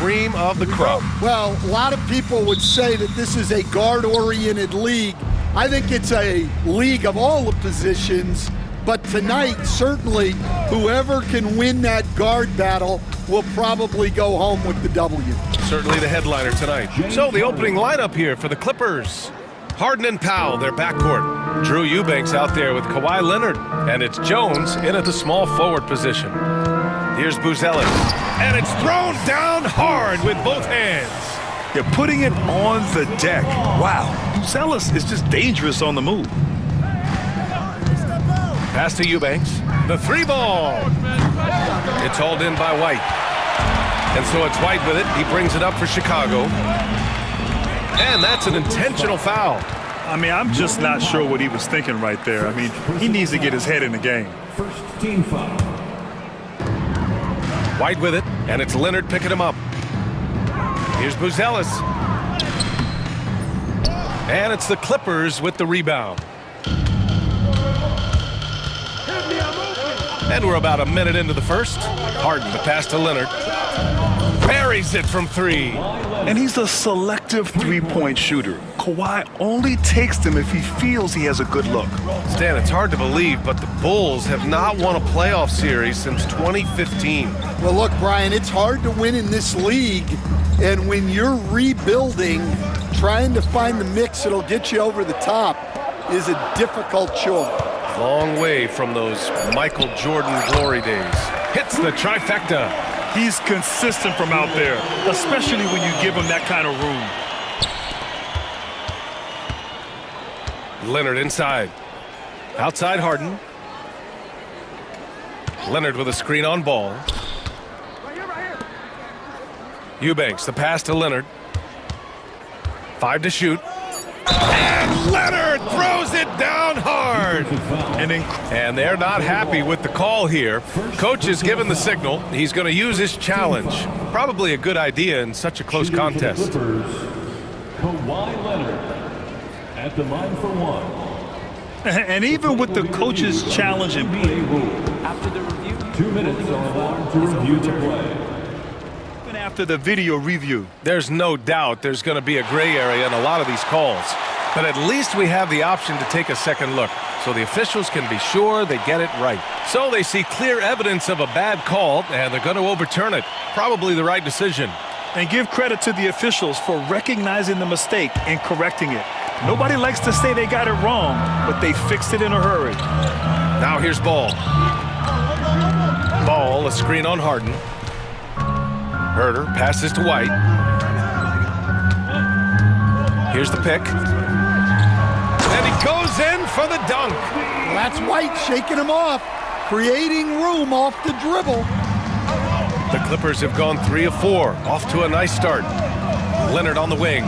cream of the crop. Well, a lot of people would say that this is a guard-oriented league. I think it's a league of all the positions, but tonight, certainly, whoever can win that guard battle will probably go home with the W. Certainly the headliner tonight. So the opening lineup here for the Clippers. Harden and Powell, their backcourt. Drew Eubanks out there with Kawhi Leonard. And it's Jones in at the small forward position. Here's Buzelis. And it's thrown down hard with both hands. They're putting it on the deck. Wow, Buzelis is just dangerous on the move. Pass to Eubanks. The three ball. It's hauled in by White. And so it's White with it. He brings it up for Chicago. And that's an intentional foul. I mean, I'm just not sure what he was thinking right there. I mean, he needs to get his head in the game. First team foul. White with it, and it's Leonard picking him up. Here's Buzelis. And it's the Clippers with the rebound. And we're about a minute into the first. Harden, the pass to Leonard. Buries it from three. And he's a selective three-point shooter. Kawhi only takes them if he feels he has a good look. Stan, it's hard to believe, but the Bulls have not won a playoff series since 2015. Well, look, Brian, it's hard to win in this league, and when you're rebuilding, trying to find the mix that'll get you over the top is a difficult chore. Long way from those Michael Jordan glory days. Hits the trifecta. He's consistent from out there, especially when you give him that kind of room. Leonard inside. Outside Harden. Leonard with a screen on ball. Eubanks, the pass to Leonard. 5 to shoot. And Leonard throws it down hard. And they're not happy with the call here. Coach has given the signal. He's going to use his challenge. Probably a good idea in such a close contest. Kawhi Leonard at the line for one. And even with the coach's challenge in play, after the review, 2 minutes are allowed to review the play. Even after the video review, there's no doubt there's going to be a gray area in a lot of these calls. But at least we have the option to take a second look, so the officials can be sure they get it right. So they see clear evidence of a bad call, and they're going to overturn it. Probably the right decision. And give credit to the officials for recognizing the mistake and correcting it. Nobody likes to say they got it wrong, but they fixed it in a hurry. Now here's Ball. Ball, a screen on Harden. Herter passes to White. Here's the pick. And he goes in for the dunk. Well, that's White shaking him off, creating room off the dribble. The Clippers have gone 3 of 4, off to a nice start. Leonard on the wing.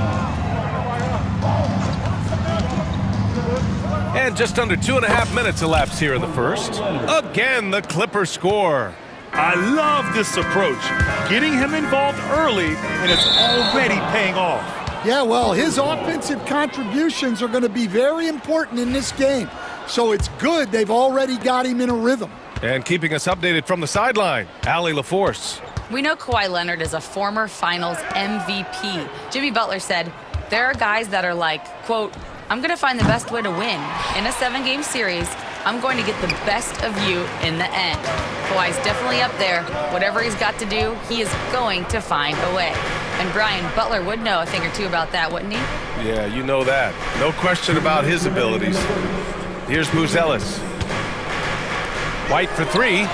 And just under 2.5 minutes elapsed here in the first. Again, the Clippers score. I love this approach. Getting him involved early, and it's already paying off. Yeah, well, his offensive contributions are going to be very important in this game. So it's good they've already got him in a rhythm. And keeping us updated from the sideline, Allie LaForce. We know Kawhi Leonard is a former Finals MVP. Jimmy Butler said, there are guys that are like, quote, I'm going to find the best way to win. In a 7-game series, I'm going to get the best of you in the end. Kawhi's definitely up there. Whatever he's got to do, he is going to find a way. And Brian, Butler would know a thing or two about that, wouldn't he? Yeah, you know that. No question about his abilities. Here's Buzelis. White for 3.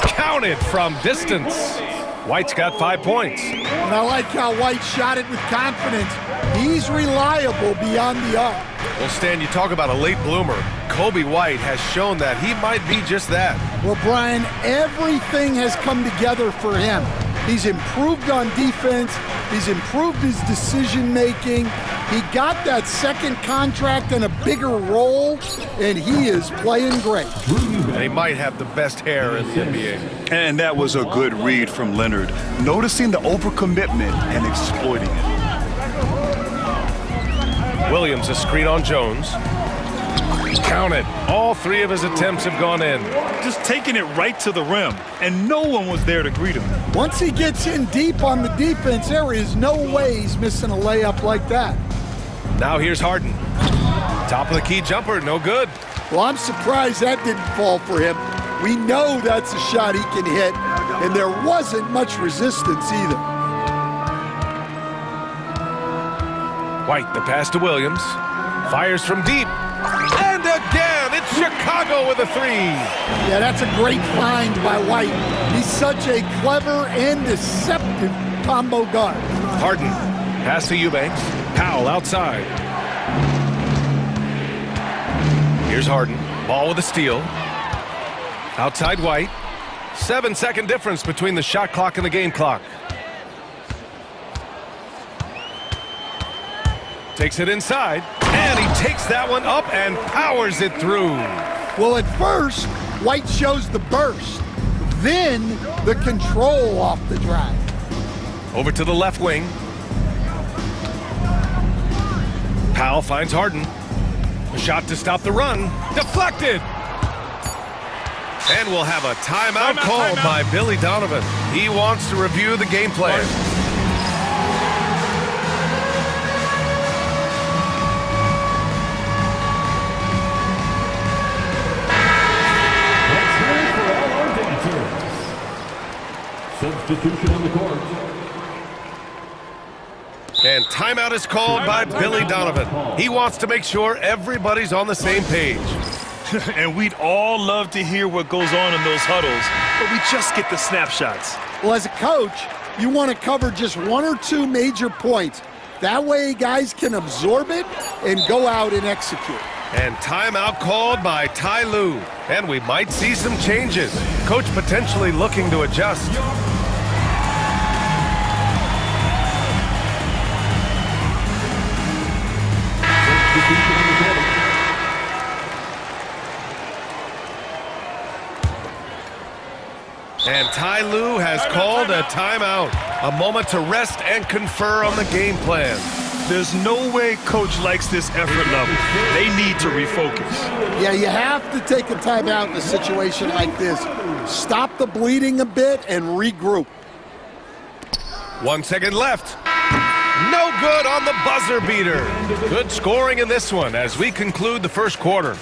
Counted from distance. White's got 5 points. And I like how White shot it with confidence. He's reliable beyond the arc. Well, Stan, you talk about a late bloomer. Kobe White has shown that he might be just that. Well, Brian, everything has come together for him. He's improved on defense. He's improved his decision-making. He got that second contract and a bigger role, and he is playing great. And he might have the best hair in the NBA. And that was a good read from Leonard, noticing the overcommitment and exploiting it. Williams, a screen on Jones. Count it. All three of his attempts have gone in. Just taking it right to the rim, and no one was there to greet him. Once he gets in deep on the defense, there is no way he's missing a layup like that. Now here's Harden. Top of the key jumper, no good. Well, I'm surprised that didn't fall for him. We know that's a shot he can hit, and there wasn't much resistance either. White, the pass to Williams. Fires from deep. And again, it's Chicago with a three. Yeah, that's a great find by White. He's such a clever and deceptive combo guard. Harden, pass to Eubanks. Powell outside. Here's Harden, ball with a steal. Outside White. 7-second difference between the shot clock and the game clock. Takes it inside, and he takes that one up and powers it through. Well, at first, White shows the burst, then the control off the drive. Over to the left wing. Powell finds Harden. A shot to stop the run. Deflected! And we'll have a timeout called by Billy Donovan. He wants to review the game plan. Substitution on the court. And timeout is called by Billy Donovan. He wants to make sure everybody's on the same page. And we'd all love to hear what goes on in those huddles, but we just get the snapshots. Well, as a coach, you want to cover just one or two major points. That way, guys can absorb it and go out and execute. And timeout called by Ty Lue. And we might see some changes. Coach potentially looking to adjust. And Ty Lue has called a timeout. A moment to rest and confer on the game plan. There's no way Coach likes this effort level. They need to refocus. Yeah, you have to take a timeout in a situation like this. Stop the bleeding a bit and regroup. 1 second left. No good on the buzzer beater. Good scoring in this one as we conclude the first quarter.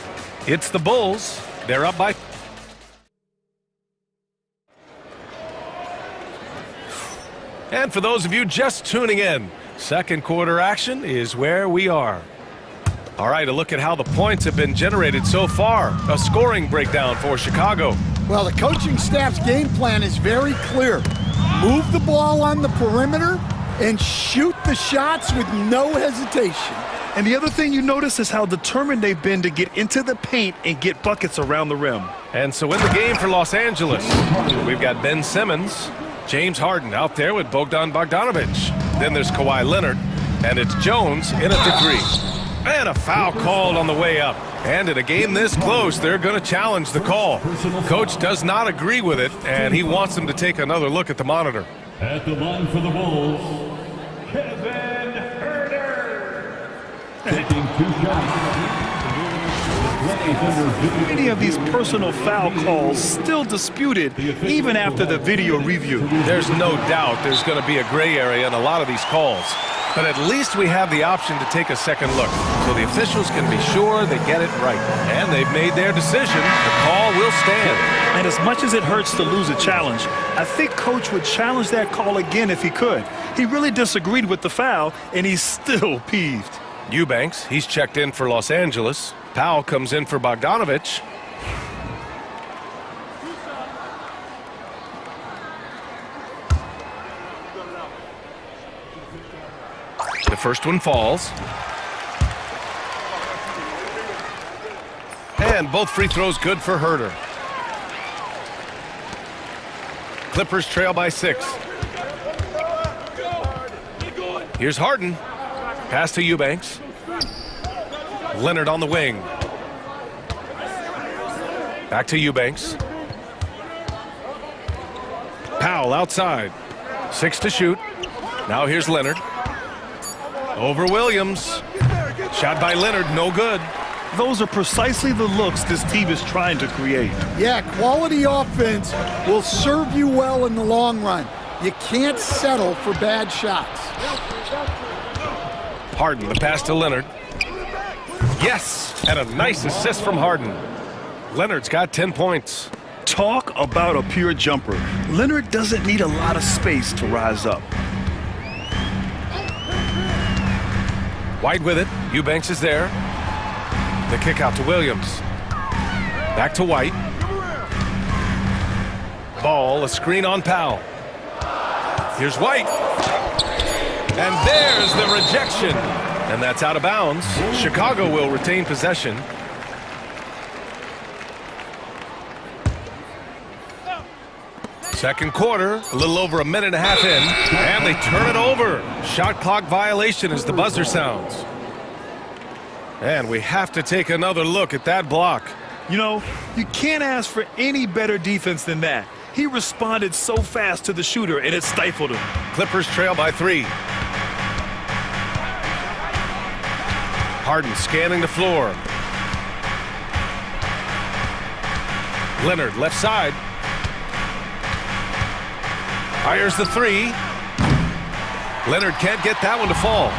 It's the Bulls. They're up by... And for those of you just tuning in, second quarter action is where we are. All right, a look at how the points have been generated so far. A scoring breakdown for Chicago. Well, the coaching staff's game plan is very clear. Move the ball on the perimeter and shoot the shots with no hesitation. And the other thing you notice is how determined they've been to get into the paint and get buckets around the rim. And so in the game for Los Angeles, we've got Ben Simmons, James Harden out there with Bogdan Bogdanovic. Then there's Kawhi Leonard, and it's Jones in at the three. And a foul called on the way up. And in a game this close, they're going to challenge the call. Coach does not agree with it, and he wants them to take another look at the monitor. At the line for the Bulls, Kevin Herter. Taking 2 shots. Many of these personal foul calls still disputed even after the video review. There's no doubt there's going to be a gray area in a lot of these calls. But at least we have the option to take a second look, so the officials can be sure they get it right. And they've made their decision. The call will stand. And as much as it hurts to lose a challenge, I think Coach would challenge that call again if he could. He really disagreed with the foul, and he's still peeved. Eubanks, he's checked in for Los Angeles. Powell comes in for Bogdanovic. The first one falls. And both free throws good for Herter. Clippers trail by 6. Here's Harden. Pass to Eubanks. Leonard on the wing. Back to Eubanks. Powell outside. 6 to shoot. Now here's Leonard. Over Williams. Shot by Leonard, no good. those are precisely the looks this team is trying to create. Yeah, quality offense will serve you well in the long run. You can't settle for bad shots. Harden, the pass to Leonard. Yes, and a nice assist from Harden. Leonard's got 10 points. Talk about a pure jumper. Leonard doesn't need a lot of space to rise up. White with it. Eubanks is there. The kick out to Williams. Back to White. Ball, a screen on Powell. Here's White. And there's the rejection. And that's out of bounds. Chicago will retain possession. Second quarter, a little over a minute and a half in, and they turn it over. Shot clock violation as the buzzer sounds. And we have to take another look at that block. You know, you can't ask for any better defense than that. He responded so fast to the shooter, and it stifled him. Clippers trail by 3. Harden scanning the floor. Leonard, left side. Fires the 3. Leonard can't get that one to fall.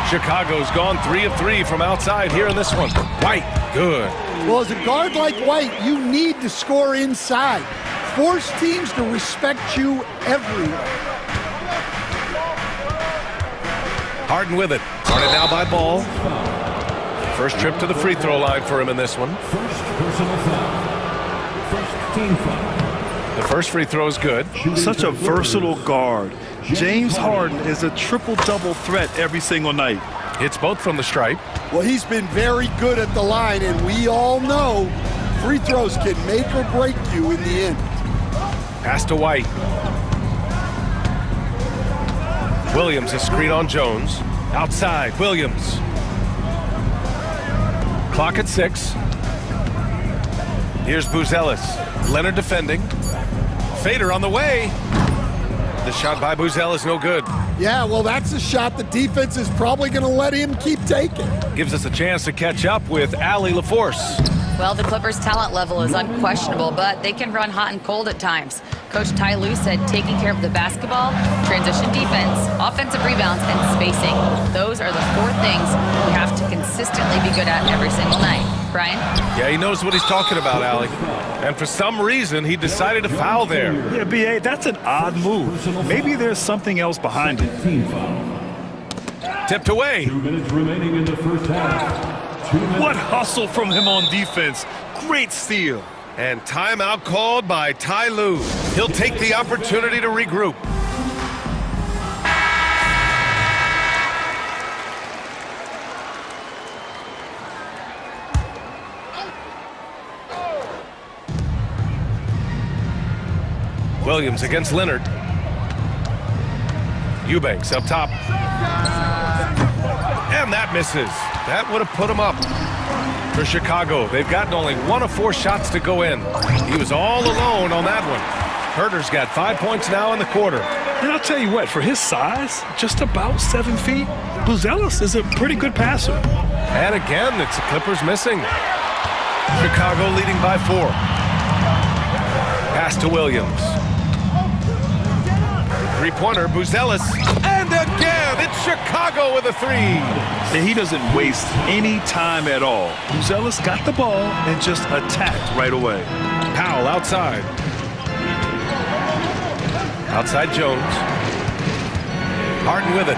Chicago's gone 3 of 3 from outside here in this one. White, good. Well, as a guard like White, you need to score inside. Force teams to respect you everywhere. Harden with it. Guarded now by Ball. First trip to the free throw line for him in this one. First personal foul. First team foul. The first free throw is good. Such a versatile guard. James Harden is a triple-double threat every single night. Hits both from the stripe. Well, he's been very good at the line, and we all know free throws can make or break you in the end. Pass to White. Williams, a screen on Jones. Outside, Williams. Clock at 6. Here's Buzelis. Leonard defending. Fader on the way. The shot by Buzelis is no good. Yeah, well, that's a shot the defense is probably going to let him keep taking. Gives us a chance to catch up with Allie LaForce. Well, the Clippers' talent level is unquestionable, but they can run hot and cold at times. Coach Ty Lue said taking care of the basketball, transition defense, offensive rebounds, and spacing. Those are the 4 things we have to consistently be good at every single night. Brian? Yeah, he knows what he's talking about, Allie. And for some reason, he decided to foul there. Yeah, B.A., that's an odd move. Maybe there's something else behind it. Team foul. Tipped away. 2 minutes remaining in the first half. 2 minutes. What hustle from him on defense. Great steal. And timeout called by Ty Lue. He'll take the opportunity to regroup. Williams against Leonard. Eubanks up top. And that misses. That would have put him up. For Chicago, they've gotten only 1 of 4 shots to go in. He was all alone on that one. Herder's got 5 points now in the quarter. And I'll tell you what, for his size, just about 7 feet, Buzelis is a pretty good passer. And again, it's the Clippers missing. Chicago leading by 4. Pass to Williams. Three-pointer, Buzelis. And again, it's Chicago with a 3. And he doesn't waste any time at all. Buzelis got the ball and just attacked right away. Powell outside. Outside Jones. Harden with it.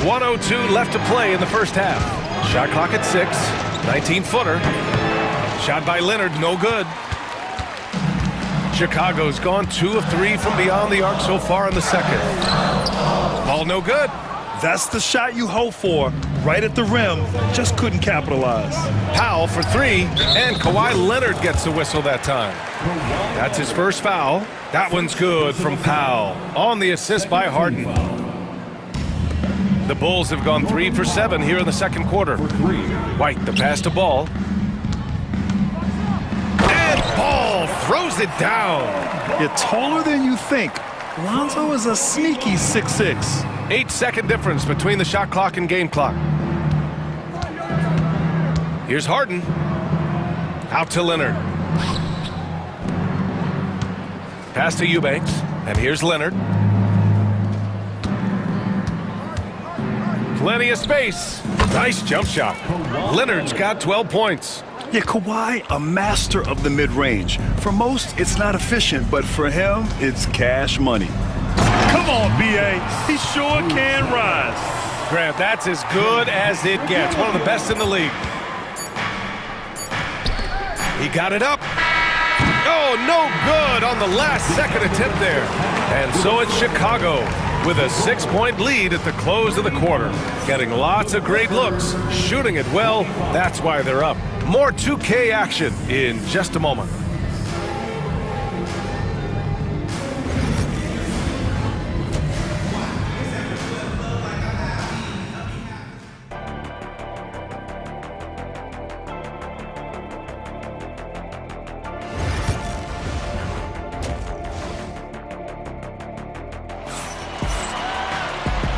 1:02 left to play in the first half. Shot clock at 6. 19-footer. Shot by Leonard, no good. Chicago's gone 2 of 3 from beyond the arc so far in the second. Ball no good. That's the shot you hope for. Right at the rim, just couldn't capitalize. Powell for 3, and Kawhi Leonard gets the whistle that time. That's his first foul. That one's good from Powell on the assist by Harden. The Bulls have gone 3 for 7 here in the second quarter. White, the pass to Ball. And Ball throws it down. You're taller than you think. Lonzo is a sneaky 6'6". 8-second difference between the shot clock and game clock. Here's Harden. Out to Leonard. Pass to Eubanks. And here's Leonard. Plenty of space. Nice jump shot. Leonard's got 12 points. Yeah, Kawhi, a master of the mid-range. For most, it's not efficient, but for him, it's cash money. Come on, B.A. He sure can rise. Grant, that's as good as it gets. One of the best in the league. He got it up. Oh, no good on the last second attempt there. And so it's Chicago with a 6-point lead at the close of the quarter. Getting lots of great looks, shooting it well. That's why they're up. More 2K action in just a moment.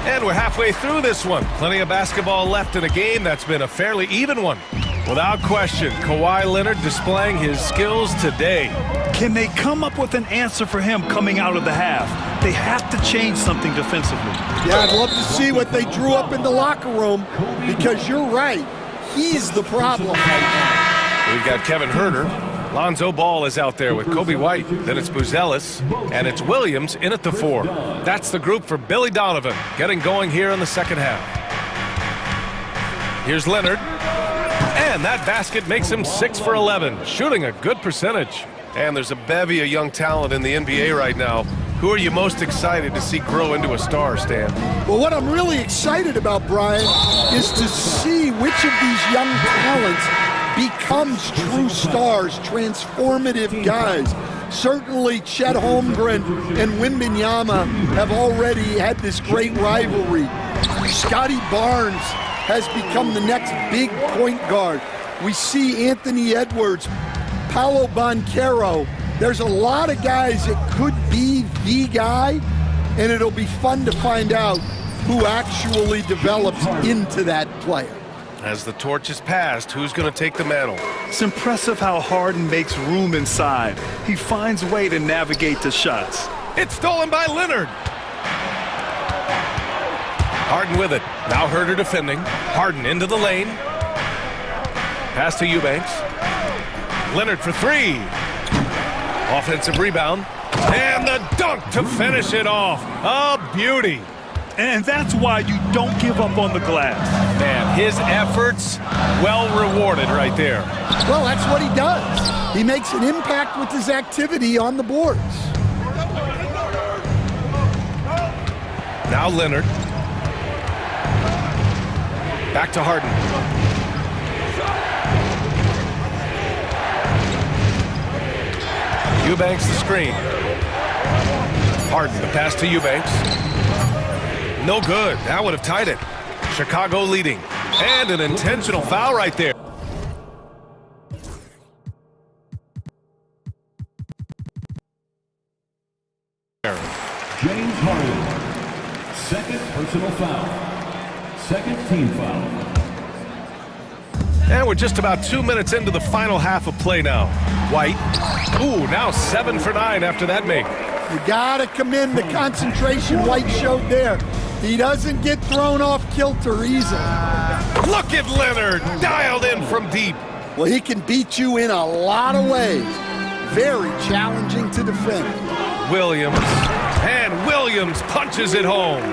And we're halfway through this one. Plenty of basketball left in a game that's been a fairly even one. Without question, Kawhi Leonard displaying his skills today. Can they come up with an answer for him coming out of the half? They have to change something defensively. Yeah, I'd love to see what they drew up in the locker room, because you're right. He's the problem right now. We've got Kevin Huerter. Lonzo Ball is out there with Kobe White. Then it's Buzelis, and it's Williams in at the 4. That's the group for Billy Donovan, getting going here in the second half. Here's Leonard. And that basket makes him 6 for 11, shooting a good percentage. And there's a bevy of young talent in the NBA right now. Who are you most excited to see grow into a star, Stan? Well, what I'm really excited about, Brian, is to see which of these young talents becomes true stars, transformative guys. Certainly Chet Holmgren and Wembanyama have already had this great rivalry. Scotty Barnes has become the next big point guard. We see Anthony Edwards, Paolo Banchero. There's a lot of guys that could be the guy, and it'll be fun to find out who actually develops into that player. As the torch is passed, who's going to take the mantle? It's impressive how Harden makes room inside. He finds a way to navigate the shots. It's stolen by Leonard. Harden with it. Now Huerter defending. Harden into the lane. Pass to Eubanks. Leonard for 3. Offensive rebound. And the dunk to finish it off. A beauty. And that's why you don't give up on the glass. Man, his efforts well rewarded right there. Well, that's what he does. He makes an impact with his activity on the boards. Now Leonard. Back to Harden. Eubanks the screen. Harden the pass to Eubanks. No good. That would have tied it. Chicago leading. And an intentional foul right there. James Harden, second personal foul, second team foul. And we're just about 2 minutes into the final half of play now. White. Ooh, now 7 for 9 after that make. You gotta commend the concentration White showed there. He doesn't get thrown off kilter easily. Look at Leonard, dialed in from deep. Well, he can beat you in a lot of ways. Very challenging to defend. Williams, and Williams punches it home.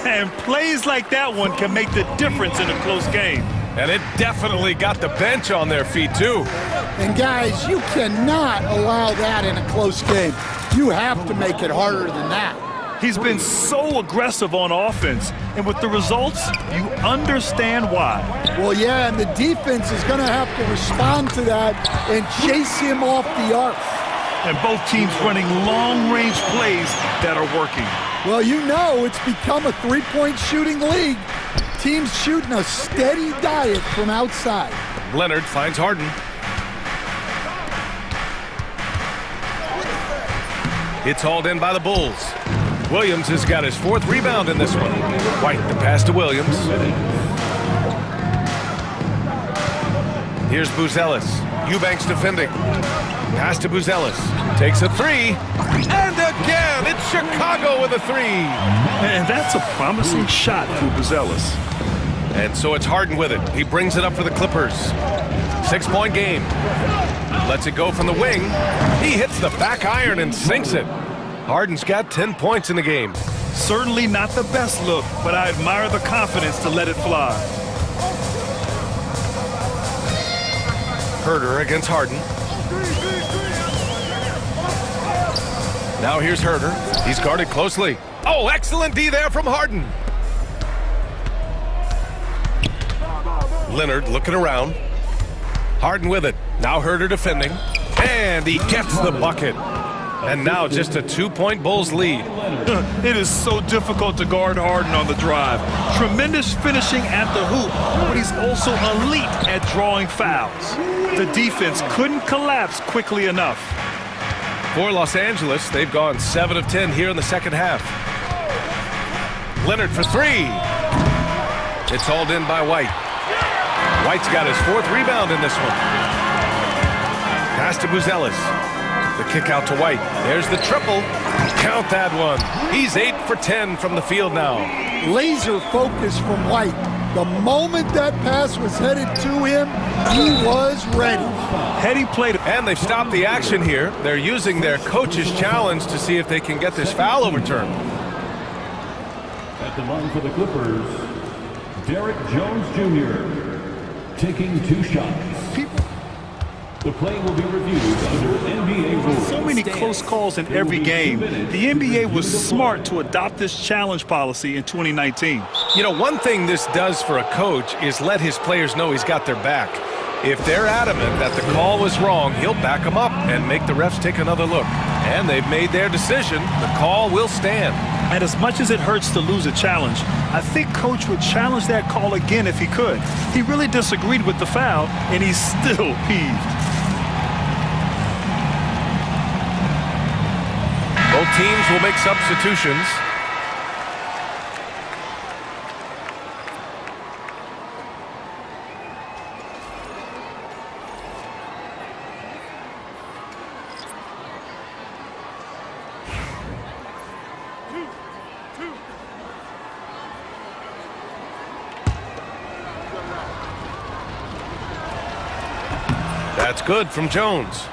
And plays like that one can make the difference in a close game. And it definitely got the bench on their feet, too. And guys, you cannot allow that in a close game. You have to make it harder than that. He's been so aggressive on offense, and with the results, you understand why. Well, yeah, and the defense is going to have to respond to that and chase him off the arc. And both teams running long-range plays that are working. Well, you know it's become a three-point shooting league. Teams shooting a steady diet from outside. Leonard finds Harden. It's hauled in by the Bulls. Williams has got his 4th rebound in this one. White, the pass to Williams. Here's Buzelis. Eubanks defending. Pass to Buzelis. Takes a 3. And again, it's Chicago with a 3. And that's a promising shot for Buzelis. And so it's Harden with it. He brings it up for the Clippers. 6-point game. Lets it go from the wing. He hits the back iron and sinks it. Harden's got 10 points in the game. Certainly not the best look, but I admire the confidence to let it fly. Herder against Harden. Now here's Herder. He's guarded closely. Oh, excellent D there from Harden. Leonard looking around. Harden with it. Now Herder defending. And he gets the bucket. And now just a 2-point Bulls lead. It is so difficult to guard Harden on the drive. Tremendous finishing at the hoop, but he's also elite at drawing fouls. The defense couldn't collapse quickly enough. For Los Angeles, they've gone 7 of 10 here in the second half. Leonard for 3. It's hauled in by White. White's got his 4th rebound in this one. Pass to Buzelis. The kick out to White. There's the triple. Count that one. He's 8 for 10 from the field now. Laser focus from White. The moment that pass was headed to him, he was ready. Had he played... And they've stopped the action here. They're using their coach's challenge to see if they can get this foul overturned. At the line for the Clippers, Derek Jones Jr. taking 2 shots. The play will be reviewed under NBA rules. So many close calls in every game. The NBA was smart to adopt this challenge policy in 2019. You know, one thing this does for a coach is let his players know he's got their back. If they're adamant that the call was wrong, he'll back them up and make the refs take another look. And they've made their decision. The call will stand. And as much as it hurts to lose a challenge, I think Coach would challenge that call again if he could. He really disagreed with the foul, and he's still peeved. Both teams will make substitutions. That's good from Jones.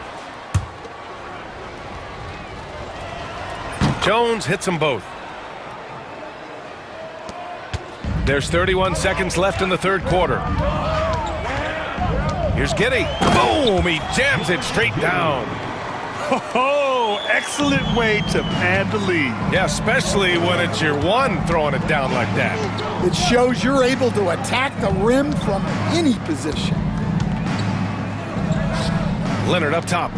Jones hits them both. There's 31 seconds left in the third quarter. Here's Giddey. Boom! He jams it straight down. Oh, excellent way to pad the lead. Yeah, especially when it's your one throwing it down like that. It shows you're able to attack the rim from any position. Leonard up top.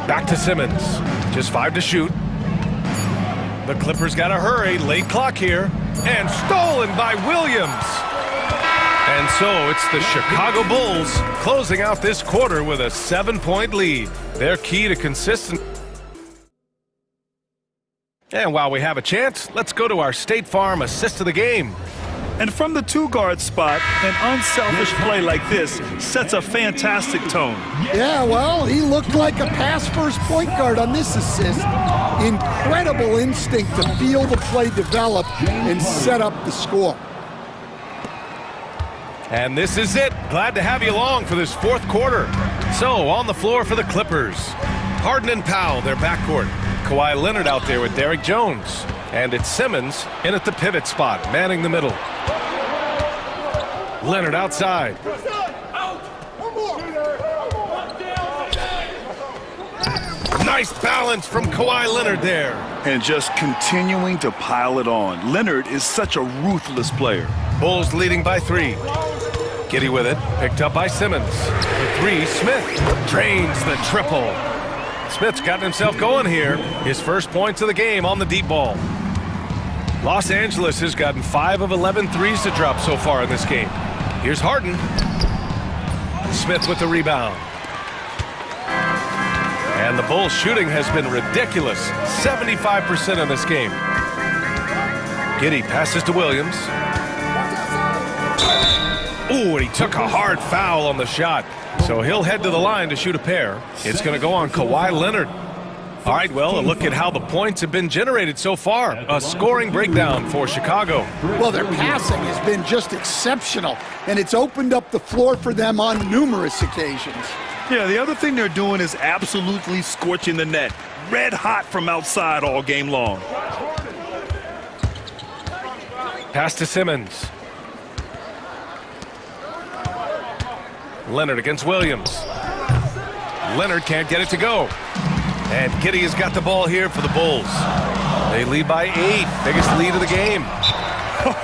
Back to Simmons. Just 5 to shoot. The Clippers got to hurry. Late clock here. And stolen by Williams. And so it's the Chicago Bulls closing out this quarter with a 7-point lead. Their key to consistent. And while we have a chance, let's go to our State Farm assist of the game. And from the 2-guard spot, an unselfish play like this sets a fantastic tone. Yeah, well, he looked like a pass-first point guard on this assist. Incredible instinct to feel the play develop and set up the score. And this is it. Glad to have you along for this fourth quarter. So, on the floor for the Clippers, Harden and Powell, their backcourt. Kawhi Leonard out there with Derek Jones. And it's Simmons in at the pivot spot, manning the middle. Leonard outside. Nice balance from Kawhi Leonard there. And just continuing to pile it on. Leonard is such a ruthless player. Bulls leading by 3. Giddey with it, picked up by Simmons. For 3, Smith drains the triple. Smith's gotten himself going here. His first points of the game on the deep ball. Los Angeles has gotten 5 of 11 threes to drop so far in this game. Here's Harden. Smith with the rebound. And the Bulls' shooting has been ridiculous. 75% in this game. Giddey passes to Williams. Ooh, and he took a hard foul on the shot. So he'll head to the line to shoot a pair. It's going to go on Kawhi Leonard. All right, well, a look at how the points have been generated so far. A scoring breakdown for Chicago. Well, their passing has been just exceptional, and it's opened up the floor for them on numerous occasions. Yeah, the other thing they're doing is absolutely scorching the net. Red hot from outside all game long. Pass to Simmons. Leonard against Williams. Leonard can't get it to go. And Giddey has got the ball here for the Bulls. They lead by 8. Biggest lead of the game.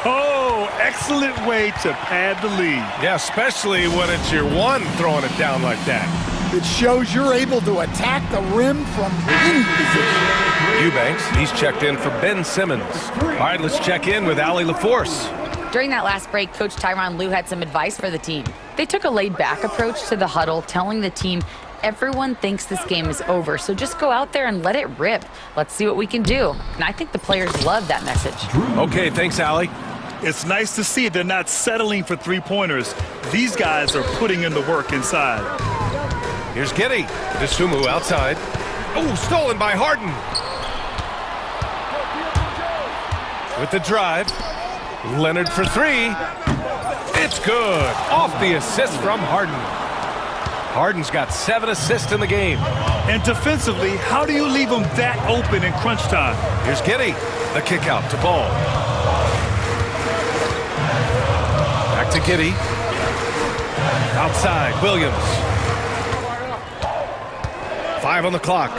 Oh, excellent way to pad the lead. Yeah, especially when it's your one throwing it down like that. It shows you're able to attack the rim from any position. Eubanks, he's checked in for Ben Simmons. All right, let's check in with Allie LaForce. During that last break, Coach Tyronn Lue had some advice for the team. They took a laid-back approach to the huddle, telling the team, everyone thinks this game is over, so just go out there and let it rip. Let's see what we can do. And I think the players love that message. Okay, thanks, Allie. It's nice to see they're not settling for three-pointers. These guys are putting in the work inside. Here's Giddey. Dosunmu outside. Oh, stolen by Harden. With the drive. Leonard for 3. It's good. Off the assist from Harden. Harden's got 7 assists in the game. And defensively, how do you leave them that open in crunch time? Here's Giddey. The kick out to Ball. Back to Giddey. Outside, Williams. 5 on the clock.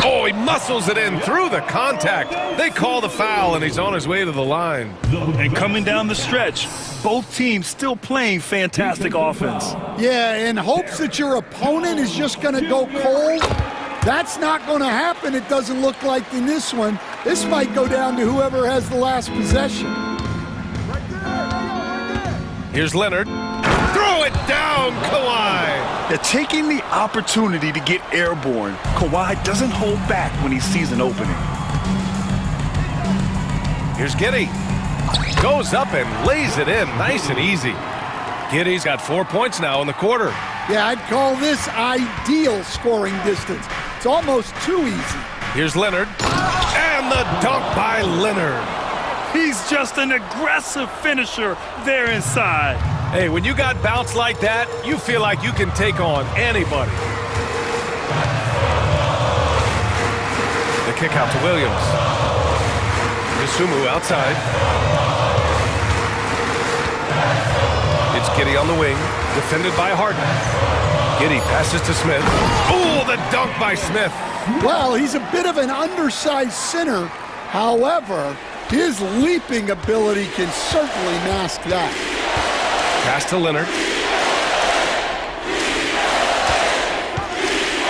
Oh, he muscles it in through the contact. They call the foul, and he's on his way to the line. And coming down the stretch, both teams still playing fantastic offense. Yeah, in hopes that your opponent is just going to go cold. That's not going to happen, it doesn't look like in this one. This might go down to whoever has the last possession. Here's Leonard. Throw it down, Kawhi. They're taking the opportunity to get airborne. Kawhi doesn't hold back when he sees an opening. Here's Giddey. Goes up and lays it in nice and easy. Giddey's got 4 points now in the quarter. Yeah, I'd call this ideal scoring distance. It's almost too easy. Here's Leonard. And the dunk by Leonard. He's just an aggressive finisher there inside. Hey, when you got bounce like that, you feel like you can take on anybody. The kick out to Williams. Dosunmu outside. It's Giddey on the wing, defended by Harden. Giddey passes to Smith. Oh, the dunk by Smith. Well, he's a bit of an undersized center. However, his leaping ability can certainly mask that. Pass to Leonard.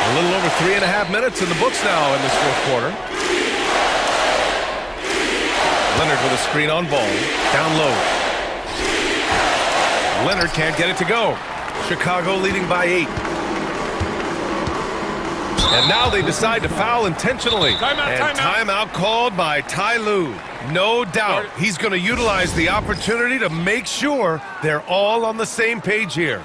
A little over 3.5 minutes in the books now in this fourth quarter. Leonard with a screen on Ball. Down low. Leonard can't get it to go. Chicago leading by 8. And now they decide to foul intentionally. Timeout called by Ty Lue. No doubt he's going to utilize the opportunity to make sure they're all on the same page here.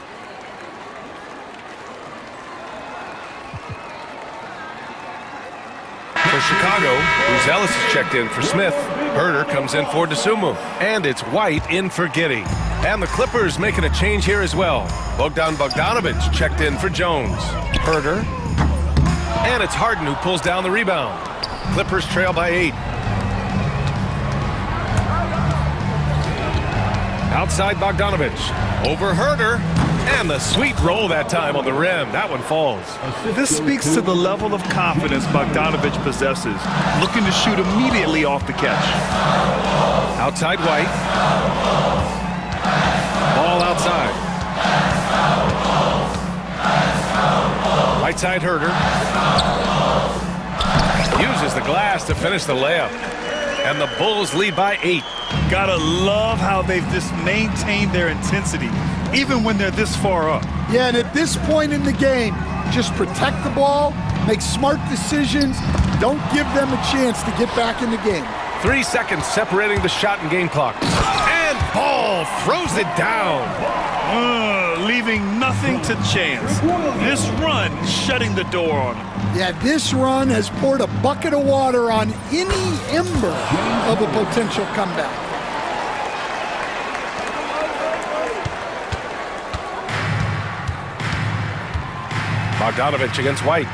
For Chicago, Bruce Ellis is checked in for Smith. Herder comes in for Dosunmu. And it's White in for Giddey. And the Clippers making a change here as well. Bogdan Bogdanović checked in for Jones. Herder. And it's Harden who pulls down the rebound. Clippers trail by 8. Outside Bogdanović. Over Herder. And the sweet roll that time on the rim. That one falls. This speaks to the level of confidence Bogdanović possesses. Looking to shoot immediately off the catch. Outside White. Ball outside. Right side Herder. Uses the glass to finish the layup. And the Bulls lead by 8. Gotta love how they've just maintained their intensity, even when they're this far up. Yeah, and at this point in the game, just protect the ball, make smart decisions. Don't give them a chance to get back in the game. 3 seconds separating the shot and game clock. And Ball throws it down. Leaving nothing to chance. This run shutting the door on him. Yeah, this run has poured a bucket of water on any ember of a potential comeback. Bogdanovich against White.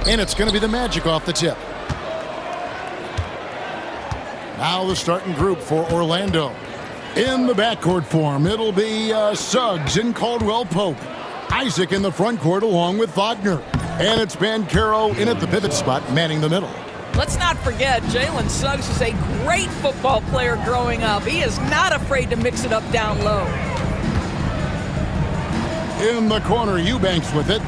And it's going to be the Magic off the tip. Now the starting group for Orlando. In the backcourt form, it'll be Suggs and Caldwell Pope. Isaac in the front court along with Wagner. And it's Banchero in at the pivot spot, manning the middle. Let's not forget, Jalen Suggs is a great football player growing up. He is not afraid to mix it up down low. In the corner, Eubanks with it.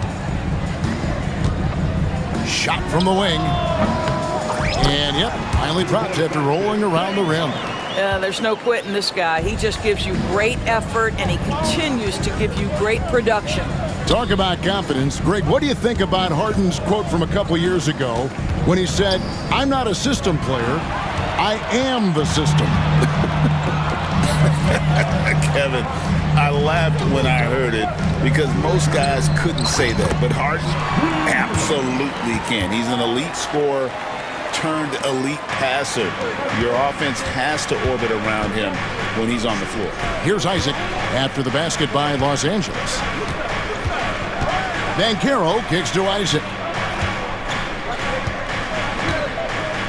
Shot from the wing. And, yep, finally dropped after rolling around the rim. There's no quitting this guy. He just gives you great effort, and he continues to give you great production. Talk about confidence. Greg, what do you think about Harden's quote from a couple years ago when he said, "I'm not a system player, I am the system"? Kevin, I laughed when I heard it because most guys couldn't say that, but Harden absolutely can. He's an elite scorer turned elite passer. Your offense has to orbit around him when he's on the floor. Here's Isaac after the basket by Los Angeles. Banchero kicks to Isaac.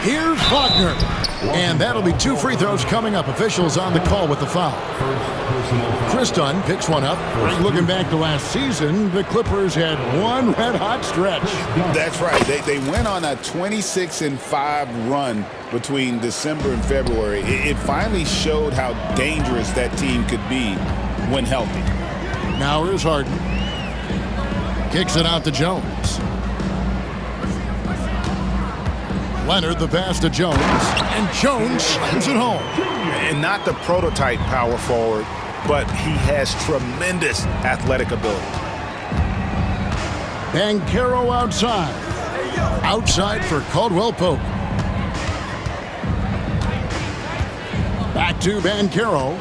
Here's Wagner. And that'll be 2 free throws coming up. Officials on the call with the foul. Chris Dunn picks one up. Looking back to last season, the Clippers had one red-hot stretch. That's right. They went on a 26-5 run between December and February. It finally showed how dangerous that team could be when healthy. Now here's Harden. Kicks it out to Jones. Leonard the pass to Jones, and Jones slams it home. And not the prototype power forward, but he has tremendous athletic ability. Banchero outside. Outside for Caldwell Pope. Back to Banchero.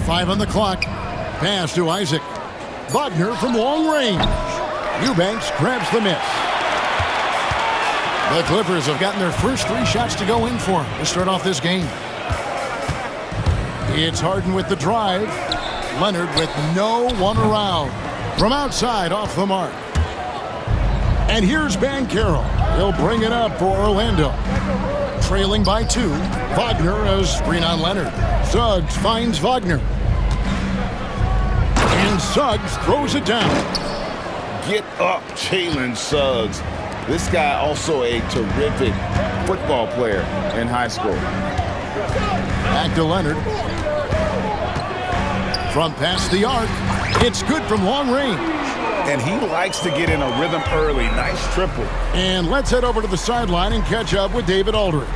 5 on the clock. Pass to Isaac. Wagner from long range. Eubanks grabs the miss. The Clippers have gotten their first 3 shots to go in for them to start off this game. It's Harden with the drive. Leonard with no one around. From outside, off the mark. And here's Banchero. He'll bring it up for Orlando. Trailing by 2. Wagner has screen on Leonard. Suggs finds Wagner. And Suggs throws it down. Get up, Jalen Suggs. This guy also a terrific football player in high school. Back to Leonard. From past the arc. It's good from long range. And he likes to get in a rhythm early. Nice triple. And let's head over to the sideline and catch up with David Aldridge.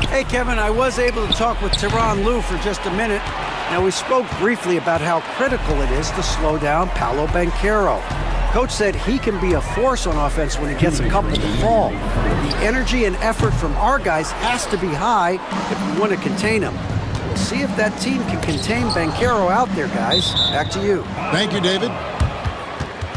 Hey, Kevin, I was able to talk with Tyronn Lue for just a minute. Now, we spoke briefly about how critical it is to slow down Paolo Banchero. Coach said he can be a force on offense when he gets a couple to fall. The energy and effort from our guys has to be high if we want to contain him. We'll see if that team can contain Banchero out there, guys. Back to you. Thank you, David.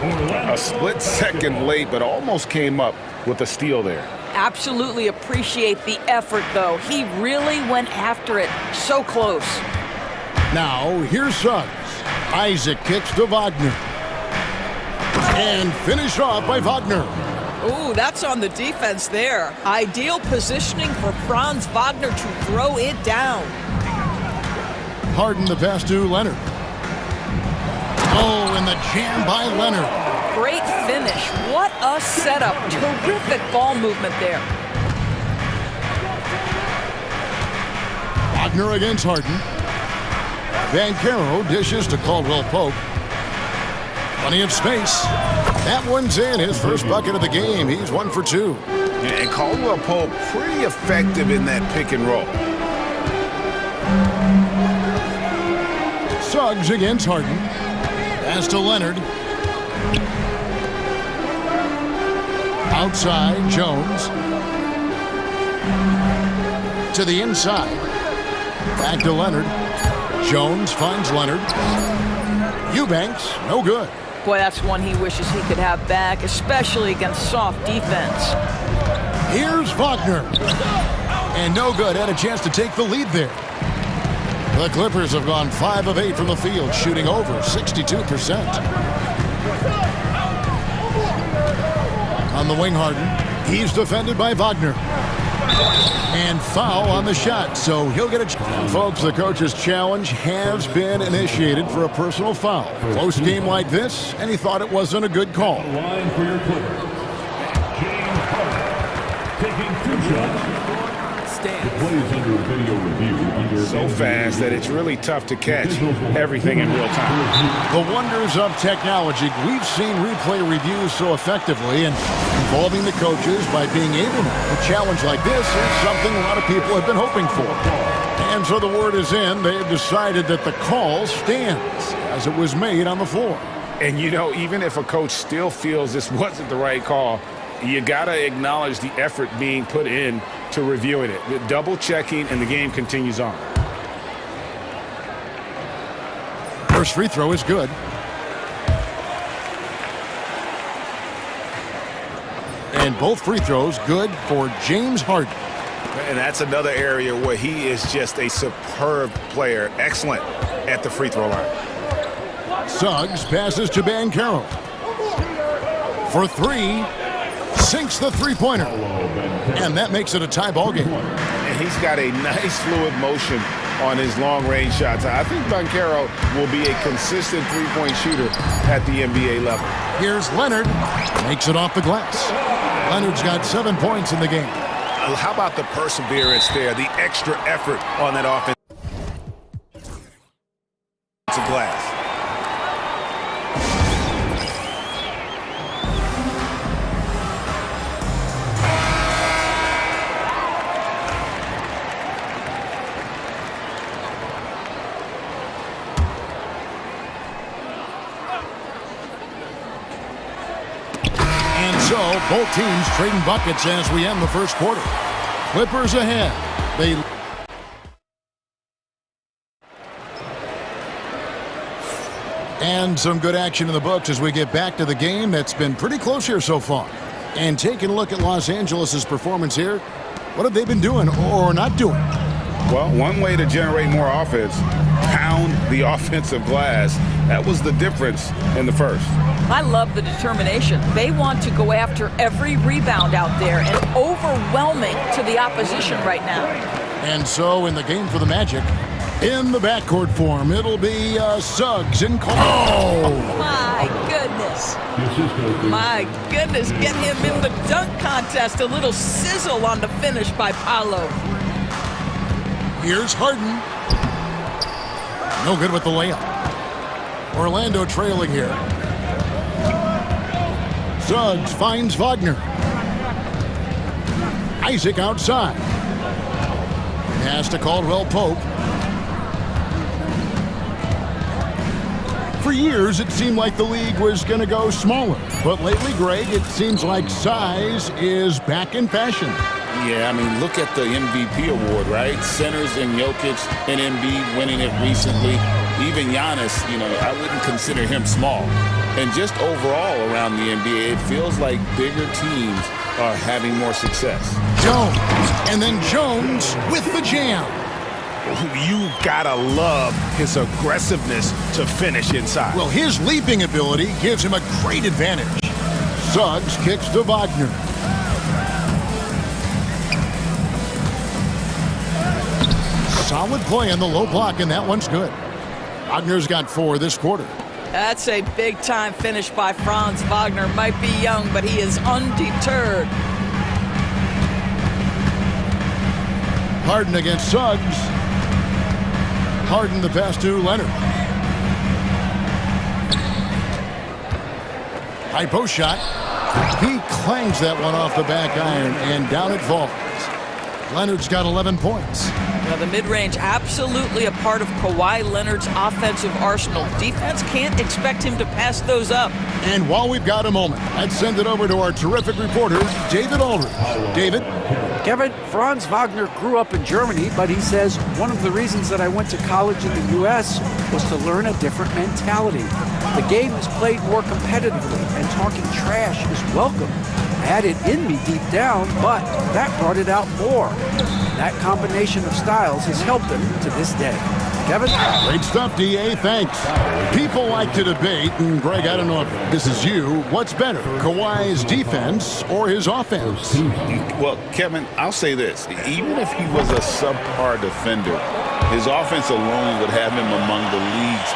A split second late, but almost came up with a steal there. Absolutely appreciate the effort, though. He really went after it. So close. Now, here's Suggs. Isaac kicks to Wagner. And finished off by Wagner. Ooh, that's on the defense there. Ideal positioning for Franz Wagner to throw it down. Harden the pass to Leonard. Oh, and the jam by Leonard. Great finish. What a setup. Terrific ball movement there. Wagner against Harden. Banchero dishes to Caldwell Pope. Plenty of space. That one's in. His first bucket of the game. He's 1 for 2. And Caldwell Pope pretty effective in that pick and roll. Suggs against Harden. Pass to Leonard. Outside, Jones. To the inside. Back to Leonard. Jones finds Leonard. Eubanks, no good. Boy, that's one he wishes he could have back, especially against soft defense. Here's Wagner. And no good. Had a chance to take the lead there. The Clippers have gone 5 of 8 from the field, shooting over 62%. On the wing, Harden. He's defended by Wagner. And foul on the shot, so he'll get a chance. Folks, the coach's challenge has been initiated for a personal foul. Close game like this, and he thought it wasn't a good call. Line for your Clippers. James Harden taking 2 shots. The play is under video review. So fast that it's really tough to catch everything in real time. The wonders of technology. We've seen replay reviews so effectively, and involving the coaches by being able to. A challenge like this is something a lot of people have been hoping for. And so the word is in. They have decided that the call stands as it was made on the floor. And you know, even if a coach still feels this wasn't the right call, you got to acknowledge the effort being put in to reviewing it. The double checking, and the game continues on. First free throw is good. And both free throws good for James Harden. And that's another area where he is just a superb player. Excellent at the free throw line. Suggs passes to Banchero. For 3. Sinks the three-pointer. And that makes it a tie ball game. And he's got a nice fluid motion on his long-range shots. I think Banchero will be a consistent three-point shooter at the NBA level. Here's Leonard. Makes it off the glass. Leonard's got 7 points in the game. How about the perseverance there, the extra effort on that offense? It's a glass. So both teams trading buckets as we end the first quarter. Clippers ahead. And some good action in the books as we get back to the game that's been pretty close here so far. And taking a look at Los Angeles' performance here, what have they been doing or not doing? Well, one way to generate more offense, pound the offensive glass. That was the difference in the first. I love the determination. They want to go after every rebound out there and overwhelming to the opposition right now. And so in the game for the Magic, in the backcourt form, it'll be Suggs and Cole. Oh, my goodness. My goodness, get him in the dunk contest. A little sizzle on the finish by Paolo. Here's Harden. No good with the layup. Orlando trailing here. Suggs finds Wagner. Isaac outside. Pass to Caldwell Pope. For years, it seemed like the league was going to go smaller. But lately, Greg, it seems like size is back in fashion. Yeah, I mean, look at the MVP award, right? Centers and Jokic and Embiid winning it recently. Even Giannis, you know, I wouldn't consider him small. And just overall around the NBA, it feels like bigger teams are having more success. Jones, and then Jones with the jam. You gotta love his aggressiveness to finish inside. Well, his leaping ability gives him a great advantage. Suggs kicks to Wagner. Solid play on the low block, and that one's good. Wagner's got 4 this quarter. That's a big-time finish by Franz Wagner. Might be young, but he is undeterred. Harden against Suggs. Harden the pass to Leonard. High post shot. He clangs that one off the back iron, and down it falls. Leonard's got 11 points. Now, the mid-range absolutely a part of Kawhi Leonard's offensive arsenal. Defense can't expect him to pass those up. And while we've got a moment, let's send it over to our terrific reporter, David Aldridge. David? Kevin, Franz Wagner grew up in Germany, but he says one of the reasons that I went to college in the U.S. was to learn a different mentality. The game is played more competitively, and talking trash is welcome. had it in me deep down, but that brought it out more. And that combination of styles has helped him to this day. Kevin? Great stuff, D.A. Thanks. People like to debate, and Greg, I don't know if this is you, what's better, Kawhi's defense or his offense? Well, Kevin, I'll say this. Even if he was a subpar defender, his offense alone would have him among the league's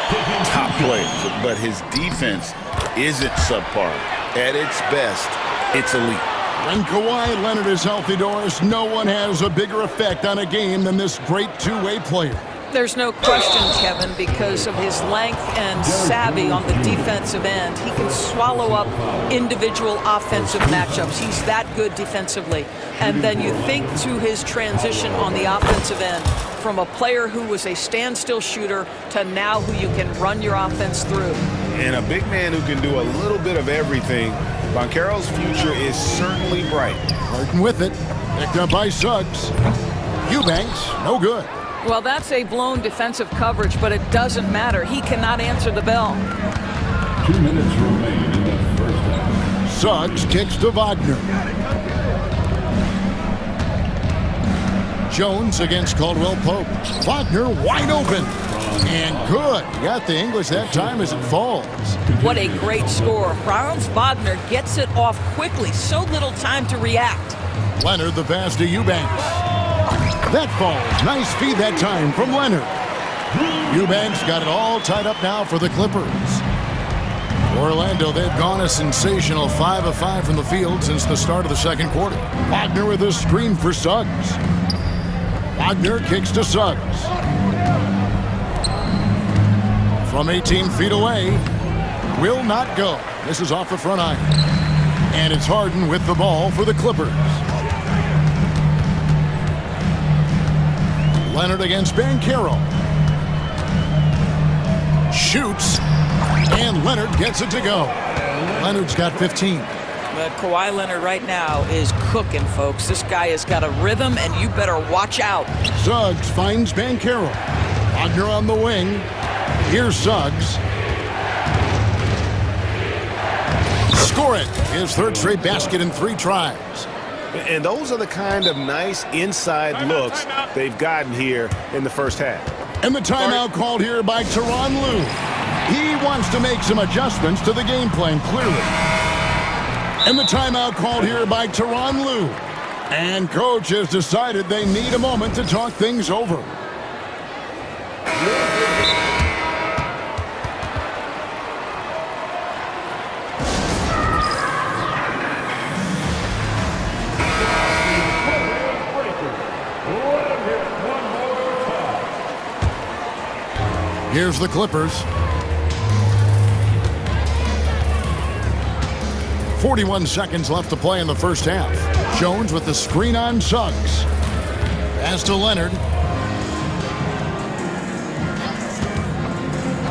top players. But his defense isn't subpar. At its best, it's elite. When Kawhi Leonard is healthy, Doris, no one has a bigger effect on a game than this great two-way player. There's no question, Kevin, because of his length and savvy on the defensive end. He can swallow up individual offensive matchups. He's that good defensively. And then you think to his transition on the offensive end from a player who was a standstill shooter to now who you can run your offense through. And a big man who can do a little bit of everything. Banchero's future is certainly bright. Martin with it. Picked up by Suggs. Eubanks, no good. Well, that's a blown defensive coverage, but it doesn't matter. He cannot answer the bell. 2 minutes remain in the first half. Suggs kicks to Wagner. Jones against Caldwell Pope. Wagner wide open. And good. Got the English that time as it falls. What a great score. Franz Wagner gets it off quickly. So little time to react. Leonard the pass to Eubanks. That falls. Nice feed that time from Leonard. Eubanks got it all tied up now for the Clippers. Orlando, they've gone a sensational 5 of 5 from the field since the start of the second quarter. Wagner with a screen for Suggs. Wagner kicks to Suggs. From 18 feet away. Will not go. This is off the front iron. And it's Harden with the ball for the Clippers. Leonard against Banchero. Shoots. And Leonard gets it to go. Leonard's got 15. But Kawhi Leonard right now is cooking, folks. This guy has got a rhythm, and you better watch out. Suggs finds Banchero. Wagner on the wing. Here's Suggs. Score it. His third straight basket in 3 tries. And those are the kind of nice inside looks they've gotten here in the first half. And the timeout called here by Tyronn Lue. He wants to make some adjustments to the game plan, clearly. And the timeout called here by Tyronn Lue. And coach has decided they need a moment to talk things over. Here's the Clippers. 41 seconds left to play in the first half. Jones with the screen on Suggs. Pass to Leonard.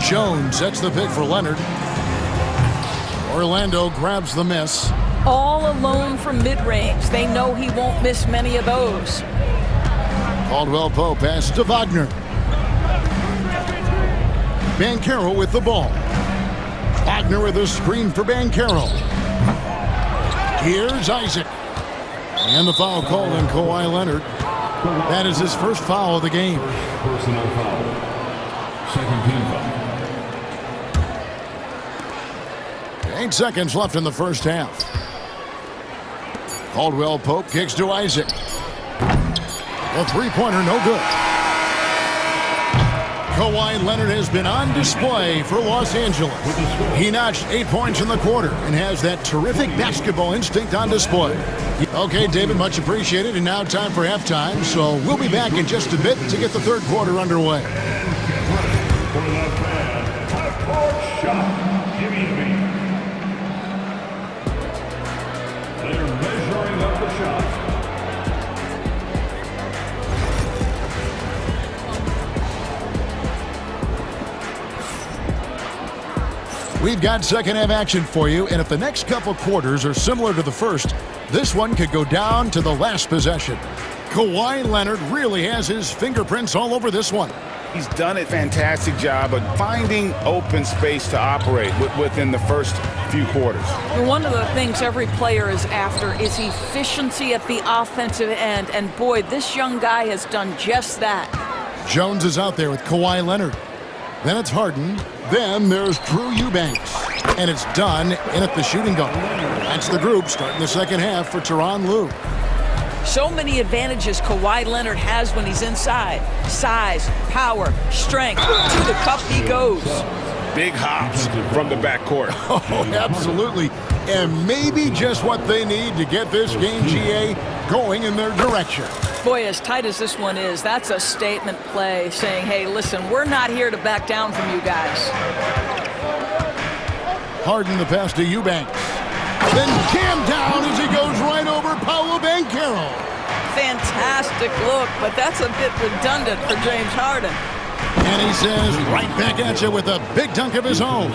Jones sets the pick for Leonard. Orlando grabs the miss. All alone from mid-range. They know he won't miss many of those. Caldwell Pope pass to Wagner. Banchero with the ball. Wagner with a screen for Banchero. Here's Isaac. And the foul called on Kawhi Leonard. That is his first foul of the game. Personal foul. Second team foul. 8 seconds left in the first half. Caldwell Pope kicks to Isaac. The three-pointer, no good. Kawhi Leonard has been on display for Los Angeles. He notched 8 points in the quarter and has that terrific basketball instinct on display. Okay, David, much appreciated. And now time for halftime. So we'll be back in just a bit to get the third quarter underway. They're measuring up the shot. We've got second half action for you, and if the next couple quarters are similar to the first, this one could go down to the last possession. Kawhi Leonard really has his fingerprints all over this one. He's done a fantastic job of finding open space to operate within the first few quarters. One of the things every player is after is efficiency at the offensive end, and boy, this young guy has done just that. Jones is out there with Kawhi Leonard. Then it's Harden. Then there's Drew Eubanks. And it's done in at the shooting guard. That's the group starting the second half for Tyronn Lue. So many advantages Kawhi Leonard has when he's inside. Size, power, strength. To the cup he goes. Big hops from the backcourt. Oh, absolutely. And maybe just what they need to get this game, GA, going in their direction. Boy, as tight as this one is, that's a statement play saying, hey, listen, we're not here to back down from you guys. Harden the pass to Eubanks. Then jammed down as he goes right over Paolo Banchero. Fantastic look, but that's a bit redundant for James Harden. And he says right back at you with a big dunk of his own.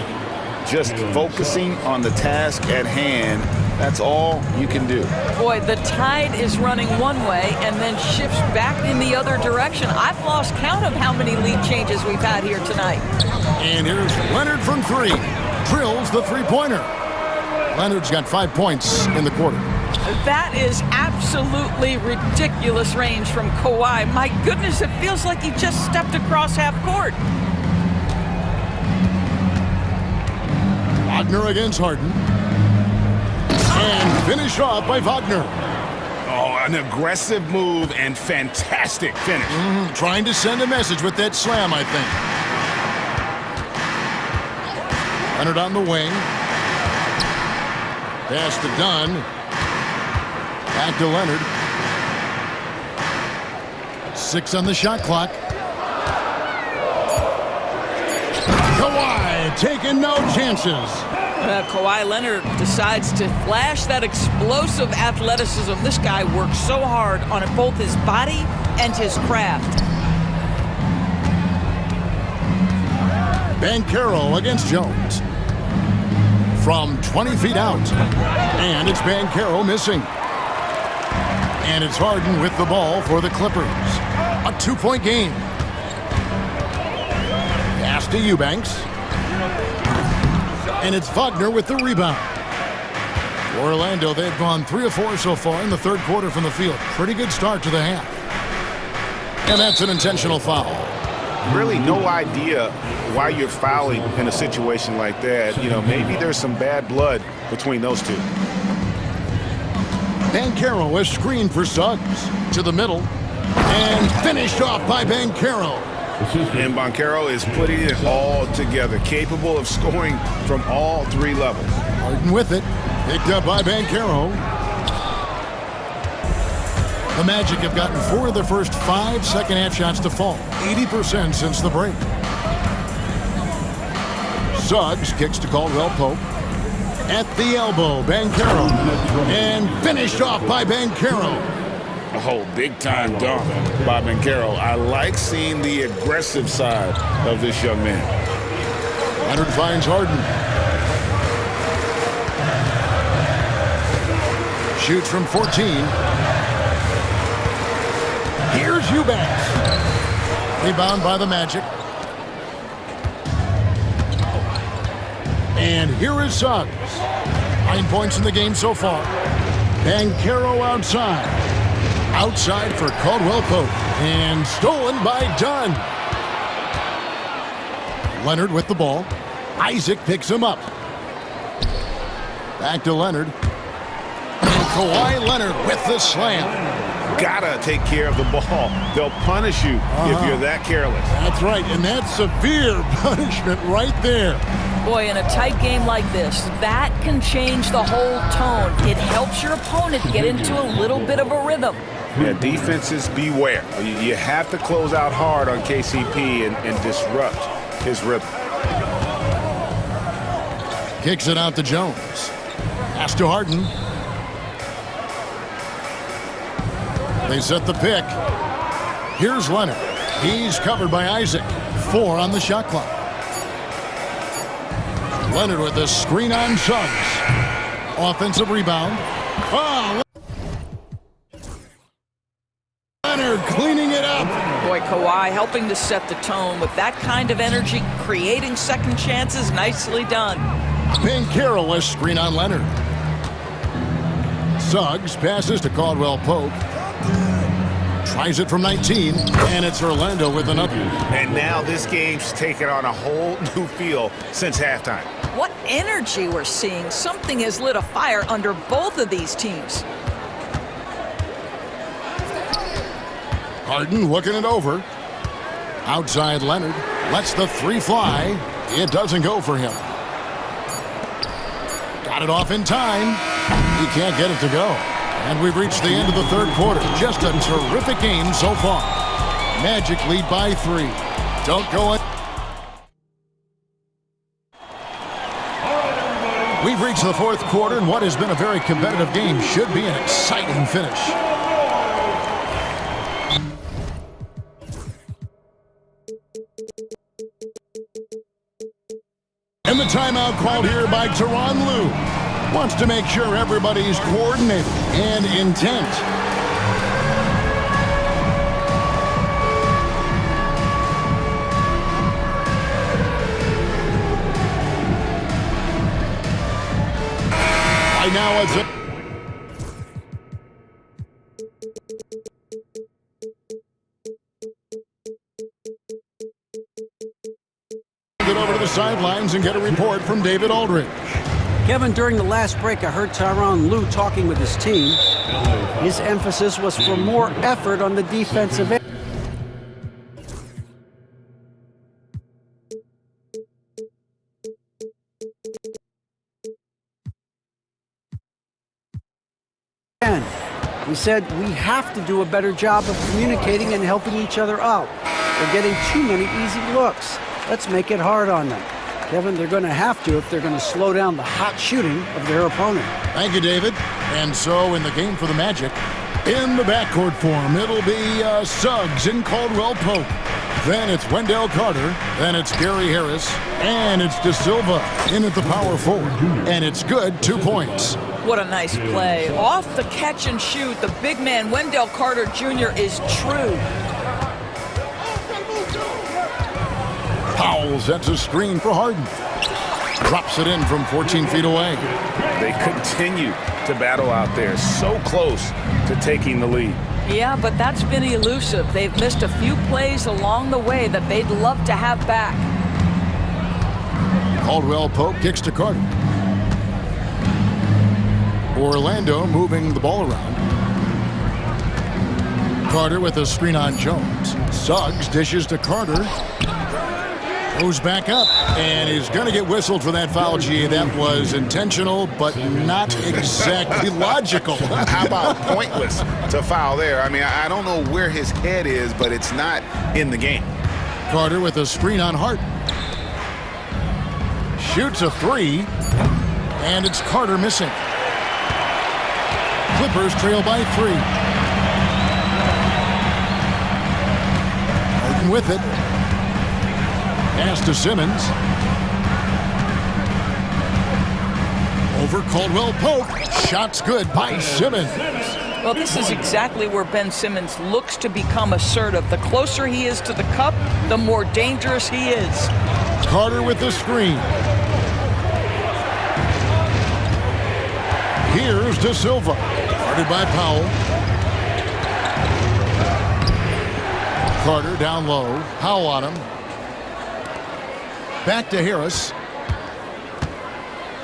Just focusing on the task at hand, that's all you can do. Boy, the tide is running one way and then shifts back in the other direction. I've lost count of how many lead changes we've had here tonight. And here's Leonard from three. Drills the three-pointer. Leonard's got 5 points in the quarter. That is absolutely ridiculous range from Kawhi. My goodness, it feels like he just stepped across half court. Wagner against Harden. And finished off by Wagner. Oh, an aggressive move and fantastic finish. Trying to send a message with that slam, I think. Leonard on the wing. Pass to Dunn. Back to Leonard. 6 on the shot clock. Kawhi taking no chances. Kawhi Leonard decides to flash that explosive athleticism. This guy works so hard on both his body and his craft. Banchero against Jones. From 20 feet out. And it's Banchero missing. And it's Harden with the ball for the Clippers. A 2-point game. Pass to Eubanks. And it's Wagner with the rebound. For Orlando, they've gone 3 of 4 so far in the third quarter from the field. Pretty good start to the half. And that's an intentional foul. Really no idea why you're fouling in a situation like that. You know, maybe there's some bad blood between those two. Banchero is screened for Suggs to the middle. And finished off by Banchero. And Banchero is putting it all together, capable of scoring from all 3 levels. Harden with it. Picked up by Banchero. The Magic have gotten 4 of their first 5 second-half shots to fall. 80% since the break. Suggs kicks to Caldwell Pope. At the elbow, Banchero. And finished off by Banchero. Oh, big-time dunk by Banchero. I like seeing the aggressive side of this young man. Leonard finds Harden. Shoots from 14. Here's Eubanks. Rebound by the Magic. And here is Suggs. 9 points in the game so far. Banchero outside. Outside for Caldwell Pope. And stolen by Dunn. Leonard with the ball. Isaac picks him up. Back to Leonard. And Kawhi Leonard with the slam. Gotta take care of the ball. They'll punish you if you're that careless. That's right, and that's severe punishment right there. Boy, in a tight game like this, that can change the whole tone. It helps your opponent get into a little bit of a rhythm. Yeah, defenses beware. You have to close out hard on KCP and disrupt his rhythm. Kicks it out to Jones. Pass to Harden. They set the pick. Here's Leonard. He's covered by Isaac. 4 on the shot clock. Leonard with the screen on Suggs. Offensive rebound. Oh, Kawhi helping to set the tone with that kind of energy, creating second chances. Nicely done. Banchero, a screen on Leonard. Suggs passes to Caldwell Pope. Tries it from 19, and it's Orlando with another. And now this game's taken on a whole new feel since halftime. What energy we're seeing. Something has lit a fire under both of these teams. Harden looking it over. Outside Leonard. Lets the three fly. It doesn't go for him. Got it off in time. He can't get it to go. And we've reached the end of the third quarter. Just a terrific game so far. Magic lead by 3. Don't go it. We've reached the fourth quarter, and what has been a very competitive game should be an exciting finish. And the timeout called here by Tyronn Lue. Wants to make sure everybody's coordinated and intent. Right now it's get over to the sidelines and get a report from David Aldridge. Kevin, during the last break, I heard Tyronn Lue talking with his team. His emphasis was for more effort on the defensive end. He said, we have to do a better job of communicating and helping each other out. They're getting too many easy looks. Let's make it hard on them. Kevin, they're going to have to if they're going to slow down the hot shooting of their opponent. Thank you, David. And so in the game for the Magic, in the backcourt form, it'll be Suggs and Caldwell Pope. Then it's Wendell Carter. Then it's Gary Harris. And it's De Silva in at the power forward. And it's good, 2 points. What a nice play. Off the catch and shoot, the big man, Wendell Carter Jr. is true. Powell sets a screen for Harden. Drops it in from 14 feet away. They continue to battle out there, so close to taking the lead. Yeah, but that's been elusive. They've missed a few plays along the way that they'd love to have back. Caldwell Pope kicks to Carter. Orlando moving the ball around. Carter with a screen on Jones. Suggs dishes to Carter. Goes back up and is going to get whistled for that foul, G. That was intentional, but not exactly logical. How about pointless to foul there? I mean, I don't know where his head is, but it's not in the game. Carter with a screen on Harden. Shoots a 3, and it's Carter missing. Clippers trail by 3. Harden with it. Pass to Simmons. Over Caldwell Pope. Shot's good by Simmons. Well, this is exactly where Ben Simmons looks to become assertive. The closer he is to the cup, the more dangerous he is. Carter with the screen. Here's De Silva. Guarded by Powell. Carter down low. Powell on him. Back to Harris.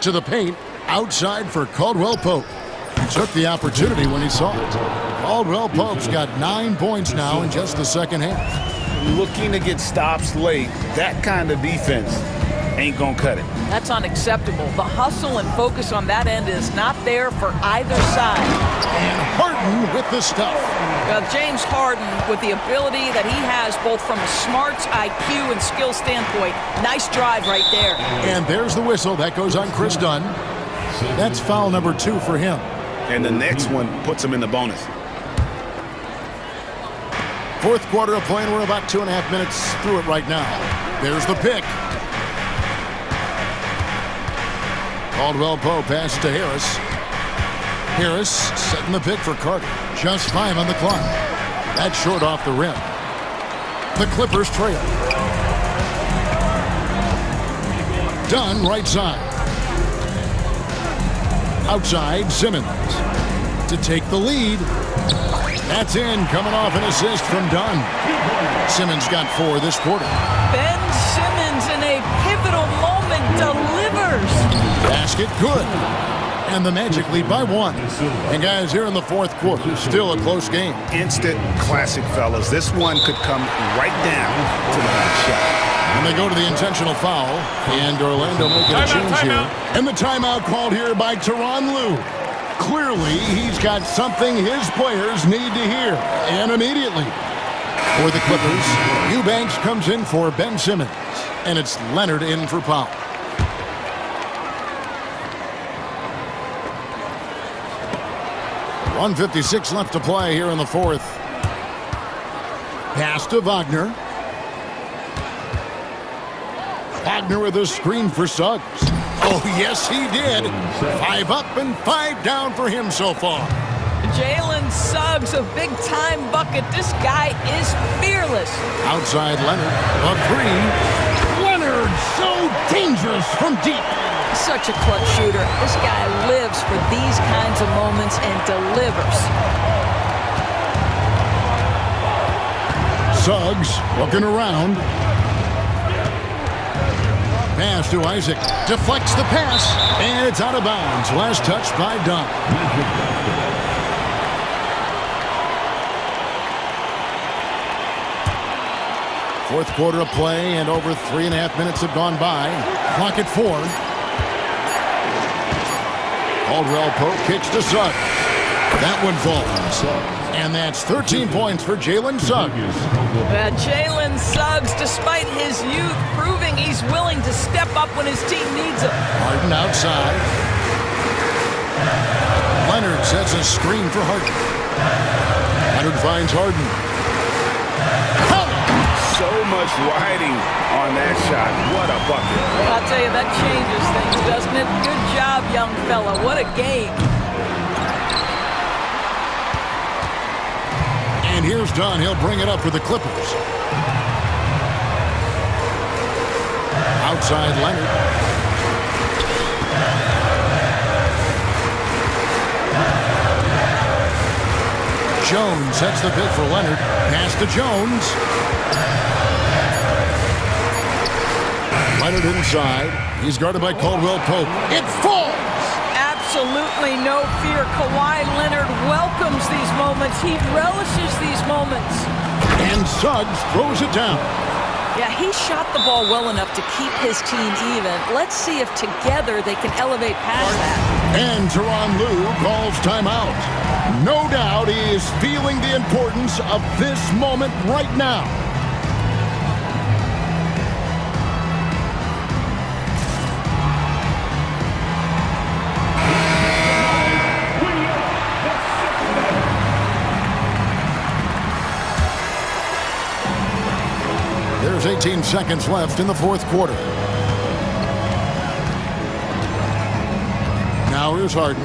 To the paint. Outside for Caldwell Pope. He took the opportunity when he saw it. Caldwell Pope's got 9 points now in just the second half. Looking to get stops late. That kind of defense ain't gonna cut it. That's unacceptable. The hustle and focus on that end is not there for either side. And Harden with the stuff. James Harden, with the ability that he has both from a smarts, IQ, and skill standpoint, nice drive right there. And there's the whistle. That goes on Chris Dunn. That's foul number 2 for him. And the next one puts him in the bonus. Fourth quarter of play, and we're about 2.5 minutes through it right now. There's the pick. Caldwell Pope passes to Harris. Harris setting the pick for Carter. Just 5 on the clock. That's short off the rim. The Clippers trail. Dunn right side. Outside, Simmons to take the lead. That's in, coming off an assist from Dunn. Simmons got 4 this quarter. Ben Simmons in a pivotal moment delivers. Basket good. And the Magic lead by 1. And guys, here in the fourth quarter, still a close game. Instant classic, fellas. This one could come right down to the last shot. And they go to the intentional foul, and Orlando making a change here. And the timeout called here by Tyronn Lue. Clearly, he's got something his players need to hear, and immediately. For the Clippers, Eubanks comes in for Ben Simmons, and it's Leonard in for Powell. .156 left to play here in the fourth. Pass to Wagner. Wagner with a screen for Suggs. Oh, yes, he did. 5 up and 5 down for him so far. Jalen Suggs, a big-time bucket. This guy is fearless. Outside Leonard, a 3. Leonard, so dangerous from deep. Such a clutch shooter. This guy lives for these kinds of moments and delivers. Suggs looking around. Pass to Isaac. Deflects the pass. And it's out of bounds. Last touch by Dunn. Fourth quarter of play, and over 3.5 minutes have gone by. Clock at 4. Caldwell Pope kicks to Suggs. That one falls. And that's 13 points for Jalen Suggs. Jalen Suggs, despite his youth, proving he's willing to step up when his team needs him. Harden outside. Leonard sets a screen for Harden. Leonard finds Harden. So much riding on that shot. What a bucket. I'll tell you, that changes things, doesn't it? Good job, young fella. What a game. And here's Dunn. He'll bring it up for the Clippers. Outside Leonard. Jones sets the pick for Leonard. Pass to Jones. Leonard inside. He's guarded by Caldwell Pope. It falls! Absolutely no fear. Kawhi Leonard welcomes these moments. He relishes these moments. And Suggs throws it down. Yeah, he shot the ball well enough to keep his team even. Let's see if together they can elevate past that. And Tyronn Lue calls timeout. No doubt he is feeling the importance of this moment right now. There's 18 seconds left in the fourth quarter. Now here's Harden.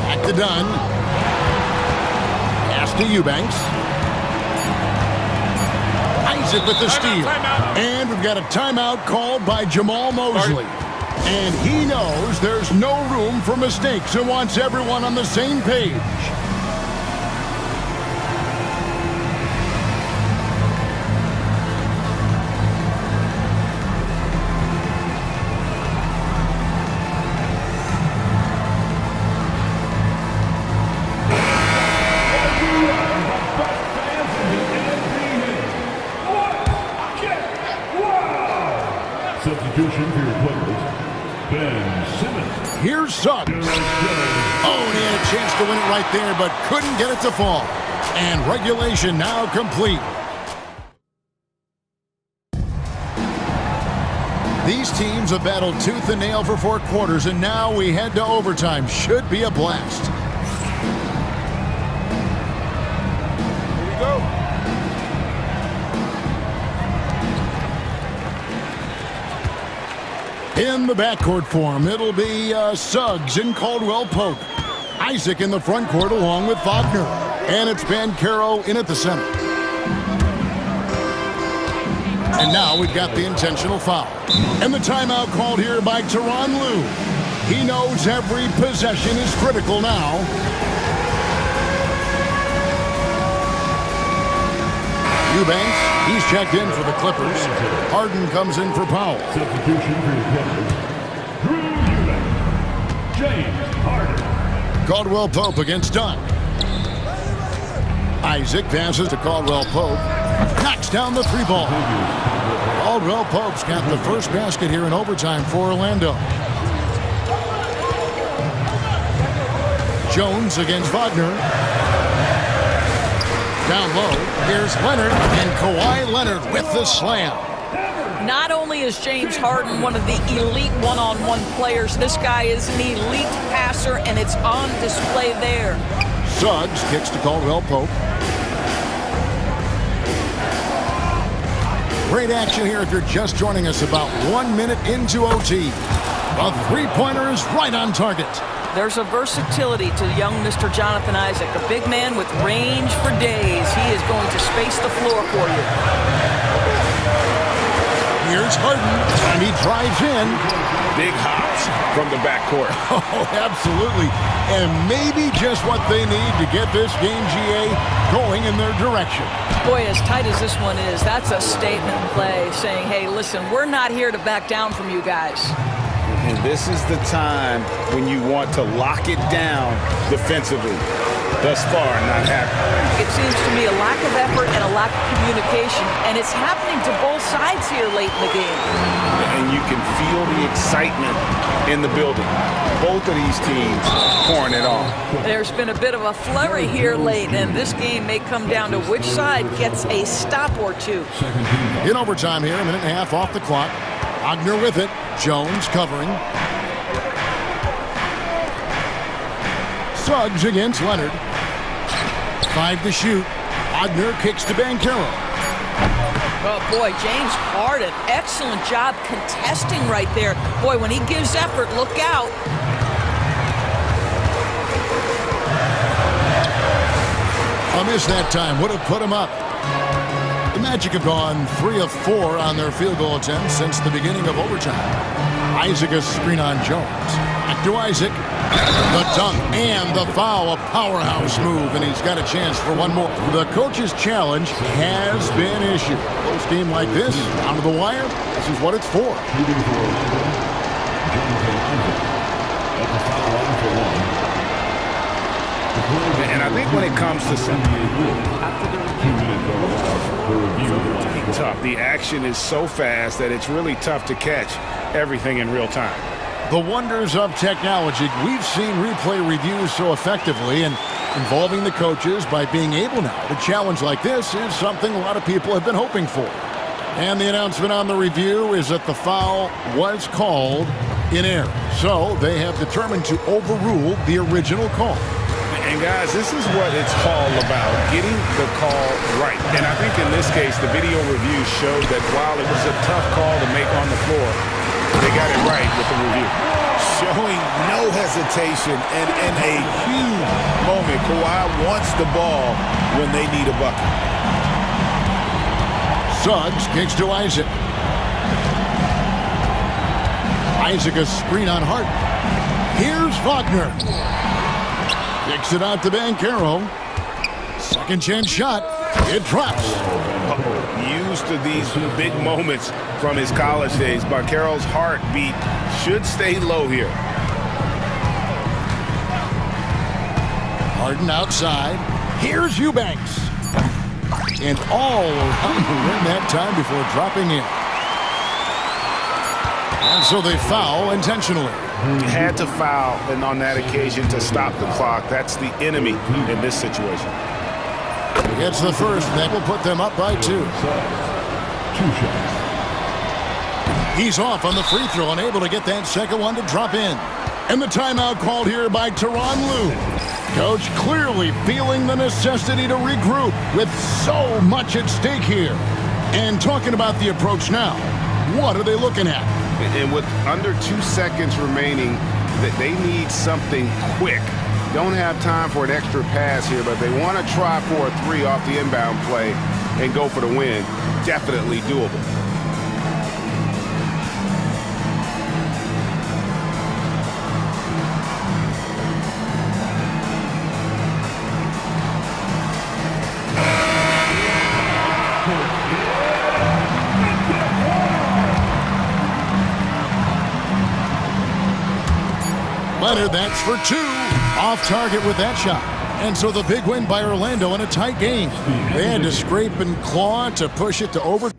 Back to Dunn. Pass to Eubanks. Isaac with the steal. And we've got a timeout called by Jamal Mosley. And he knows there's no room for mistakes and wants everyone on the same page. Substitution for your players, Ben Simmons. Here's Suggs. Oh, and he had a chance to win it right there, but couldn't get it to fall. And regulation now complete. These teams have battled tooth and nail for 4 quarters, and now we head to overtime. Should be a blast. Here we go. In the backcourt form, it'll be Suggs and Caldwell Pope. Isaac in the front court along with Wagner. And it's Bancaro in at the center. And now we've got the intentional foul. And the timeout called here by Tyronn Lue. He knows every possession is critical now. Eubanks, he's checked in for the Clippers. Harden comes in for Powell. Substitution for the Clippers. James Harden. Caldwell Pope against Dunn. Isaac passes to Caldwell Pope. Knocks down the three ball. Caldwell Pope's got the first basket here in overtime for Orlando. Jones against Wagner. Down low, here's Leonard, and Kawhi Leonard with the slam. Not only is James Harden one of the elite one-on-one players, this guy is an elite passer, and it's on display there. Suggs kicks to Caldwell Pope. Great action here if you're just joining us about 1 minute into OT. A three-pointer is right on target. There's a versatility to young Mr. Jonathan Isaac, a big man with range for days. He is going to space the floor for you. Here's Harden, and he drives in. Big hops from the backcourt. Oh, absolutely. And maybe just what they need to get this game, GA, going in their direction. Boy, as tight as this one is, that's a statement play saying, hey, listen, we're not here to back down from you guys. And this is the time when you want to lock it down defensively. Thus far, not happening. It seems to me a lack of effort and a lack of communication, and it's happening to both sides here late in the game. And you can feel the excitement in the building. Both of these teams pouring it on. There's been a bit of a flurry here late, and this game may come down to which side gets a stop or two. In overtime here, a minute and a half off the clock. Wagner with it. Jones covering. Suggs against Leonard. 5 to shoot. Wagner kicks to Bancaro. Oh, boy, James Harden, excellent job contesting right there. Boy, when he gives effort, look out. A miss that time would have put him up. The Magic have gone 3 of 4 on their field goal attempts since the beginning of overtime. Isaac a screen on Jones. Back to Isaac. The dunk and the foul, a powerhouse move, and he's got a chance for one more. The coach's challenge has been issued. Close game like this, down to the wire, this is what it's for. And I think when it comes to tough, the action is so fast that it's really tough to catch everything in real time. The wonders of technology. We've seen replay reviews so effectively, and involving the coaches by being able now to challenge like this is something a lot of people have been hoping for. And the announcement on the review is that the foul was called in error. So they have determined to overrule the original call. And guys, this is what it's all about, getting the call right. And I think in this case, the video review showed that while it was a tough call to make on the floor, they got it right with the review. Showing no hesitation and in a huge moment, Kawhi wants the ball when they need a bucket. Suggs kicks to Isaac. Isaac a screen on Hart. Here's Wagner. Kicks it out to Bancaro. Second chance shot. It drops. Used to these big moments from his college days. Bancaro's heartbeat should stay low here. Harden outside. Here's Eubanks. And all around the rim that time before dropping in. And so they foul intentionally. Had to foul, and on that occasion to stop the clock. That's the enemy in this situation. Gets the first, and that will put them up by 2. He's off on the free throw, unable to get that second one to drop in. And the timeout called here by Tyronn Lue. Coach clearly feeling the necessity to regroup with so much at stake here. And talking about the approach now, what are they looking at? And with under 2 seconds remaining, that they need something quick Don't have time for an extra pass here, but they want to try for a 3 off the inbound play and go for the win. Definitely doable. Leonard, that's for 2. Off target with that shot. And so the big win by Orlando in a tight game. They had to scrape and claw to push it to over.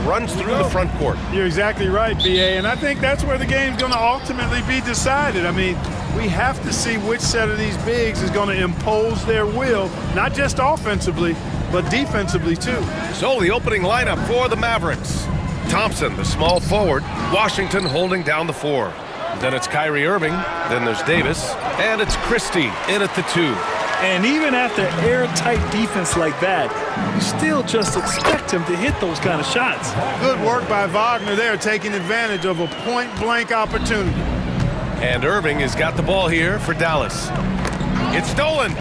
Runs through the front court. You're exactly right, BA, and I think that's where the game's going to ultimately be decided. I mean, we have to see which set of these bigs is going to impose their will, not just offensively, but defensively too. So the opening lineup for the Mavericks. Thompson, the small forward. Washington holding down the 4. Then it's Kyrie Irving. Then there's Davis. And it's Christie in at the 2. And even after airtight defense like that, you still just expect him to hit those kind of shots. Good work by Wagner there, taking advantage of a point-blank opportunity. And Irving has got the ball here for Dallas. It's stolen.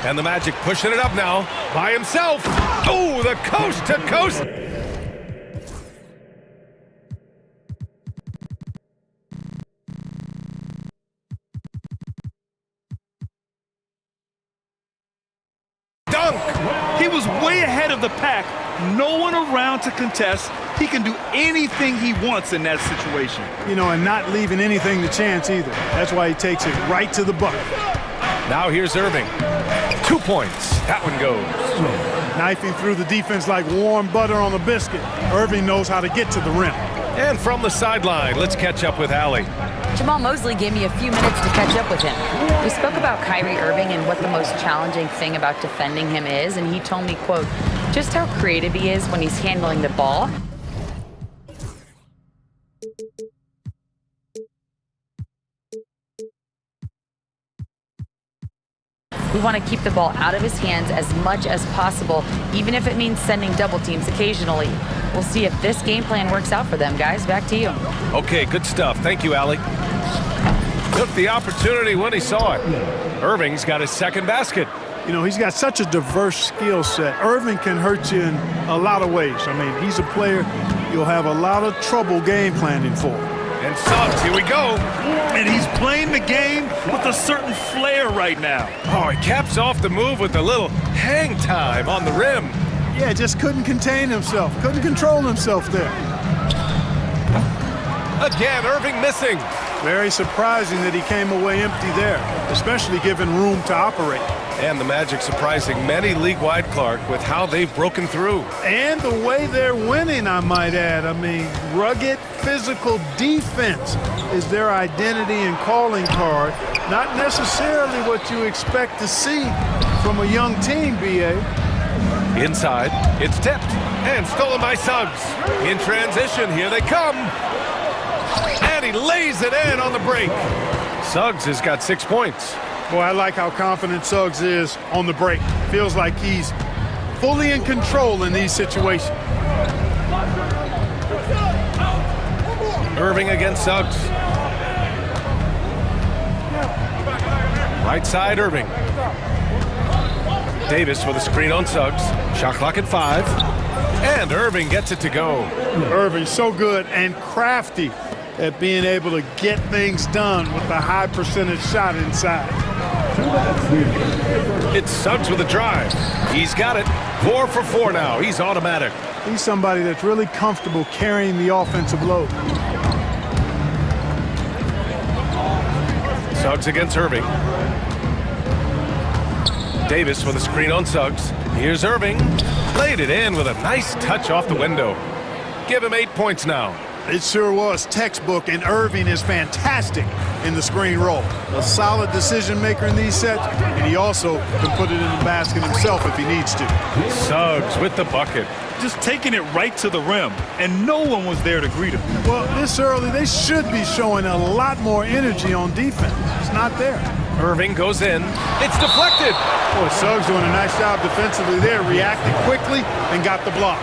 And the Magic pushing it up now by himself. Oh, the coast-to-coast. He was way ahead of the pack. No one around to contest. He can do anything he wants in that situation. You know, and not leaving anything to chance either. That's why he takes it right to the bucket. Now here's Irving. 2 points. That one goes. Knifing through the defense like warm butter on a biscuit. Irving knows how to get to the rim. And from the sideline, let's catch up with Allie. Jamal Mosley gave me a few minutes to catch up with him. We spoke about Kyrie Irving and what the most challenging thing about defending him is, and he told me, quote, just how creative he is when he's handling the ball. We want to keep the ball out of his hands as much as possible, even if it means sending double teams occasionally. We'll see if this game plan works out for them, guys. Back to you. Okay, good stuff. Thank you, Allie. Took the opportunity when he saw it. Irving's got his second basket. You know, he's got such a diverse skill set. Irving can hurt you in a lot of ways. I mean, he's a player you'll have a lot of trouble game planning for. And Suggs, here we go. And he's playing the game with a certain flair right now. Oh, he caps off the move with a little hang time on the rim. Yeah, just couldn't contain himself, couldn't control himself there. Again, Irving missing. Very surprising that he came away empty there, especially given room to operate. And the Magic surprising many league-wide, Clark, with how they've broken through. And the way they're winning, I might add. I mean, rugged, physical defense is their identity and calling card. Not necessarily what you expect to see from a young team, B.A. Inside, it's tipped and stolen by Suggs. In transition, here they come. And he lays it in on the break. Suggs has got 6 points. Boy, I like how confident Suggs is on the break. Feels like he's fully in control in these situations. Irving against Suggs. Right side, Irving. Davis with a screen on Suggs. Shot clock at 5. And Irving gets it to go. Irving so good and crafty at being able to get things done with a high percentage shot inside. It's Suggs with a drive. He's got it. 4 for 4 now. He's automatic. He's somebody that's really comfortable carrying the offensive load. Suggs against Irving. Davis with a screen on Suggs. Here's Irving. Laid it in with a nice touch off the window. Give him 8 points now. It sure was textbook, and Irving is fantastic in the screen roll. A solid decision maker in these sets, and he also can put it in the basket himself if he needs to. Suggs with the bucket. Just taking it right to the rim, and no one was there to greet him. Well, this early, they should be showing a lot more energy on defense. It's not there. Irving goes in. It's deflected. Boy, Suggs doing a nice job defensively there, reacted quickly and got the block.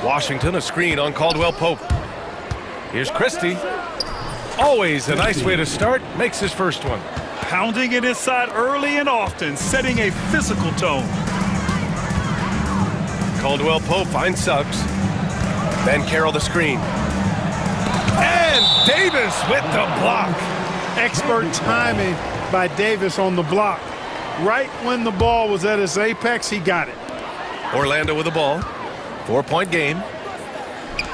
Washington, a screen on Caldwell Pope. Here's Christie. Always a nice way to start. Makes his first one. Pounding it inside early and often, setting a physical tone. Caldwell Pope finds Suggs. Then Carroll the screen. And Davis with the block. Expert timing by Davis on the block. Right when the ball was at its apex, he got it. Orlando with the ball. 4-point game.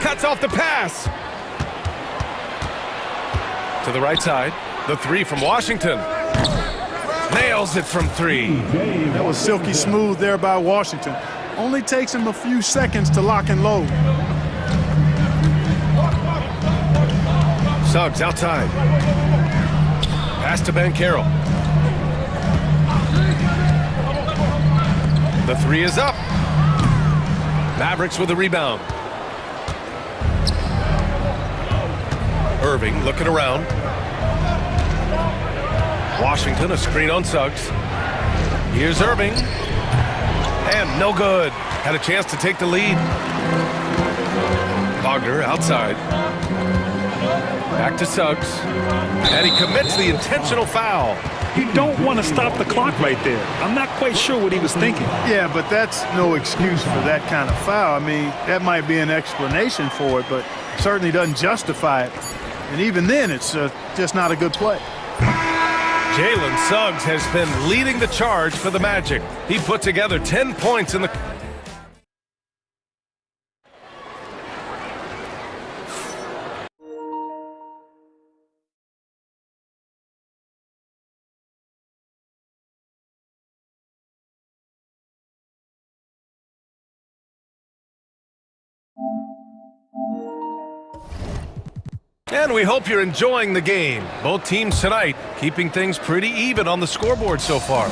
Cuts off the pass. To the right side. The 3 from Washington. Nails it from 3. That was silky smooth there by Washington. Only takes him a few seconds to lock and load. Suggs outside. Pass to Ben Carroll. The 3 is up. Mavericks with the rebound. Irving looking around. Washington, a screen on Suggs. Here's Irving. And no good. Had a chance to take the lead. Wagner outside. Back to Suggs. And he commits the intentional foul. You don't want to stop the clock right there. I'm not quite sure what he was thinking. Yeah, but that's no excuse for that kind of foul. I mean, that might be an explanation for it, but certainly doesn't justify it. And even then, it's just not a good play. Jalen Suggs has been leading the charge for the Magic. He put together 10 points in the... And we hope you're enjoying the game. Both teams tonight keeping things pretty even on the scoreboard so far.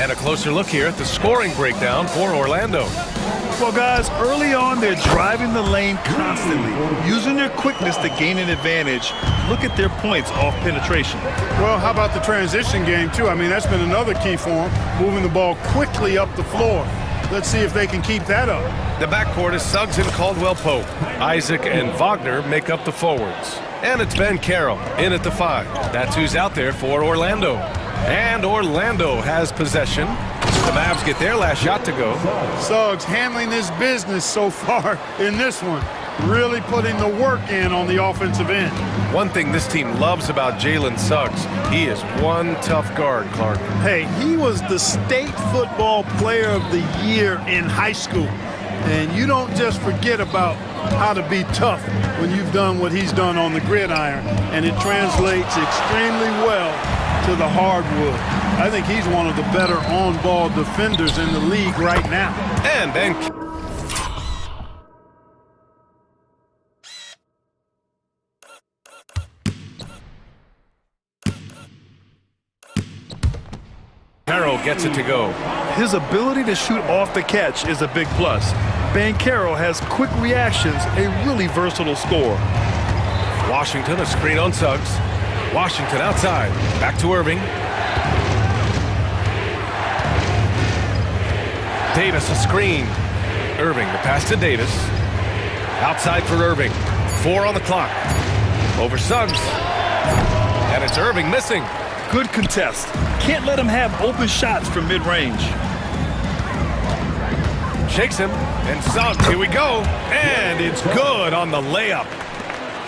And a closer look here at the scoring breakdown for Orlando. Well, guys, early on, they're driving the lane constantly, using their quickness to gain an advantage. Look at their points off penetration. Well, how about the transition game, too? I mean, that's been another key for them, moving the ball quickly up the floor. Let's see if they can keep that up. The backcourt is Suggs and Caldwell-Pope. Isaac and Wagner make up the forwards. And it's Ben Carroll in at the 5. That's who's out there for Orlando. And Orlando has possession. The Mavs get their last shot to go. Suggs handling his business so far in this one. Really putting the work in on the offensive end. One thing this team loves about Jalen Suggs, he is one tough guard, Clark. Hey, he was the state football player of the year in high school. And you don't just forget about how to be tough when you've done what he's done on the gridiron. And it translates extremely well to the hardwood. I think he's one of the better on-ball defenders in the league right now. And Ben Carroll gets it to go. His ability to shoot off the catch is a big plus. Ben Carroll has quick reactions, a really versatile scorer. Washington, a screen on Suggs. Washington outside. Back to Irving. Davis, a screen. Irving, the pass to Davis. Outside for Irving. 4 on the clock. Over Suggs. And it's Irving missing. Good contest. Can't let him have open shots from mid-range. Shakes him, and Suggs, here we go. And it's good on the layup.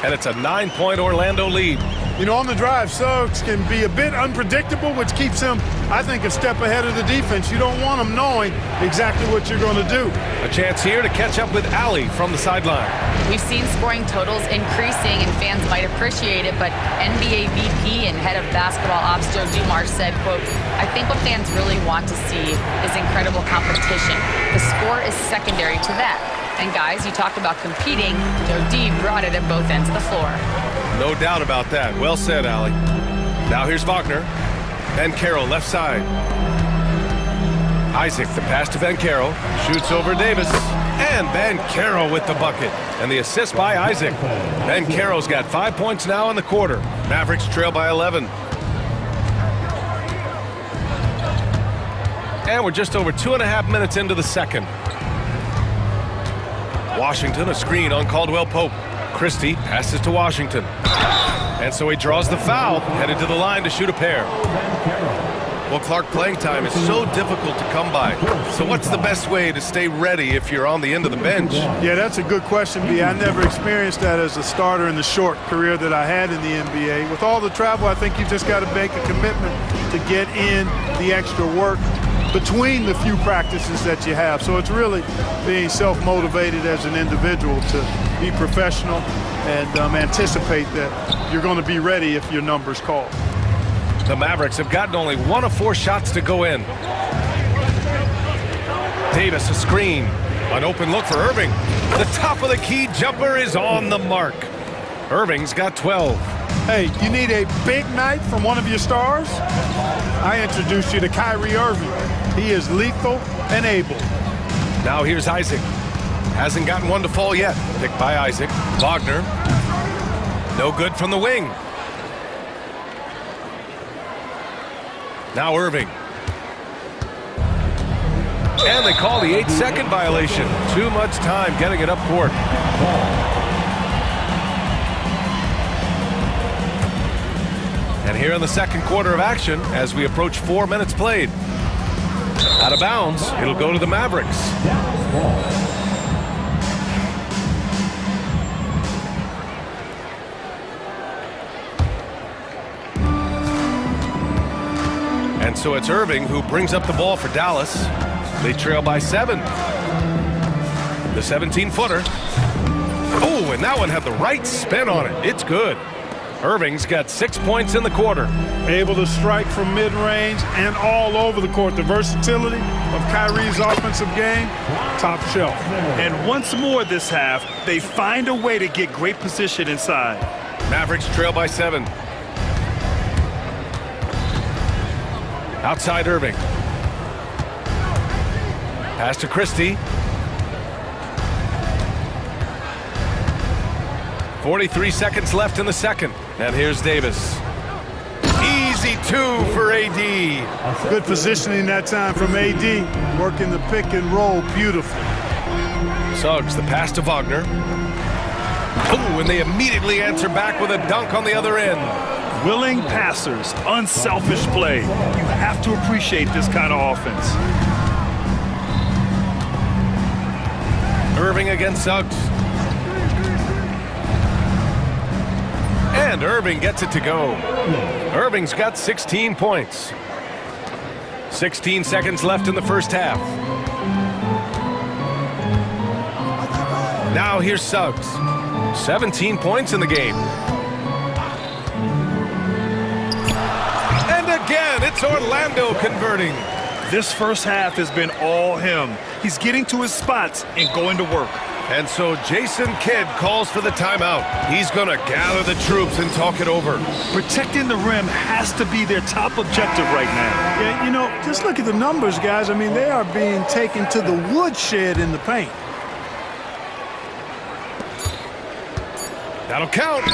And it's a 9-point Orlando lead. You know, on the drive, Suggs can be a bit unpredictable, which keeps him, I think, a step ahead of the defense. You don't want him knowing exactly what you're going to do. A chance here to catch up with Allie from the sideline. We've seen scoring totals increasing, and fans might appreciate it, but NBA VP and head of basketball ops Joe Dumars said, quote, "I think what fans really want to see is incredible competition. The score is secondary to that. And guys, you talked about competing. Joe D brought it at both ends of the floor." No doubt about that. Well said, Allie. Now here's Wagner. Ben Carroll, left side. Isaac, the pass to Ben Carroll. Shoots over Davis. And Ben Carroll with the bucket. And the assist by Isaac. Ben Carroll's got 5 points now in the quarter. Mavericks trail by 11. And we're just over 2.5 minutes into the second. Washington, a screen on Caldwell-Pope. Christie passes to Washington. And so he draws the foul, headed to the line to shoot a pair. Well, Clark, playing time is so difficult to come by. So what's the best way to stay ready if you're on the end of the bench? Yeah, that's a good question, B. I never experienced that as a starter in the short career that I had in the NBA. With all the travel, I think you just got to make a commitment to get in the extra work between the few practices that you have. So it's really being self-motivated as an individual to be professional and anticipate that you're going to be ready if your number's called. The Mavericks have gotten only 1 of 4 shots to go in. Davis, a screen. An open look for Irving. The top of the key jumper is on the mark. Irving's got 12. Hey, you need a big night from one of your stars? I introduced you to Kyrie Irving. He is lethal and able. Now here's Isaac. Hasn't gotten one to fall yet. Picked by Isaac. Wagner. No good from the wing. Now Irving. And they call the 8-second violation. Too much time getting it up court. And here in the second quarter of action, as we approach 4 minutes played. Out of bounds, it'll go to the Mavericks. And so it's Irving who brings up the ball for Dallas. They trail by 7. The 17-footer. Oh, and that one had the right spin on it. It's good. Irving's got 6 points in the quarter. Able to strike from mid-range and all over the court. The versatility of Kyrie's offensive game, top shelf. And once more this half, they find a way to get great position inside. Mavericks trail by 7. Outside Irving. Pass to Christie. 43 seconds left in the second. And here's Davis. Easy two for AD. Good positioning that time from AD, working the pick and roll beautifully. Suggs, the pass to Wagner. Ooh, and they immediately answer back with a dunk on the other end. Willing passers, unselfish play. You have to appreciate this kind of offense. Irving against Suggs. And Irving gets it to go. Irving's got 16 points. 16 seconds left in the first half. Now here's Suggs. 17 points in the game. And again, it's Orlando converting. This first half has been all him. He's getting to his spots and going to work. And so Jason Kidd calls for the timeout. He's going to gather the troops and talk it over. Protecting the rim has to be their top objective right now. Yeah, you know, just look at the numbers, guys. I mean, they are being taken to the woodshed in the paint. That'll count.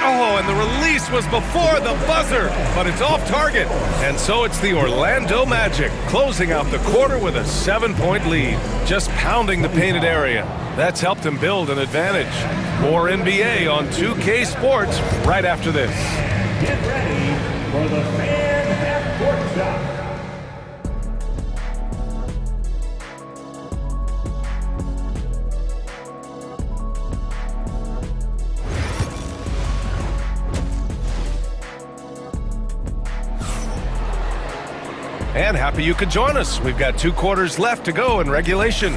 Oh, and the release was before the buzzer, but it's off target. And so it's the Orlando Magic closing out the quarter with a 7-point lead, just pounding the painted area. That's helped them build an advantage. More NBA on 2K Sports right after this. Get ready for the fan half-court stop. And happy you could join us. We've got 2 quarters left to go in regulation.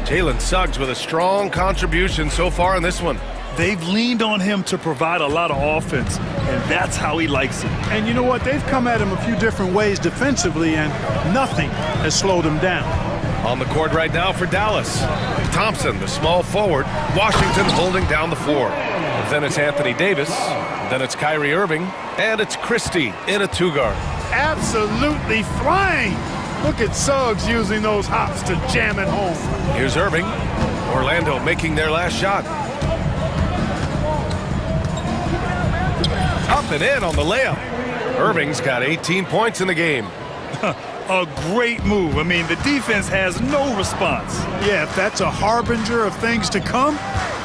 Jalen Suggs with a strong contribution so far in this one. They've leaned on him to provide a lot of offense, and that's how he likes it. And you know what? They've come at him a few different ways defensively, and nothing has slowed him down. On the court right now for Dallas. Thompson, the small forward. Washington holding down the floor. Then it's Anthony Davis. Then it's Kyrie Irving. And it's Christie in a 2-guard. Absolutely flying. Look at Suggs using those hops to jam it home. Here's Irving. Orlando making their last shot. Up and in on the layup. Irving's got 18 points in the game. A great move. I mean, the defense has no response. Yeah, if that's a harbinger of things to come,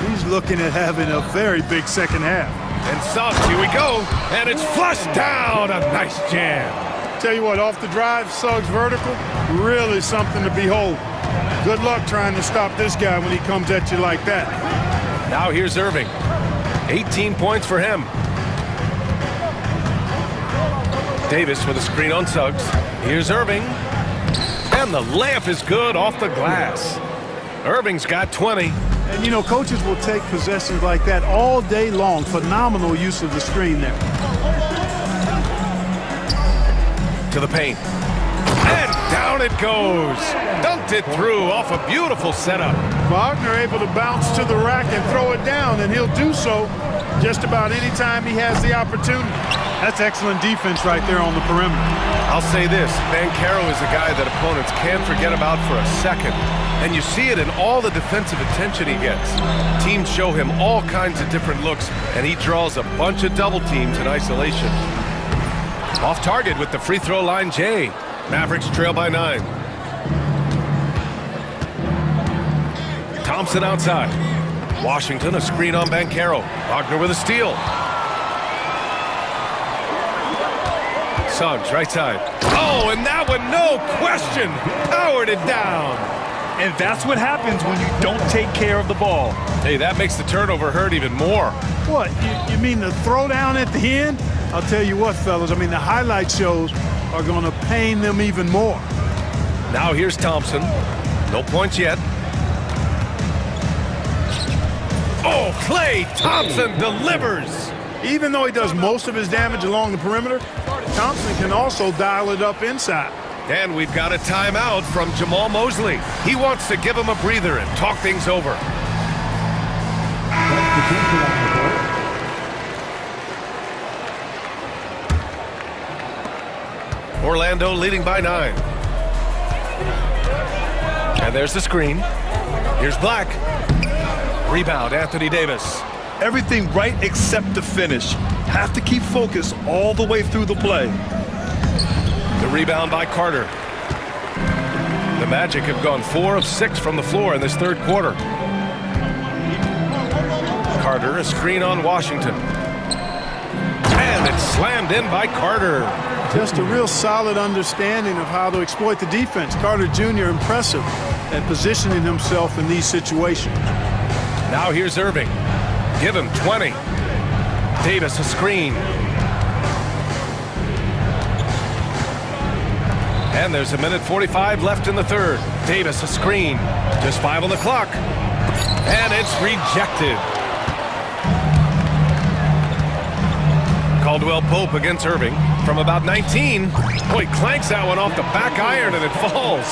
he's looking at having a very big second half. And Suggs, here we go. And it's flushed down. A nice jam. Tell you what, off the drive, Suggs vertical, really something to behold. Good luck trying to stop this guy when he comes at you like that. Now here's Irving. 18 points for him. Davis with a screen on Suggs. Here's Irving. And the layup is good off the glass. Irving's got 20. And, you know, coaches will take possessions like that all day long. Phenomenal use of the screen there. To the paint. And down it goes. Dunked it through off a beautiful setup. Wagner able to bounce to the rack and throw it down, and he'll do so just about any time he has the opportunity. That's excellent defense right there on the perimeter. I'll say this, Banchero is a guy that opponents can't forget about for a second. And you see it in all the defensive attention he gets. Teams show him all kinds of different looks, and he draws a bunch of double teams in isolation. Off target with the free throw line, Jay. Mavericks trail by 9. Thompson outside. Washington, a screen on Banchero. Wagner with a steal. Suggs, right side. Oh, and that one, no question, powered it down. And that's what happens when you don't take care of the ball. Hey, that makes the turnover hurt even more. What, you mean the throwdown at the end? I'll tell you what, fellas, I mean, the highlight shows are going to pain them even more. Now here's Thompson. No points yet. Oh, Klay Thompson delivers. Even though he does most of his damage along the perimeter, Thompson can also dial it up inside. And we've got a timeout from Jamal Mosley. He wants to give him a breather and talk things over. Orlando leading by 9. And there's the screen. Here's Black. Rebound, Anthony Davis. Everything right except the finish. Have to keep focus all the way through the play. The rebound by Carter. The Magic have gone 4 of 6 from the floor in this third quarter. Carter, a screen on Washington. And it's slammed in by Carter. Just a real solid understanding of how to exploit the defense. Carter Jr. impressive at positioning himself in these situations. Now here's Irving. Give him 20. Davis a screen. And there's 1:45 left in the third. Davis a screen. Just 5 on the clock. And it's rejected. Caldwell Pope against Irving from about 19. Boy, clanks that one off the back iron and it falls.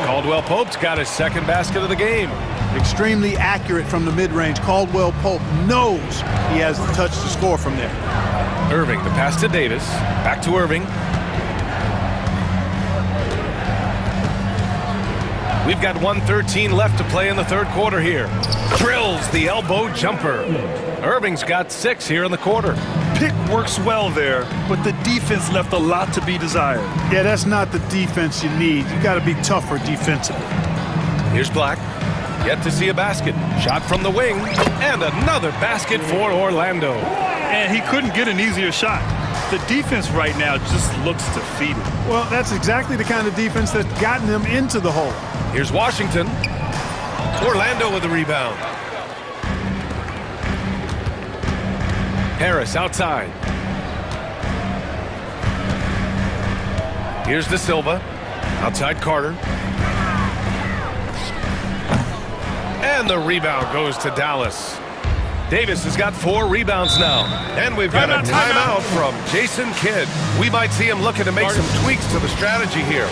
Caldwell Pope's got his second basket of the game. Extremely accurate from the mid-range. Caldwell Pope knows he has the touch to score from there. Irving, the pass to Davis. Back to Irving. We've got 1:13 left to play in the third quarter here. Drills the elbow jumper. Irving's got 6 here in the quarter. Pick works well there, but the defense left a lot to be desired. Yeah, that's not the defense you need. You got to be tougher defensively. Here's Black. Yet to see a basket. Shot from the wing. And another basket for Orlando. And he couldn't get an easier shot. The defense right now just looks defeated. Well, that's exactly the kind of defense that's gotten them into the hole. Here's Washington. Orlando with the rebound. Harris outside. Here's De Silva. Outside Carter. And the rebound goes to Dallas. Davis has got 4 rebounds now. And we've got a timeout from Jason Kidd. We might see him looking to make some tweaks to the strategy here.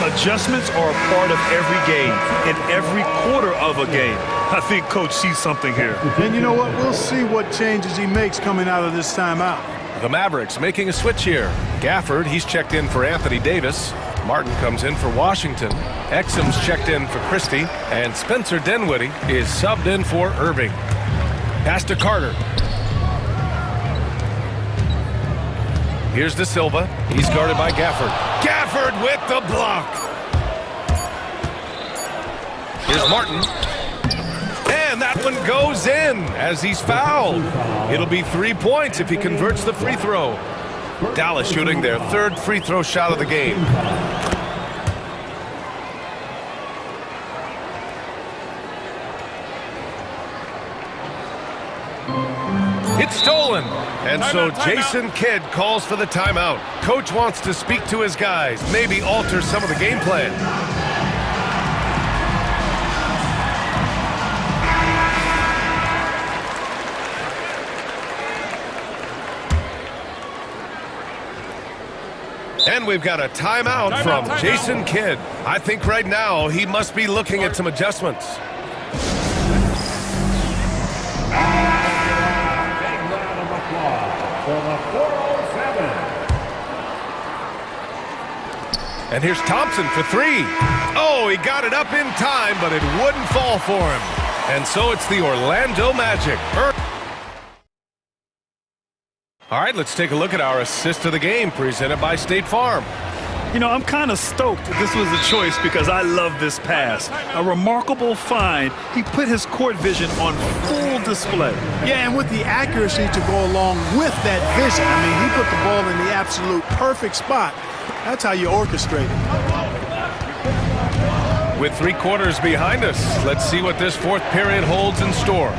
Adjustments are a part of every game and every quarter of a game. I think Coach sees something here. And you know what? We'll see what changes he makes coming out of this timeout. The Mavericks making a switch here. Gafford, he's checked in for Anthony Davis. Martin comes in for Washington. Exum's checked in for Christie. And Spencer Dinwiddie is subbed in for Irving. Pass to Carter. Here's De Silva. He's guarded by Gafford. Gafford with the block. Here's Martin. And that one goes in as he's fouled. It'll be 3 points if he converts the free throw. Dallas shooting their 3rd free throw shot of the game. It's stolen. And so Jason Kidd calls for the timeout. Coach wants to speak to his guys, maybe alter some of the game plan. And we've got a timeout from Jason Kidd. I think right now he must be looking at some adjustments. And here's Thompson for 3. Oh, he got it up in time, but it wouldn't fall for him. And so it's the Orlando Magic. All right, let's take a look at our assist of the game presented by State Farm. You know, I'm kind of stoked this was a choice because I love this pass. A remarkable find. He put his court vision on full display. Yeah, and with the accuracy to go along with that vision. I mean, he put the ball in the absolute perfect spot. That's how you orchestrate it. With 3 quarters behind us, let's see what this 4th period holds in store.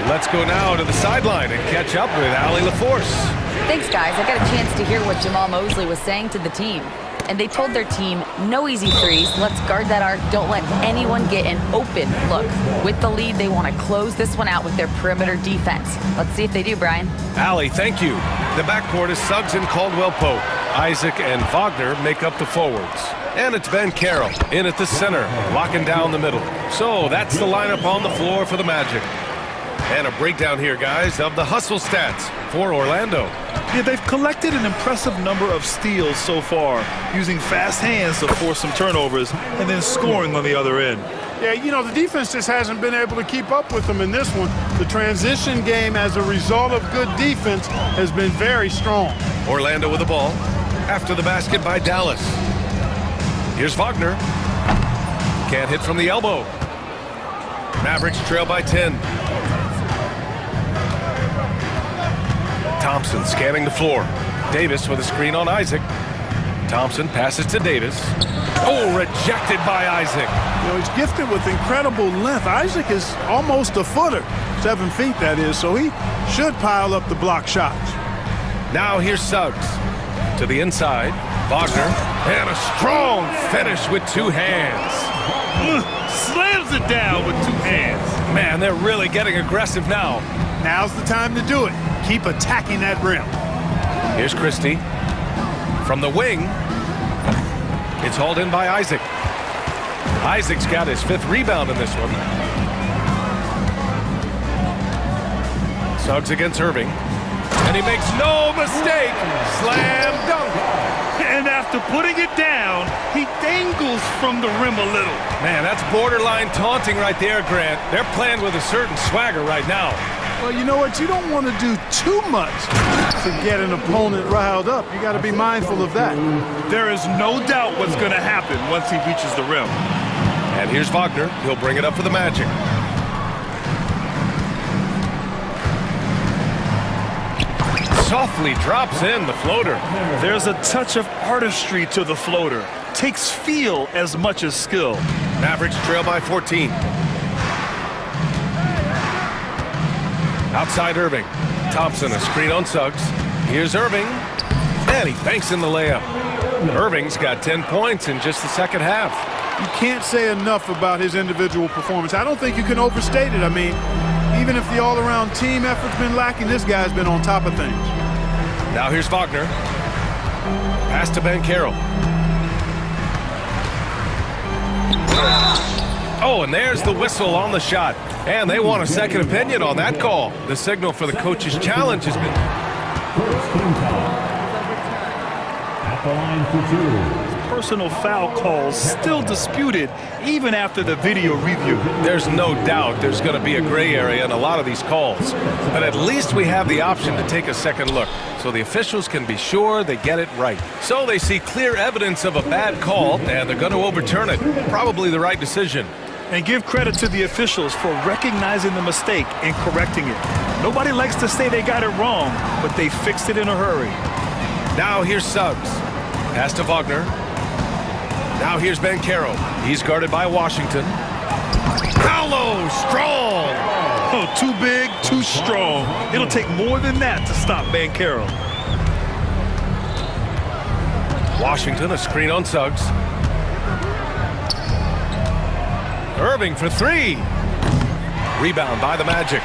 Let's go now to the sideline and catch up with Allie LaForce. Thanks, guys. I got a chance to hear what Jamal Mosley was saying to the team. And they told their team, no easy threes. Let's guard that arc. Don't let anyone get an open look. With the lead, they want to close this one out with their perimeter defense. Let's see if they do, Brian. Allie, thank you. The backcourt is Suggs and Caldwell Pope. Isaac and Wagner make up the forwards. And it's Ben Carroll in at the center, locking down the middle. So that's the lineup on the floor for the Magic. And a breakdown here, guys, of the hustle stats for Orlando. Yeah, they've collected an impressive number of steals so far, using fast hands to force some turnovers and then scoring on the other end. Yeah, you know, the defense just hasn't been able to keep up with them in this one. The transition game, as a result of good defense, has been very strong. Orlando with the ball. After the basket by Dallas. Here's Wagner. Can't hit from the elbow. Mavericks trail by 10. Thompson scanning the floor. Davis with a screen on Isaac. Thompson passes to Davis. Oh, rejected by Isaac. You know, he's gifted with incredible length. Isaac is almost a footer, 7 feet that is, so he should pile up the block shots. Now here's Suggs. To the inside, Wagner, and a strong finish with 2 hands. Slams it down with 2 hands. Man, they're really getting aggressive now. Now's the time to do it. Keep attacking that rim. Here's Christie. From the wing, it's hauled in by Isaac. Isaac's got his 5th rebound in this one. Suggs against Irving. And he makes no mistake. Slam dunk. And after putting it down, he dangles from the rim a little. Man, that's borderline taunting right there, Grant. They're playing with a certain swagger right now. Well, you know what? You don't want to do too much to get an opponent riled up. You got to be mindful of that. There is no doubt what's going to happen once he reaches the rim. And here's Wagner. He'll bring it up for the Magic. Softly drops in the floater. There's a touch of artistry to the floater. Takes feel as much as skill. Mavericks trail by 14. Outside Irving. Thompson, a screen on Suggs. Here's Irving. And he banks in the layup. Irving's got 10 points in just the second half. You can't say enough about his individual performance. I don't think you can overstate it. I mean, even if the all-around team effort's been lacking, this guy's been on top of things. Now here's Wagner. Pass to Ben Carroll. Oh, and there's the whistle on the shot. And they want a second opinion on that call. The signal for the coach's challenge has been... First team foul. At the line for 2. Personal foul calls still disputed even after the video review. There's no doubt there's going to be a gray area in a lot of these calls. But at least we have the option to take a second look so the officials can be sure they get it right. So they see clear evidence of a bad call and they're going to overturn it. Probably the right decision. And give credit to the officials for recognizing the mistake and correcting it. Nobody likes to say they got it wrong, but they fixed it in a hurry. Now here's Suggs. Pass to Wagner. Now here's Ben Carroll. He's guarded by Washington. Paolo, strong! Oh, too big, too strong. It'll take more than that to stop Ben Carroll. Washington, a screen on Suggs. Irving for 3. Rebound by the Magic.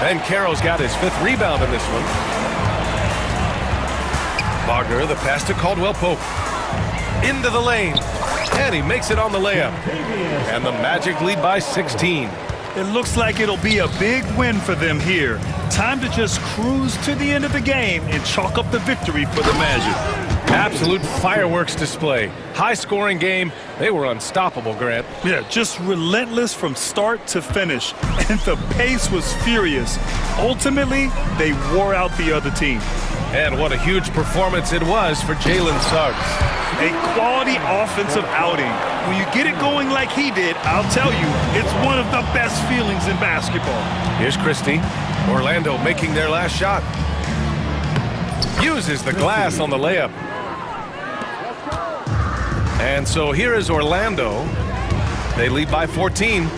Ben Carroll's got his 5th rebound in this one. Wagner, the pass to Caldwell Pope. Into the lane. And he makes it on the layup. And the Magic lead by 16. It looks like it'll be a big win for them here. Time to just cruise to the end of the game and chalk up the victory for the Magic. Absolute fireworks display. High-scoring game. They were unstoppable, Grant. Yeah, just relentless from start to finish. And the pace was furious. Ultimately, they wore out the other team. And what a huge performance it was for Jalen Suggs. A quality offensive outing. When you get it going like he did, I'll tell you, it's one of the best feelings in basketball. Here's Christie. Orlando making their last shot. Uses the glass on the layup. And so here is Orlando. They lead by 14.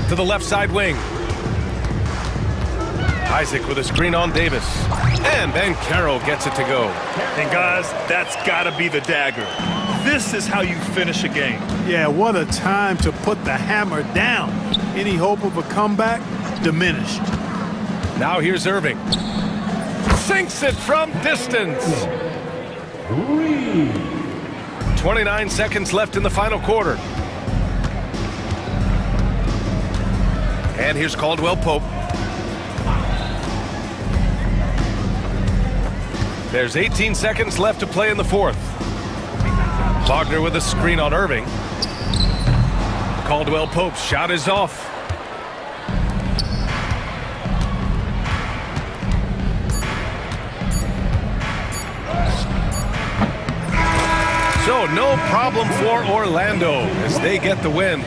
To the left side wing. Isaac with a screen on Davis. And Ben Carroll gets it to go. And guys, that's got to be the dagger. This is how you finish a game. Yeah, what a time to put the hammer down. Any hope of a comeback diminished. Now here's Irving. Sinks it from distance. 29 seconds left in the final quarter. And here's Caldwell Pope. There's 18 seconds left to play in the fourth. Wagner with a screen on Irving. Caldwell Pope's shot is off. So no problem for Orlando as they get the win.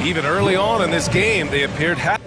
Even early on in this game, they appeared happy.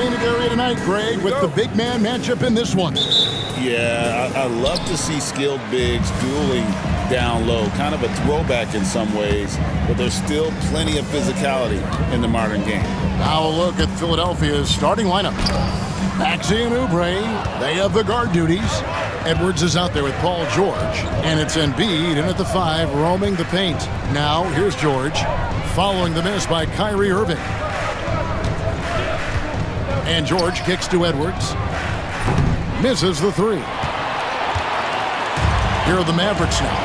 painted area tonight, Greg, with the big man matchup in this one. Yeah, I love to see skilled bigs dueling down low. Kind of a throwback in some ways, but there's still plenty of physicality in the modern game. Now a look at Philadelphia's starting lineup. Maxey and Oubre, they have the guard duties. Edwards is out there with Paul George, and it's Embiid in at the 5, roaming the paint. Now, here's George, following the miss by Kyrie Irving. And George kicks to Edwards. Misses the 3. Here are the Mavericks now.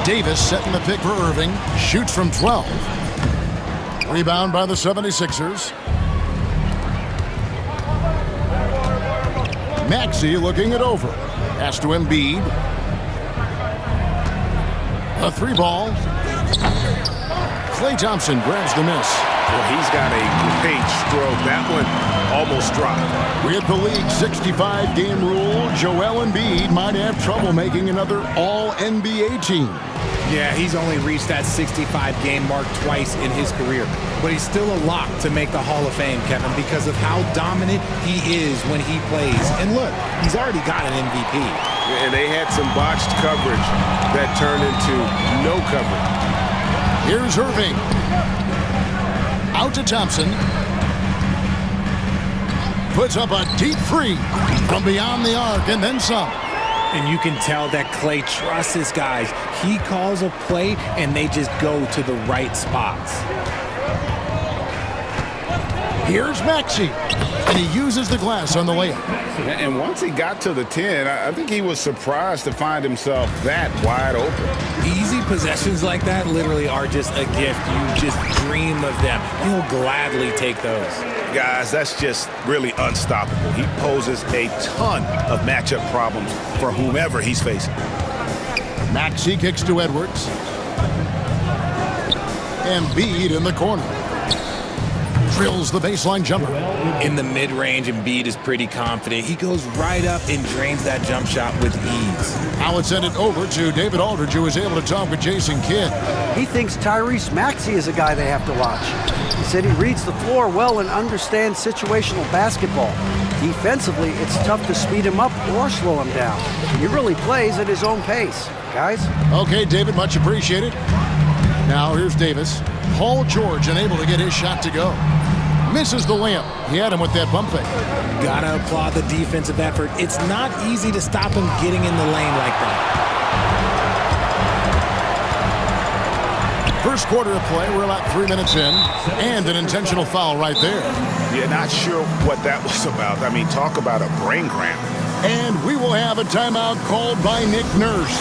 Davis setting the pick for Irving. Shoots from 12. Rebound by the 76ers. Maxey looking it over. Pass to Embiid. A 3 ball. Klay Thompson grabs the miss. Well, he's got a great stroke. That one almost dropped. With the league's 65-game rule, Joel Embiid might have trouble making another All-NBA team. Yeah, he's only reached that 65-game mark twice in his career. But he's still a lock to make the Hall of Fame, Kevin, because of how dominant he is when he plays. And look, he's already got an MVP. And they had some botched coverage that turned into no coverage. Here's Irving. Out to Thompson. Puts up a deep 3 from beyond the arc and then some. And you can tell that Klay trusts his guys. He calls a play, and they just go to the right spots. Here's Maxey, and he uses the glass on the layup. And once he got to the 10, I think he was surprised to find himself that wide open. Easy possessions like that literally are just a gift. You just dream of them. He'll gladly take those. Guys, that's just really unstoppable. He poses a ton of matchup problems for whomever he's facing. Maxey kicks to Edwards. Embiid in the corner. Drills the baseline jumper. In the mid-range, Embiid is pretty confident. He goes right up and drains that jump shot with ease. Now it's sent it over to David Aldridge, who is able to talk with Jason Kidd. He thinks Tyrese Maxey is a guy they have to watch. He said he reads the floor well and understands situational basketball. Defensively, it's tough to speed him up or slow him down. He really plays at his own pace. Guys? Okay, David, much appreciated. Now here's Davis. Paul George unable to get his shot to go. Misses the layup. He had him with that bump fake. Gotta applaud the defensive effort. It's not easy to stop him getting in the lane like that. First quarter of play, we're about 3 minutes in, and an intentional foul right there. Yeah, not sure what that was about. I mean, talk about a brain cramp. And we will have a timeout called by Nick Nurse.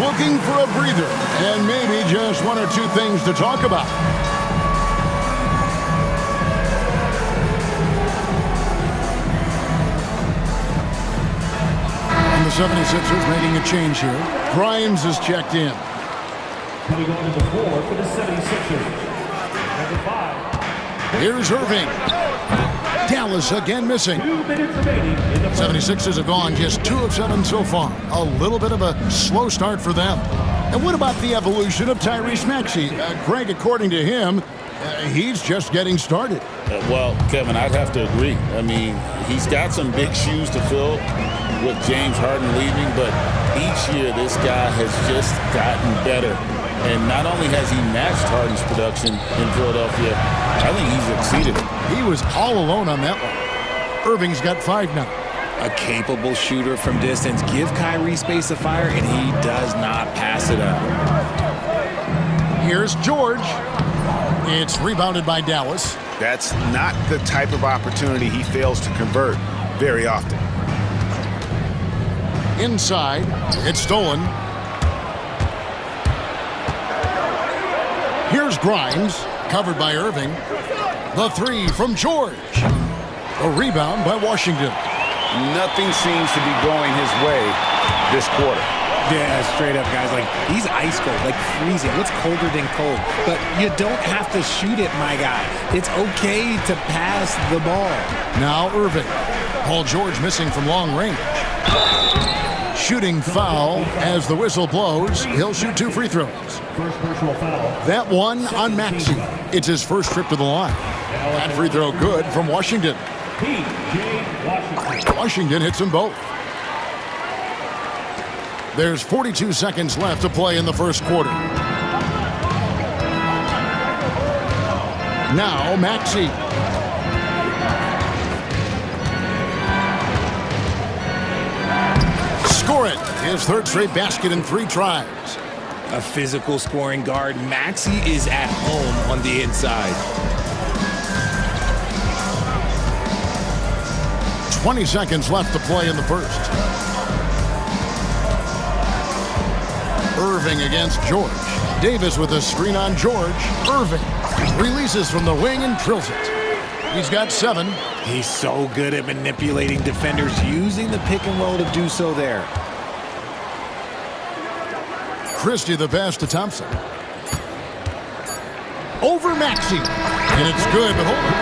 Looking for a breather, and maybe just 1 or 2 things to talk about. And the 76ers making a change here. Grimes is checked in. Coming on to the floor for the 76ers. Number 5. Here's Irving. Dallas again missing. 2 minutes remaining in the 76ers have gone just 2 of 7 so far. A little bit of a slow start for them. And what about the evolution of Tyrese Maxey? Greg, according to him, he's just getting started. Well, Kevin, I'd have to agree. I mean, he's got some big shoes to fill with James Harden leaving, but each year this guy has just gotten better. And not only has he matched Harden's production in Philadelphia, I think he's exceeded him. He was all alone on that one. Irving's got 5 now. A capable shooter from distance. Give Kyrie space to fire, and he does not pass it up. Here's George. It's rebounded by Dallas. That's not the type of opportunity he fails to convert very often. Inside, it's stolen. Here's Grimes, covered by Irving. The 3 from George. A rebound by Washington. Nothing seems to be going his way this quarter. Yeah, straight up, guys. Like, he's ice cold, like freezing. What's colder than cold? But you don't have to shoot it, my guy. It's okay to pass the ball. Now Irving. Paul George missing from long range. shooting foul. As the whistle blows, he'll shoot 2 free throws. First personal foul. That one on Maxey. It's his first trip to the line. That free throw good from Washington. Washington hits them both. There's 42 seconds left to play in the first quarter. Now Maxey. Score it. His third straight basket in 3 tries. A physical scoring guard, Maxey is at home on the inside. 20 seconds left to play in the first. Irving against George. Davis with a screen on George. Irving releases from the wing and drills it. He's got 7. He's so good at manipulating defenders, using the pick and roll to do so there. Christie the pass to Thompson. Over Maxey. And it's good, but hold on.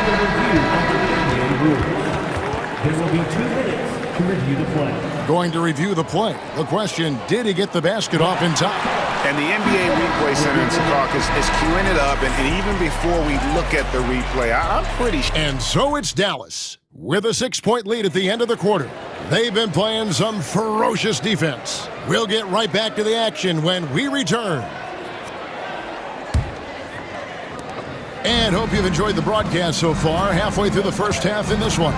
There will be 2 minutes to review the play. Going to review the play. The question, did he get the basket off in time? And the NBA Replay Center in Secaucus is queuing it up, and even before we look at the replay, I'm pretty sure. And so it's Dallas with a 6-point lead at the end of the quarter. They've been playing some ferocious defense. We'll get right back to the action when we return. And hope you've enjoyed the broadcast so far, halfway through the first half in this one.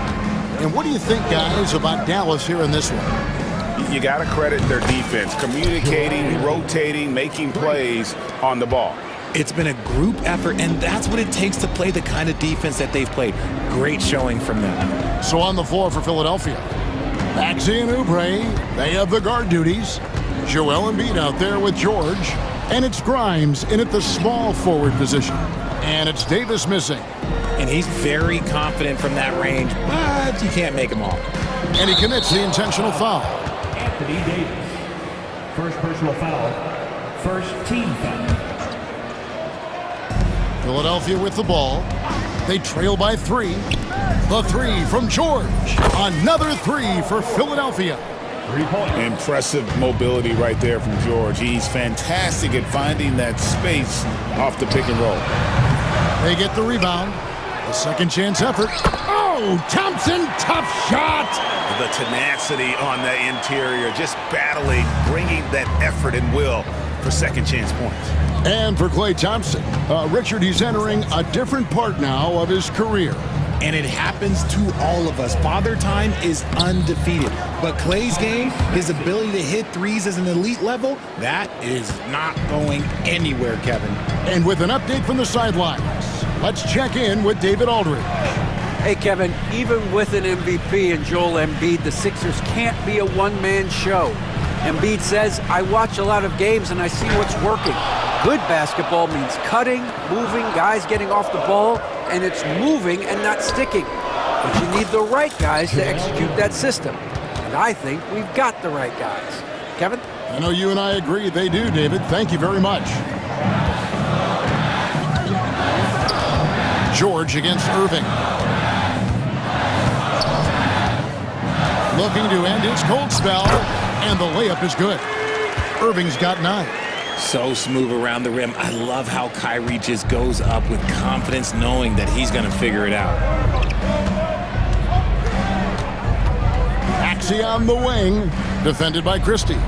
And what do you think, guys, about Dallas here in this one? You got to credit their defense, communicating, rotating, making plays on the ball. It's been a group effort, and that's what it takes to play the kind of defense that they've played. Great showing from them. So on the floor for Philadelphia, Maxey and Oubre, they have the guard duties. Joel Embiid out there with George. And it's Grimes in at the small forward position. And it's Davis missing. And he's very confident from that range, but you can't make him all. And he commits the intentional foul. Anthony Davis. First personal foul. First team foul. Philadelphia with the ball. They trail by 3. The 3 from George. Another 3 for Philadelphia. 3-point. Impressive mobility right there from George. He's fantastic at finding that space off the pick and roll. They get the rebound. A second chance effort. Oh, Thompson, tough shot. The tenacity on the interior, just battling, bringing that effort and will for second chance points. And for Klay Thompson, Richard, he's entering a different part now of his career. And it happens to all of us. Father Time is undefeated. But Klay's game, his ability to hit threes as an elite level, that is not going anywhere, Kevin. And with an update from the sidelines, let's check in with David Aldridge. Hey, Kevin, even with an MVP and Joel Embiid, the Sixers can't be a one-man show. Embiid says, I watch a lot of games and I see what's working. Good basketball means cutting, moving, guys getting off the ball, and it's moving and not sticking. But you need the right guys to execute that system. And I think we've got the right guys. Kevin? I know you and I agree they do, David. Thank you very much. George against Irving. Looking to end his cold spell, and the layup is good. Irving's got 9. So smooth around the rim. I love how Kyrie just goes up with confidence, knowing that he's going to figure it out. Maxey on the wing, defended by Christie.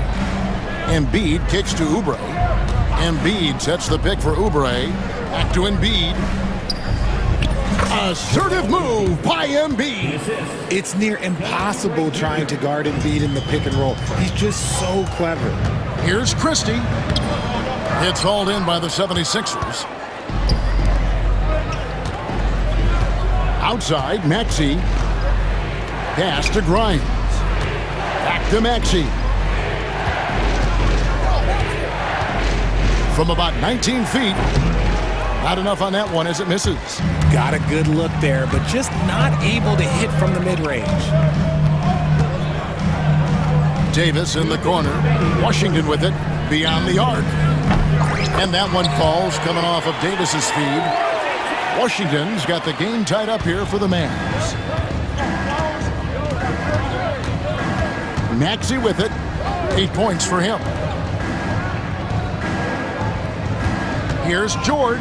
Embiid kicks to Oubre. Embiid sets the pick for Oubre. Back to Embiid. Assertive move by Embiid. It's near impossible trying to guard Embiid in the pick and roll. He's just so clever. Here's Christie. It's hauled in by the 76ers. Outside, Maxey. Pass to Grimes. Back to Maxey. From about 19 feet. Not enough on that one as it misses. Got a good look there, but just not able to hit from the mid-range. Davis in the corner. Washington with it. Beyond the arc. And that one falls coming off of Davis's feed. Washington's got the game tied up here for the Mavs. Maxey with it. 8 points for him. Here's George.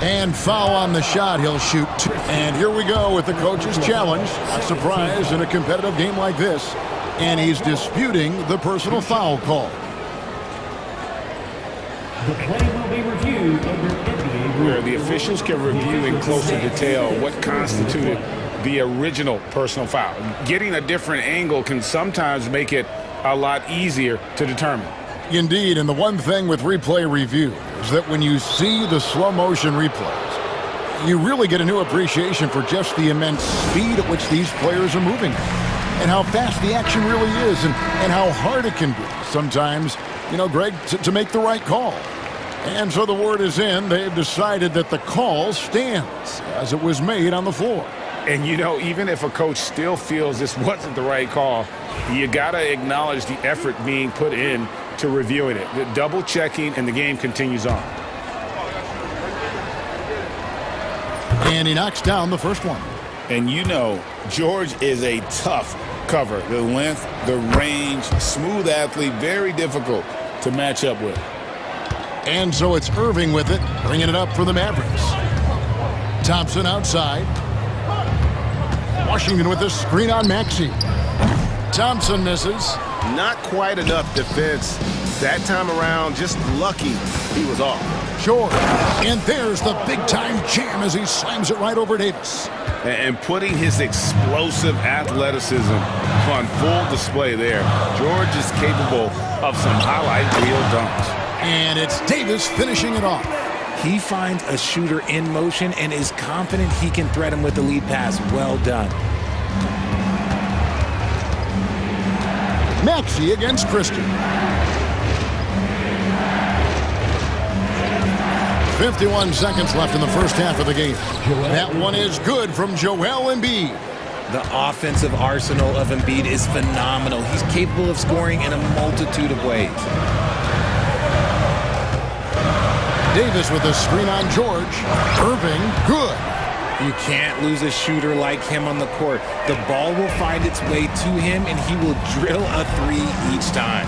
And foul on the shot. He'll shoot 2. And here we go with the coach's challenge. A surprise in a competitive game like this. And he's disputing the personal foul call. The play will be reviewed under NBA rules. Where the officials can review in closer detail what constituted the original personal foul. Getting a different angle can sometimes make it a lot easier to determine. Indeed, and the one thing with replay review is that when you see the slow motion replays, you really get a new appreciation for just the immense speed at which these players are moving and how fast the action really is and how hard it can be sometimes, you know, Greg, to make the right call. And so the word is in. They've decided that the call stands as it was made on the floor. And, you know, even if a coach still feels this wasn't the right call, you got to acknowledge the effort being put in to reviewing it. The double checking, and the game continues on. And he knocks down the first one. And you know, George is a tough cover. The length, the range, smooth athlete, very difficult to match up with. And so it's Irving with it, bringing it up for the Mavericks. Thompson outside. Washington with the screen on Maxey. Thompson misses. Not quite enough defense that time around. Just lucky he was off. George. And there's the big-time jam as he slams it right over Davis. And putting his explosive athleticism on full display there. George is capable of some highlight reel dunks. And it's Davis finishing it off. He finds a shooter in motion and is confident he can thread him with the lead pass. Well done. Maxey against Christie. 51 seconds left in the first half of the game. That one is good from Joel Embiid. The offensive arsenal of Embiid is phenomenal. He's capable of scoring in a multitude of ways. Davis with a screen on George. Irving, good. You can't lose a shooter like him on the court. The ball will find its way to him, and he will drill a three each time.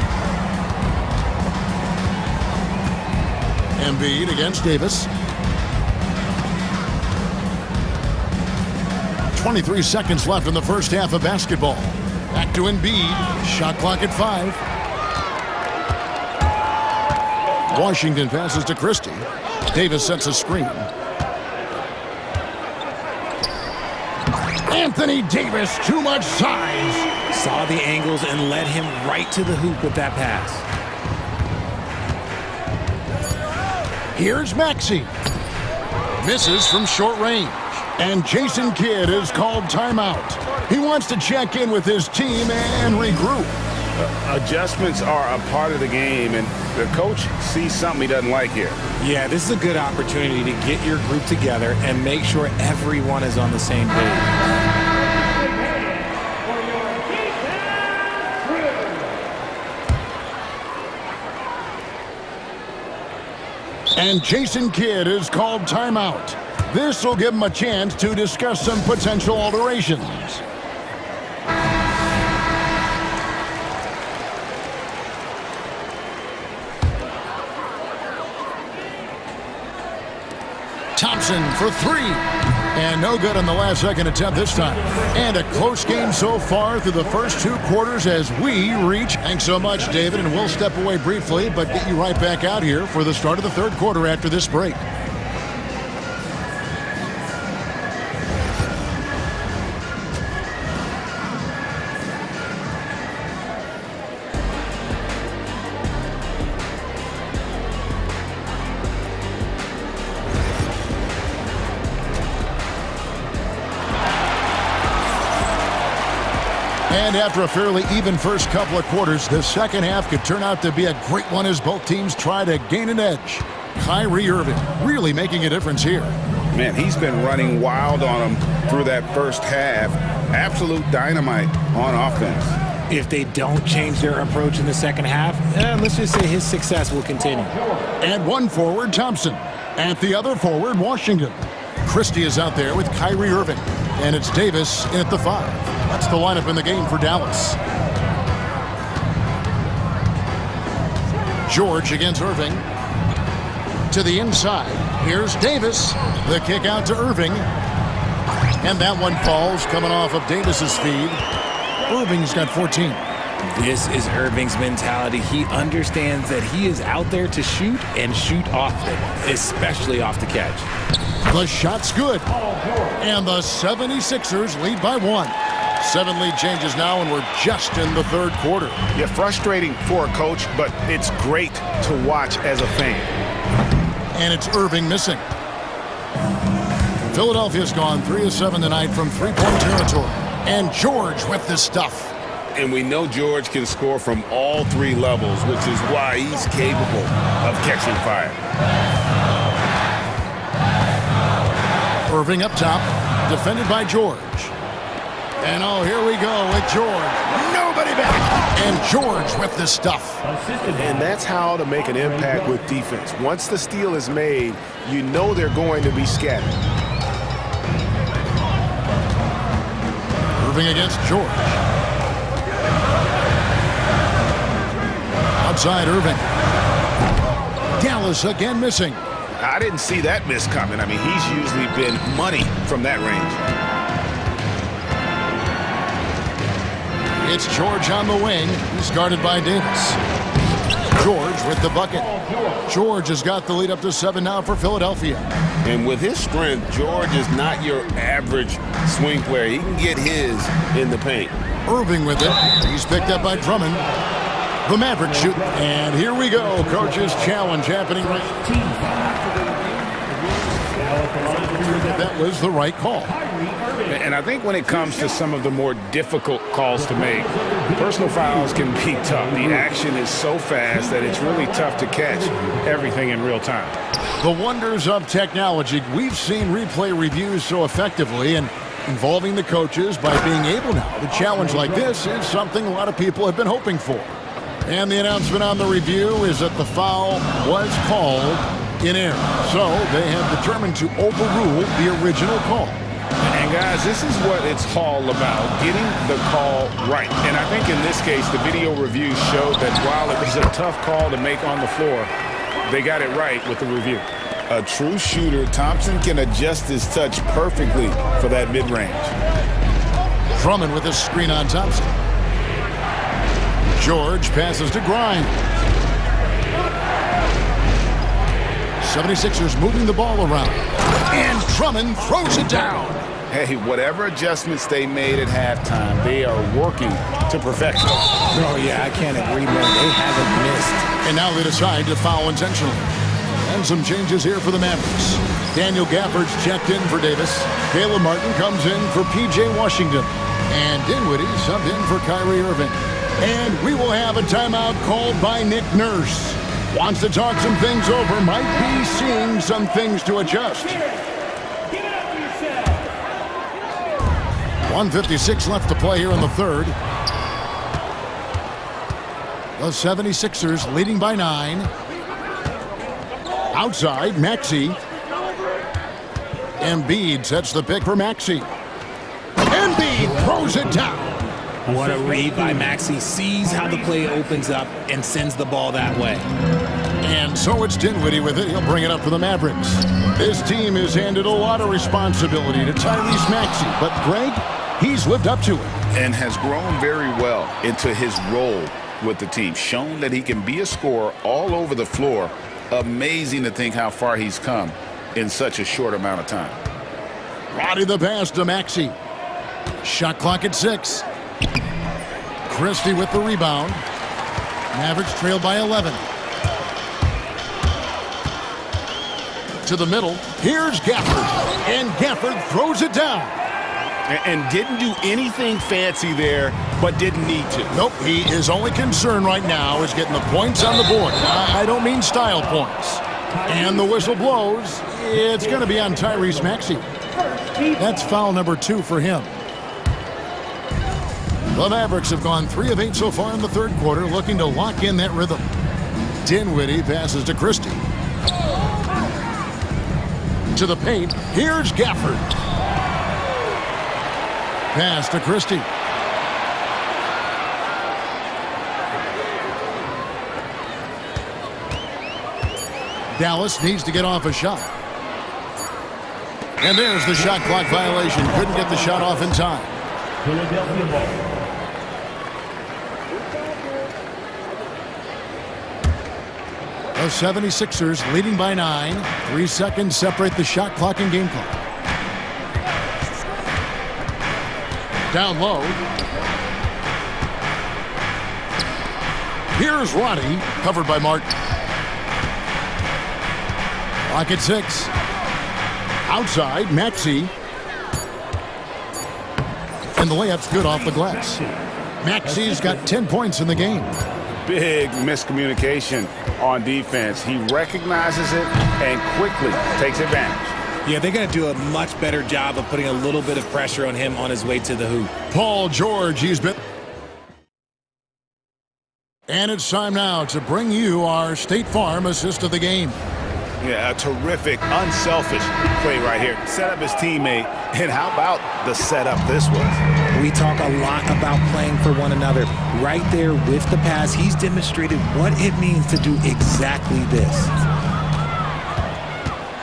Embiid against Davis. 23 seconds left in the first half of basketball. Back to Embiid. Shot clock at 5. Washington passes to Christie. Davis sets a screen. Anthony Davis, too much size. Saw the angles and led him right to the hoop with that pass. Here's Maxey. Misses from short range. And Jason Kidd is called timeout. He wants to check in with his team and regroup. Adjustments are a part of the game, and the coach sees something he doesn't like here. Yeah, this is a good opportunity to get your group together and make sure everyone is on the same page. And Jason Kidd is called timeout. This will give him a chance to discuss some potential alterations. Thompson for 3. And no good on the last second attempt this time. And a close game so far through the first 2 quarters as we reach. Thanks so much, David, and we'll step away briefly, but get you right back out here for the start of the third quarter after this break. And after a fairly even first couple of quarters, the second half could turn out to be a great one as both teams try to gain an edge. Kyrie Irving really making a difference here. Man, he's been running wild on him through that first half. Absolute dynamite on offense. If they don't change their approach in the second half, let's just say his success will continue. At one forward, Thompson. At the other forward, Washington. Christie is out there with Kyrie Irving. And it's Davis in at the 5. That's the lineup in the game for Dallas. George against Irving. To the inside. Here's Davis. The kick out to Irving. And that one falls coming off of Davis's feed. Irving's got 14. This is Irving's mentality. He understands that he is out there to shoot and shoot often, especially off the catch. The shot's good. And the 76ers lead by 1. 7 lead changes now, and we're just in the third quarter. Yeah, frustrating for a coach, but it's great to watch as a fan. And it's Irving missing. Philadelphia's gone 3 of 7 tonight from three-point territory. And George with the stuff. And we know George can score from all 3 levels, which is why he's capable of catching fire. Irving up top, defended by George. And oh, here we go with George. Nobody back. And George with the stuff. And that's how to make an impact with defense. Once the steal is made, you know they're going to be scattered. Irving against George. Outside Irving. Dallas again missing. I didn't see that miss coming. I mean, he's usually been money from that range. It's George on the wing. He's guarded by Davis. George with the bucket. George has got the lead up to 7 now for Philadelphia. And with his strength, George is not your average swing player. He can get his in the paint. Irving with it. He's picked up by Drummond. The Mavericks shoot. And here we go. Coach's challenge happening right. That was the right call. And I think when it comes to some of the more difficult calls to make, personal fouls can be tough. The action is so fast that it's really tough to catch everything in real time. The wonders of technology. We've seen replay reviews so effectively, and involving the coaches by being able now to challenge like this is something a lot of people have been hoping for. And the announcement on the review is that the foul was called in error. So they have determined to overrule the original call. And guys, this is what it's all about, getting the call right. And I think in this case, the video review showed that while it was a tough call to make on the floor, they got it right with the review. A true shooter, Thompson can adjust his touch perfectly for that mid-range. Drummond with a screen on Thompson. George passes to Grimes. 76ers moving the ball around. And Drummond throws it down. Hey, whatever adjustments they made at halftime, they are working to perfection. Oh, yeah, I can't agree more. They haven't missed. And now they decide to foul intentionally. And some changes here for the Mavericks. Daniel Gafford's checked in for Davis. Caleb Martin comes in for P.J. Washington. And Dinwiddie subbed in for Kyrie Irving. And we will have a timeout called by Nick Nurse. Wants to talk some things over. Might be seeing some things to adjust. 1:56 left to play here in the third. The 76ers leading by 9. Outside, Maxey. Embiid sets the pick for Maxey. Embiid throws it down. What a read by Maxey. Sees how the play opens up and sends the ball that way. And so it's Dinwiddie with it. He'll bring it up for the Mavericks. This team has handed a lot of responsibility to Tyrese Maxey, but Greg, he's lived up to it. And has grown very well into his role with the team. Shown that he can be a scorer all over the floor. Amazing to think how far he's come in such a short amount of time. Roddy the pass to Maxey. Shot clock at 6. Christie with the rebound. Mavericks trail by 11. To the middle. Here's Gafford. And Gafford throws it down. And didn't do anything fancy there, but didn't need to. Nope, his only concern right now is getting the points on the board. I don't mean style points. And the whistle blows. It's going to be on Tyrese Maxey. That's foul number 2 for him. The Mavericks have gone 3 of 8 so far in the third quarter, looking to lock in that rhythm. Dinwiddie passes to Christie. To the paint. Here's Gafford. Pass to Christie. Dallas needs to get off a shot. And there's the shot clock violation. Couldn't get the shot off in time. Philadelphia ball. The 76ers leading by 9. 3 seconds separate the shot clock and game clock. Down low. Here's Roddy, covered by Martin. Clock at 6. Outside, Maxey. And the layup's good off the glass. Maxey's got 10 points in the game. Big miscommunication on defense. He recognizes it and quickly takes advantage. Yeah, they're going to do a much better job of putting a little bit of pressure on him on his way to the hoop. Paul George, he's been... And it's time now to bring you our State Farm assist of the game. Yeah, a terrific, unselfish play right here. Set up his teammate, and how about the setup this was? We talk a lot about playing for one another. Right there with the pass, he's demonstrated what it means to do exactly this.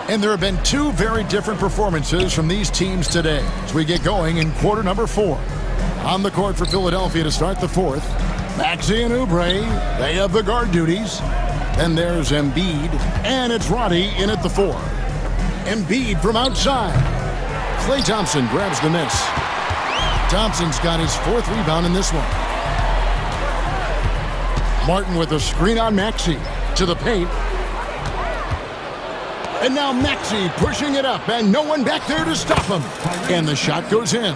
And there have been 2 very different performances from these teams today as we get going in quarter number 4. On the court for Philadelphia to start the 4th, Maxey and Oubre, they have the guard duties. Then there's Embiid, and it's Roddy in at the 4. Embiid from outside. Klay Thompson grabs the miss. Thompson's got his 4th rebound in this one. Martin with a screen on Maxey to the paint. And now Maxey pushing it up, and no one back there to stop him. And the shot goes in.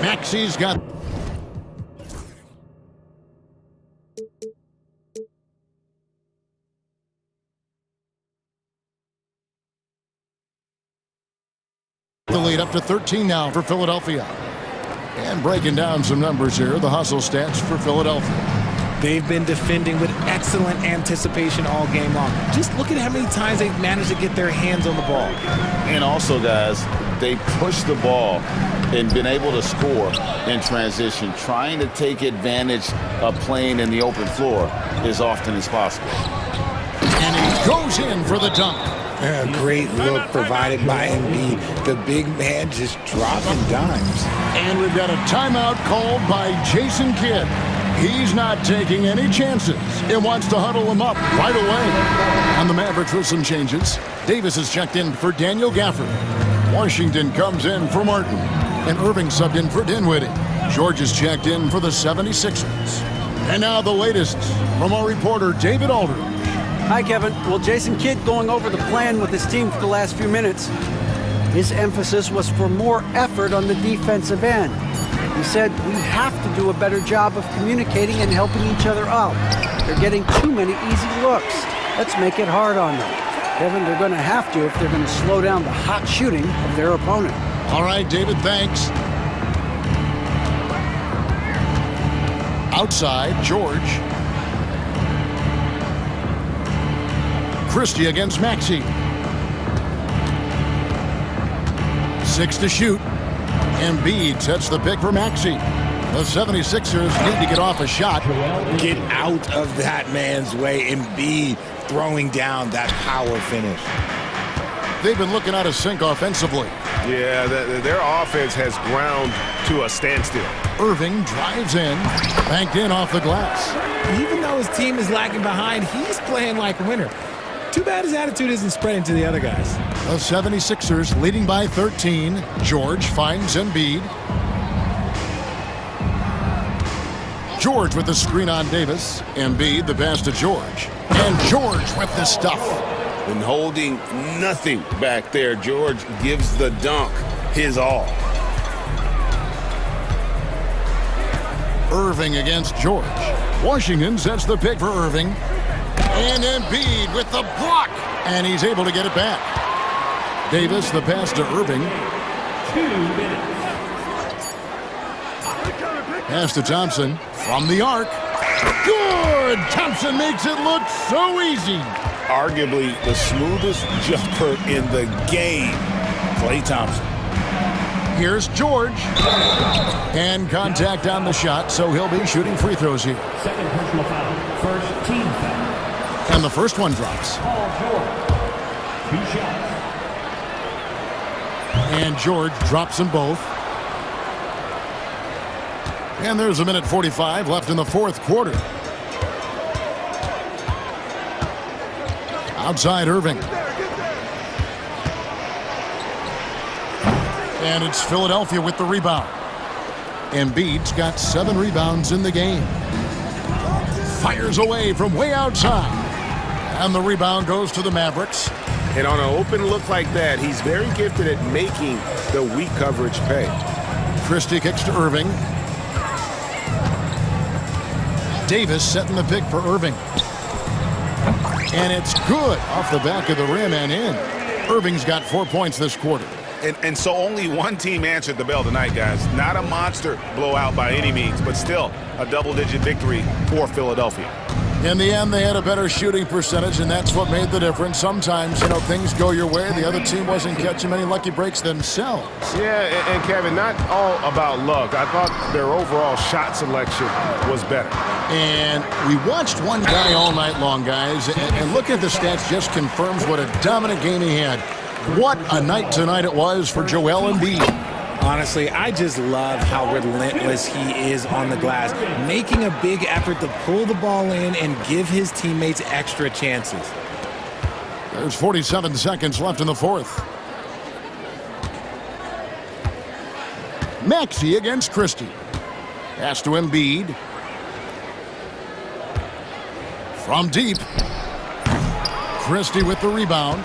Maxey's got... the lead up to 13 now for Philadelphia. And breaking down some numbers here, the hustle stats for Philadelphia. They've been defending with excellent anticipation all game long. Just look at how many times they've managed to get their hands on the ball. And also, guys, they push the ball and been able to score in transition, trying to take advantage of playing in the open floor as often as possible. And he goes in for the dunk. A great look provided by Embiid. The big man just dropping dimes. And we've got a timeout called by Jason Kidd. He's not taking any chances and wants to huddle him up right away. On the Mavericks with some changes, Davis is checked in for Daniel Gafford. Washington comes in for Martin. And Irving subbed in for Dinwiddie. George is checked in for the 76ers. And now the latest from our reporter, David Aldridge. Hi, Kevin. Well, Jason Kidd going over the plan with his team for the last few minutes. His emphasis was for more effort on the defensive end. He said, we have to do a better job of communicating and helping each other out. They're getting too many easy looks. Let's make it hard on them. Kevin, they're going to have to if they're going to slow down the hot shooting of their opponent. All right, David, thanks. Outside, George. Christie against Maxey. 6 to shoot. Embiid sets the pick for Maxey. The 76ers need to get off a shot. Get out of that man's way. Embiid throwing down that power finish. They've been looking out of sync offensively. Yeah, their offense has ground to a standstill. Irving drives in, banked in off the glass. Even though his team is lagging behind, he's playing like a winner. Too bad his attitude isn't spreading to the other guys. The 76ers leading by 13. George finds Embiid. George with the screen on Davis. Embiid the pass to George. And George with the stuff. And holding nothing back there, George gives the dunk his all. Irving against George. Washington sets the pick for Irving. And Embiid with the block. And he's able to get it back. Davis the pass to Irving. 2 minutes. Pass to Thompson from the arc. Good! Thompson makes it look so easy. Arguably the smoothest jumper in the game, Klay Thompson. Here's George. And contact on the shot, so he'll be shooting free throws here. Second personal foul. First team foul. And the first one drops. And George drops them both. And there's a minute 45 left in the fourth quarter. Outside Irving. And it's Philadelphia with the rebound. Embiid's got 7 rebounds in the game. Fires away from way outside. And the rebound goes to the Mavericks. And on an open look like that, he's very gifted at making the weak coverage pay. Christie kicks to Irving. Davis setting the pick for Irving. And it's good off the back of the rim and in. Irving's got 4 points this quarter. And so only one team answered the bell tonight, guys. Not a monster blowout by any means, but still a double-digit victory for Philadelphia. In the end, they had a better shooting percentage, and that's what made the difference. Sometimes, things go your way. The other team wasn't catching many lucky breaks themselves. Yeah, and Kevin, not all about luck. I thought their overall shot selection was better. And we watched one guy all night long, guys, and look at the stats just confirms what a dominant game he had. What a night tonight it was for Joel Embiid. Honestly, I just love how relentless he is on the glass, making a big effort to pull the ball in and give his teammates extra chances. There's 47 seconds left in the fourth. Maxey against Christie. Pass to Embiid. From deep. Christie with the rebound.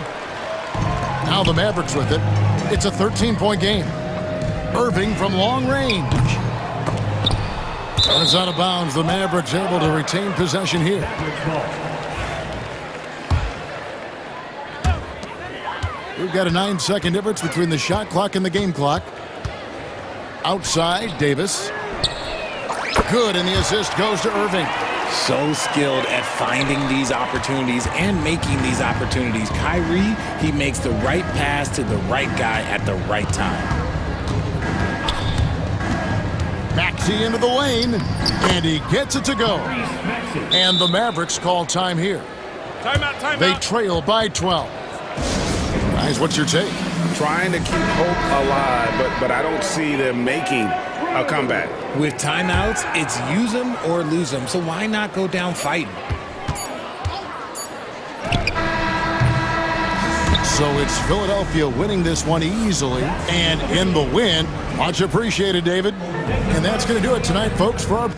Now the Mavericks with it. It's a 13-point game. Irving from long range. And it's out of bounds. The Mavericks able to retain possession here. We've got a 9-second difference between the shot clock and the game clock. Outside, Davis. Good, and the assist goes to Irving. So skilled at finding these opportunities and making these opportunities. Kyrie, he makes the right pass to the right guy at the right time. Maxey into the lane, and he gets it to go. And the Mavericks call time here. Timeout. They trail by 12. Guys, what's your take? Trying to keep hope alive, but I don't see them making a comeback. With timeouts, it's use them or lose them, so why not go down fighting? So it's Philadelphia winning this one easily, and in the win. Much appreciated, David. And that's going to do it tonight, folks, for our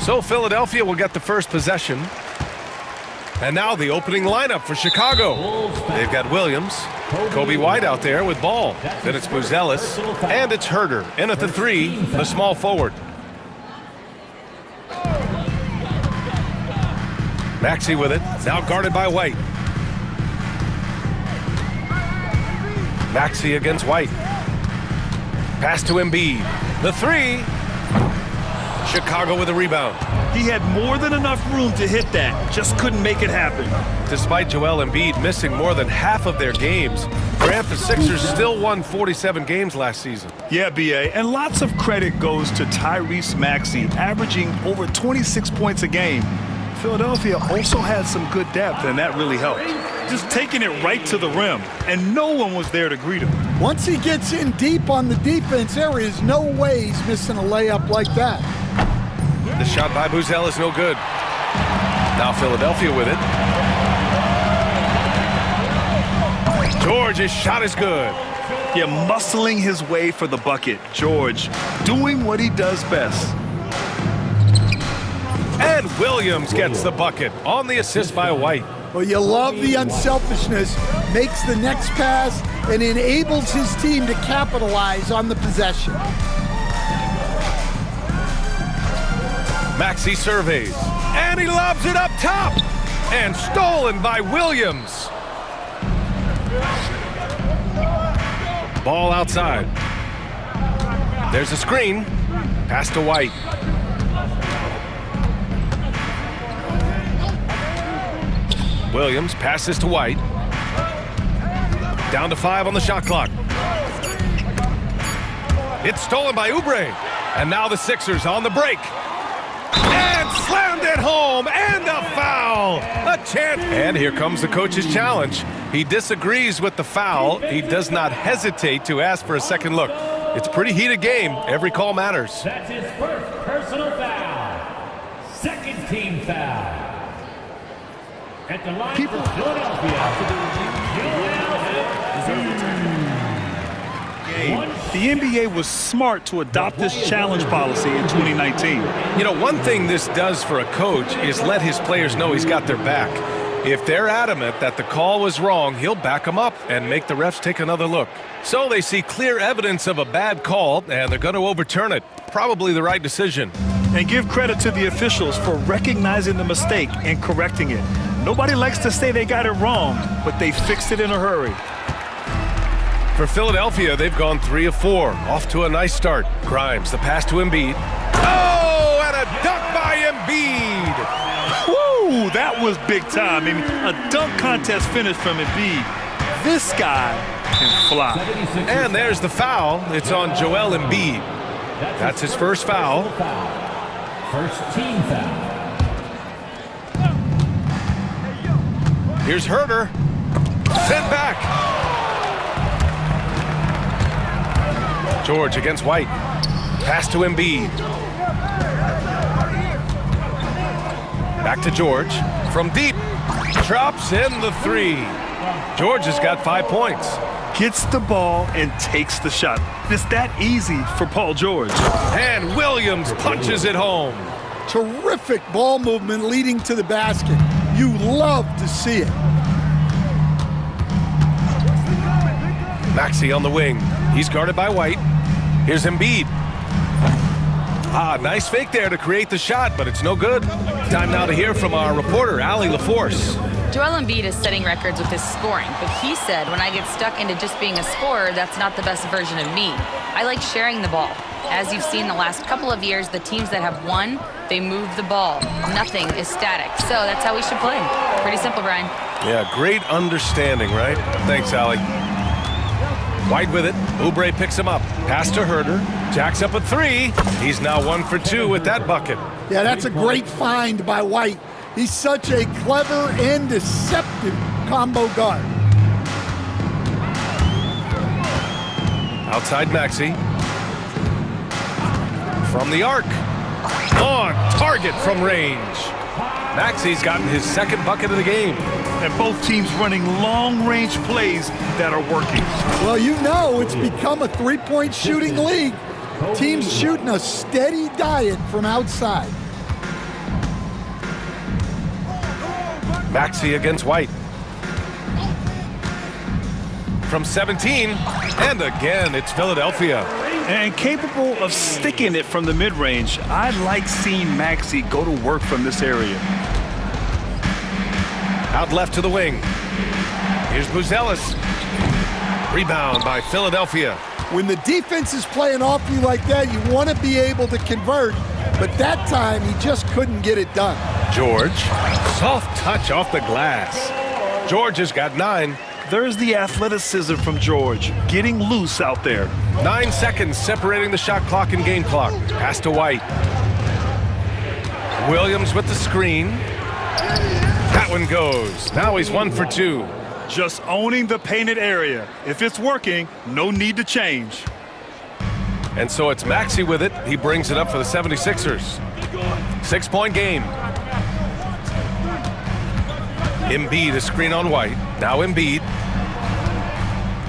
So Philadelphia will get the first possession. And now the opening lineup for Chicago. They've got Williams, Kobe White out there with ball. Then it's Buzelis, and it's Herder. In at the 3, the small forward. Maxey with it, now guarded by White. Maxey against White. Pass to Embiid. The 3. Chicago with a rebound. He had more than enough room to hit that, just couldn't make it happen. Despite Joel Embiid missing more than half of their games, Grant, the Sixers still won 47 games last season. Yeah, B.A., and lots of credit goes to Tyrese Maxey, averaging over 26 points a game. Philadelphia also had some good depth, and that really helped. Just taking it right to the rim, and no one was there to greet him. Once he gets in deep on the defense, there is no way he's missing a layup like that. The shot by Buzel is no good. Now Philadelphia with it. George's shot is good. Yeah, muscling his way for the bucket. George doing what he does best. And Williams gets the bucket on the assist by White. Well, you love the unselfishness, makes the next pass, and enables his team to capitalize on the possession. Maxey surveys, and he lobs it up top, and stolen by Williams. Ball outside. There's a screen, pass to White. Williams passes to White. Down to 5 on the shot clock. It's stolen by Oubre, and now the Sixers on the break. And slammed it home, and a foul. A chance. And here comes the coach's challenge. He disagrees with the foul. He does not hesitate to ask for a second look. It's a pretty heated game. Every call matters. That's his first personal foul. Second team foul. At the line for The NBA was smart to adopt this challenge policy in 2019. You know, one thing this does for a coach is let his players know he's got their back. If they're adamant that the call was wrong, he'll back them up and make the refs take another look. So they see clear evidence of a bad call, and they're going to overturn it. Probably the right decision. And give credit to the officials for recognizing the mistake and correcting it. Nobody likes to say they got it wrong, but they fixed it in a hurry. For Philadelphia, they've gone 3 of 4. Off to a nice start. Grimes, the pass to Embiid. Oh, and a dunk by Embiid. Woo, that was big time. I mean, a dunk contest finish from Embiid. This guy can fly. And there's the foul. It's on Joel Embiid. That's his first foul. First team foul. Here's Herder. Sent back. George against White. Pass to Embiid. Back to George. From deep. Drops in the 3. George has got 5 points. Gets the ball and takes the shot. It's that easy for Paul George. And Williams punches it home. Terrific ball movement leading to the basket. You love to see it. Maxey on the wing. He's guarded by White. Here's Embiid. Nice fake there to create the shot, but it's no good. Time now to hear from our reporter, Allie LaForce. Joel Embiid is setting records with his scoring, but he said, when I get stuck into just being a scorer, that's not the best version of me. I like sharing the ball. As you've seen the last couple of years, the teams that have won, they move the ball. Nothing is static. So that's how we should play. Pretty simple, Brian. Yeah, great understanding, right? Thanks, Allie. White with it. Oubre picks him up. Pass to Herder. Jacks up a 3. He's now 1 for 2 with that bucket. Yeah, that's a great find by White. He's such a clever and deceptive combo guard. Outside Maxey. From the arc. On target from range. Maxey's gotten his second bucket of the game. And both teams running long-range plays that are working. Well, you know it's become a three-point shooting league. Teams shooting a steady diet from outside. Maxey against White. From 17, and again, it's Philadelphia. And capable of sticking it from the mid-range, I like seeing Maxey go to work from this area. Out left to the wing. Here's Buzelis. Rebound by Philadelphia. When the defense is playing off you like that, you want to be able to convert, but that time he just couldn't get it done. George, soft touch off the glass. George has got 9. There's the athleticism from George, getting loose out there. 9 seconds separating the shot clock and game clock. Pass to White. Williams with the screen. That one goes. Now he's 1 for 2. Just owning the painted area. If it's working, no need to change. And so it's Maxey with it. He brings it up for the 76ers. 6-point game. Embiid, a screen on White. Now Embiid.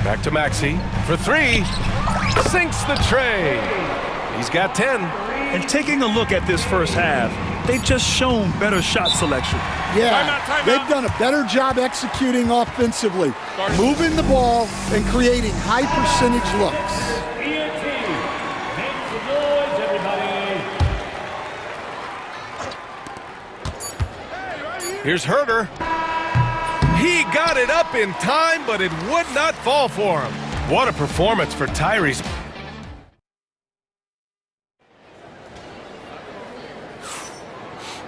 Back to Maxey for 3. Sinks the tray. He's got 10. And taking a look at this first half, they've just shown better shot selection. Yeah, they've done a better job executing offensively, moving the ball and creating high percentage looks. Here's Herder. He got it up in time, but it would not fall for him. What a performance for Tyrese.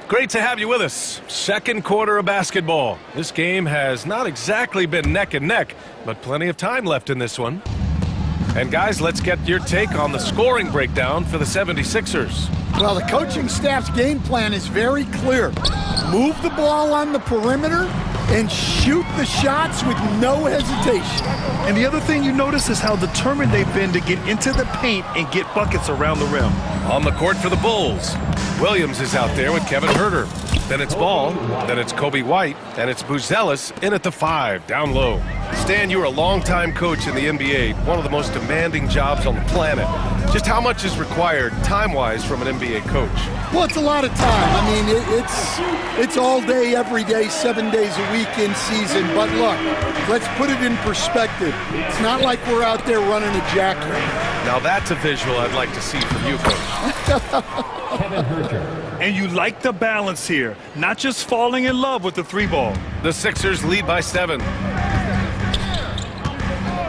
Great to have you with us. Second quarter of basketball. This game has not exactly been neck and neck, but plenty of time left in this one. And guys, let's get your take on the scoring breakdown for the 76ers. Well, the coaching staff's game plan is very clear. Move the ball on the perimeter and shoot the shots with no hesitation. And the other thing you notice is how determined they've been to get into the paint and get buckets around the rim. On the court for the Bulls, Williams is out there with Kevin Herder. Then it's Ball, then it's Kobe White, and it's Buzelis in at the 5, down low. Stan, you were a longtime coach in the NBA, one of the most demanding jobs on the planet. Just how much is required time-wise from an NBA coach? Well, it's a lot of time. I mean, it's all day, every day, 7 days a week in season. But look, let's put it in perspective. It's not like we're out there running a jacket. Now that's a visual I'd like to see from you, Coach. And you like the balance here, not just falling in love with the 3-ball. The Sixers lead by 7.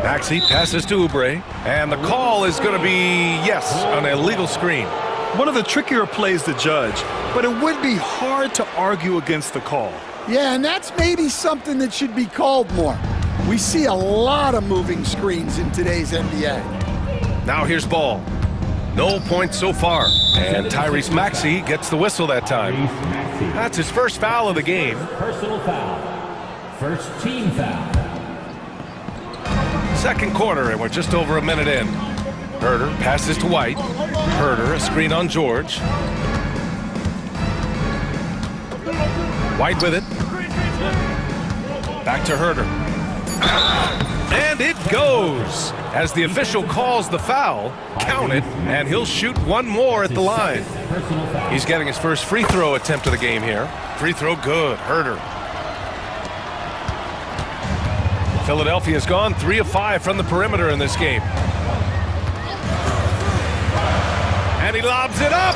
Maxey passes to Oubre, and the call is going to be, yes, an illegal screen. One of the trickier plays to judge, but it would be hard to argue against the call. Yeah, and that's maybe something that should be called more. We see a lot of moving screens in today's NBA. Now here's Ball. No points so far. And Tyrese Maxey gets the whistle that time. That's his first foul of the game. Personal foul. First team foul. Second quarter, and we're just over a minute in. Herder passes to White. Herder, a screen on George. White with it. Back to Herder. And it goes. As the official calls the foul, count it, and he'll shoot one more at the line. He's getting his first free throw attempt of the game here. Free throw good, Herder. Philadelphia's gone 3 of 5 from the perimeter in this game. And he lobs it up.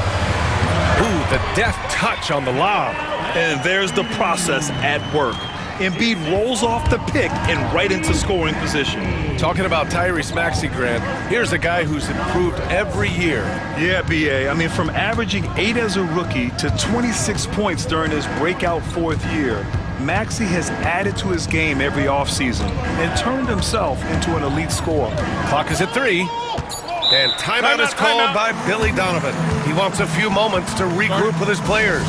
Ooh, the deft touch on the lob. And there's the process at work. Embiid rolls off the pick and right into scoring position. Talking about Tyrese Maxey, Grant, here's a guy who's improved every year. Yeah, B.A. I mean, from averaging 8 as a rookie to 26 points during his breakout 4th year, Maxey has added to his game every offseason and turned himself into an elite scorer. Clock is at 3. And timeout is called by Billy Donovan. He wants a few moments to regroup with his players.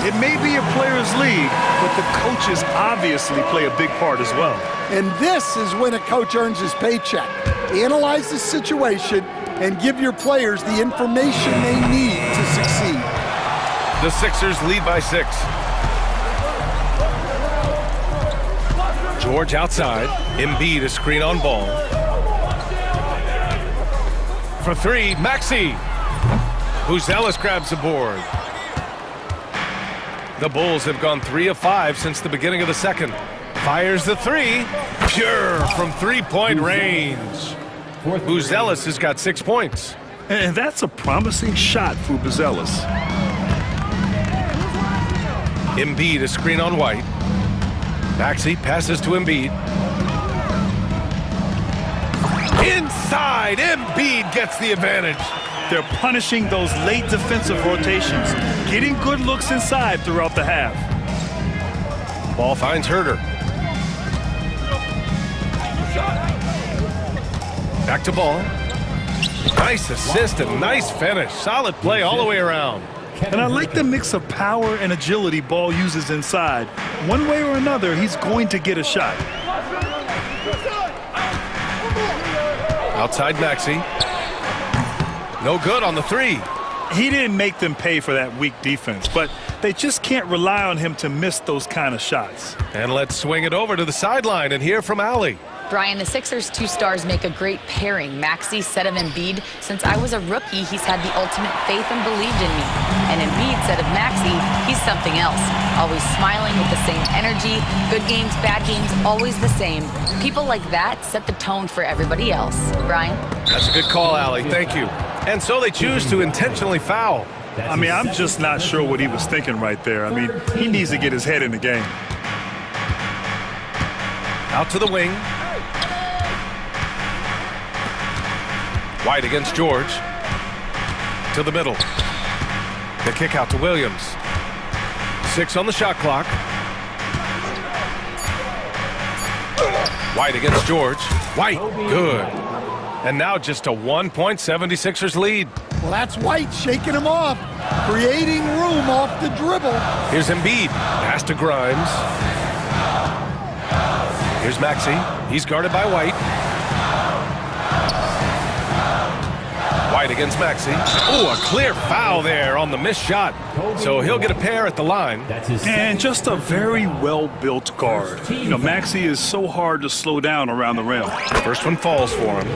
It may be a players' league, but the coaches obviously play a big part as well. And this is when a coach earns his paycheck. Analyze the situation and give your players the information they need to succeed. The Sixers lead by 6. George outside. Embiid, a screen on Ball. For 3, Maxey. Buzelis grabs the board. The Bulls have gone 3 of 5 since the beginning of the second. Fires the three. Pure from three-point range. Buzelis has got 6 points. And that's a promising shot for Buzelis. Embiid, a screen on White. Maxey passes to Embiid. Inside, Embiid gets the advantage. They're punishing those late defensive rotations, getting good looks inside throughout the half. Ball finds Herter. Back to Ball. Nice assist and nice finish. Solid play all the way around. And I like the mix of power and agility Ball uses inside. One way or another, he's going to get a shot. Outside Maxey. No good on the three. He didn't make them pay for that weak defense, but they just can't rely on him to miss those kind of shots. And let's swing it over to the sideline and hear from Allie. Brian, the Sixers' two stars make a great pairing. Maxey said of Embiid, since I was a rookie, he's had the ultimate faith and believed in me. And Embiid said of Maxey, he's something else. Always smiling with the same energy. Good games, bad games, always the same. People like that set the tone for everybody else. Brian? That's a good call, Allie. Thank you. And so they choose to intentionally foul. I mean, I'm just not sure what he was thinking right there. I mean, he needs to get his head in the game. Out to the wing. White against George. To the middle. The kick out to Williams. 6 on the shot clock. White against George. White, good. And now just a 1-point 76ers lead. Well, that's White shaking him off, creating room off the dribble. Here's Embiid. Pass to Grimes. Here's Maxey. He's guarded by White. White against Maxey. Oh, a clear foul there on the missed shot. So he'll get a pair at the line. And just a very well-built guard. You know, Maxey is so hard to slow down around the rim. First one falls for him.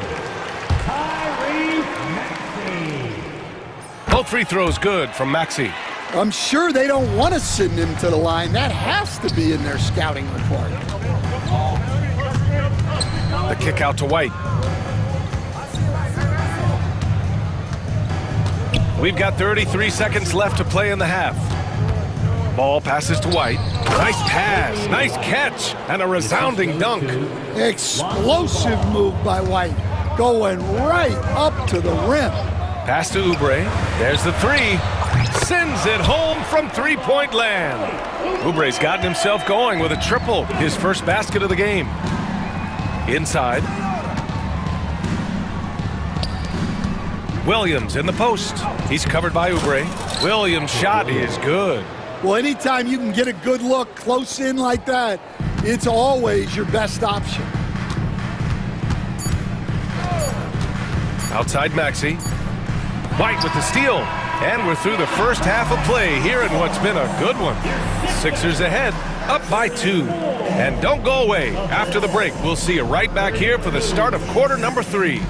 Both free throws good from Maxey. I'm sure they don't want to send him to the line. That has to be in their scouting report. The kick out to White. We've got 33 seconds left to play in the half. Ball passes to White. Nice pass, nice catch, and a resounding dunk. Explosive move by White, going right up to the rim. Pass to Oubre. There's the three. Sends it home from three-point land. Oubre's gotten himself going with a triple, his first basket of the game. Inside. Williams in the post. He's covered by Oubre. Williams' shot is good. Well, anytime you can get a good look close in like that, it's always your best option. Outside Maxey. White with the steal. And we're through the first half of play here in what's been a good one. Sixers ahead, up by 2. And don't go away. After the break, we'll see you right back here for the start of quarter number 3.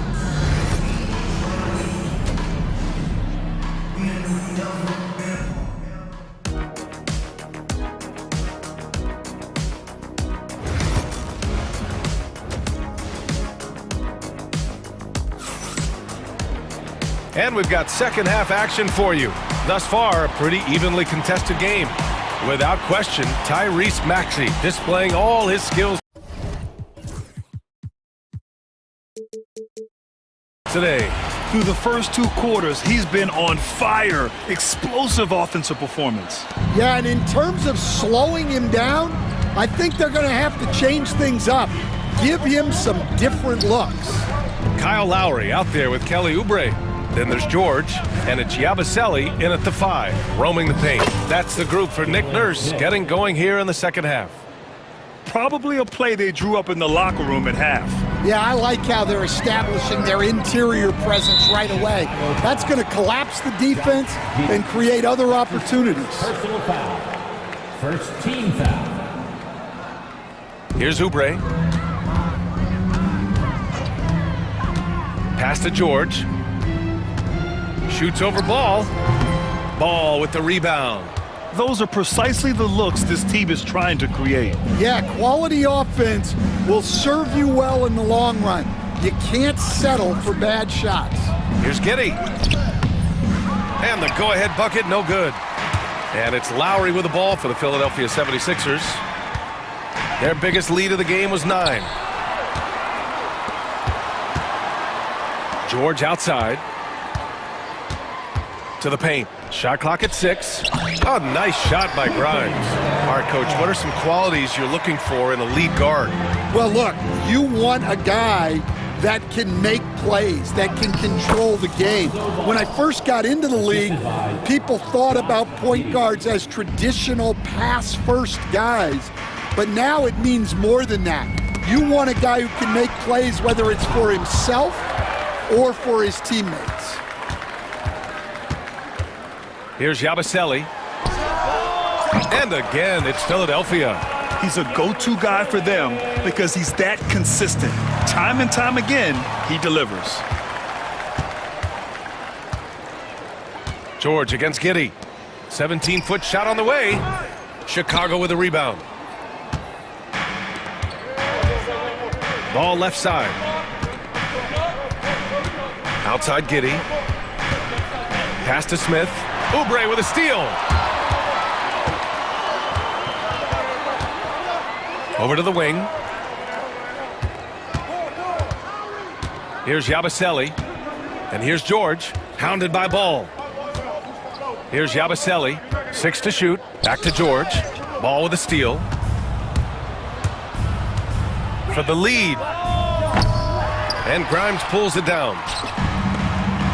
And we've got second half action for you. Thus far, a pretty evenly contested game. Without question, Tyrese Maxey displaying all his skills today. Through the first 2 quarters, he's been on fire. Explosive offensive performance. Yeah, and in terms of slowing him down, I think they're going to have to change things up. Give him some different looks. Kyle Lowry out there with Kelly Oubre. Then there's George, and it's Yabusele in at the 5, roaming the paint. That's the group for Nick Nurse getting going here in the second half. Probably a play they drew up in the locker room at half. Yeah, I like how they're establishing their interior presence right away. That's going to collapse the defense and create other opportunities. Personal foul. First team foul. Here's Oubre. Pass to George. Shoots over Ball. Ball with the rebound. Those are precisely the looks this team is trying to create. Yeah, quality offense will serve you well in the long run. You can't settle for bad shots. Here's Giddey. And the go-ahead bucket, no good. And it's Lowry with the ball for the Philadelphia 76ers. Their biggest lead of the game was 9. George outside. To the paint. Shot clock at 6. Oh, nice shot by Grimes. All right, Coach, what are some qualities you're looking for in a lead guard? Well, look, you want a guy that can make plays, that can control the game. When I first got into the league, people thought about point guards as traditional pass-first guys. But now it means more than that. You want a guy who can make plays, whether it's for himself or for his teammates. Here's Yabusele. And again, it's Philadelphia. He's a go-to guy for them because he's that consistent. Time and time again, he delivers. George against Giddey. 17-foot shot on the way. Chicago with a rebound. Ball left side. Outside Giddey. Pass to Smith. Oubre with a steal. Over to the wing. Here's Yabusele. And here's George. Hounded by Ball. Here's Yabusele. 6 to shoot. Back to George. Ball with a steal. For the lead. And Grimes pulls it down.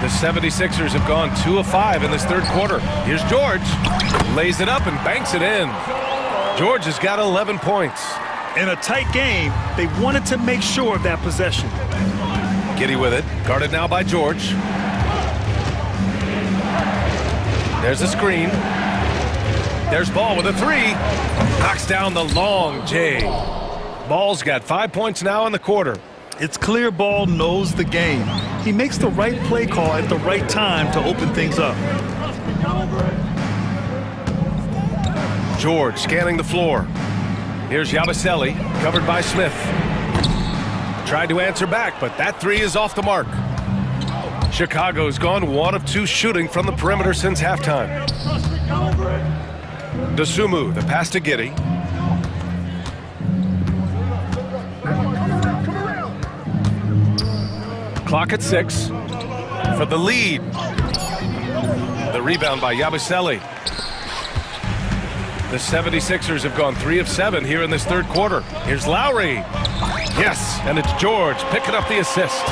The 76ers have gone 2 of 5 in this third quarter. Here's George. Lays it up and banks it in. George has got 11 points. In a tight game, they wanted to make sure of that possession. Giddey with it. Guarded now by George. There's a screen. There's Ball with a 3. Knocks down the long J. Ball's got 5 points now in the quarter. It's clear Ball knows the game. He makes the right play call at the right time to open things up. George scanning the floor. Here's Yabusele, covered by Smith. Tried to answer back, but that 3 is off the mark. Chicago's gone 1 of 2 shooting from the perimeter since halftime. Dosunmu, the pass to Giddey. Clock at 6 for the lead. The rebound by Yabusele. The 76ers have gone 3 of 7 here in this third quarter. Here's Lowry. Yes, and it's George picking up the assist.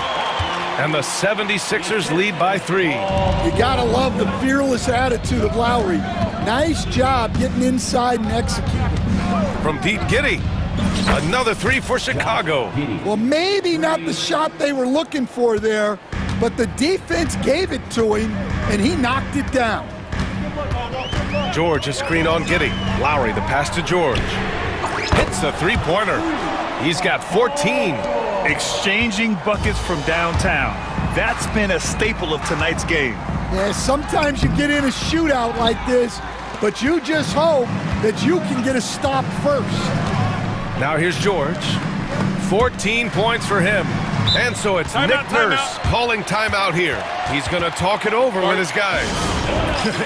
And the 76ers lead by 3. You gotta love the fearless attitude of Lowry. Nice job getting inside and executing. From deep, Giddey. Another 3 for Chicago. Well, maybe not the shot they were looking for there, but the defense gave it to him, and he knocked it down. George, a screen on Giddey. Lowry, the pass to George. Hits a 3-pointer. He's got 14. Exchanging buckets from downtown. That's been a staple of tonight's game. Yeah, sometimes you get in a shootout like this, but you just hope that you can get a stop first. Now here's George. 14 points for him. And so it's Nick Nurse calling timeout here. He's going to talk it over with his guys.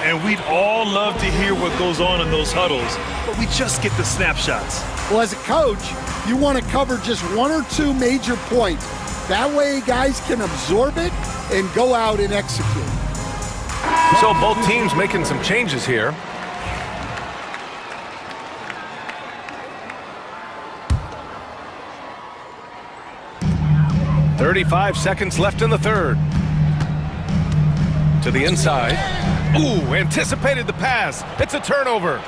And we'd all love to hear what goes on in those huddles, but we just get the snapshots. Well, as a coach, you want to cover just 1 or 2 major points. That way guys can absorb it and go out and execute. So both teams making some changes here. .35 seconds left in the third. To the inside. Ooh, anticipated the pass. It's a turnover.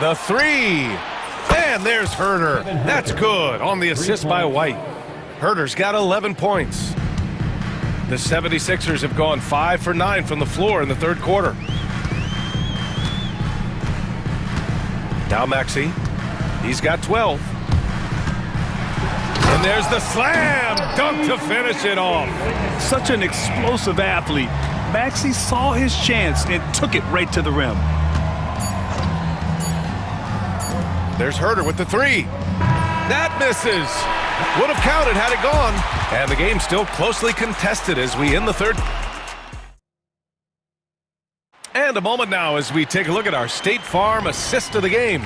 The 3. And there's Herder. That's good on the assist by White. Herder's got 11 points. The 76ers have gone 5 for 9 from the floor in the third quarter. Now Maxey. He's got 12. And there's the slam dunk to finish it off. Such an explosive athlete. Maxey saw his chance and took it right to the rim. There's Herter with the three. That misses. Would have counted had it gone. And the game's still closely contested as we end the third. And a moment now as we take a look at our State Farm assist of the game.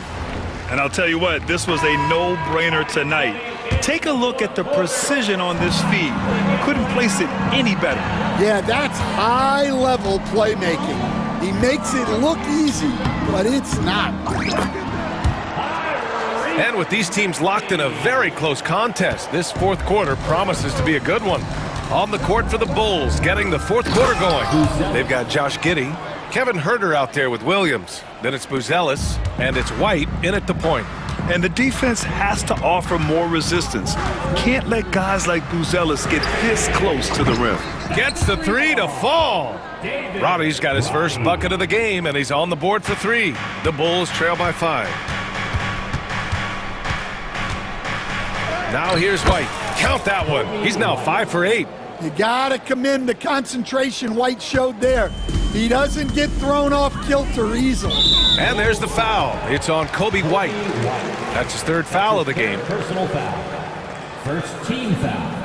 And I'll tell you what, this was a no-brainer tonight. Take a look at the precision on this feed. Couldn't place it any better. Yeah, that's high-level playmaking. He makes it look easy, but it's not. And with these teams locked in a very close contest, this fourth quarter promises to be a good one. On the court for the Bulls, getting the fourth quarter going. They've got Josh Giddey, Kevin Herter out there with Williams. Then it's Buzelis, and it's White in at the point. And the defense has to offer more resistance. Can't let guys like Buzelis get this close to the rim. Gets the three to fall. Roddy's got his first bucket of the game, and he's on the board for three. The Bulls trail by 5. Now here's White. Count that one. He's now 5 for 8. You gotta commend the concentration White showed there. He doesn't get thrown off kilter easily. And there's the foul. It's on Kobe White. That's his third foul of the game. Personal foul. First team foul.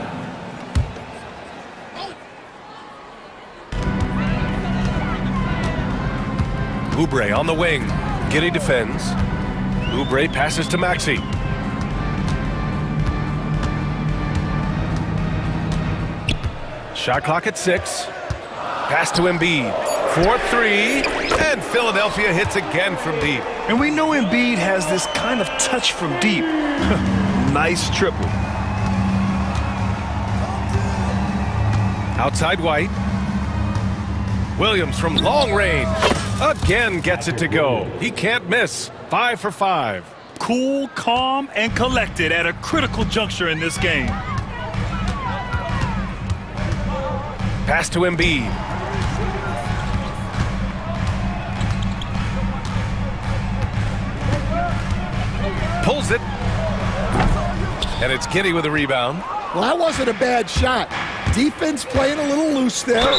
Oubre on the wing. Giddey defends. Oubre passes to Maxey. Shot clock at 6. Pass to Embiid. 4-3. And Philadelphia hits again from deep. And we know Embiid has this kind of touch from deep. Nice triple. Outside White. Williams from long range. Again gets it to go. He can't miss. 5 for 5. Cool, calm, and collected at a critical juncture in this game. Pass to Embiid. Pulls it. And it's Giddey with a rebound. Well, that wasn't a bad shot. Defense playing a little loose there.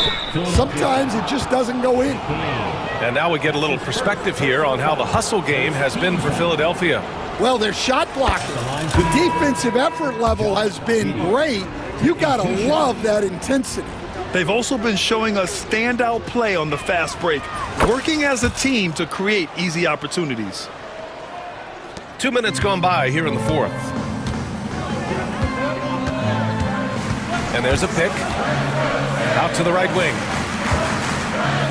Sometimes it just doesn't go in. And now we get a little perspective here on how the hustle game has been for Philadelphia. Well, their shot blocking. The defensive effort level has been great. You gotta love that intensity. They've also been showing us standout play on the fast break, working as a team to create easy opportunities. 2 minutes gone by here in the fourth. And there's a pick. Out to the right wing.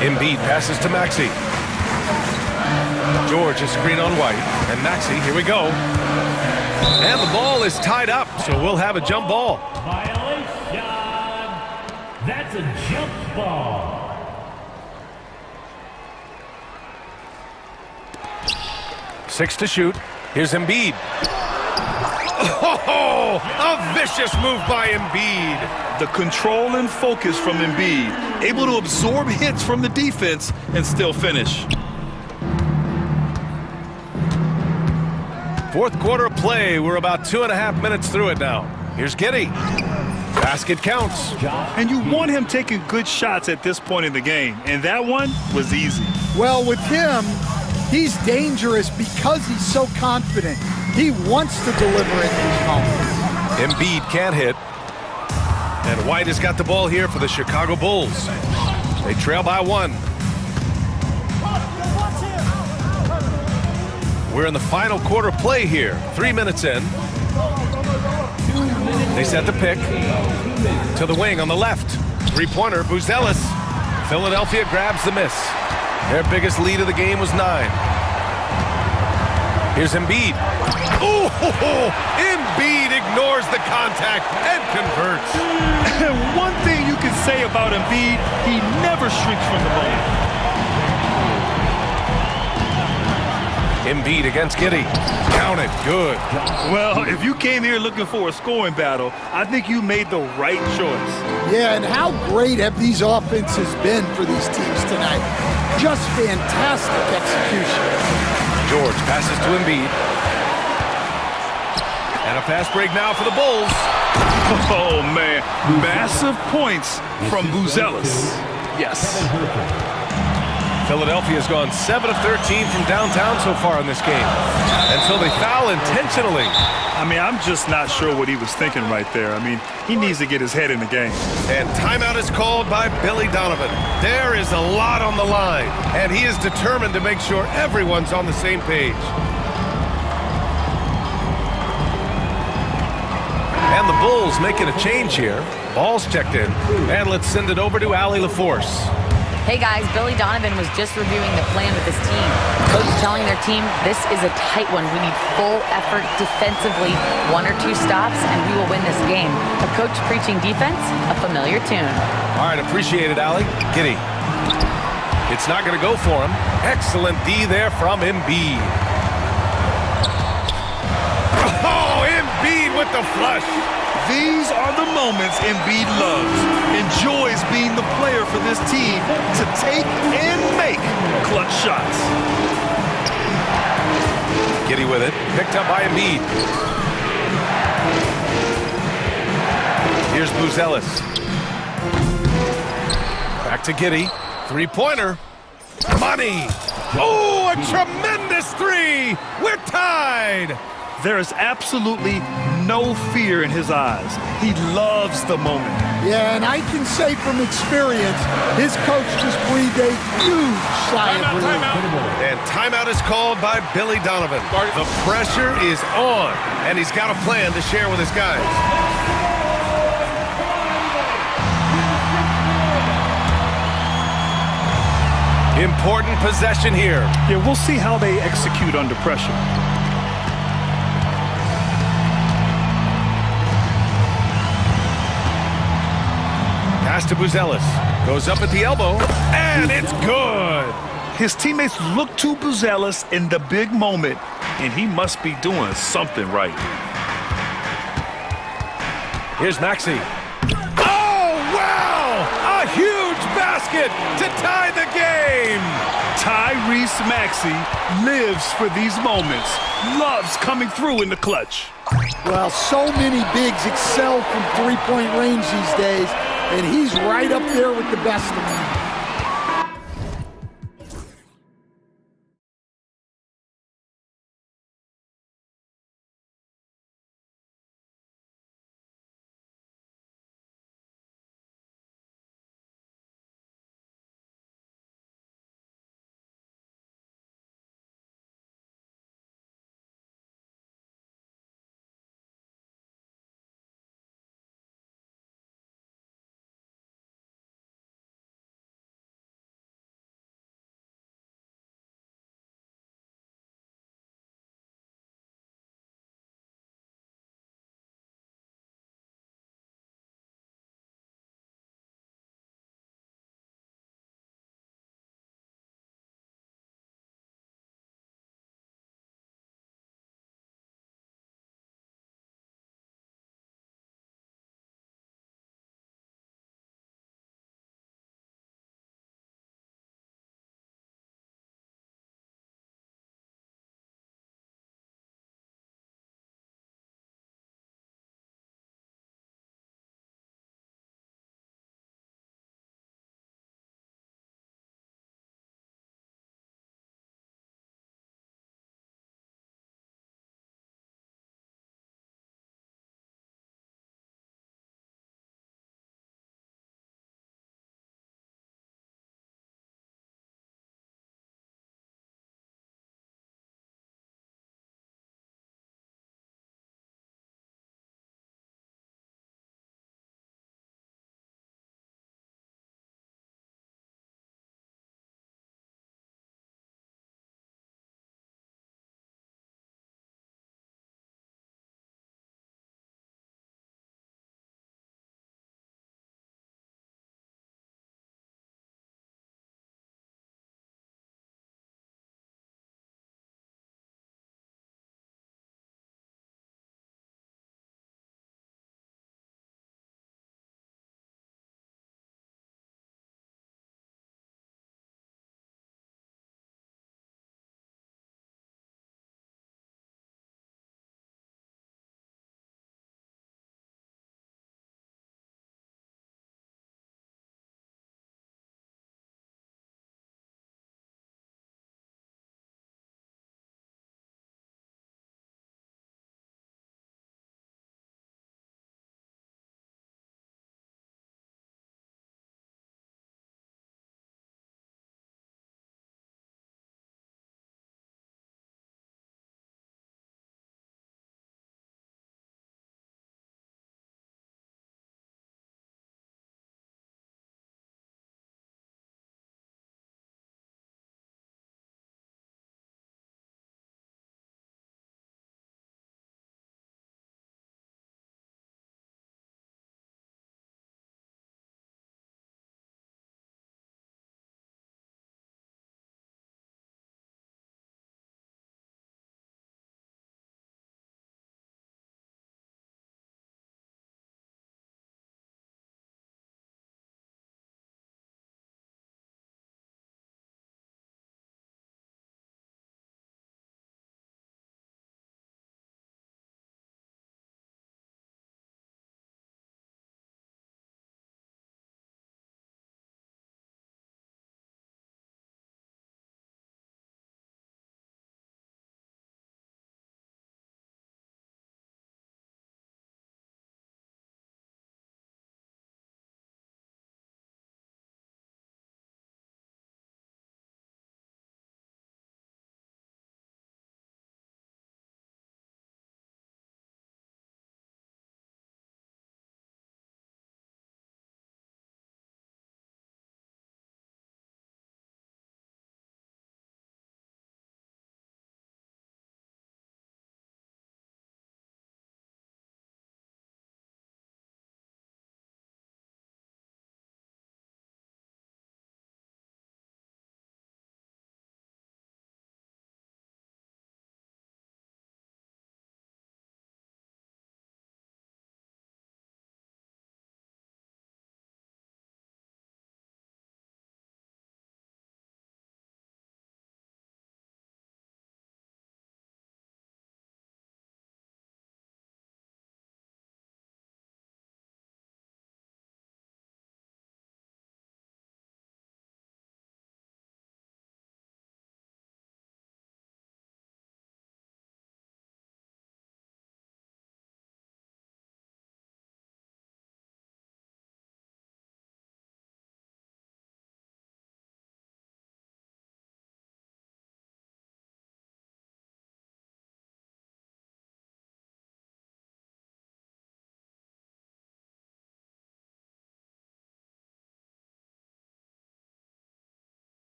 Embiid passes to Maxey. George is screen on White. And Maxey, here we go. And the ball is tied up, so we'll have a jump ball. That's a jump ball. Six to shoot. Here's Embiid. Oh, a vicious move by Embiid. The control and focus from Embiid, able to absorb hits from the defense and still finish. Fourth quarter of play. We're about 2.5 minutes through it now. Here's Giddey. Basket counts. And you want him taking good shots at this point in the game, and that one was easy. Well, with him, he's dangerous because he's so confident. He wants to deliver in these moments. Embiid can't hit. And White has got the ball here for the Chicago Bulls. They trail by 1. We're in the final quarter play here. 3 minutes in. They set the pick to the wing on the left. Three-pointer, Buzelis. Philadelphia grabs the miss. Their biggest lead of the game was 9. Here's Embiid. Ooh, Embiid ignores the contact and converts. And one thing you can say about Embiid, he never shrinks from the ball. Embiid against Giddey. Count it. Good. Well, if you came here looking for a scoring battle, I think you made the right choice. Yeah, and how great have these offenses been for these teams tonight? Just fantastic execution. George passes to Embiid. And a fast break now for the Bulls. Oh, man. Massive points from Buzelis. Yes. Philadelphia's gone 7 of 13 from downtown so far in this game. And so they foul intentionally. I mean, I'm just not sure what he was thinking right there. I mean, he needs to get his head in the game. And timeout is called by Billy Donovan. There is a lot on the line, and he is determined to make sure everyone's on the same page. And the Bulls making a change here. Ball's checked in, and let's send it over to Allie LaForce. Hey guys, Billy Donovan was just reviewing the plan with his team. Coach telling their team, this is a tight one. We need full effort defensively, 1 or 2 stops, and we will win this game. A coach preaching defense, a familiar tune. All right, appreciate it, Allie. Giddy. It's not going to go for him. Excellent D there from Embiid. Oh, Embiid with the flush. These are the moments Embiid loves. Enjoys being the player for this team to take and make clutch shots. Giddy with it. Picked up by Embiid. Here's Buzelis. Back to Giddy. Three-pointer. Money. Oh, a tremendous three. We're tied. There is absolutely no fear in his eyes. He loves the moment. Yeah, and I can say from experience, his coach just breathed a huge sigh of relief. And timeout is called by Billy Donovan. The pressure is on, and he's got a plan to share with his guys. Important possession here. Yeah, we'll see how they execute under pressure. Pass to Buzelis. Goes up at the elbow, and it's good. His teammates look to Buzelis in the big moment, and he must be doing something right. Here's Maxey. Oh, wow! A huge basket to tie the game! Tyrese Maxey lives for these moments, loves coming through in the clutch. Well, so many bigs excel from three-point range these days, and he's right up there with the best of them.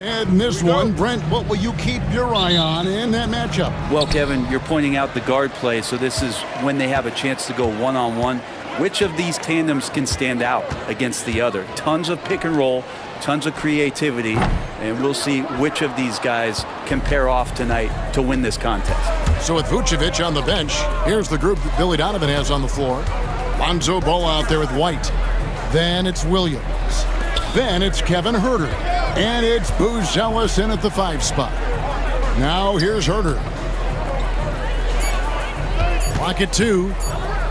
And in this one, Brent, what will you keep your eye on in that matchup? Well, Kevin, you're pointing out the guard play, so this is when they have a chance to go one-on-one. Which of these tandems can stand out against the other? Tons of pick and roll, tons of creativity, and we'll see which of these guys can pair off tonight to win this contest. So with Vucevic on the bench, here's the group that Billy Donovan has on the floor. Lonzo Ball out there with White. Then it's Williams. Then it's Kevin Huerter. And it's Buzelis in at the 5 spot. Now here's Huerter. Clock at 2.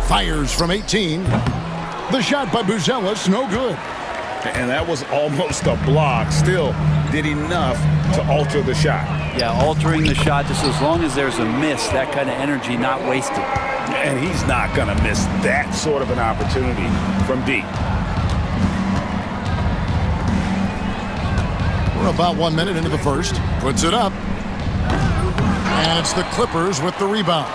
Fires from 18. The shot by Buzelis, no good. And that was almost a block. Still did enough to alter the shot. Yeah, altering the shot, just as long as there's a miss, that kind of energy not wasted. And he's not going to miss that sort of an opportunity from deep. We're about 1 minute into the first. Puts it up. And it's the Clippers with the rebound.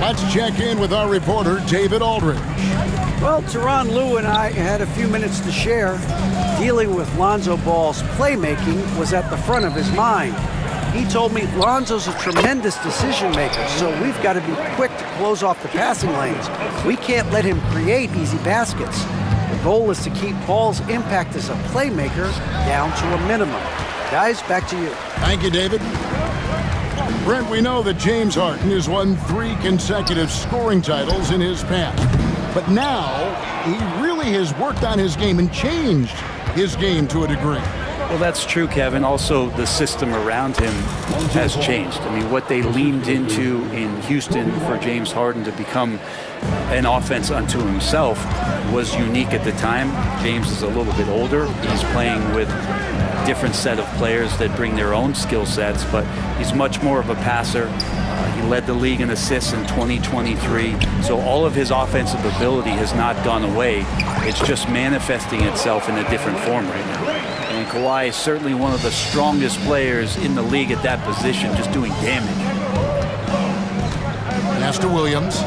Let's check in with our reporter, David Aldridge. Well, Tyronn Lue and I had a few minutes to share. Dealing with Lonzo Ball's playmaking was at the front of his mind. He told me Lonzo's a tremendous decision maker, so we've got to be quick to close off the passing lanes. We can't let him create easy baskets. The goal is to keep Ball's impact as a playmaker down to a minimum. Guys, back to you. Thank you, David. Brent, we know that James Harden has won 3 consecutive scoring titles in his past. But now, he really has worked on his game and changed his game to a degree. Well, that's true, Kevin. Also, the system around him has changed. I mean, what they leaned into in Houston for James Harden to become an offense unto himself was unique at the time. James is a little bit older. He's playing with a different set of players that bring their own skill sets, but he's much more of a passer. He led the league in assists in 2023. So all of his offensive ability has not gone away. It's just manifesting itself in a different form right now. And Kawhi is certainly one of the strongest players in the league at that position, just doing damage. Pass to Williams.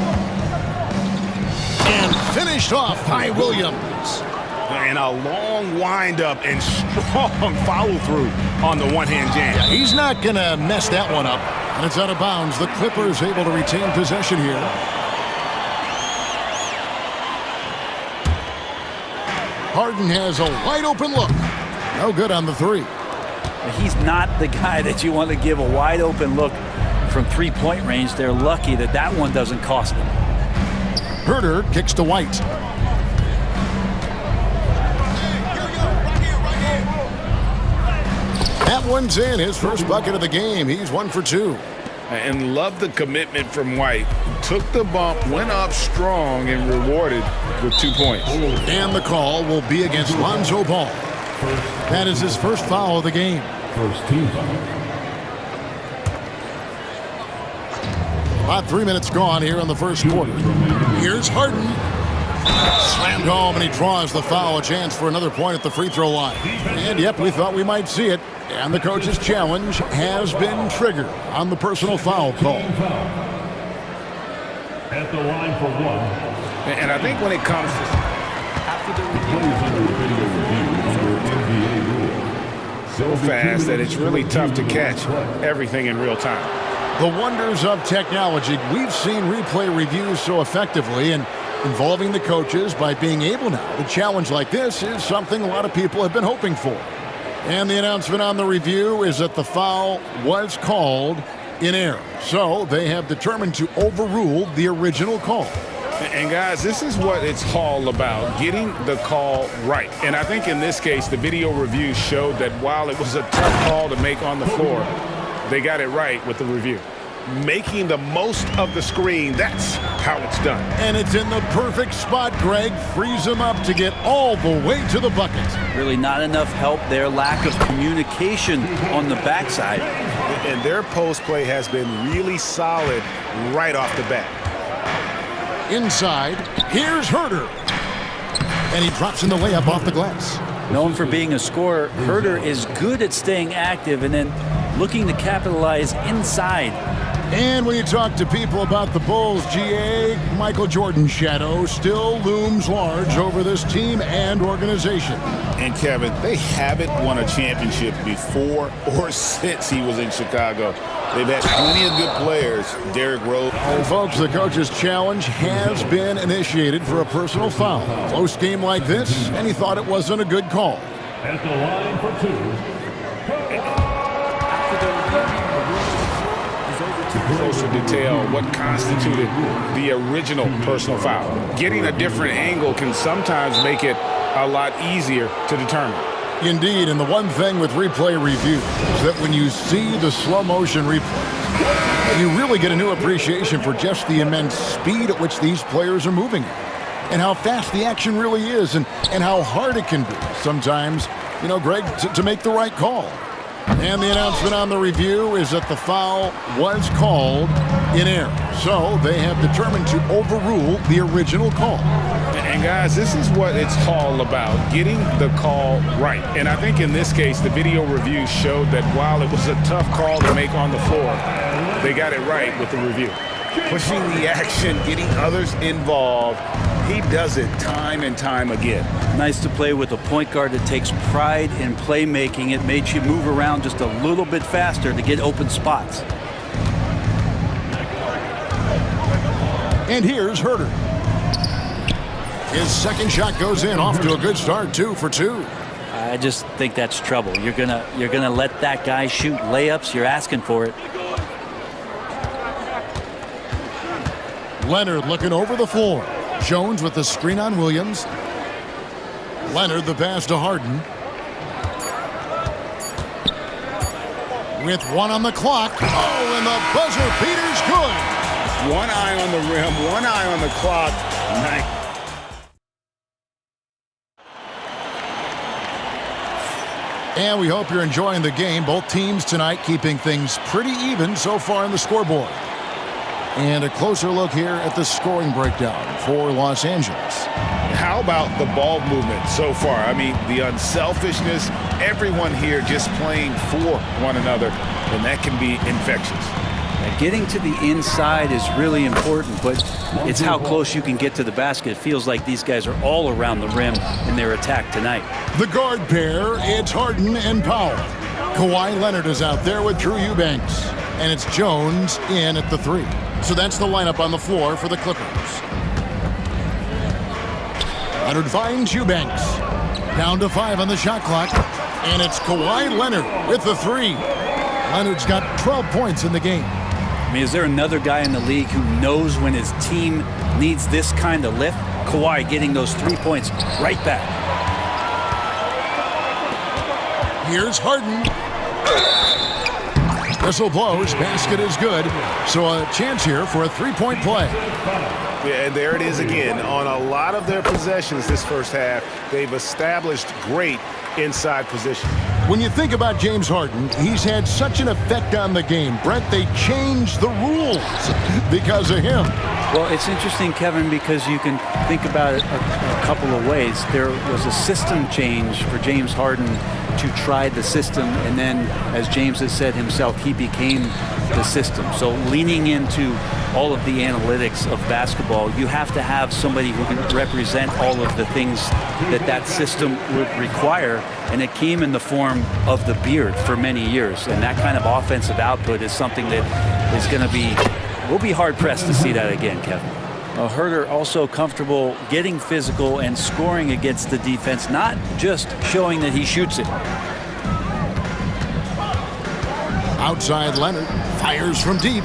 And finished off by Williams. And a long windup and strong follow-through on the one-hand jam. Yeah, he's not going to mess that one up. And it's out of bounds. The Clippers able to retain possession here. Harden has a wide-open look. No good on the 3. He's not the guy that you want to give a wide-open look from three-point range. They're lucky that that one doesn't cost them. Huerter kicks to White. That one's in. His first bucket of the game. He's 1 for 2. And love the commitment from White. Took the bump, went up strong, and rewarded with 2 points. And the call will be against Lonzo Ball. That is his first foul of the game. First team foul. About 3 minutes gone here in the first quarter. Here's Harden. Slammed home, and he draws the foul. A chance for another point at the free throw line. And yep, we thought we might see it. And the coach's challenge has been triggered on the personal foul call. At the line for 1. And I think when it comes to so fast that it's really tough to catch everything in real time. The wonders of technology. We've seen replay reviews so effectively, and involving the coaches by being able now to challenge like this is something a lot of people have been hoping for. And the announcement on the review is that the foul was called in error. So they have determined to overrule the original call. And guys, this is what it's all about, getting the call right. And I think in this case, the video review showed that while it was a tough call to make on the floor, they got it right with the review. Making the most of the screen, that's how it's done. And it's in the perfect spot, Greg. Frees him up to get all the way to the bucket. Really not enough help there. Lack of communication on the backside. And their post play has been really solid right off the bat. Inside, here's Huerter. And he drops in the layup off the glass. Known for being a scorer, Huerter is good at staying active and then looking to capitalize inside. And when you talk to people about the Bulls, GA, Michael Jordan's shadow still looms large over this team and organization. And Kevin, they haven't won a championship before or since he was in Chicago. They've had plenty of good players. Derrick Rose. And folks, the coach's challenge has been initiated for a personal foul. Close game like this, and he thought it wasn't a good call. At the line for two. Closer detail what constituted the original personal foul. Getting a different angle can sometimes make it a lot easier to determine. Indeed, and the one thing with replay review is that when you see the slow motion replay, you really get a new appreciation for just the immense speed at which these players are moving and how fast the action really is and how hard it can be sometimes, you know, Greg, to make the right call. And the announcement on the review is that the foul was called in error. So they have determined to overrule the original call. And guys, this is what it's all about, getting the call right. And I think in this case, the video review showed that while it was a tough call to make on the floor, they got it right with the review. Pushing the action, getting others involved. He does it time and time again. Nice to play with a point guard that takes pride in playmaking. It made you move around just a little bit faster to get open spots. And here's Herter. His second shot goes in, off to a good start, 2 for 2. I just think that's trouble. You're gonna let that guy shoot layups. You're asking for it. Leonard looking over the floor. Jones with the screen on Williams. Leonard the pass to Harden. With 1 on the clock. Oh, and the buzzer beater's good. One eye on the rim, one eye on the clock. Nice. And we hope you're enjoying the game. Both teams tonight keeping things pretty even so far in the scoreboard. And a closer look here at the scoring breakdown for Los Angeles. How about the ball movement so far? I mean, the unselfishness, everyone here just playing for one another, and that can be infectious. Getting to the inside is really important, but it's how close you can get to the basket. It feels like these guys are all around the rim in their attack tonight. The guard pair, it's Harden and Powell. Kawhi Leonard is out there with Drew Eubanks, and it's Jones in at the 3. So that's the lineup on the floor for the Clippers. Leonard finds Eubanks. Down to 5 on the shot clock, and it's Kawhi Leonard with the 3. Leonard's got 12 points in the game. I mean, is there another guy in the league who knows when his team needs this kind of lift? Kawhi getting those 3 points right back. Here's Harden. Whistle blows, basket is good. So a chance here for a 3-point play. Yeah, and there it is again. On a lot of their possessions this first half, they've established great inside position. When you think about James Harden, he's had such an effect on the game. Brent, they changed the rules because of him. Well, it's interesting, Kevin, because you can think about it a couple of ways. There was a system change for James Harden to try the system, and then, as James has said himself, he became the system. So leaning into all of the analytics of basketball, you have to have somebody who can represent all of the things that system would require, and it came in the form of the beard for many years. And that kind of offensive output is something that is going to be, we'll be hard-pressed to see that again, Kevin. Herter also comfortable getting physical and scoring against the defense, not just showing that he shoots it. Outside Leonard fires from deep.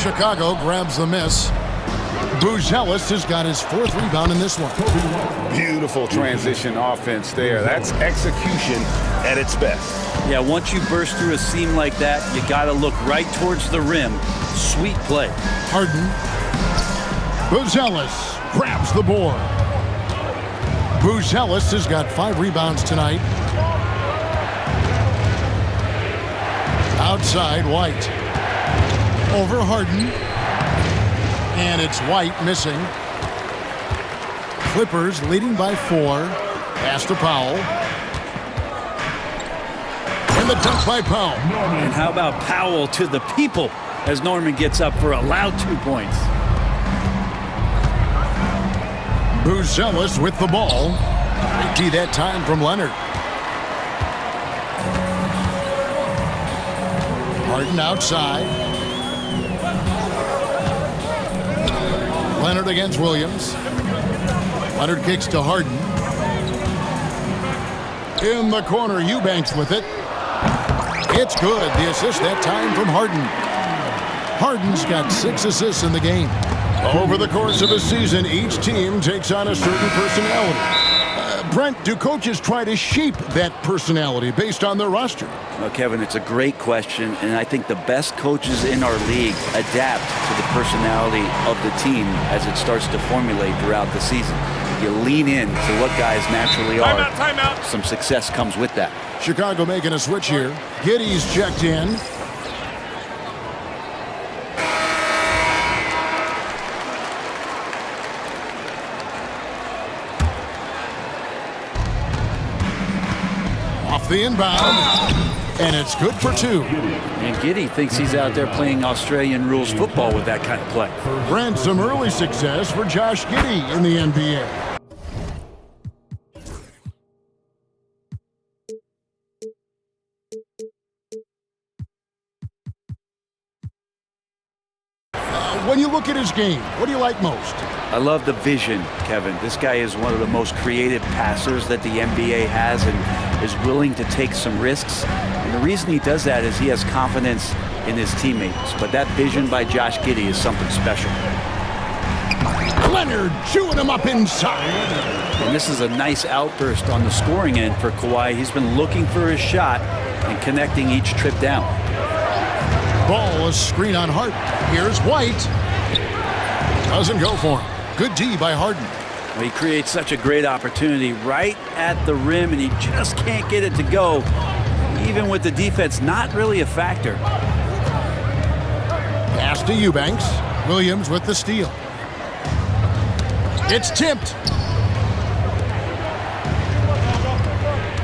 Chicago grabs the miss. Buzelis has got his 4th rebound in this one. Beautiful transition offense there. That's execution at its best. Yeah, once you burst through a seam like that, you got to look right towards the rim. Sweet play. Harden. Buzelis grabs the board. Buzelis has got 5 rebounds tonight. Outside White. Over Harden. And it's White missing. Clippers leading by 4. Pass to Powell. And the dunk by Powell. And how about Powell to the people? as Norman gets up for a loud 2 points. Buzelis with the ball. Key that time from Leonard. Harden outside. Leonard against Williams. Leonard kicks to Harden. In the corner, Eubanks with it. It's good. The assist that time from Harden. Harden's got 6 assists in the game. Over the course of a season, each team takes on a certain personality. Brent, do coaches try to shape that personality based on their roster? Well, Kevin, it's a great question, and I think the best coaches in our league adapt to the personality of the team as it starts to formulate throughout the season. You lean in to what guys naturally are. Timeout. Some success comes with that. Chicago making a switch here. Giddey's checked in. Off the inbound, and it's good for 2. And Giddey thinks he's out there playing Australian rules football with that kind of play. Brent, some early success for Josh Giddey in the NBA. When you look at his game, what do you like most? I love the vision, Kevin. This guy is one of the most creative passers that the NBA has and is willing to take some risks. And the reason he does that is he has confidence in his teammates. But that vision by Josh Giddey is something special. Leonard chewing him up inside. And this is a nice outburst on the scoring end for Kawhi. He's been looking for his shot and connecting each trip down. Ball, a screen on Harden. Here's White. Doesn't go for him. Good D by Harden. Well, he creates such a great opportunity right at the rim, and he just can't get it to go, even with the defense not really a factor. Pass to Eubanks. Williams with the steal. It's tipped.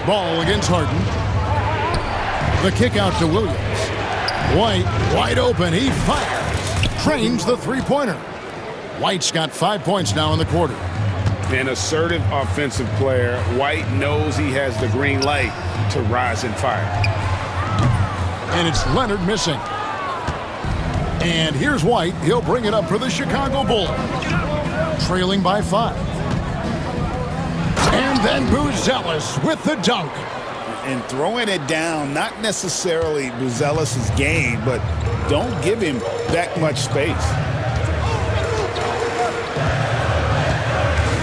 Ball against Harden. The kick out to Williams. White, wide open, he fires. Trains the three-pointer. White's got 5 points now in the quarter. An assertive offensive player. White knows he has the green light to rise and fire. And it's Leonard missing. And here's White. He'll bring it up for the Chicago Bulls. Trailing by 5. And then Buzelis with the dunk. And throwing it down, not necessarily Buzelis' game, but don't give him that much space.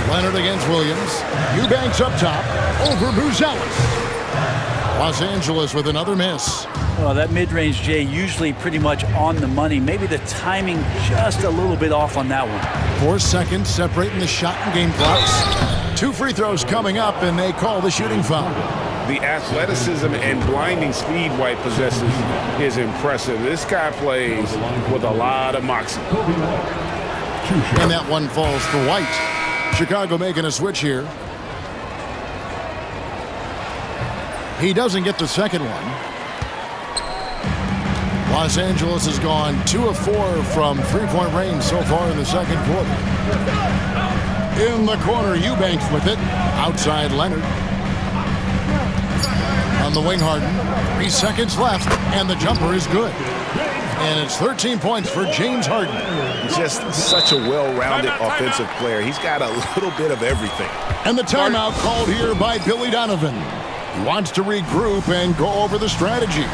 Leonard against Williams. Eubanks up top over Buzelis. Los Angeles with another miss. Well, that mid-range, Jay, usually pretty much on the money. Maybe the timing just a little bit off on that one. 4 seconds separating the shot and game clocks. 2 free throws coming up, and they call the shooting foul. The athleticism and blinding speed White possesses is impressive. This guy plays with a lot of moxie. And that one falls for White. Chicago making a switch here. He doesn't get the second one. Los Angeles has gone 2 of 4 from three-point range so far in the second quarter. In the corner, Eubanks with it. Outside Leonard. On the wing, Harden. 3 seconds left, and the jumper is good. And it's 13 points for James Harden. Just such a well-rounded offensive player. He's got a little bit of everything. And the timeout called here by Billy Donovan. He wants to regroup and go over the strategy.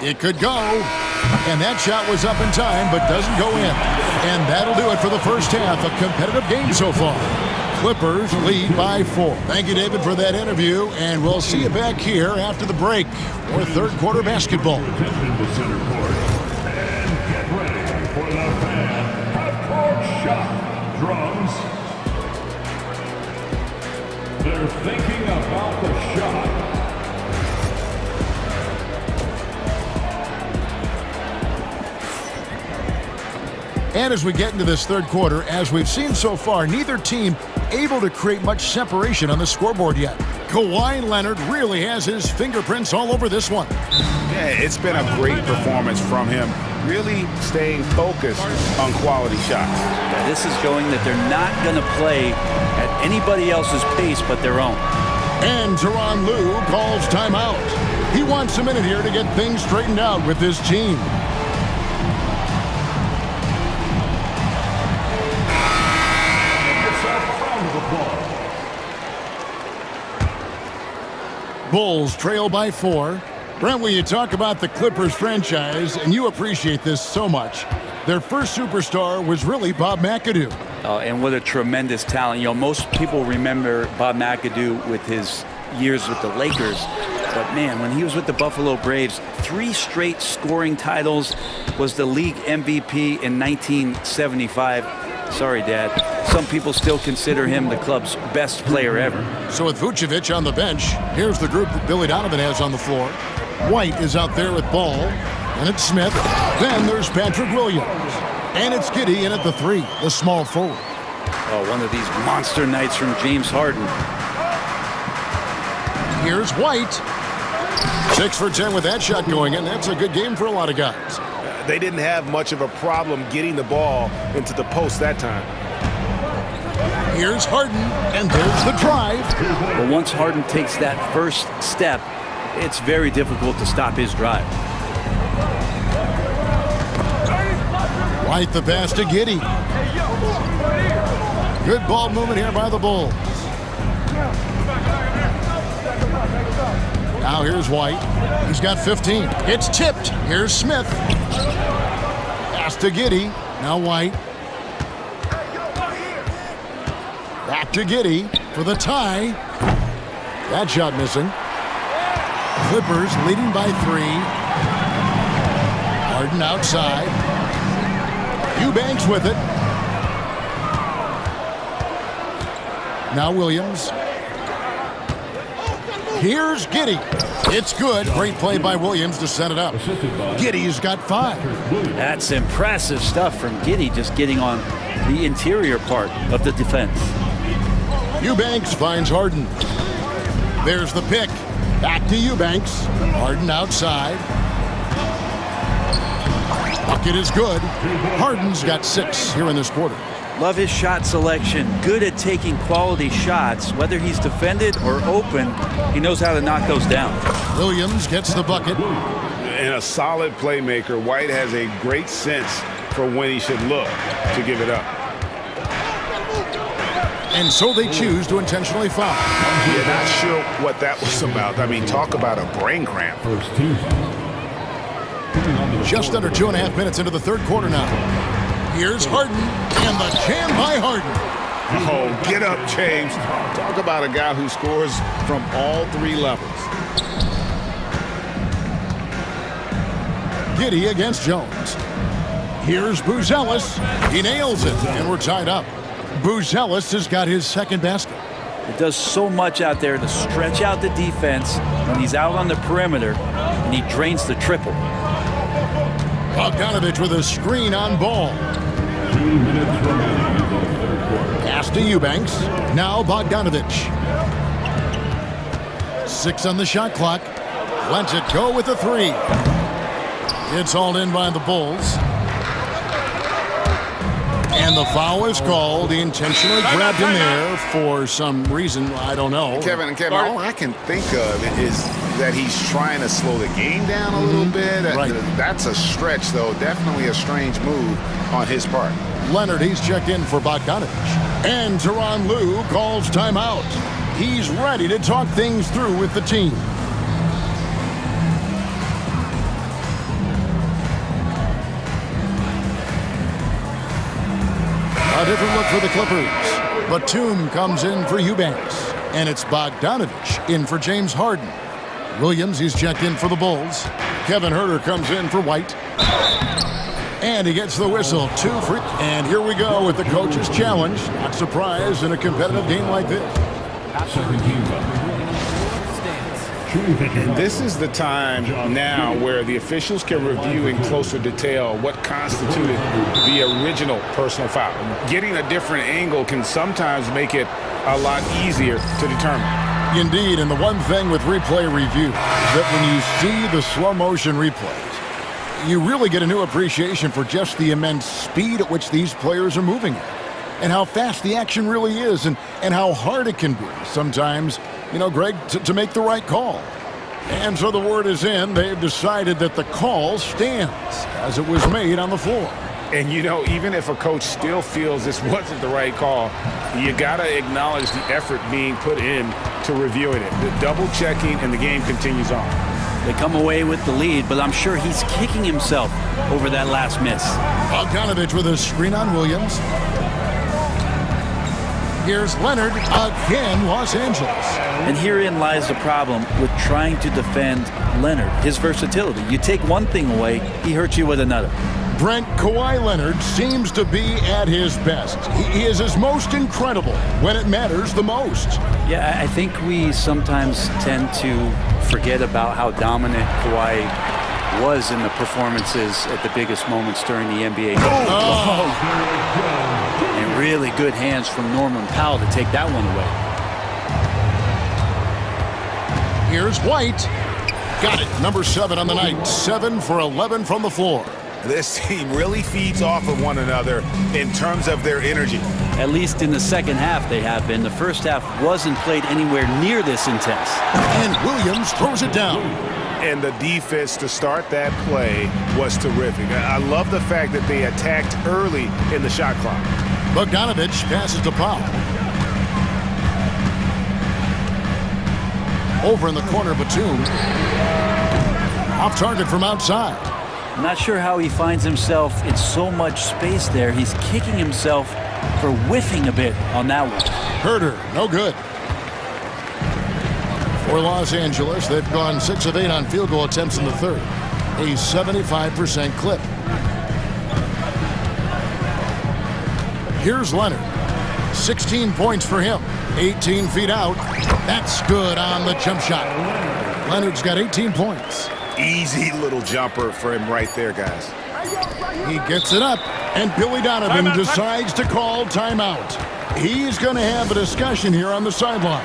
It could go, and that shot was up in time, but doesn't go in. And that'll do it for the first half. A competitive game so far. Clippers lead by 4. Thank you, David, for that interview, and we'll see you back here after the break for third quarter basketball. Drums. They're thinking about the shot. And as we get into this third quarter, as we've seen so far, neither team able to create much separation on the scoreboard yet. Kawhi Leonard really has his fingerprints all over this one. Yeah, it's been a great performance from him, really staying focused on quality shots. Yeah, this is showing that they're not going to play at anybody else's pace but their own. And Tyronn Lue calls timeout. He wants a minute here to get things straightened out with his team. Bulls trail by 4. Brent, when you talk about the Clippers franchise, and you appreciate this so much, their first superstar was really Bob McAdoo. And what a tremendous talent. You know, most people remember Bob McAdoo with his years with the Lakers. But, man, when he was with the Buffalo Braves, 3 straight scoring titles, was the league MVP in 1975. Sorry, Dad. Some people still consider him the club's best player ever. So with Vucevic on the bench, here's the group that Billy Donovan has on the floor. White is out there with Ball, and it's Smith. Then there's Patrick Williams. And it's Giddey in at the 3, the small forward. Oh, one of these monster nights from James Harden. Here's White. 6 for 10 with that shot going in. That's a good game for a lot of guys. They didn't have much of a problem getting the ball into the post that time. Here's Harden, and there's the drive. But once Harden takes that first step, it's very difficult to stop his drive. White the pass to Giddey. Good ball movement here by the Bulls. Now here's White. He's got 15. It's tipped. Here's Smith. Pass to Giddey. Now White. Back to Giddey for the tie. That shot missing. Clippers leading by 3. Harden outside. Eubanks with it. Now Williams. Here's Giddey. It's good. Great play by Williams to set it up. Giddey's got 5. That's impressive stuff from Giddey, just getting on the interior part of the defense. Eubanks finds Harden. There's the pick. Back to Eubanks. Harden outside. Bucket is good. Harden's got 6 here in this quarter. Love his shot selection. Good at taking quality shots. Whether he's defended or open, he knows how to knock those down. Williams gets the bucket. And a solid playmaker, White has a great sense for when he should look to give it up. And so they choose to intentionally foul. Yeah, not sure what that was about. I mean, talk about a brain cramp. Just under 2.5 minutes into the third quarter now. Here's Harden, and the jam by Harden. Oh, get up, James. Talk about a guy who scores from all 3 levels. Giddey against Jones. Here's Buzelis. He nails it, and we're tied up. Buzelis has got his second basket. It does so much out there to stretch out the defense when he's out on the perimeter, and he drains the triple. Bogdanovich with a screen on Ball. Pass to Eubanks. Now Bogdanovich. 6 on the shot clock. Lets it go with a 3. It's hauled in by the Bulls. And the foul is called. He intentionally grabbed him there for some reason. I don't know. Kevin, all I can think of is that he's trying to slow the game down a little bit. Right. That's a stretch, though. Definitely a strange move on his part. Leonard, he's checked in for Bogdanovich. And Tyronn Lue calls timeout. He's ready to talk things through with the team. A different look for the Clippers. Batum comes in for Eubanks. And it's Bogdanovich in for James Harden. Williams, he's checked in for the Bulls. Kevin Huerter comes in for White. And he gets the whistle. 2 free. And here we go with the coach's challenge. Not surprised in a competitive game like this. And this is the time now where the officials can review in closer detail what constituted the original personal foul. Getting a different angle can sometimes make it a lot easier to determine. Indeed, and the one thing with replay review is that when you see the slow motion replays, you really get a new appreciation for just the immense speed at which these players are moving at, and how fast the action really is, and how hard it can be sometimes, Greg, to make the right call. And so the word is in. They've decided that the call stands as it was made on the floor. And, even if a coach still feels this wasn't the right call, you got to acknowledge the effort being put in to reviewing it. The double checking, and the game continues on. They come away with the lead, but I'm sure he's kicking himself over that last miss. Bogdanovich with a screen on Williams. Here's Leonard again, Los Angeles. And herein lies the problem with trying to defend Leonard, his versatility. You take one thing away, he hurts you with another. Brent, Kawhi Leonard seems to be at his best. He is his most incredible when it matters the most. Yeah, I think we sometimes tend to forget about how dominant Kawhi was in the performances at the biggest moments during the NBA. And really good hands from Norman Powell to take that one away. Here's White. Got it. Number 7 on the night. 7 for 11 from the floor. This team really feeds off of one another in terms of their energy. At least in the second half they have been. The first half wasn't played anywhere near this intense. And Williams throws it down. And the defense to start that play was terrific. I love the fact that they attacked early in the shot clock. Bogdanovich passes to Powell. Over in the corner, Batum. Off target from outside. I'm not sure how he finds himself in so much space there. He's kicking himself for whiffing a bit on that one. Herter, no good. For Los Angeles, they've gone 6 of 8 on field goal attempts in the third. A 75% clip. Here's Leonard. 16 points for him. 18 feet out. That's good on the jump shot. Leonard's got 18 points. Easy little jumper for him right there, guys. He gets it up, and Billy Donovan decides to call timeout. He's going to have a discussion here on the sideline.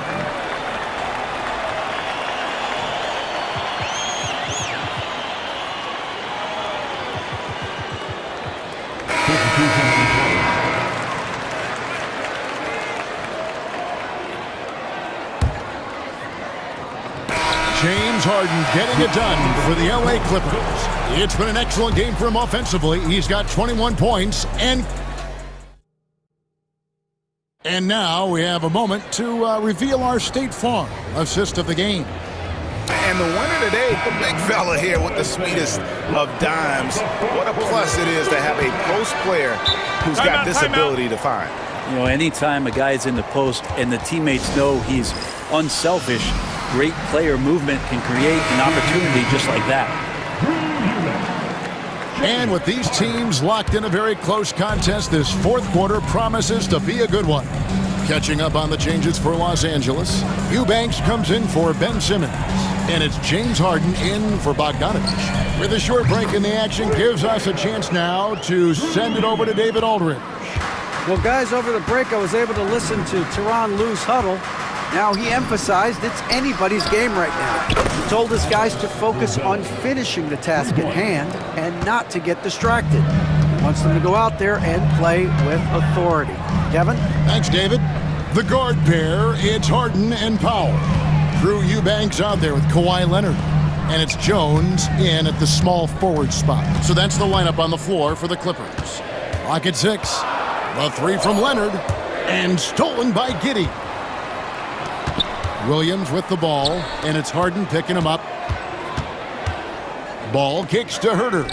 James Harden getting it done for the LA Clippers. It's been an excellent game for him offensively. He's got 21 points, and now we have a moment to reveal our State Farm assist of the game. And the winner today, the big fella here with the sweetest of dimes. What a plus it is to have a post player who's got this ability to find. Anytime a guy's in the post and the teammates know he's unselfish, great player movement can create an opportunity just like that. And with these teams locked in a very close contest, this fourth quarter promises to be a good one. Catching up on the changes for Los Angeles, Eubanks comes in for Ben Simmons, and it's James Harden in for Bogdanovich. With a short break in the action, gives us a chance now to send it over to David Aldridge. Well, guys, over the break, I was able to listen to Tyronn Lue's huddle. Now, he emphasized it's anybody's game right now. He told his guys to focus on finishing the task at hand and not to get distracted. He wants them to go out there and play with authority. Kevin? Thanks, David. The guard pair, it's Harden and Powell. Drew Eubanks out there with Kawhi Leonard. And it's Jones in at the small forward spot. So that's the lineup on the floor for the Clippers. Clock at 6. The 3 from Leonard. And stolen by Giddey. Williams with the ball, and it's Harden picking him up. Ball kicks to Herter.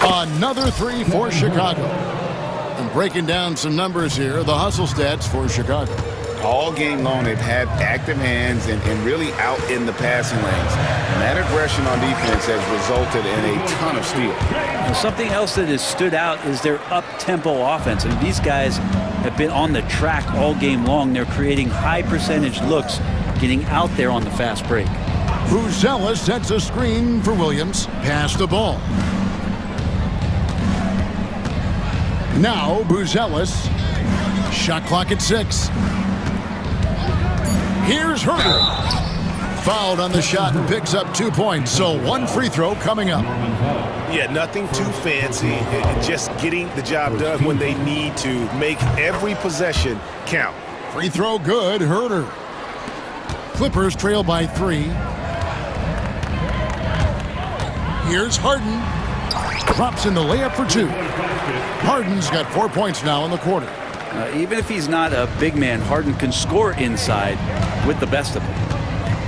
Another 3 for Chicago. And breaking down some numbers here, the hustle stats for Chicago. All game long, they've had active hands and really out in the passing lanes. And that aggression on defense has resulted in a ton of steals. And something else that has stood out is their up-tempo offense. And these guys have been on the track all game long. They're creating high percentage looks, getting out there on the fast break. Buzelis sets a screen for Williams. Pass the ball. Now Buzelis. Shot clock at 6. Here's Herder. Fouled on the shot and picks up 2 points. So 1 free throw coming up. Yeah, nothing too fancy. Just getting the job done when they need to. Make every possession count. Free throw good. Herder. Clippers trail by 3. Here's Harden. Drops in the layup for 2. Harden's got 4 points now in the quarter. Even if he's not a big man, Harden can score inside with the best of them.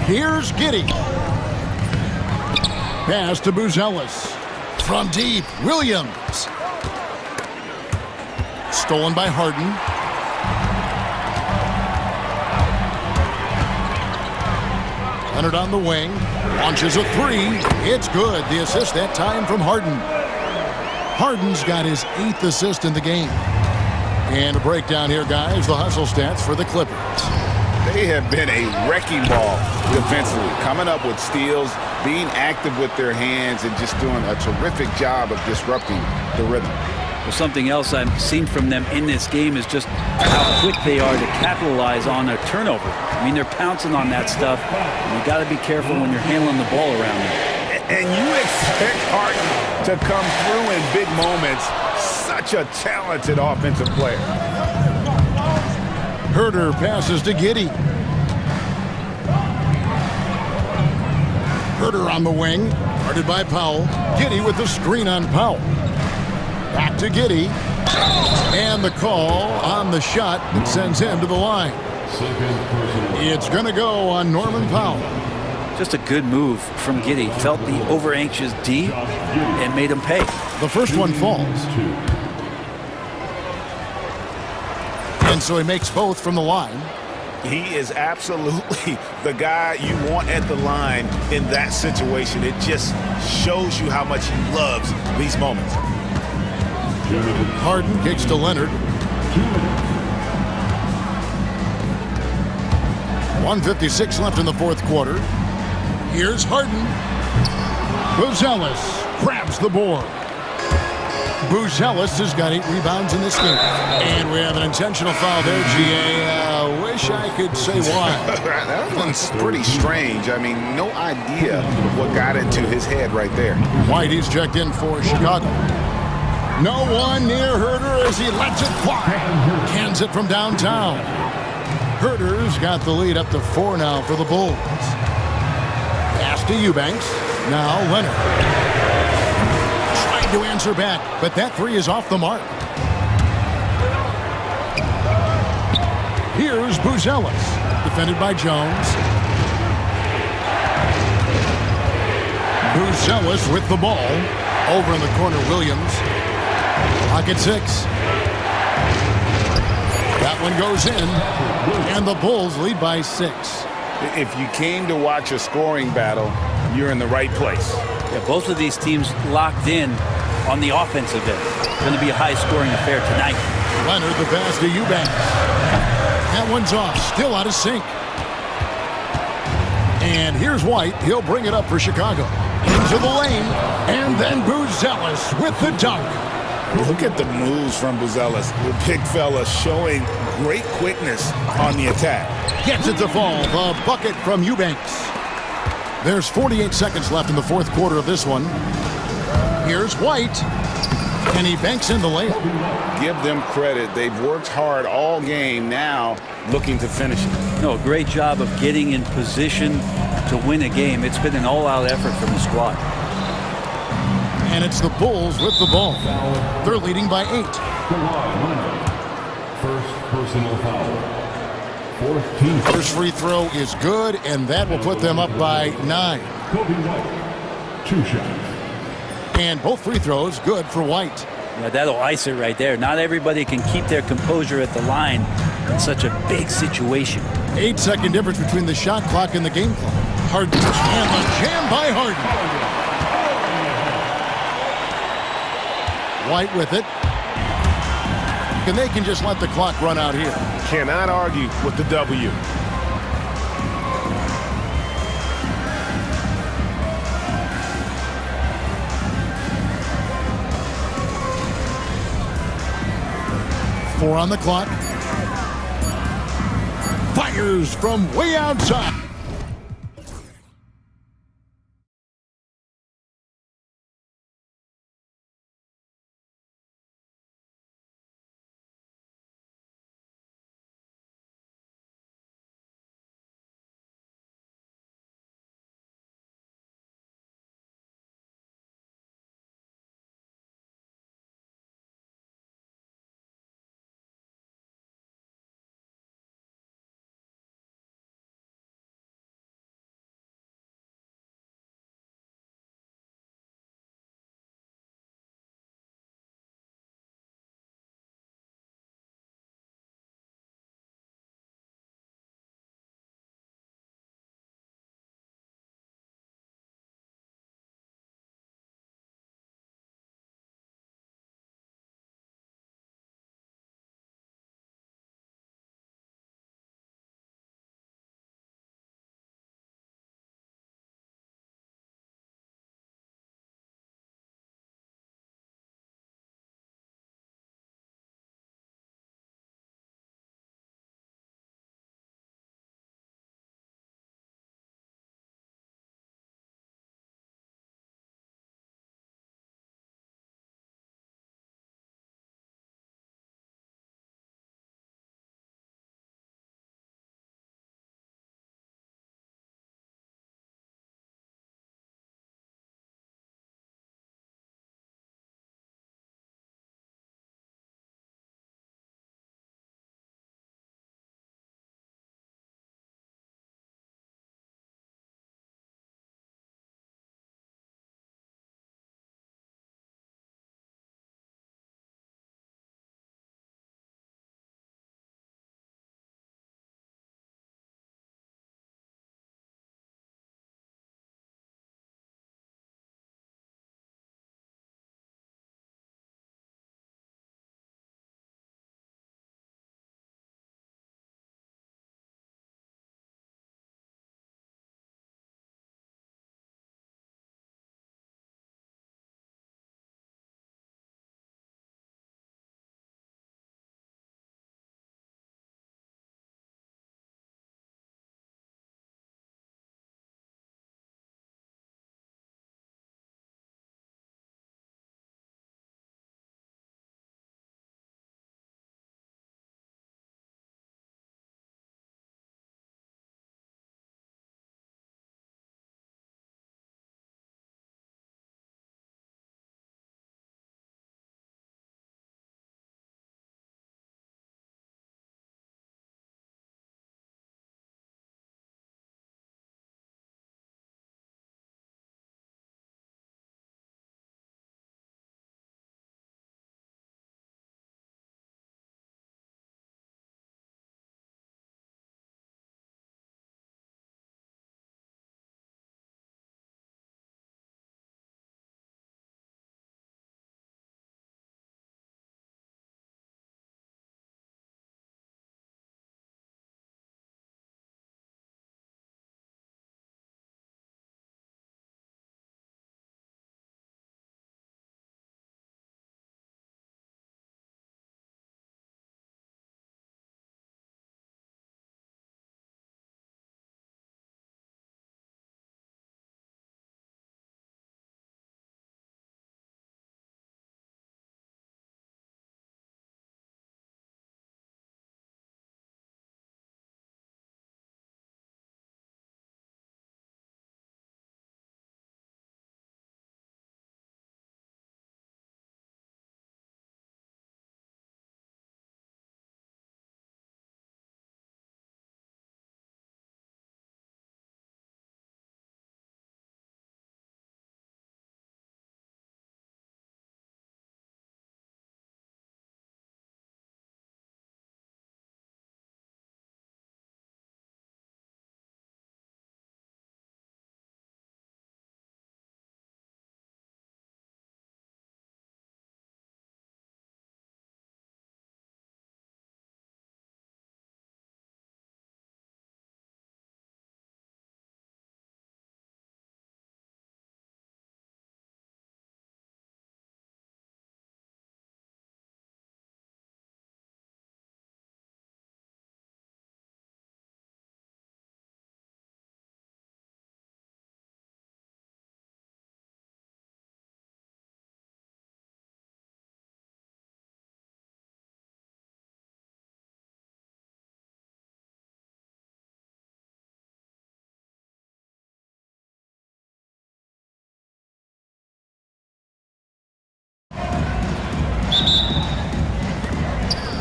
Here's Giddey. Pass to Buzelis. From deep, Williams. Stolen by Harden. Leonard on the wing. Launches a 3. It's good. The assist that time from Harden. Harden's got his 8th assist in the game. And a breakdown here, guys. The hustle stats for the Clippers. They have been a wrecking ball defensively, coming up with steals, being active with their hands, and just doing a terrific job of disrupting the rhythm. Well, something else I've seen from them in this game is just how quick they are to capitalize on a turnover. I mean, they're pouncing on that stuff. You got to be careful when you're handling the ball around them. And you expect Harden to come through in big moments. Such a talented offensive player. Herder passes to Giddey. Herder on the wing, guarded by Powell. Giddey with the screen on Powell. Back to Giddey. And the call on the shot that sends him to the line. It's going to go on Norman Powell. Just a good move from Giddey. Felt the over-anxious D and made him pay. The first one falls. And so he makes both from the line. He is absolutely the guy you want at the line in that situation. It just shows you how much he loves these moments. Harden kicks to Leonard. 1:56 left in the fourth quarter. Here's Harden. Buzelis grabs the board. Buzelis has got 8 rebounds in this game. And we have an intentional foul there, GA. Wish I could say why. That one's pretty strange. I mean, no idea what got into his head right there. White, he's checked in for Chicago. No one near Herder as he lets it fly. Cans it from downtown. Herder's got the lead up to 4 now for the Bulls. Pass to Eubanks. Now Leonard. Tried to answer back, but that 3 is off the mark. Here's Buzelis, defended by Jones. Buzelis with the ball. Over in the corner, Williams. Pocket 6. That one goes in, and the Bulls lead by 6. If you came to watch a scoring battle, you're in the right place. Yeah, both of these teams locked in on the offensive end. It's going to be a high-scoring affair tonight. Leonard, the pass to Eubanks. That one's off, still out of sync. And here's White. He'll bring it up for Chicago. Into the lane, and then Buzelis with the dunk. Look at the moves from Buzelis. The big fella showing great quickness on the attack. Gets it to fall. The bucket from Eubanks. There's 48 seconds left in the fourth quarter of this one. Here's White. And he banks in the layup. Give them credit. They've worked hard all game, now looking to finish it. No, great job of getting in position to win a game. It's been an all-out effort from the squad. And it's the Bulls with the ball. They're leading by 8. First personal foul. Fourth team. First free throw is good, and that will put them up by 9. Kobe White. 2 shots. And both free throws good for White. Yeah, that'll ice it right there. Not everybody can keep their composure at the line in such a big situation. 8-second difference between the shot clock and the game clock. Harden, and the jam by Harden. White with it. And they can just let the clock run out here. Cannot argue with the W. 4 on the clock. Fires from way outside.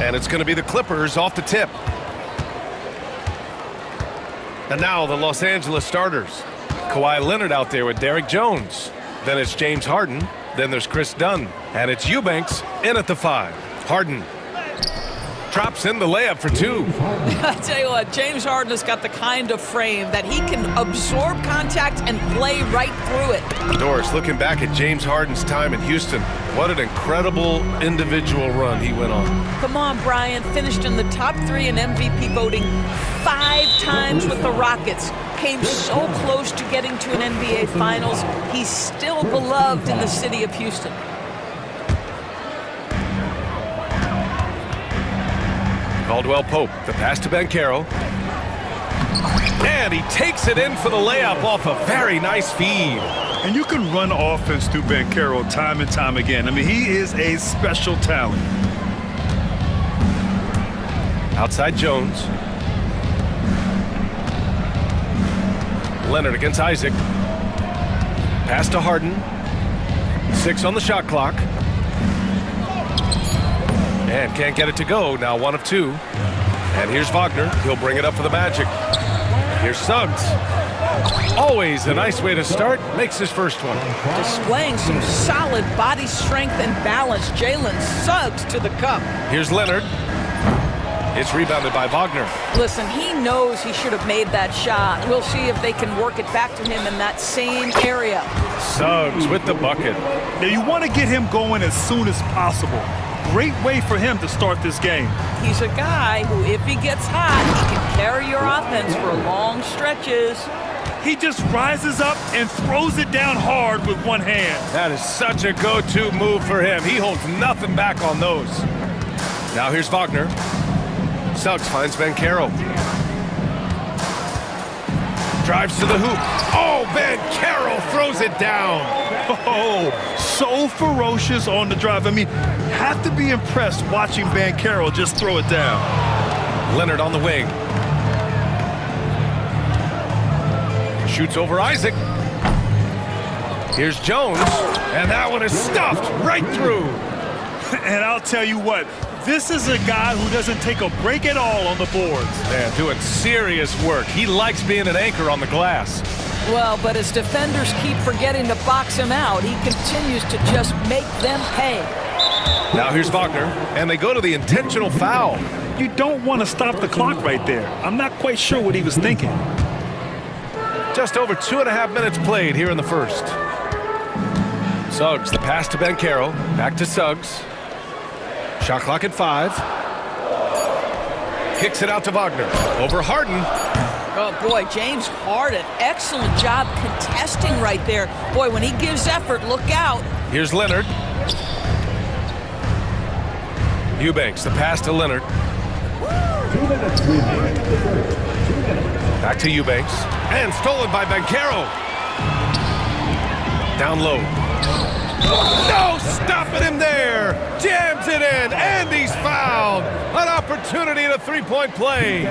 And it's going to be the Clippers off the tip. And now the Los Angeles starters. Kawhi Leonard out there with Derek Jones. Then it's James Harden. Then there's Chris Dunn. And it's Eubanks in at the 5. Harden drops in the layup for 2. I tell you what, James Harden has got the kind of frame that he can absorb contact and play right through it. Doris, looking back at James Harden's time in Houston, what an incredible individual run he went on. Come on, Brian. Finished in the top 3 in MVP voting 5 times with the Rockets. Came so close to getting to an NBA Finals. He's still beloved in the city of Houston. Caldwell Pope, the pass to Banchero. And he takes it in for the layup off a very nice feed. And you can run offense through Banchero time and time again. I mean, he is a special talent. Outside Jones. Leonard against Isaac. Pass to Harden. 6 on the shot clock. And can't get it to go. Now 1 of 2. And here's Wagner. He'll bring it up for the Magic. Here's Suggs. Always a nice way to start. Makes his first one. Displaying some solid body strength and balance. Jalen Suggs to the cup. Here's Leonard. It's rebounded by Wagner. Listen, he knows he should have made that shot. We'll see if they can work it back to him in that same area. Suggs with the bucket. Now you want to get him going as soon as possible. Great way for him to start this game. He's a guy who, if he gets hot, he can carry your offense for long stretches. He just rises up and throws it down hard with one hand. That is such a go-to move for him. He holds nothing back on those. Now here's Wagner. Suggs finds Banchero. Drives to the hoop. Oh, Banchero throws it down. Oh, so ferocious on the drive. I mean, have to be impressed watching Banchero just throw it down. Leonard on the wing. Shoots over Isaac. Here's Jones. And that one is stuffed right through. And I'll tell you what, this is a guy who doesn't take a break at all on the boards. Man, doing serious work. He likes being an anchor on the glass. Well, but as defenders keep forgetting to box him out, he continues to just make them pay. Now here's Wagner, and they go to the intentional foul. You don't want to stop the clock right there. I'm not quite sure what he was thinking. Just over 2.5 minutes played here in the first. Suggs, the pass to Banchero. Back to Suggs. Shot clock at 5. Kicks it out to Wagner. Over Harden. Oh, boy, James Harden. Excellent job contesting right there. Boy, when he gives effort, look out. Here's Leonard. Eubanks, the pass to Leonard. 2 minutes remaining. 2 minutes. Back to Eubanks. And stolen by Banchero. Down low. No, stopping him there. Jams it in, and he's fouled. An opportunity at a three-point play.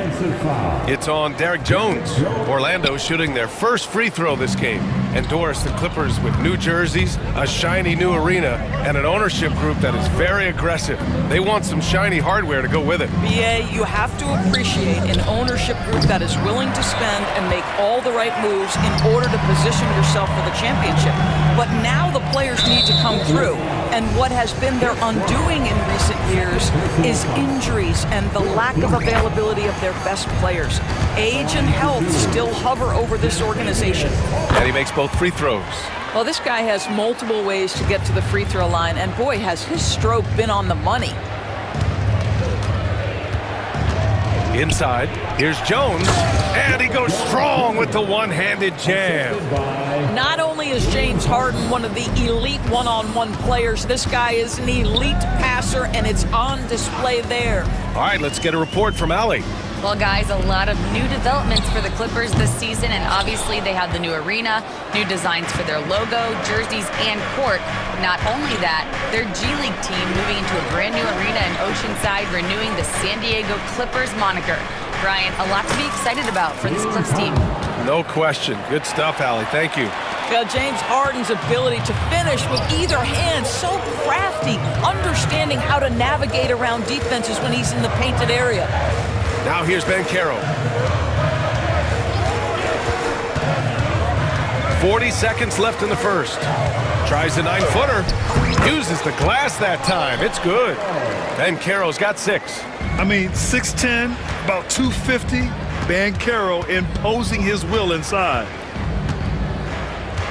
It's on Derek Jones. Orlando shooting their first free throw this game. And Doris, the Clippers with new jerseys, a shiny new arena, and an ownership group that is very aggressive. They want some shiny hardware to go with it. BA, you have to appreciate an ownership group that is willing to spend and make all the right moves in order to position yourself for the championship. But now the players need to come through. And what has been their undoing in recent years is injuries and the lack of availability of their best players. Age and health still hover over this organization. And he makes both free throws. Well, this guy has multiple ways to get to the free throw line, and boy, has his stroke been on the money. Inside, here's Jones, and he goes strong with the one-handed jam. Not only is James Harden one of the elite one-on-one players, this guy is an elite passer, and it's on display there. All right, let's get a report from Allie. Well, guys, a lot of new developments for the Clippers this season, and obviously they have the new arena, new designs for their logo, jerseys, and court. Not only that, their G League team moving into a brand new arena in Oceanside, renewing the San Diego Clippers moniker. Brian, a lot to be excited about for this Clips team. No question. Good stuff, Allie. Thank you. Yeah, James Harden's ability to finish with either hand, so crafty, understanding how to navigate around defenses when he's in the painted area. Now here's Banchero. 40 seconds left in the first. Tries a 9-footer. Uses the glass that time. It's good. Banchero's got 6. I mean, 6'10", about 250. Banchero imposing his will inside.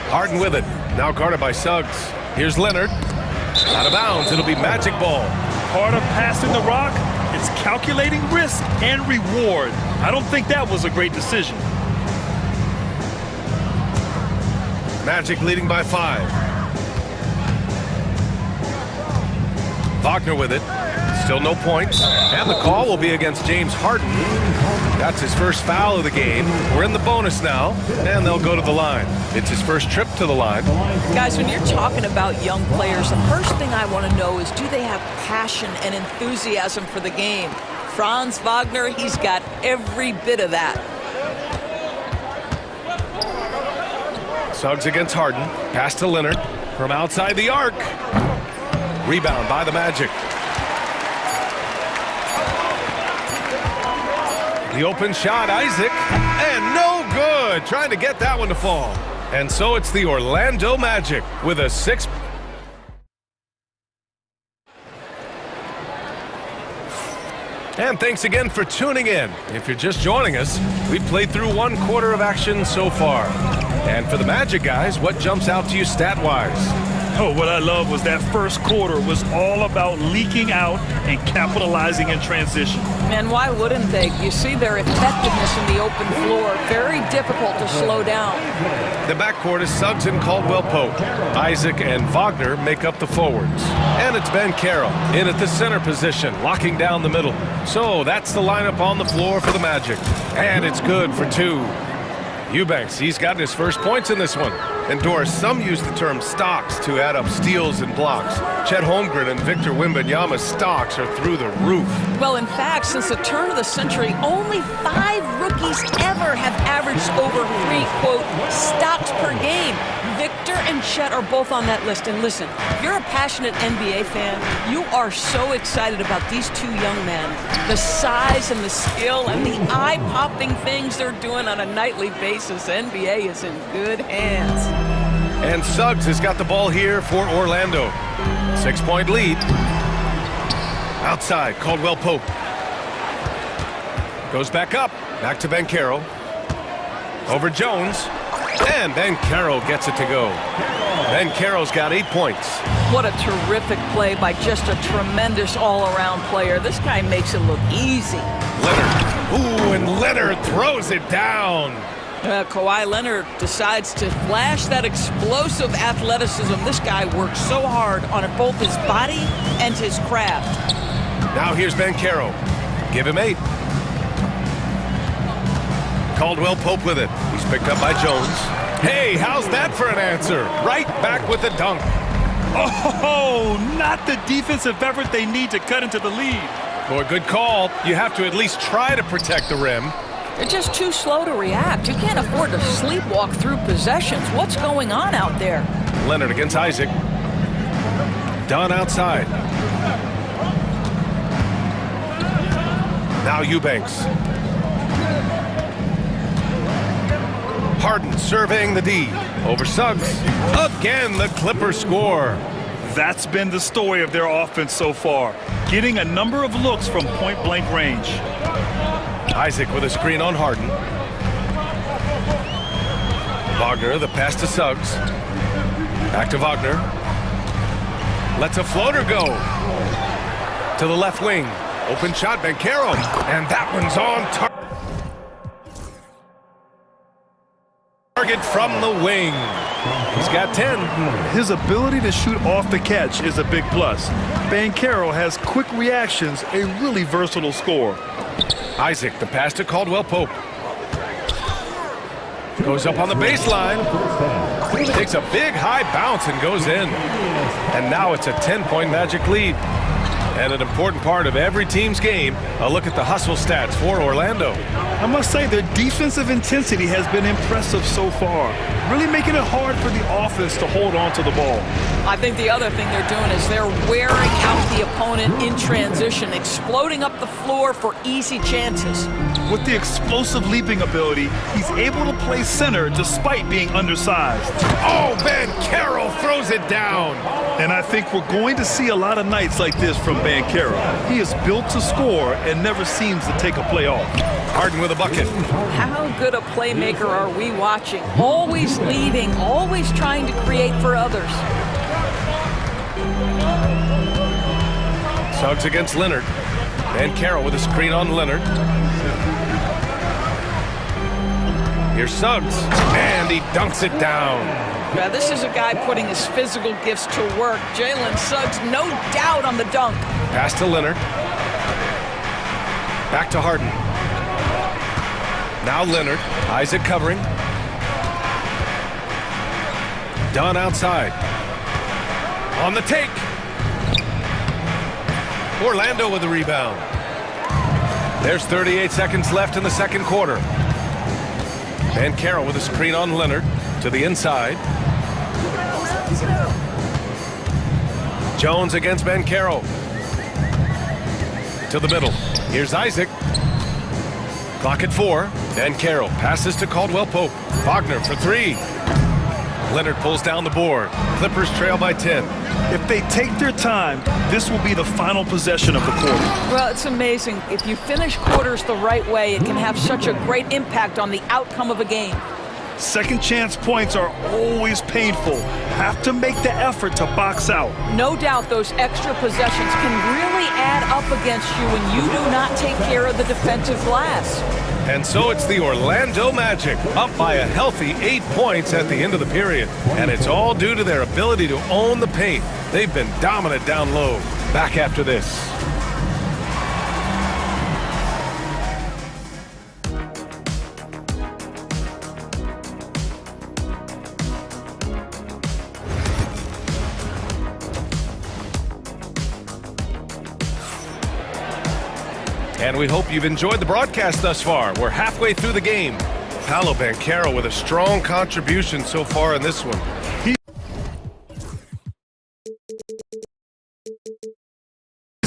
Harden with it. Now guarded by Suggs. Here's Leonard. Out of bounds. It'll be magic ball. Part of passing the rock, it's calculating risk and reward. I don't think that was a great decision. Magic leading by 5. Wagner with it. Still no points. And the call will be against James Harden. That's his first foul of the game. We're in the bonus now, and they'll go to the line. It's his first trip to the line. Guys, when you're talking about young players, the first thing I want to know is, do they have passion and enthusiasm for the game? Franz Wagner, he's got every bit of that. Suggs against Harden. Pass to Leonard from outside the arc. Rebound by the Magic. The open shot, Isaac, and no good. Trying to get that one to fall. And so it's the Orlando Magic with a 6. And thanks again for tuning in. If you're just joining us, we've played through 1 quarter of action so far. And for the Magic guys, what jumps out to you stat-wise? Oh, what I love was that first quarter was all about leaking out and capitalizing in transition. And why wouldn't they? You see their effectiveness in the open floor. Very difficult to slow down. The backcourt is Suggs and Caldwell Pope. Isaac and Wagner make up the forwards. And it's Banchero in at the center position, locking down the middle. So that's the lineup on the floor for the Magic. And it's good for 2. Eubanks, he's gotten his first points in this one. And Doris, some use the term stocks to add up steals and blocks. Chet Holmgren and Victor Wembanyama's stocks are through the roof. Well, in fact, since the turn of the century, only 5 rookies ever have averaged over 3, quote, stocks per game. Victor and Chet are both on that list. And listen, if you're a passionate NBA fan, you are so excited about these 2 young men. The size and the skill and the eye-popping things they're doing on a nightly basis. NBA is in good hands. And Suggs has got the ball here for Orlando. 6-point lead. Outside, Caldwell Pope. Goes back up. Back to Banchero. Over Jones. And Banchero gets it to go. Banchero's got 8 points. What a terrific play by just a tremendous all-around player. This guy makes it look easy. Leonard. Ooh, and Leonard throws it down. Kawhi Leonard decides to flash that explosive athleticism. This guy works so hard on both his body and his craft. Now here's Banchero. Give him 8. Caldwell Pope with it. He's picked up by Jones. Hey, how's that for an answer? Right back with the dunk. Oh, not the defensive effort they need to cut into the lead. Boy, good call. You have to at least try to protect the rim. They're just too slow to react. You can't afford to sleepwalk through possessions. What's going on out there? Leonard against Isaac. Dunn outside. Now Eubanks. Harden surveying the D. Over Suggs. Again, the Clippers score. That's been the story of their offense so far. Getting a number of looks from point-blank range. Isaac with a screen on Harden. Wagner, the pass to Suggs. Back to Wagner. Lets a floater go. To the left wing. Open shot, Banchero. And that one's on target from the wing. He's got 10. His ability to shoot off the catch is a big plus. Banchero has quick reactions, a really versatile scorer. Isaac, the pass to Caldwell Pope. Goes up on the baseline. Takes a big high bounce and goes in. And now it's a 10-point Magic lead. And an important part of every team's game, a look at the hustle stats for Orlando. I must say their defensive intensity has been impressive so far, really making it hard for the offense to hold on to the ball. I think the other thing they're doing is they're wearing out the opponent in transition, exploding up the floor for easy chances. With the explosive leaping ability, he's able to play center despite being undersized. Oh, Banchero throws it down. And I think we're going to see a lot of nights like this from Banchero. He is built to score and never seems to take a play off. Harden with a bucket. How good a playmaker are we watching? Always leading, always trying to create for others. Suggs against Leonard. Banchero with a screen on Leonard. Here's Suggs, and he dunks it down. Yeah, this is a guy putting his physical gifts to work. Jalen Suggs, no doubt on the dunk. Pass to Leonard. Back to Harden. Now Leonard. Isaac covering. Dunn outside. On the take. Orlando with the rebound. There's 38 seconds left in the second quarter. Banchero with a screen on Leonard to the inside. Jones against Banchero. To the middle. Here's Isaac. Clock at 4. Banchero passes to Caldwell Pope. Wagner for 3. Leonard pulls down the board. Clippers trail by 10. If they take their time, this will be the final possession of the quarter. Well, it's amazing. If you finish quarters the right way, it can have such a great impact on the outcome of a game. Second chance points are always painful. Have to make the effort to box out. No doubt those extra possessions can really add up against you when you do not take care of the defensive glass. And so it's the Orlando Magic, up by a healthy 8 points at the end of the period. And it's all due to their ability to own the paint. They've been dominant down low. Back after this. And we hope you've enjoyed the broadcast thus far. We're halfway through the game. Paolo Banchero with a strong contribution so far in this one. He's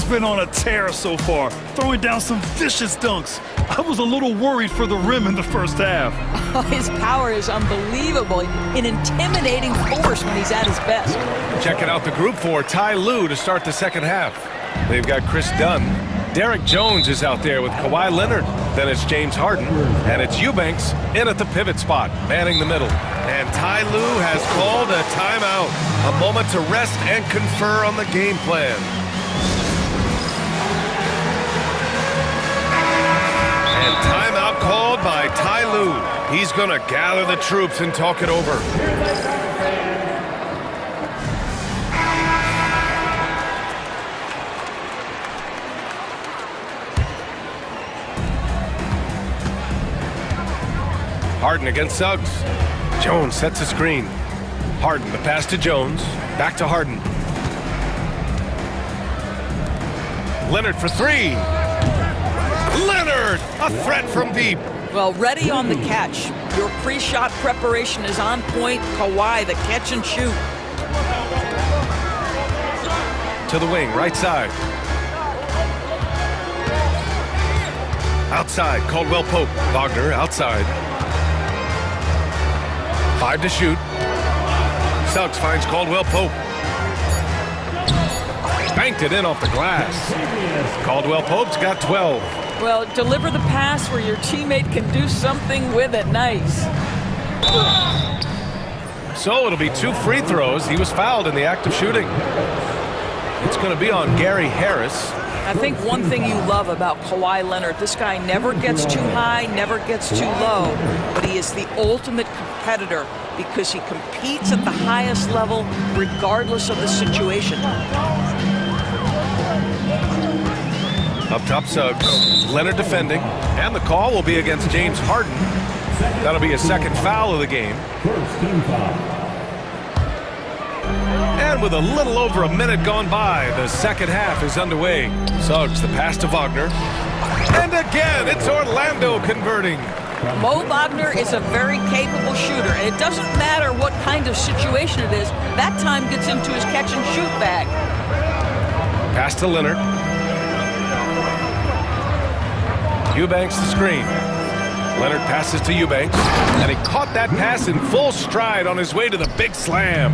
been on a tear so far, throwing down some vicious dunks. I was a little worried for the rim in the first half. Oh, his power is unbelievable, an intimidating force when he's at his best. Checking out the group for Ty Lue to start the second half. They've got Chris Dunn. Derek Jones is out there with Kawhi Leonard. Then it's James Harden. And it's Eubanks in at the pivot spot, manning the middle. And Ty Lue has called a timeout. A moment to rest and confer on the game plan. And timeout called by Ty Lue. He's going to gather the troops and talk it over. Harden against Suggs. Jones sets a screen. Harden, the pass to Jones. Back to Harden. Leonard for 3. Leonard, a threat from deep. Well, ready on the catch. Your pre-shot preparation is on point. Kawhi, the catch and shoot. To the wing, right side. Outside, Caldwell Pope. Wagner outside. 5 to shoot. Suggs finds Caldwell Pope. Banked it in off the glass. Caldwell Pope's got 12. Well, deliver the pass where your teammate can do something with it. Nice. So it'll be 2 free throws. He was fouled in the act of shooting. It's going to be on Gary Harris. I think one thing you love about Kawhi Leonard, this guy never gets too high, never gets too low, but he is the ultimate competitor because he competes at the highest level regardless of the situation. Up top, Suggs. Leonard defending, and the call will be against James Harden. That'll be a second foul of the game. First team foul. And with a little over a minute gone by, the second half is underway. Suggs, the pass to Wagner. And again, it's Orlando converting. Mo Wagner is a very capable shooter, and it doesn't matter what kind of situation it is. That time gets into his catch-and-shoot bag. Pass to Leonard. Eubanks the screen. Leonard passes to Eubanks, and he caught that pass in full stride on his way to the big slam.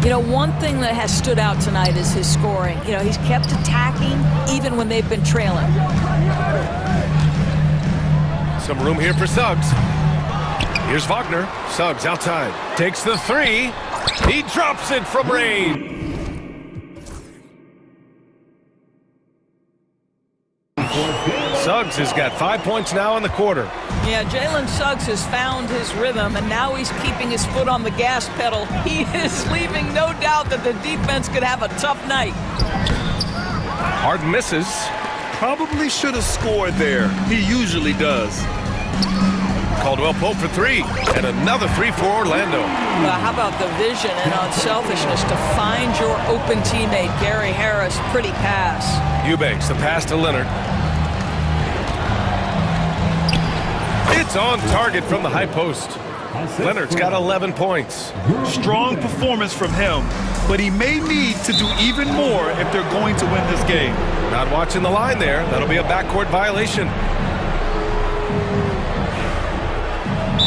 You know, one thing that has stood out tonight is his scoring. You know, he's kept attacking even when they've been trailing. Some room here for Suggs. Here's Wagner. Suggs outside. Takes the three. He drops it from range. Suggs has got 5 points now in the quarter. Yeah, Jalen Suggs has found his rhythm, and now he's keeping his foot on the gas pedal. He is leaving no doubt that the defense could have a tough night. Harden misses. Probably should have scored there. He usually does. Caldwell Pope for three, and another three for Orlando. Well, how about the vision and unselfishness to find your open teammate, Gary Harris? Pretty pass. Eubanks, the pass to Leonard. It's on target from the high post. Leonard's got 11 points. Strong performance from him, but he may need to do even more if they're going to win this game. Not watching the line there. That'll be a backcourt violation.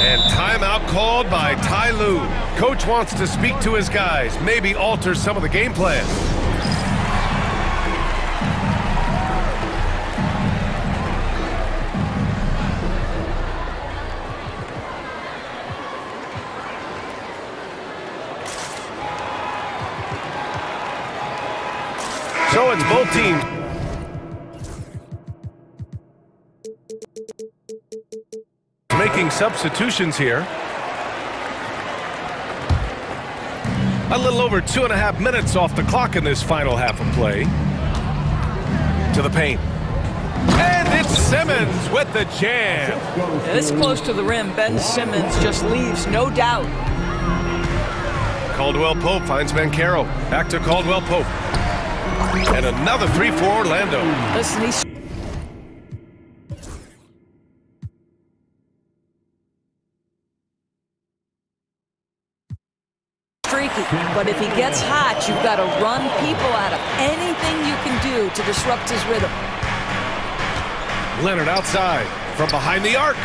And timeout called by Ty Lue. Coach wants to speak to his guys, maybe alter some of the game plan. So it's both teams. Making substitutions here. A little over 2.5 minutes off the clock in this final half of play. To the paint. And it's Simmons with the jam. This close to the rim, Ben Simmons just leaves, no doubt. Caldwell Pope finds Banchero. Back to Caldwell Pope. And another three for Orlando. Listen, he's streaky, but if he gets hot, you've got to run people at him. Anything you can do to disrupt his rhythm. Leonard outside from behind the arc.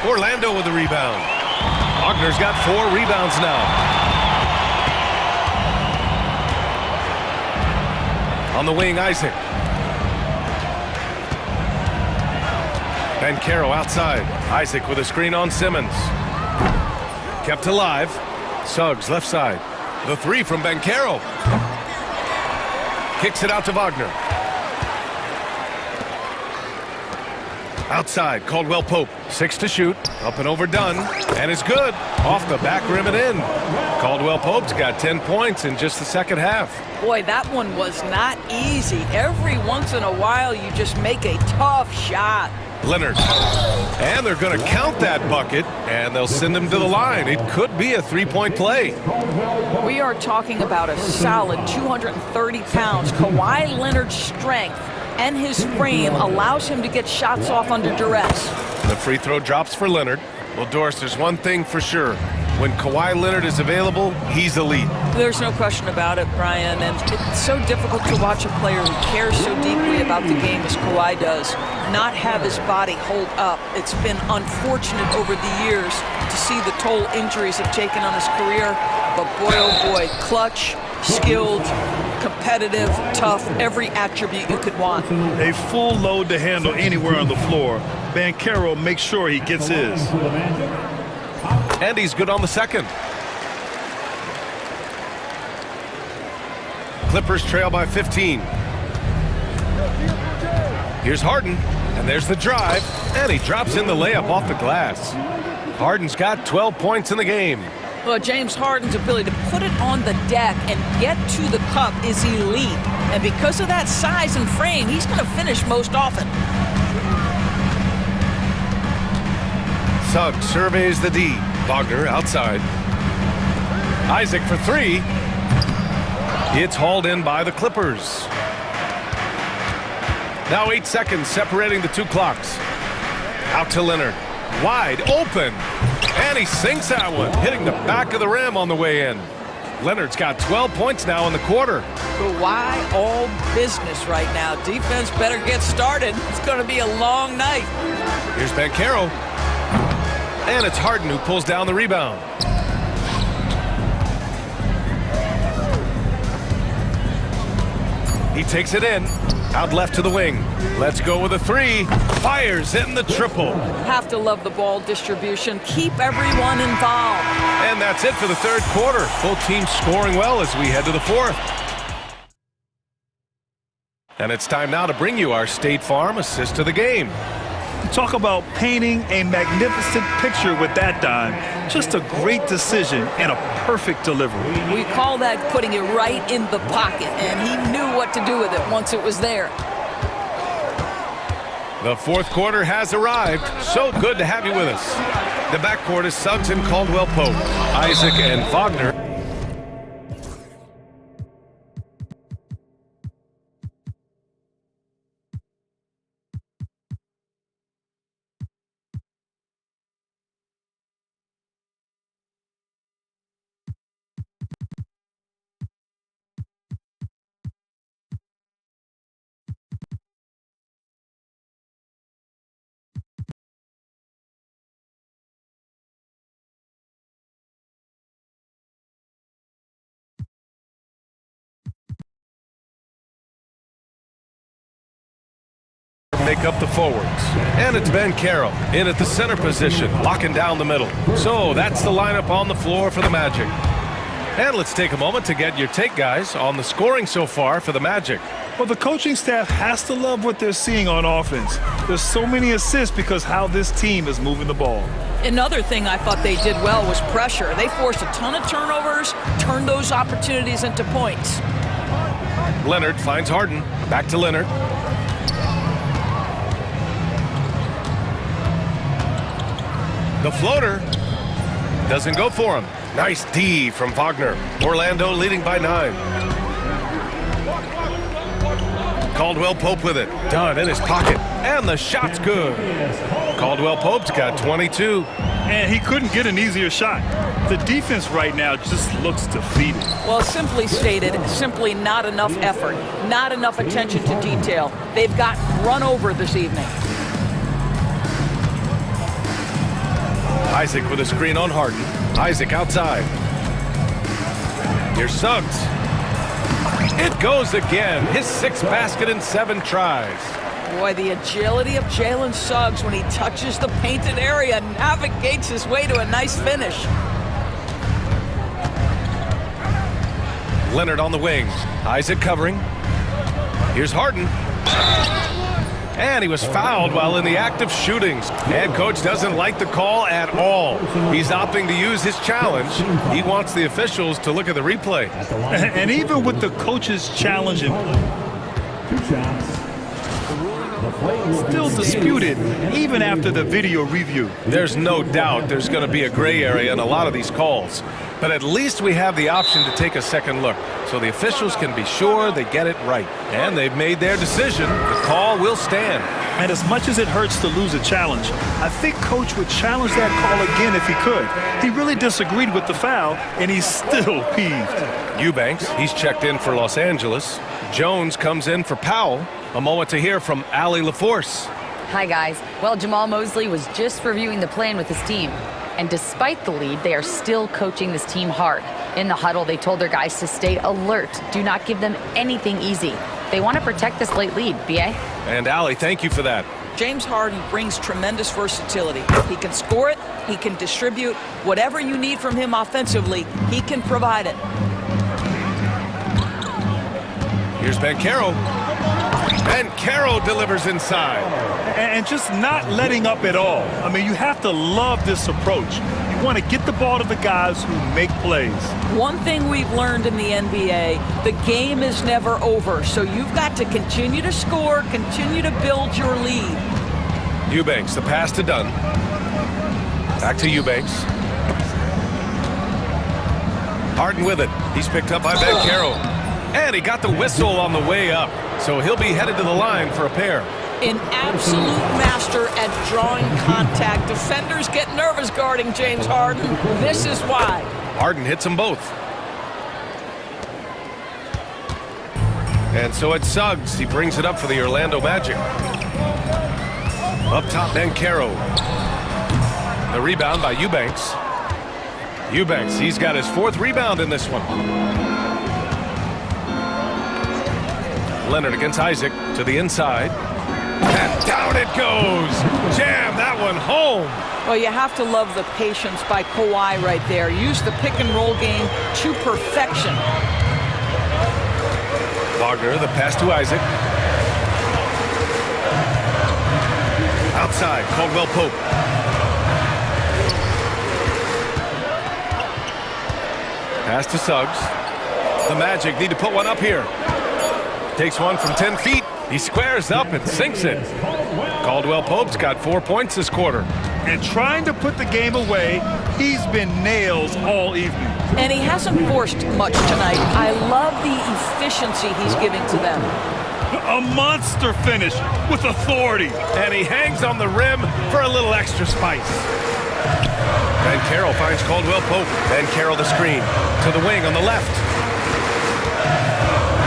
Orlando with the rebound. Wagner's got 4 rebounds now. On the wing, Isaac. Banchero outside. Isaac with a screen on Simmons. Kept alive. Suggs left side. The three from Banchero. Kicks it out to Wagner. Outside, Caldwell Pope. 6 to shoot. Up and overdone. And it's good. Off the back rim and in. Caldwell Pope's got 10 points in just the second half. Boy, that one was not easy. Every once in a while, you just make a tough shot. Leonard. And they're going to count that bucket, and they'll send him to the line. It could be a three-point play. We are talking about a solid 230 pounds. Kawhi Leonard's strength and his frame allows him to get shots off under duress. The free throw drops for Leonard. Well, Doris, there's one thing for sure. When Kawhi Leonard is available, he's elite. There's no question about it, Brian. And it's so difficult to watch a player who cares so deeply about the game as Kawhi does not have his body hold up. It's been unfortunate over the years to see the toll injuries have taken on his career. But boy, oh boy, clutch, skilled, competitive, tough, every attribute you could want. A full load to handle anywhere on the floor. Banchero makes sure he gets his. And he's good on the second. Clippers trail by 15. Here's Harden, and there's the drive, and he drops in the layup off the glass. Harden's got 12 points in the game. Well, James Harden's ability to put it on the deck and get to the cup is elite. And because of that size and frame, he's going to finish most often. Suggs surveys the D. Wagner outside. Isaac for three. It's hauled in by the Clippers. Now 8 seconds separating the two clocks. Out to Leonard. Wide open. And he sinks that one, hitting the back of the rim on the way in. Leonard's got 12 points now in the quarter. But why all business right now? Defense better get started. It's going to be a long night. Here's Banchero. And it's Harden who pulls down the rebound. He takes it in. Out left to the wing. Let's go with a three. Fires in the triple. Have to love the ball distribution. Keep everyone involved. And that's it for the third quarter. Both teams scoring well as we head to the fourth. And it's time now to bring you our State Farm assist of the game. Talk about painting a magnificent picture with that dime. Just a great decision and a perfect delivery. We call that putting it right in the pocket, and he knew what to do with it once it was there. The fourth quarter has arrived. So good to have you with us. The backcourt is Suggs and Caldwell-Pope, Isaac and Wagner. Make up the forwards. And it's Banchero in at the center position, locking down the middle. So that's the lineup on the floor for the Magic. And let's take a moment to get your take, guys, on the scoring so far for the Magic. Well, the coaching staff has to love what they're seeing on offense. There's so many assists because how this team is moving the ball. Another thing I thought they did well was pressure. They forced a ton of turnovers, turned those opportunities into points. Leonard finds Harden. Back to Leonard. The floater doesn't go for him. Nice D from Wagner. Orlando leading by 9. Caldwell-Pope with it. Done in his pocket. And the shot's good. Caldwell-Pope's got 22. And he couldn't get an easier shot. The defense right now just looks defeated. Well, simply stated, simply not enough effort, not enough attention to detail. They've got run over this evening. Isaac with a screen on Harden. Isaac outside. Here's Suggs. It goes again. His 6th basket in 7 tries. Boy, the agility of Jalen Suggs when he touches the painted area, navigates his way to a nice finish. Leonard on the wing. Isaac covering. Here's Harden. And he was fouled while in the act of shooting. Head coach doesn't like the call at all. He's opting to use his challenge. He wants the officials to look at the replay. And even with the coach's challenge, still disputed even after the video review. There's no doubt there's going to be a gray area in a lot of these calls. But at least we have the option to take a second look, so the officials can be sure they get it right. And they've made their decision. The call will stand. And as much as it hurts to lose a challenge, I think Coach would challenge that call again if he could. He really disagreed with the foul, and he's still peeved. Eubanks, he's checked in for Los Angeles. Jones comes in for Powell. A moment to hear from Allie LaForce. Hi, guys. Well, Jamal Mosley was just reviewing the plan with his team. And despite the lead, they are still coaching this team hard. In the huddle, they told their guys to stay alert. Do not give them anything easy. They want to protect this late lead, B.A. And Allie, thank you for that. James Harden brings tremendous versatility. He can score it, he can distribute. Whatever you need from him offensively, he can provide it. Here's Banchero. Banchero delivers inside. And just not letting up at all. I mean, you have to love this approach. You want to get the ball to the guys who make plays. One thing we've learned in the NBA, the game is never over. So you've got to continue to score, continue to build your lead. Eubanks, the pass to Dunn. Back to Eubanks. Harden with it. He's picked up by Banchero. And he got the whistle on the way up. So he'll be headed to the line for a pair. An absolute master at drawing contact. Defenders get nervous guarding James Harden. This is why. Harden hits them both. And so it's Suggs. He brings it up for the Orlando Magic. Up top, Bankero. The rebound by Eubanks. Eubanks, he's got his 4th rebound in this one. Leonard against Isaac to the inside. And down it goes. Jam that one home. Well, you have to love the patience by Kawhi right there. Use the pick and roll game to perfection. Wagner, the pass to Isaac. Outside, Caldwell Pope. Pass to Suggs. The Magic need to put one up here. Takes one from 10 feet. He squares up and sinks it. Caldwell Pope's got 4 points this quarter. And trying to put the game away, he's been nails all evening. And he hasn't forced much tonight. I love the efficiency he's giving to them. A monster finish with authority. And he hangs on the rim for a little extra spice. Van Carroll finds Caldwell Pope. Van Carroll the screen. To the wing on the left.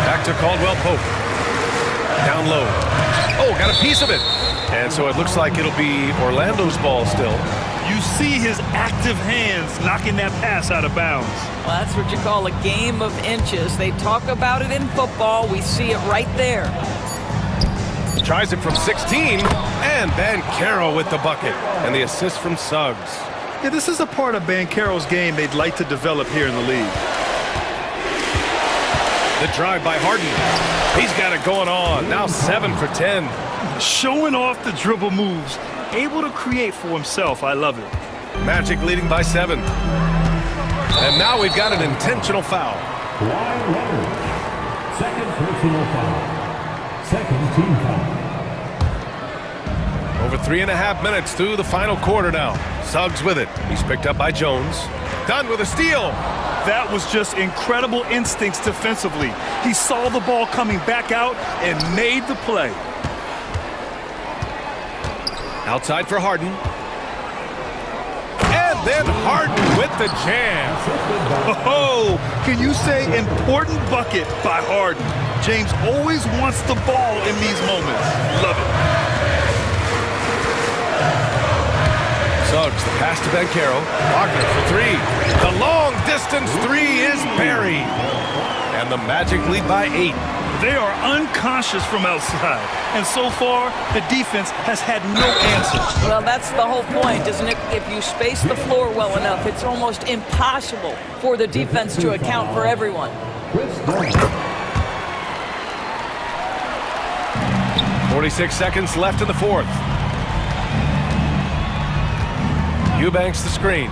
Back to Caldwell Pope. Down low. Oh, got a piece of it. And so it looks like it'll be Orlando's ball still. You see his active hands knocking that pass out of bounds. Well, that's what you call a game of inches. They talk about it in football. We see it right there. Tries it from 16. And Bankero with the bucket. And the assist from Suggs. Yeah, this is a part of Bankero's game they'd like to develop here in the league. The drive by Harden. He's got it going on. Now 7 for 10. Showing off the dribble moves. Able to create for himself. I love it. Magic leading by 7. And now we've got an intentional foul. Kawhi Leonard. Second personal foul. Second team foul. Over 3.5 minutes through the final quarter now. Suggs with it. He's picked up by Jones. Done with a steal. That was just incredible instincts defensively. He saw the ball coming back out and made the play. Outside for Harden. And then Harden with the jam. Oh, can you say important bucket by Harden? James always wants the ball in these moments. Love it. Suggs, the pass to Bankero. Wagner for 3. The long distance 3 is buried. And the Magic lead by 8. They are unconscious from outside. And so far, the defense has had no answer. Well, that's the whole point, isn't it? If you space the floor well enough, it's almost impossible for the defense to account for everyone. 46 seconds left in the 4th. Eubanks the screen.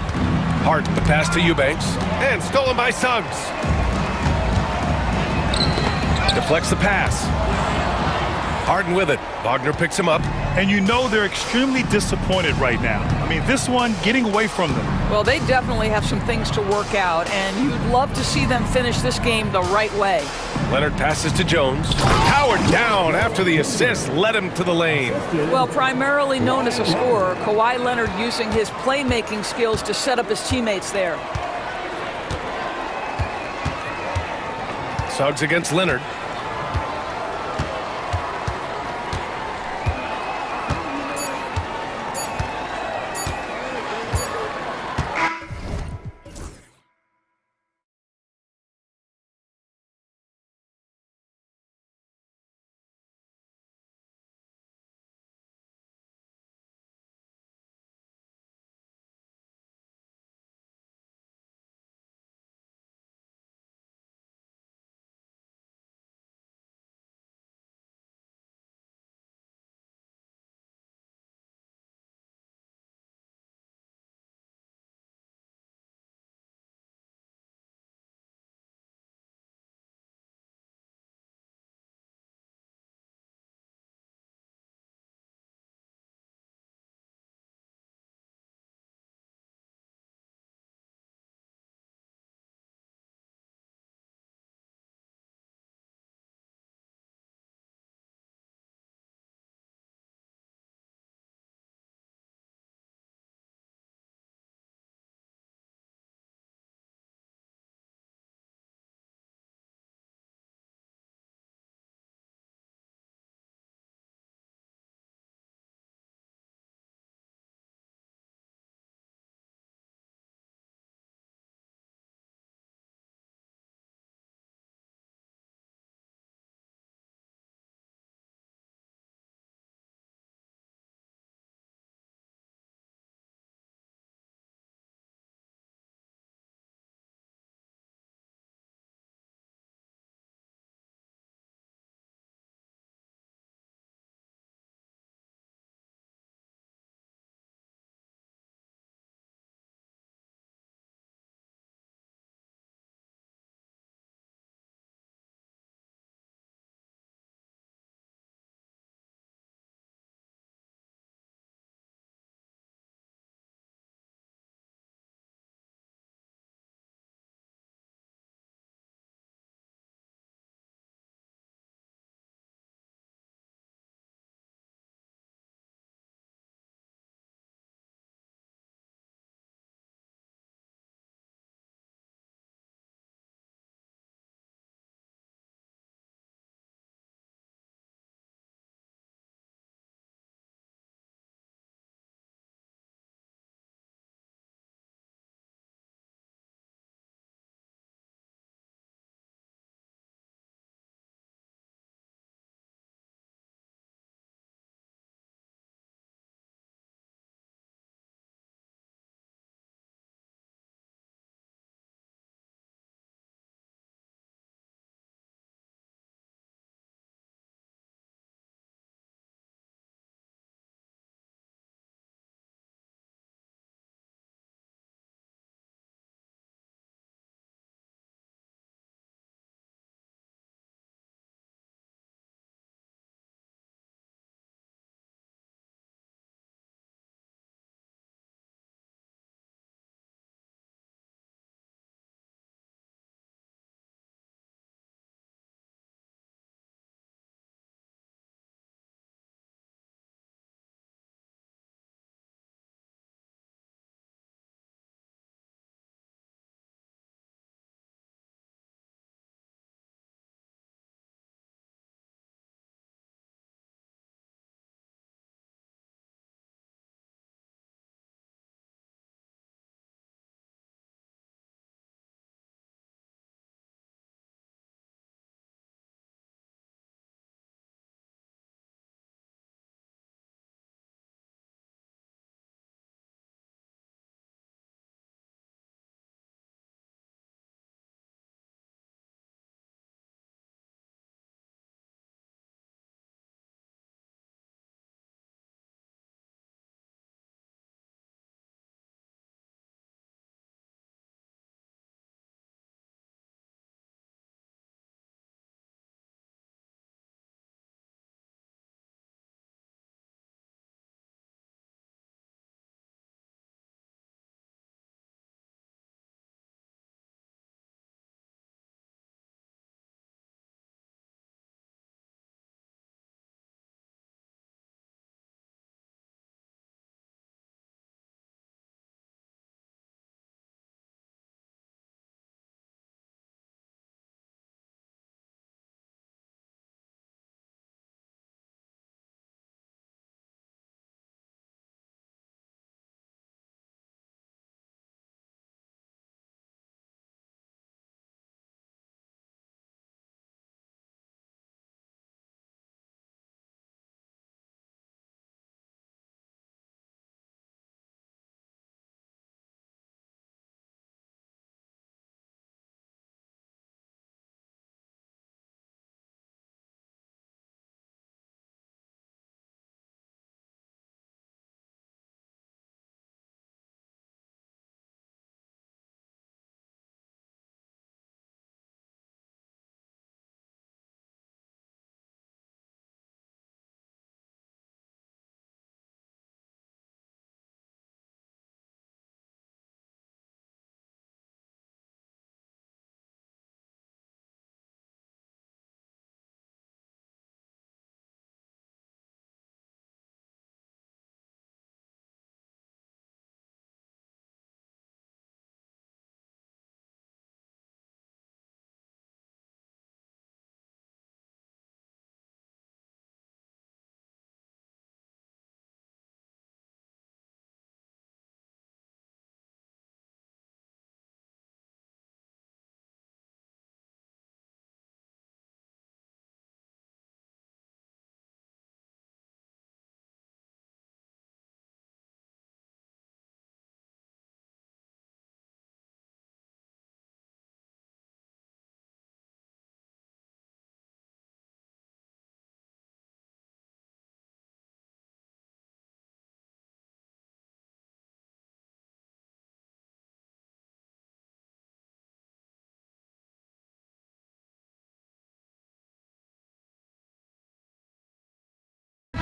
Harden the pass to Eubanks. And stolen by Suggs. Deflects the pass. Harden with it. Wagner picks him up. And you know they're extremely disappointed right now. I mean, this one getting away from them. Well, they definitely have some things to work out, and you'd love to see them finish this game the right way. Leonard passes to Jones. Howard down after the assist led him to the lane. Well, primarily known as a scorer, Kawhi Leonard using his playmaking skills to set up his teammates there. Suggs against Leonard.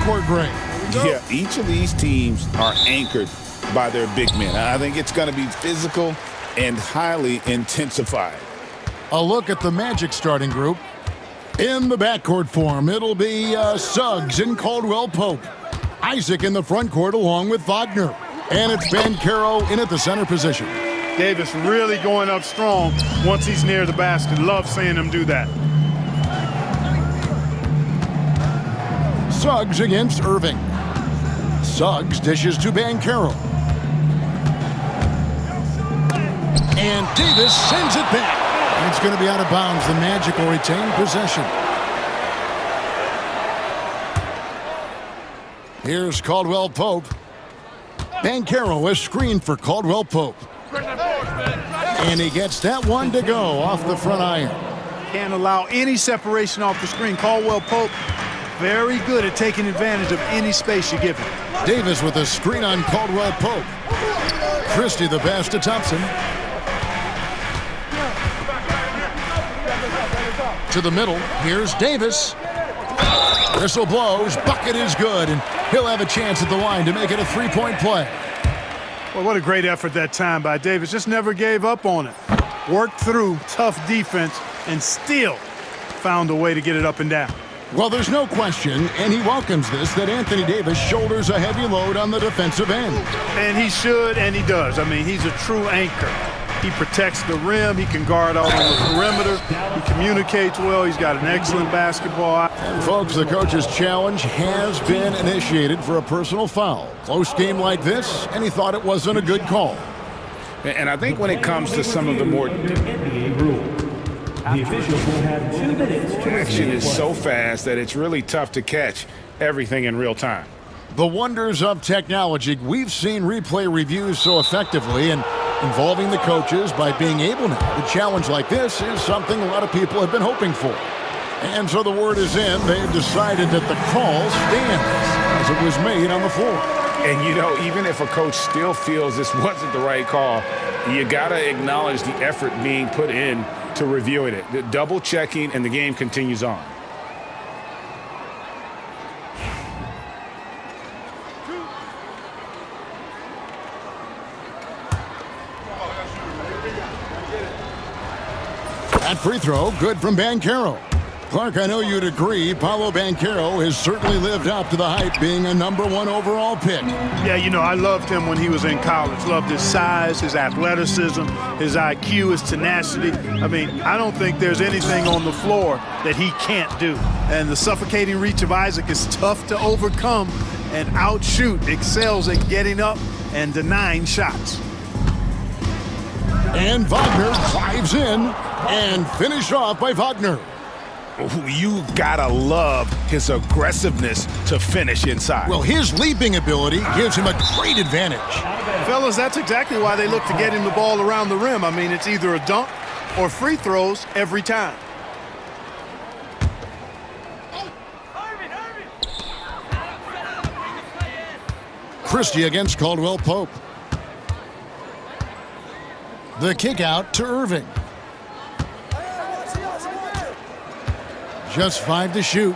backcourt break. Yeah, each of these teams are anchored by their big men. I think it's going to be physical and highly intensified. A look at the Magic starting group. In the backcourt form, it'll be Suggs and Caldwell Pope. Isaac in the front court along with Wagner. And it's Banchero in at the center position. Davis really going up strong once he's near the basket. Love seeing him do that. Suggs against Irving. Suggs dishes to Banchero. And Davis sends it back. And it's going to be out of bounds. The Magic will retain possession. Here's Caldwell Pope. Banchero, a screen for Caldwell Pope. And he gets that one to go off the front iron. Can't allow any separation off the screen. Caldwell Pope, very good at taking advantage of any space you give him. Davis with a screen on Caldwell Pope. Christie the pass to Thompson. To the middle, here's Davis. Whistle blows, bucket is good, and he'll have a chance at the line to make it a three-point play. Well, what a great effort that time by Davis. Just never gave up on it. Worked through tough defense and still found a way to get it up and down. Well, there's no question, and he welcomes this, that Anthony Davis shoulders a heavy load on the defensive end. And he should, and he does. I mean, he's a true anchor. He protects the rim. He can guard out on the perimeter. He communicates well. He's got an excellent basketball. And folks, the coach's challenge has been initiated for a personal foul. Close game like this, and he thought it wasn't a good call. And I think when it comes to some of the more NBA rule, the officials will have 2 minutes to action is so fast that it's really tough to catch everything in real time. The wonders of technology. We've seen replay reviews so effectively, and involving the coaches by being able now to challenge like this is something a lot of people have been hoping for. And so the word is in. They've decided that the call stands as it was made on the floor. And, you know, even if a coach still feels this wasn't the right call, you got to acknowledge the effort being put in to reviewing it. The double checking, and the game continues on. That free throw, good from Banchero. Clark, I know you'd agree, Paolo Banchero has certainly lived up to the hype, being a #1 overall pick. Yeah, you know, I loved him when he was in college. Loved his size, his athleticism, his IQ, his tenacity. I mean, I don't think there's anything on the floor that he can't do. And the suffocating reach of Isaac is tough to overcome, and outshoot excels at getting up and denying shots. And Wagner drives in and finished off by Wagner. You gotta love his aggressiveness to finish inside. Well, his leaping ability gives him a great advantage. Fellas, that's exactly why they look to get him the ball around the rim. I mean, it's either a dunk or free throws every time. Christie against Caldwell Pope. The kick out to Irving. Just 5 to shoot.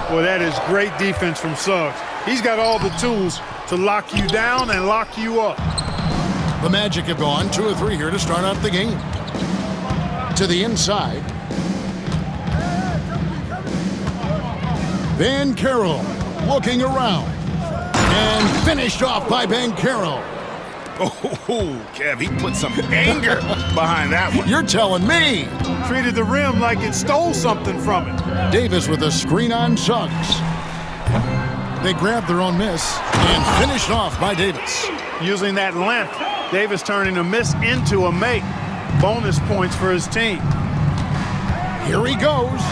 Well, that is great defense from Suggs. He's got all the tools to lock you down and lock you up. The Magic have gone 2 of 3 here to start out the game. To the inside. Banchero looking around. And finished off by Banchero. Oh, Kev, he put some anger behind that one. You're telling me. Treated the rim like it stole something from it. Davis with a screen on Suggs. They grabbed their own miss and finished off by Davis. Using that length, Davis turning a miss into a make. Bonus points for his team. Here he goes.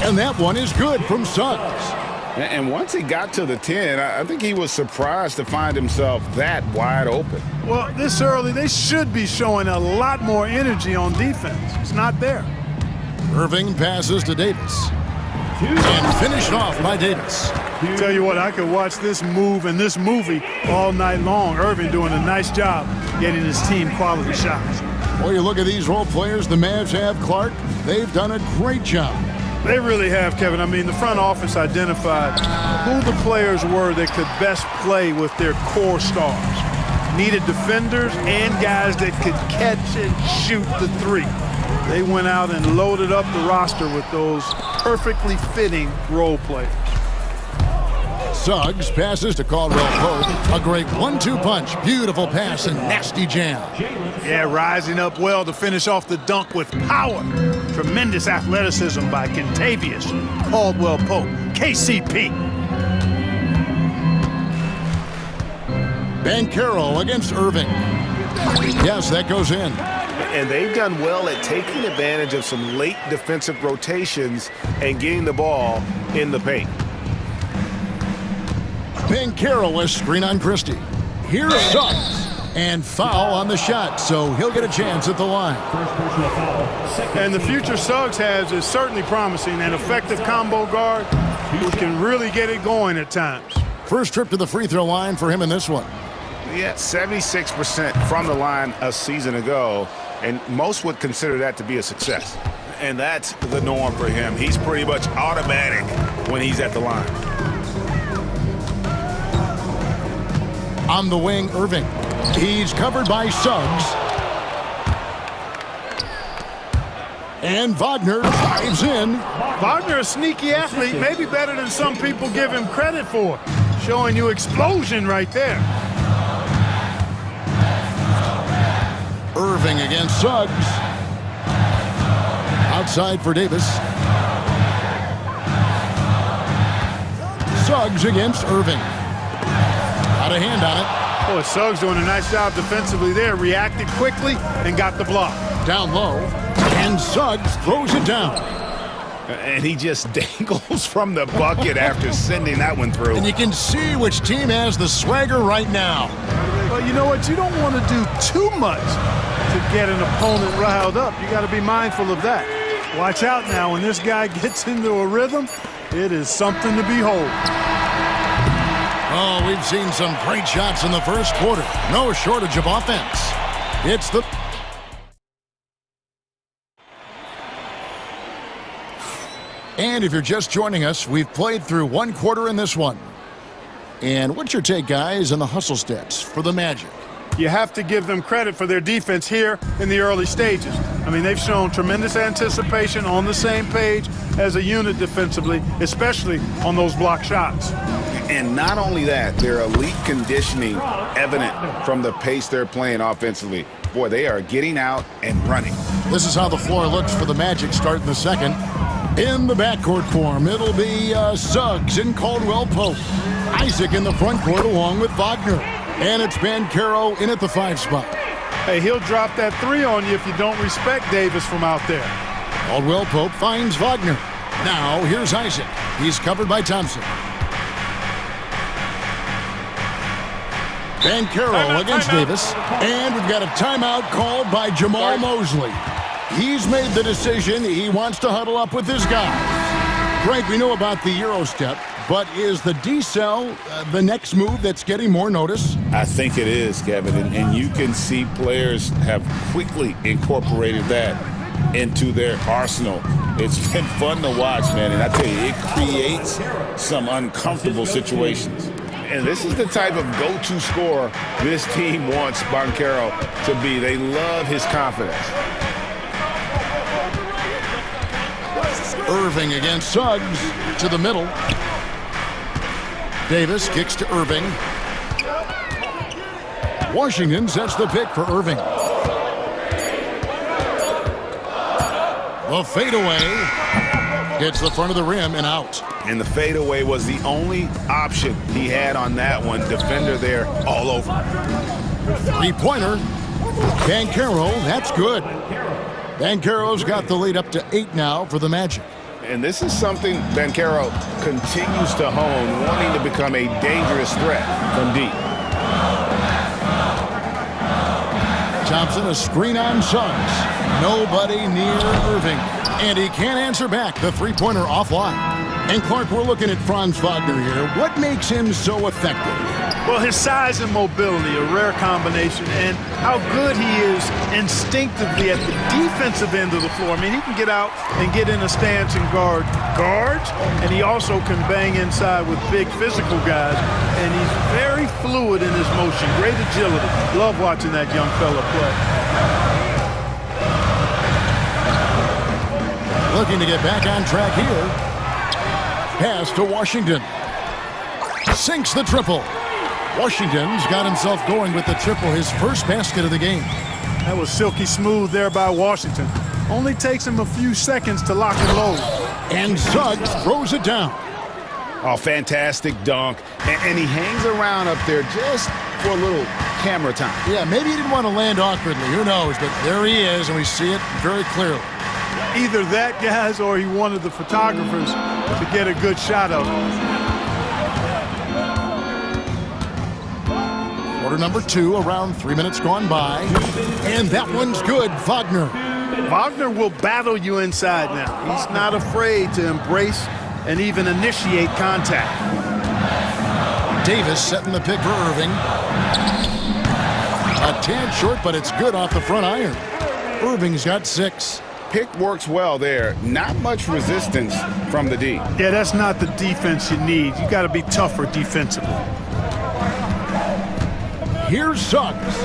And that one is good from Suggs. And once he got to the 10, I think he was surprised to find himself that wide open. Well, this early, they should be showing a lot more energy on defense. It's not there. Irving passes to Davis. And finished off by Davis. Tell you what, I could watch this move and this movie all night long. Irving doing a nice job getting his team quality shots. Well, you look at these role players the Mavs have, Clark. They've done a great job. They really have, Kevin. I mean, the front office identified who the players were that could best play with their core stars. Needed defenders and guys that could catch and shoot the three. They went out and loaded up the roster with those perfectly fitting role players. Suggs passes to Caldwell Pope. A great 1-2 punch. Beautiful pass and nasty jam. Yeah, rising up well to finish off the dunk with power. Tremendous athleticism by Kentavious Caldwell Pope, KCP. Banchero against Irving. Yes, that goes in. And they've done well at taking advantage of some late defensive rotations and getting the ball in the paint. Banchero, a screen on Christie. Here's Suggs. And foul on the shot, so he'll get a chance at the line. And the future Suggs has is certainly promising. An effective combo guard who can really get it going at times. First trip to the free throw line for him in this one. Yeah, 76% from the line a season ago, and most would consider that to be a success. And that's the norm for him. He's pretty much automatic when he's at the line. On the wing, Irving. He's covered by Suggs. And Wagner drives in. Wagner, a sneaky athlete, maybe better than some people give him credit for. Showing you explosion right there. Irving against Suggs. Outside for Davis. Suggs against Irving. Got a hand on it. Boy, Suggs doing a nice job defensively there. Reacted quickly and got the block. Down low. And Suggs throws it down. And he just dangles from the bucket after sending that one through. And you can see which team has the swagger right now. Well, you know what? You don't want to do too much to get an opponent riled up. You got to be mindful of that. Watch out now. When this guy gets into a rhythm, it is something to behold. Oh, we've seen some great shots in the first quarter. No shortage of offense. It's the... And if you're just joining us, we've played through one quarter in this one. And what's your take, guys, on the hustle stats for the Magic? You have to give them credit for their defense here in the early stages. I mean, they've shown tremendous anticipation, on the same page as a unit defensively, especially on those block shots. And not only that, their elite conditioning evident from the pace they're playing offensively. Boy, they are getting out and running. This is how the floor looks for the Magic starting the second. In the backcourt form, it'll be Suggs and Caldwell Pope. Isaac in the front court along with Wagner. And it's Banchero in at the 5 spot. Hey, he'll drop that 3 on you if you don't respect Davis from out there. Caldwell Pope finds Wagner. Now here's Isaac. He's covered by Thompson. Banchero against Davis. And we've got a timeout called by Jamal Mosley. He's made the decision. He wants to huddle up with his guys. Frank, we know about the Euro step, but is the decel the next move that's getting more notice? I think it is, Kevin, and you can see players have quickly incorporated that into their arsenal. It's been fun to watch, man, and I tell you, it creates some uncomfortable situations. And this is the type of go-to scorer this team wants Banchero to be. They love his confidence. Irving against Suggs to the middle. Davis kicks to Irving. Washington sets the pick for Irving. The fadeaway hits the front of the rim and out. And the fadeaway was the only option he had on that one. Defender there all over. 3-pointer. Banchero, that's good. Banchero's got the lead up to 8 now for the Magic. And this is something Banchero continues to hone, wanting to become a dangerous threat from deep. Thompson, a screen on Suggs. Nobody near Irving. And he can't answer back. The 3-pointer offline. And Clark, we're looking at Franz Wagner here. What makes him so effective? Well, his size and mobility, a rare combination, and how good he is instinctively at the defensive end of the floor. I mean, he can get out and get in a stance and guard guards, and he also can bang inside with big physical guys, and he's very fluid in his motion, great agility. Love watching that young fella play. Looking to get back on track here. Pass to Washington. Sinks the triple. Washington's got himself going with the triple, his first basket of the game. That was silky smooth there by Washington. Only takes him a few seconds to lock and load. And Suggs throws it down. Oh, fantastic dunk. And he hangs around up there just for a little camera time. Yeah, maybe he didn't want to land awkwardly. Who knows? But there he is, and we see it very clearly. Either that, guys, or he wanted the photographers to get a good shot of him. Quarter number 2, around 3 minutes gone by. And that one's good, Wagner. Wagner will battle you inside now. He's not afraid to embrace and even initiate contact. Davis setting the pick for Irving. A tad short, but it's good off the front iron. Irving's got 6. Pick works well there. Not much resistance from the D. Yeah, that's not the defense you need. You got to be tougher defensively. Here's Suggs.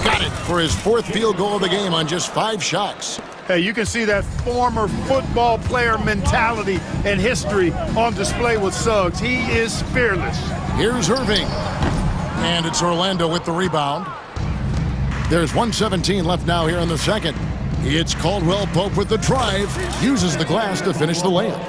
Got it for his 4th field goal of the game on just 5 shots. Hey, you can see that former football player mentality and history on display with Suggs. He is fearless. Here's Irving. And it's Orlando with the rebound. There's 1:17 left now here in the second. It's Caldwell Pope with the drive. Uses the glass to finish the layup.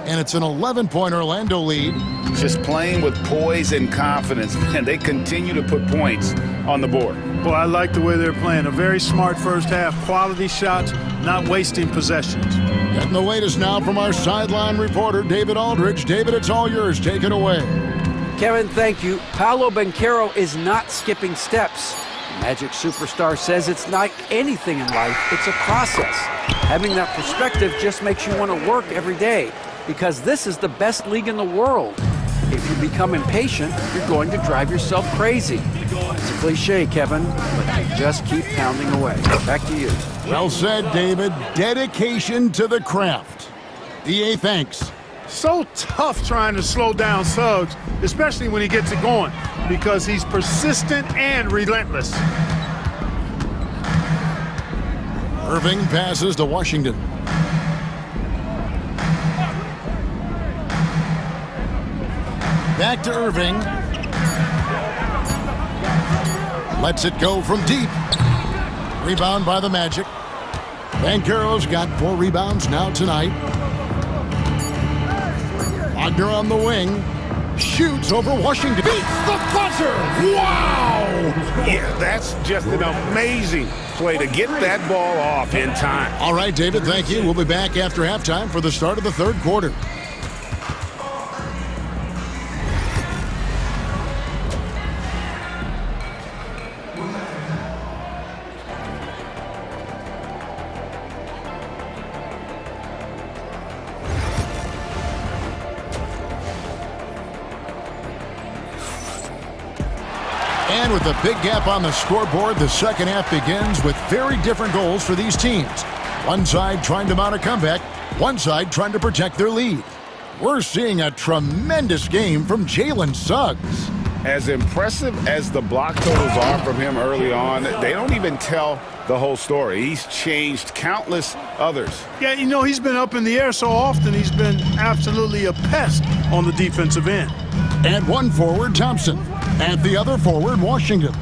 And it's an 11-point Orlando lead. Just playing with poise and confidence, and they continue to put points on the board. Boy, I like the way they're playing. A very smart first half, quality shots, not wasting possessions. Getting the latest now from our sideline reporter, David Aldridge. David, it's all yours. Take it away. Kevin, thank you. Paolo Banchero is not skipping steps. Magic superstar says it's like anything in life, it's a process. Having that perspective just makes you want to work every day, because this is the best league in the world. If you become impatient, you're going to drive yourself crazy. It's a cliche, Kevin, but you just keep pounding away. Back to you. Well said, David. Dedication to the craft. EA, thanks. So tough trying to slow down Suggs, especially when he gets it going, because he's persistent and relentless. Irving passes to Washington. Back to Irving. Lets it go from deep. Rebound by the Magic. Banchero's got 4 rebounds now tonight. Wagner on the wing. Shoots over Washington. Beats the buzzer! Wow! Yeah, that's just an amazing play to get that ball off in time. All right, David, thank you. We'll be back after halftime for the start of the 3rd quarter. And with a big gap on the scoreboard, the second half begins with very different goals for these teams. One side trying to mount a comeback, one side trying to protect their lead. We're seeing a tremendous game from Jalen Suggs. As impressive as the block totals are from him early on, they don't even tell the whole story. He's changed countless others. Yeah, you know, he's been up in the air so often, he's been absolutely a pest on the defensive end. And one forward, Thompson. And the other forward, Washington.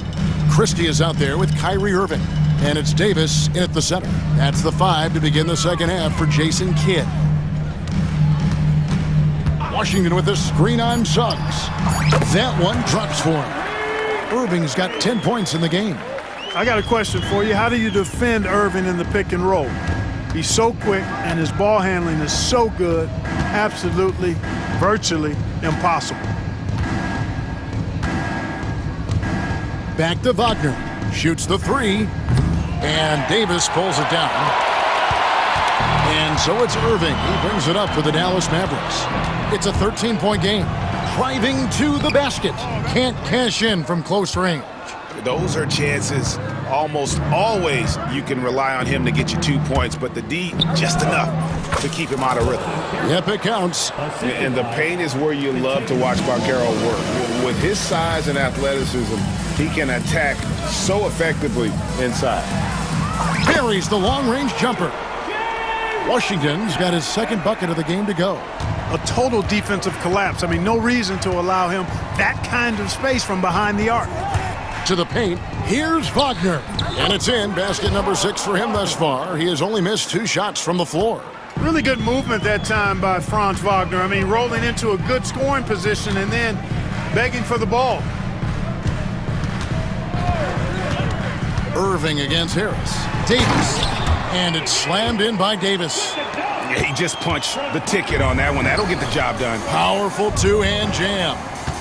Christie is out there with Kyrie Irving. And it's Davis in at the center. That's the 5 to begin the second half for Jason Kidd. Washington with a screen on Suggs. That one drops for him. Irving's got 10 points in the game. I got a question for you. How do you defend Irving in the pick and roll? He's so quick and his ball handling is so good. Absolutely, virtually impossible. Back to Wagner. Shoots the 3. And Davis pulls it down. And so it's Irving. He brings it up for the Dallas Mavericks. It's a 13-point game. driving to the basket. Can't cash in from close range. Those are chances almost always you can rely on him to get you 2 points, but the D, just enough to keep him out of rhythm. Yep, it counts. And the paint is where you love to watch Banchero work. With his size and athleticism, he can attack so effectively inside. Buries the long-range jumper. Washington's got his second bucket of the game to go. A total defensive collapse. I mean, no reason to allow him that kind of space from behind the arc. To the paint, here's Wagner. And it's in, basket number 6 for him thus far. He has only missed 2 shots from the floor. Really good movement that time by Franz Wagner. I mean, rolling into a good scoring position and then begging for the ball. Irving against Harris. Davis. And it's slammed in by Davis. Yeah, he just punched the ticket on that one. That'll get the job done. Powerful two-hand jam.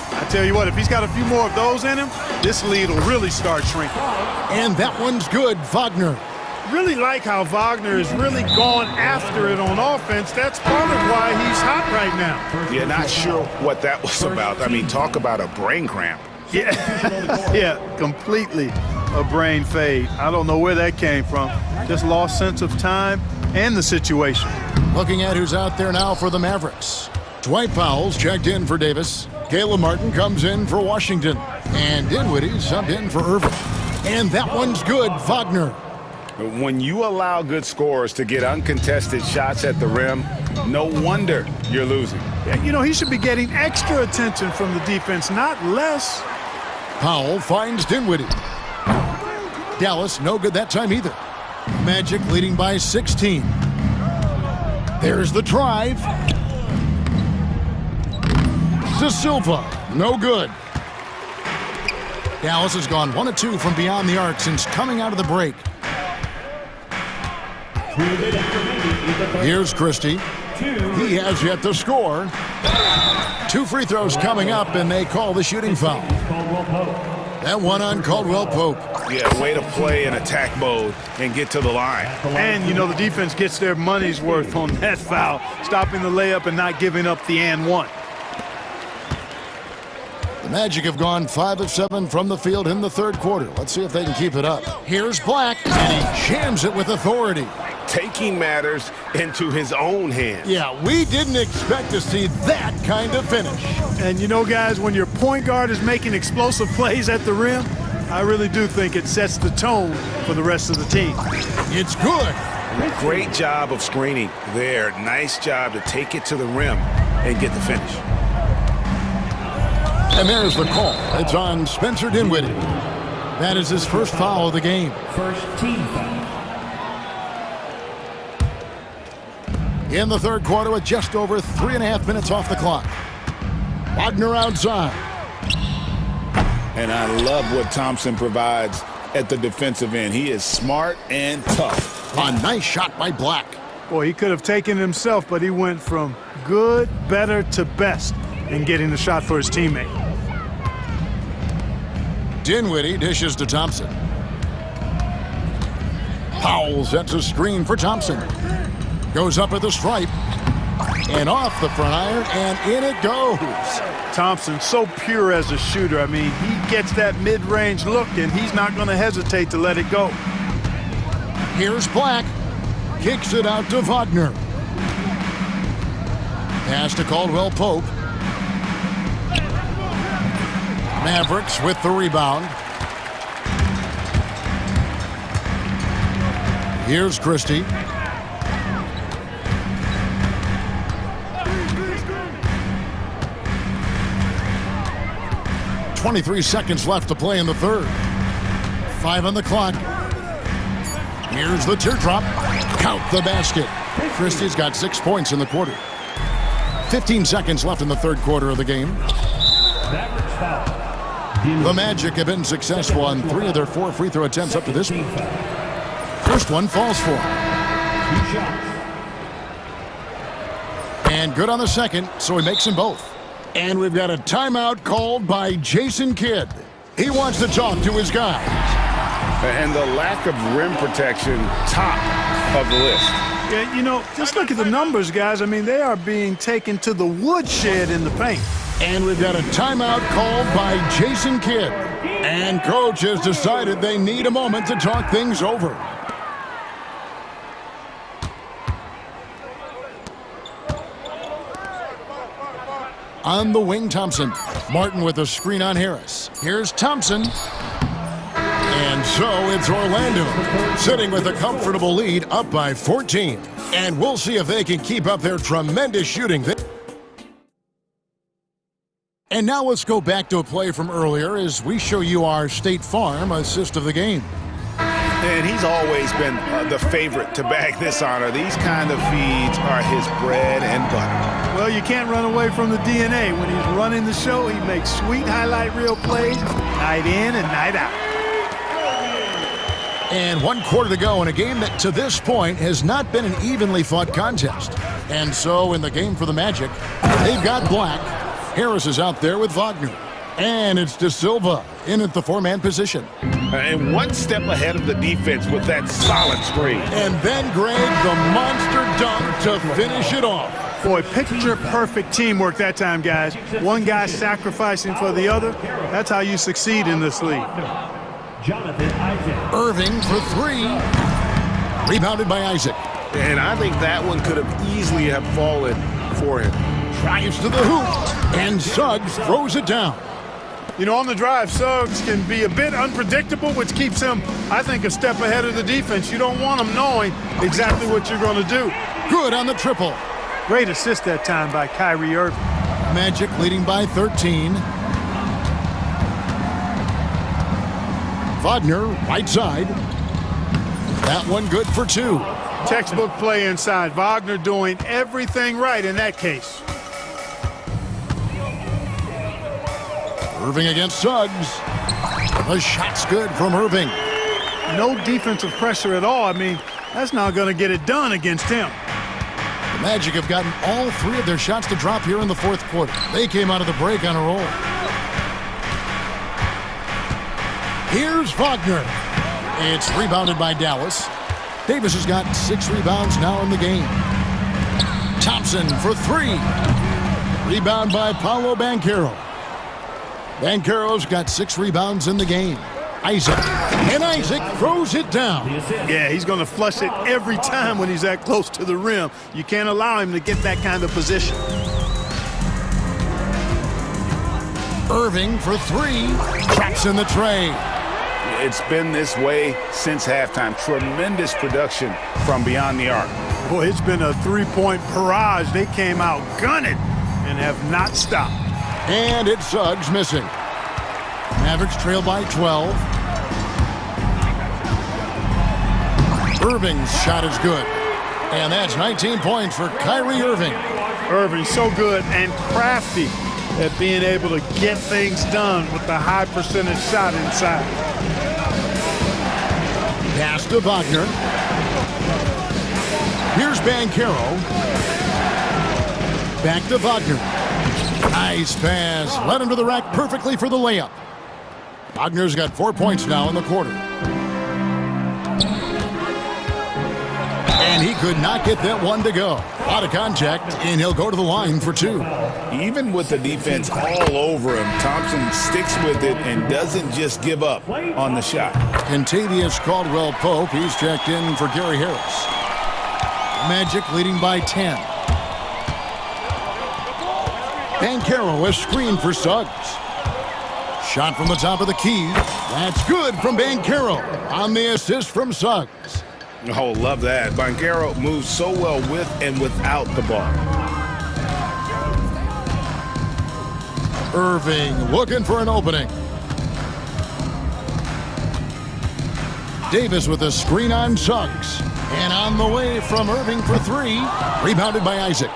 I tell you what, if he's got a few more of those in him, this lead will really start shrinking. And that one's good, Wagner. Really like how Wagner is really going after it on offense. That's part of why he's hot right now. Yeah, not sure what that was about. I mean, talk about a brain cramp. Yeah, yeah, completely a brain fade. I don't know where that came from. Just lost sense of time and the situation. Looking at who's out there now for the Mavericks. Dwight Powell's checked in for Davis. Caleb Martin comes in for Washington. And Dinwiddie subbed in for Irving. And that one's good, Wagner. When you allow good scorers to get uncontested shots at the rim, no wonder you're losing. Yeah, you know, he should be getting extra attention from the defense, not less. Powell finds Dinwiddie. Dallas no good that time either. Magic leading by 16. There's the drive. De Silva, no good. Dallas has gone 1 of 2 from beyond the arc since coming out of the break. Here's Christie. He has yet to score. 2 free throws coming up, and they call the shooting foul. That one on Caldwell Pope. Yeah, way to play in attack mode and get to the line. And, you know, the defense gets their money's worth on that foul, stopping the layup and not giving up the and one. The Magic have gone 5 of 7 from the field in the third quarter. Let's see if they can keep it up. Here's Black, and he jams it with authority. Taking matters into his own hands. Yeah, we didn't expect to see that kind of finish. And you know, guys, when your point guard is making explosive plays at the rim, I really do think it sets the tone for the rest of the team. It's good. Great job of screening there. Nice job to take it to the rim and get the finish. And there's the call. It's on Spencer Dinwiddie. That is his first foul of the game. First team foul. In the third quarter with just over 3.5 minutes off the clock. Wagner outside. And I love what Thompson provides at the defensive end. He is smart and tough. A nice shot by Black. Boy, he could have taken it himself, but he went from good, better to best in getting the shot for his teammate. Dinwiddie dishes to Thompson. Powell sets a screen for Thompson. Goes up at the stripe. And off the front iron, and in it goes. Thompson, so pure as a shooter. I mean, he gets that mid-range look, and he's not going to hesitate to let it go. Here's Black. Kicks it out to Wagner. Pass to Caldwell Pope. Mavericks with the rebound. Here's Christie. .23 seconds left to play in the third. 5 on the clock. Here's the teardrop. Count the basket. Christie's got 6 points in the quarter. 15 seconds left in the third quarter of the game. The Magic have been successful on 3 of their 4 free throw attempts up to this point. First one falls for him. And good on the second, so he makes them both. And we've got a timeout called by Jason Kidd. He wants to talk to his guys. And the lack of rim protection, top of the list. Yeah, you know, just look at the numbers, guys. I mean, they are being taken to the woodshed in the paint. And we've got a timeout called by Jason Kidd. And coach has decided they need a moment to talk things over. On the wing, Thompson. Martin with a screen on Harris. Here's Thompson. And so it's Orlando sitting with a comfortable lead, up by 14. And we'll see if they can keep up their tremendous shooting. And now let's go back to a play from earlier as we show you our State Farm assist of the game. And he's always been the favorite to bag this honor. These kind of feeds are his bread and butter. Well, you can't run away from the DNA. When he's running the show, he makes sweet highlight reel plays night in and night out. And 1 quarter to go in a game that to this point has not been an evenly fought contest. And so in the game for the Magic, they've got Black. Harris is out there with Wagner. And it's De Silva in at the 4-man position. And 1 step ahead of the defense with that solid screen. And then Greg, the monster dunk to finish it off. Boy, picture-perfect teamwork that time, guys. One guy sacrificing for the other. That's how you succeed in this league. Irving for 3. Rebounded by Isaac. And I think that one could have easily have fallen for him. Drives to the hoop. And Suggs throws it down. You know, on the drive, Suggs can be a bit unpredictable, which keeps him, I think, a step ahead of the defense. You don't want him knowing exactly what you're going to do. Good on the triple. Great assist that time by Kyrie Irving. Magic leading by 13. Wagner, right side. That one good for 2. Textbook play inside. Wagner doing everything right in that case. Irving against Suggs. The shot's good from Irving. No defensive pressure at all. I mean, that's not going to get it done against him. The Magic have gotten all 3 of their shots to drop here in the 4th quarter. They came out of the break on a roll. Here's Wagner. It's rebounded by Dallas. Davis has got 6 rebounds now in the game. Thompson for 3. Rebound by Paolo Banchero. Banchero's got 6 rebounds in the game. Isaac. And Isaac throws it down. Yeah, he's going to flush it every time when he's that close to the rim. You can't allow him to get that kind of position. Irving for 3. Traps in the tray. It's been this way since halftime. Tremendous production from beyond the arc. Boy, it's been a 3-point barrage. They came out gunning and have not stopped. And it's Suggs missing. Mavericks trail by 12. Irving's shot is good. And that's 19 points for Kyrie Irving. Irving's so good and crafty at being able to get things done with the high percentage shot inside. Pass to Wagner. Here's Banchero. Back to Wagner. Nice pass. Led him to the rack perfectly for the layup. Wagner's got 4 points now in the quarter. And he could not get that one to go. Out of contact, and he'll go to the line for 2. Even with the defense all over him, Thompson sticks with it and doesn't just give up on the shot. Contavious Caldwell-Pope, he's checked in for Gary Harris. Magic leading by 10. Banchero, a screen for Suggs. Shot from the top of the key. That's good from Banchero on the assist from Suggs. Oh, love that. Banchero moves so well with and without the ball. Irving looking for an opening. Davis with a screen on Suggs. And on the way from Irving for 3. Rebounded by Isaac.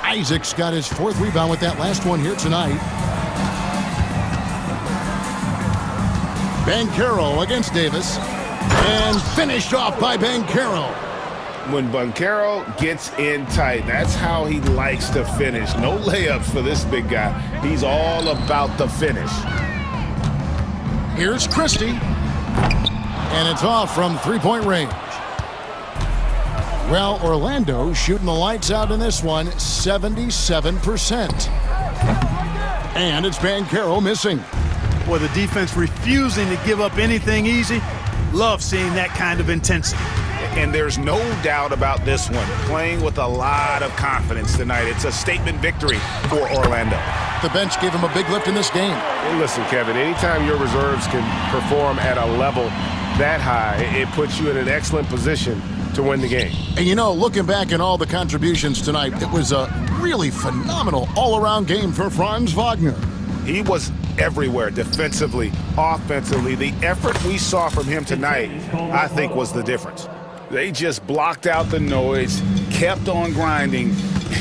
Isaac's got his 4th rebound with that last one here tonight. Banchero against Davis. And finished off by Banchero. When Banchero gets in tight, that's how he likes to finish. No layups for this big guy. He's all about the finish. Here's Christie. And it's off from 3-point range. Well, Orlando shooting the lights out in this one, 77%. And it's Banchero missing. Boy, the defense refusing to give up anything easy. Love seeing that kind of intensity. And there's no doubt about this one. Playing with a lot of confidence tonight. It's a statement victory for Orlando. The bench gave him a big lift in this game. Well, listen, Kevin, anytime your reserves can perform at a level that high, it puts you in an excellent position to win the game. And you know, looking back at all the contributions tonight, it was a really phenomenal all-around game for Franz Wagner. He was everywhere, defensively, offensively. The effort we saw from him tonight, I think, was the difference. They just blocked out the noise, kept on grinding,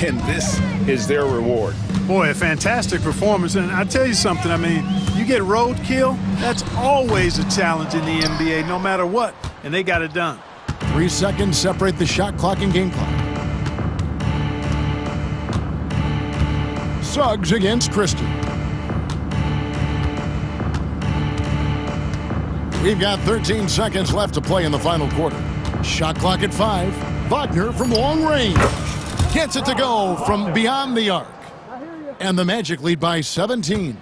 and this is their reward. Boy, a fantastic performance. And I tell you something, I mean, you get roadkill, that's always a challenge in the NBA, no matter what. And they got it done. 3 seconds separate the shot clock and game clock. Suggs against Christie. We've got 13 seconds left to play in the final quarter. Shot clock at 5. Wagner from long range gets it to go from beyond the arc. And the Magic lead by 17.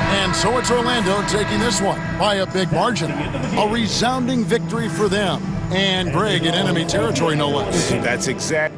And so it's Orlando taking this one by a big margin. A resounding victory for them. And Greg in enemy territory, no less. That's exact.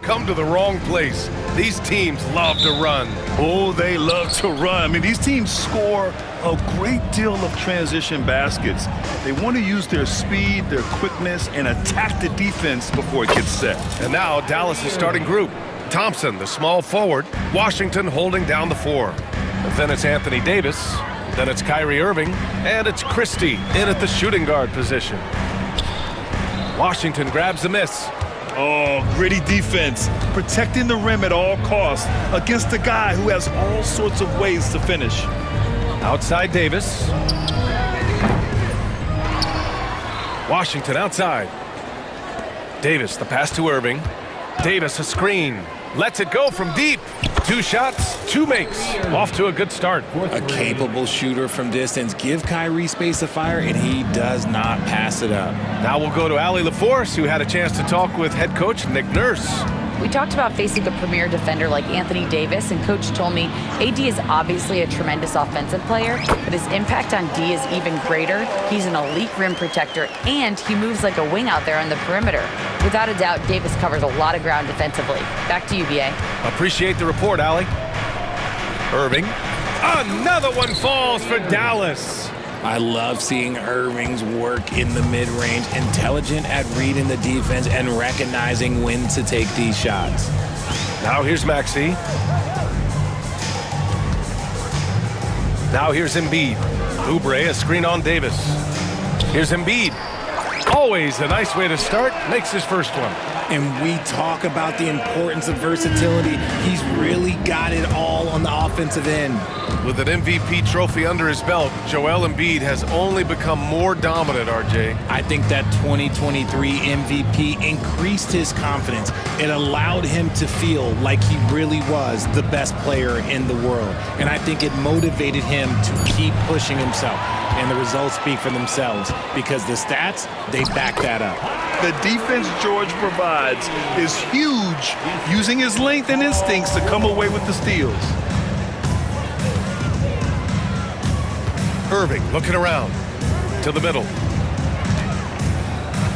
come to the wrong place. These teams love to run. Oh, they love to run. I mean, these teams score a great deal of transition baskets. They want to use their speed, their quickness, and attack the defense before it gets set. And now Dallas' starting group. Thompson, the small forward. Washington holding down the 4. Then it's Anthony Davis. Then it's Kyrie Irving. And it's Christie in at the shooting guard position. Washington grabs the miss. Oh, gritty defense, protecting the rim at all costs against a guy who has all sorts of ways to finish. Outside Davis. Washington outside. Davis, the pass to Irving. Davis, a screen. Lets it go from deep. 2 shots, 2 makes. Off to a good start. A capable shooter from distance. Give Kyrie space to fire, and he does not pass it up. Now we'll go to Allie LaForce, who had a chance to talk with head coach Nick Nurse. We talked about facing a premier defender like Anthony Davis, and Coach told me AD is obviously a tremendous offensive player, but his impact on D is even greater. He's an elite rim protector, and he moves like a wing out there on the perimeter. Without a doubt, Davis covers a lot of ground defensively. Back to you, BA. Appreciate the report, Allie. Irving. Another one falls for Dallas. I love seeing Irving's work in the mid-range, intelligent at reading the defense and recognizing when to take these shots. Now here's Maxey. Now here's Embiid. Oubre, a screen on Davis. Here's Embiid. Always a nice way to start. Makes his first one. And we talk about the importance of versatility. He's really got it all on the offensive end. With an MVP trophy under his belt, Joel Embiid has only become more dominant, RJ. I think that 2023 MVP increased his confidence. It allowed him to feel like he really was the best player in the world. And I think it motivated him to keep pushing himself. And the results speak for themselves because the stats, they back that up. The defense George provides is huge, using his length and instincts to come away with the steals. Irving looking around to the middle.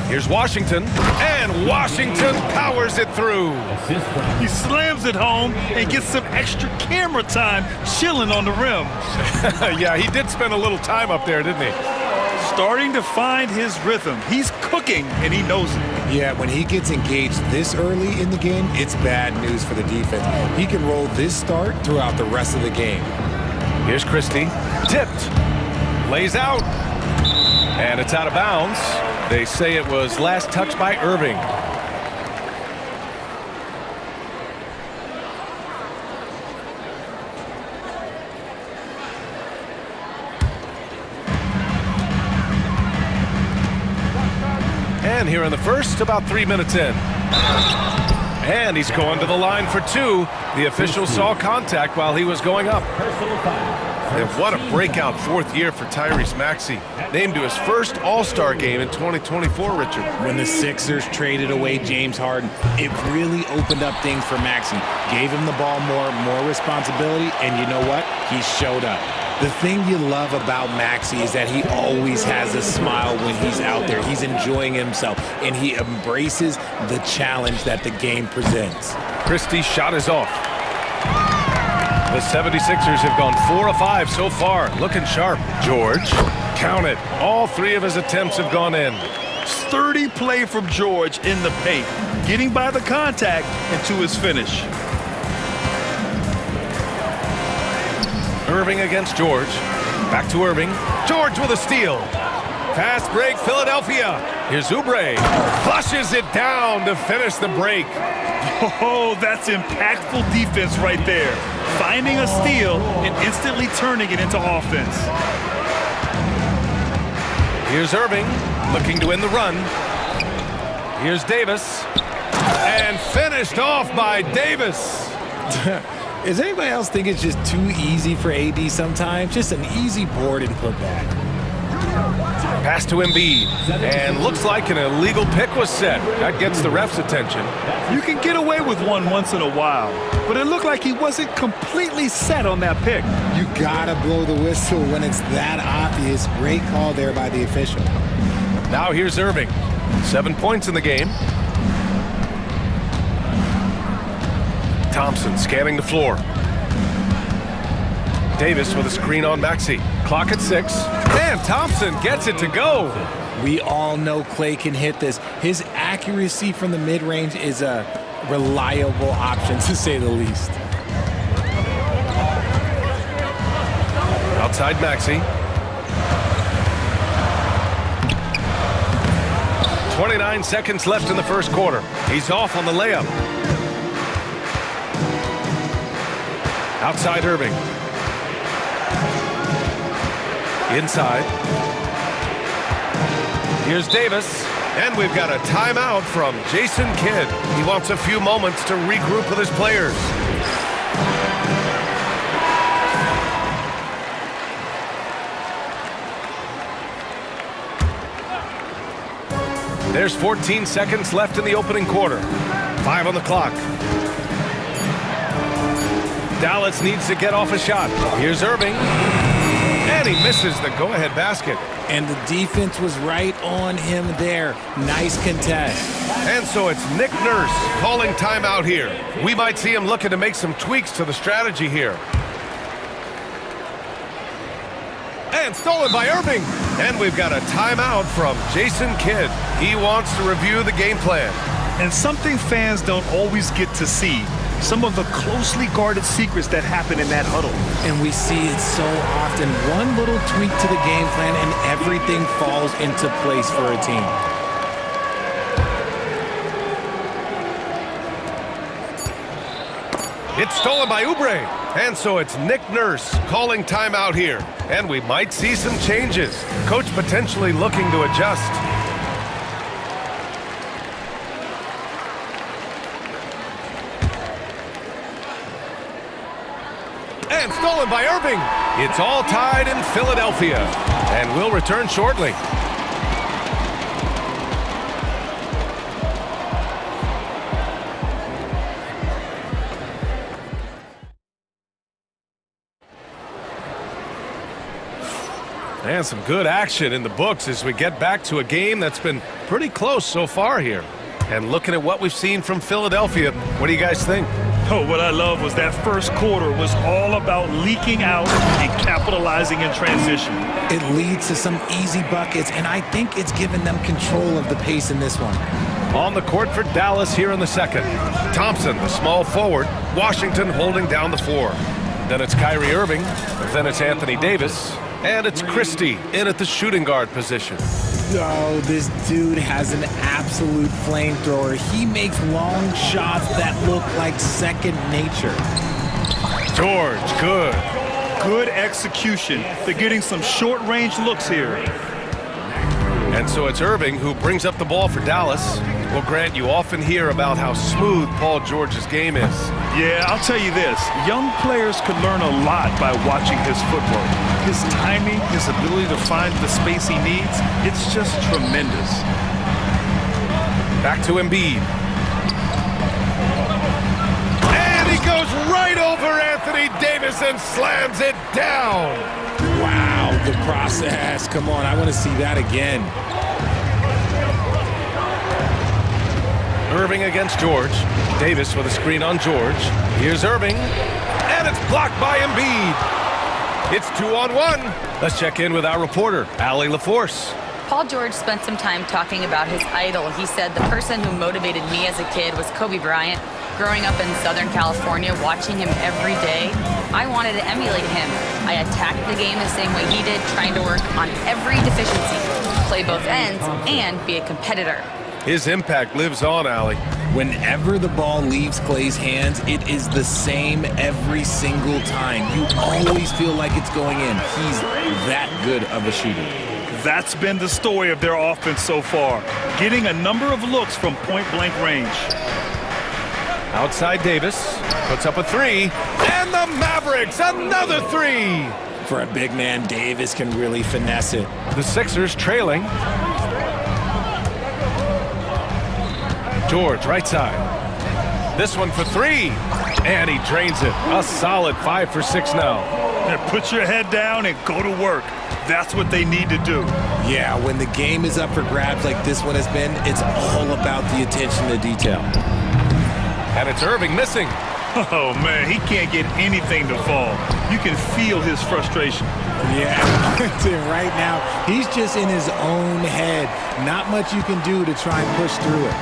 Here's Washington, and Washington powers it through. He slams it home and gets some extra camera time chilling on the rim. Yeah, he did spend a little time up there, didn't he? Starting to find his rhythm. He's cooking, and he knows it. Yeah, when he gets engaged this early in the game, it's bad news for the defense. He can roll this start throughout the rest of the game. Here's Christie. Tipped. Lays out. And it's out of bounds. They say it was last touched by Irving. And here in the first, about 3 minutes in. And he's going to the line for 2. The official saw contact while he was going up. And what a breakout 4th year for Tyrese Maxey. Named to his first All-Star game in 2024, Richard. When the Sixers traded away James Harden, it really opened up things for Maxey. Gave him the ball more responsibility, and you know what? He showed up. The thing you love about Maxey is that he always has a smile when he's out there. He's enjoying himself, and he embraces the challenge that the game presents. Christie's shot is off. The 76ers have gone 4 of 5 so far. Looking sharp. George, count it. All 3 of his attempts have gone in. Sturdy play from George in the paint, getting by the contact and to his finish. Irving against George. Back to Irving. George with a steal. Fast break, Philadelphia. Here's Oubre. Flushes it down to finish the break. Oh, that's impactful defense right there. Finding a steal and instantly turning it into offense. Here's Irving, looking to win the run. Here's Davis. And finished off by Davis. Does anybody else think it's just too easy for AD sometimes? Just an easy board and put back. Pass to Embiid, and looks like an illegal pick was set. That gets the ref's attention. You can get away with one once in a while, but it looked like he wasn't completely set on that pick. You gotta blow the whistle when it's that obvious. Great call there by the official. Now here's Irving. 7 points in the game. Thompson scanning the floor. Davis with a screen on Maxey. Clock at 6. And Thompson gets it to go. We all know Clay can hit this. His accuracy from the mid-range is a reliable option, to say the least. Outside Maxey. 29 seconds left in the first quarter. He's off on the layup. Outside Irving. Inside. Here's Davis. And we've got a timeout from Jason Kidd. He wants a few moments to regroup with his players. There's 14 seconds left in the opening quarter. 5 on the clock. Dallas needs to get off a shot. Here's Irving. And he misses the go-ahead basket. And the defense was right on him there. Nice contest. And so it's Nick Nurse calling timeout here. We might see him looking to make some tweaks to the strategy here. And stolen by Irving. And we've got a timeout from Jason Kidd. He wants to review the game plan. And something fans don't always get to see. Some of the closely guarded secrets that happen in that huddle. And we see it so often. One little tweak to the game plan and everything falls into place for a team. It's stolen by Oubre. And so it's Nick Nurse calling timeout here. And we might see some changes. Coach potentially looking to adjust. And stolen by Irving. It's all tied in Philadelphia. And we'll return shortly. And some good action in the books as we get back to a game that's been pretty close so far here. And looking at what we've seen from Philadelphia, what do you guys think? Oh, what I love was that first quarter was all about leaking out and capitalizing in transition. It leads to some easy buckets, and I think it's given them control of the pace in this one. On the court for Dallas here in the second. Thompson, the small forward. Washington holding down the floor. Then it's Kyrie Irving. Then it's Anthony Davis. And it's Christie in at the shooting guard position. Oh, this dude has an absolute flamethrower. He makes long shots that look like second nature. George, good. Good execution. They're getting some short-range looks here. And so it's Irving who brings up the ball for Dallas. Well, Grant, you often hear about how smooth Paul George's game is. Yeah, I'll tell you this. Young players could learn a lot by watching his footwork. His timing, his ability to find the space he needs, it's just tremendous. Back to Embiid. And he goes right over Anthony Davis and slams it down. Wow, the process. Come on, I want to see that again. Irving against George. Davis with a screen on George. Here's Irving. And it's blocked by Embiid. It's 2-on-1. Let's check in with our reporter, Allie LaForce. Paul George spent some time talking about his idol. He said, the person who motivated me as a kid was Kobe Bryant. Growing up in Southern California, watching him every day, I wanted to emulate him. I attacked the game the same way he did, trying to work on every deficiency, play both ends, and be a competitor. His impact lives on, Allie. Whenever the ball leaves Clay's hands, it is the same every single time. You always feel like it's going in. He's that good of a shooter. That's been the story of their offense so far, getting a number of looks from point-blank range. Outside Davis, puts up a three, and the Mavericks, another three! For a big man, Davis can really finesse it. The Sixers trailing. George, right side. This one for three, and he drains it. A solid 5 for 6 now. Yeah, put your head down and go to work. That's what they need to do. Yeah, when the game is up for grabs like this one has been, it's all about the attention to detail. And it's Irving missing. Oh, man, he can't get anything to fall. You can feel his frustration. Yeah, right now, he's just in his own head. Not much you can do to try and push through it.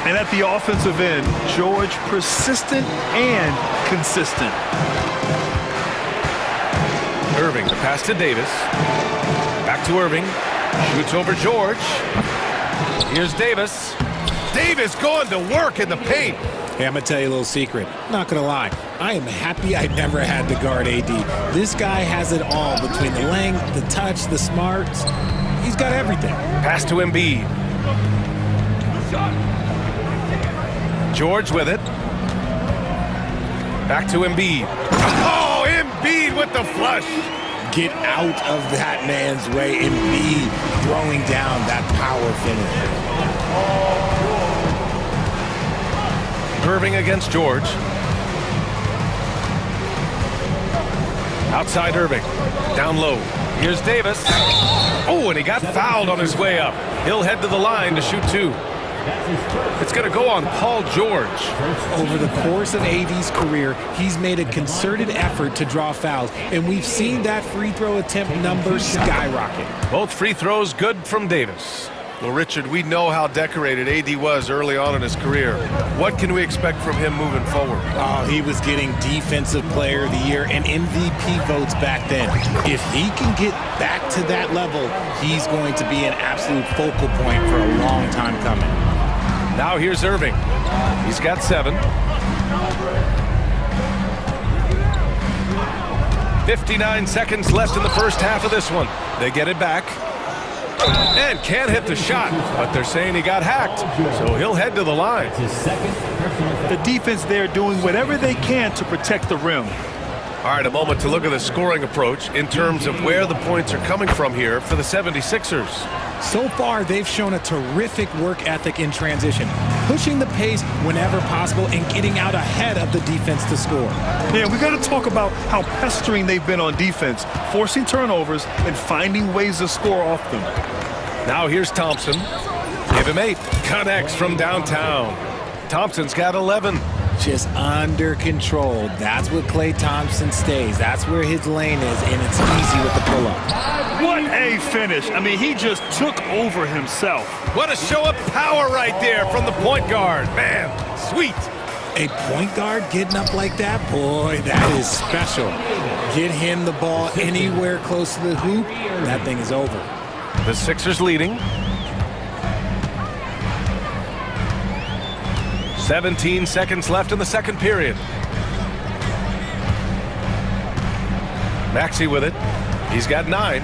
And at the offensive end, George persistent and consistent. Irving, the pass to Davis. Back to Irving. Shoots over George. Here's Davis. Davis going to work in the paint. Hey, I'm going to tell you a little secret. Not going to lie. I am happy I never had to guard AD. This guy has it all between the length, the touch, the smarts. He's got everything. Pass to Embiid. George with it. Back to Embiid. Oh, Embiid with the flush. Get out of that man's way. Embiid throwing down that power finish. Irving against George. Outside Irving. Down low. Here's Davis. Oh, and he got fouled on his way up. He'll head to the line to shoot two. It's going to go on Paul George. Over the course of AD's career, he's made a concerted effort to draw fouls, and we've seen that free throw attempt number skyrocket. Both free throws good from Davis. Well, Richard, we know how decorated AD was early on in his career. What can we expect from him moving forward? Oh, he was getting Defensive Player of the Year and MVP votes back then. If he can get back to that level, he's going to be an absolute focal point for a long time coming. Now here's Irving. He's got 7. 59 seconds left in the first half of this one. They get it back. And can't hit the shot, but they're saying he got hacked, so he'll head to the line. The defense there doing whatever they can to protect the rim. All right, a moment to look at the scoring approach in terms of where the points are coming from here for the 76ers. So far, they've shown a terrific work ethic in transition, pushing the pace whenever possible and getting out ahead of the defense to score. Yeah, we got to talk about how pestering they've been on defense, forcing turnovers and finding ways to score off them. Now here's Thompson. Give him 8. Connects from downtown. Thompson's got 11. Just under control. That's what Klay Thompson stays. That's where his lane is, and it's easy with the pull-up. What a finish. I mean, he just took over himself. What a show of power right there from the point guard. Man, sweet. A point guard getting up like that? Boy, that is special. Get him the ball anywhere close to the hoop, that thing is over. The Sixers leading. 17 seconds left in the second period. Maxey with it. He's got 9.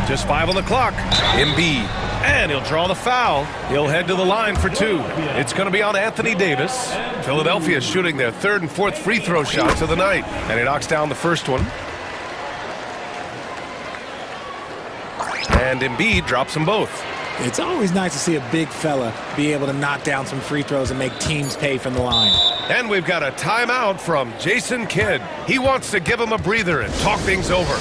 Just 5 on the clock. Embiid. And he'll draw the foul. He'll head to the line for 2. It's going to be on Anthony Davis. Philadelphia shooting their 3rd and 4th free throw shots of the night. And he knocks down the first one. And Embiid drops them both. It's always nice to see a big fella be able to knock down some free throws and make teams pay from the line. And we've got a timeout from Jason Kidd. He wants to give him a breather and talk things over.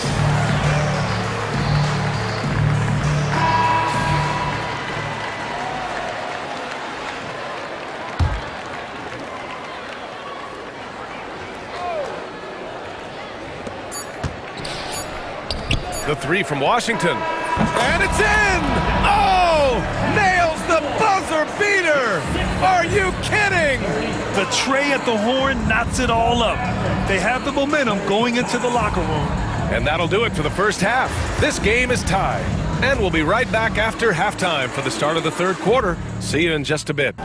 The 3 from Washington. And it's in! Oh! Nails the buzzer beater! Are you kidding? The tray at the horn knocks it all up. They have the momentum going into the locker room. And that'll do it for the first half. This game is tied. And we'll be right back after halftime for the start of the third quarter. See you in just a bit.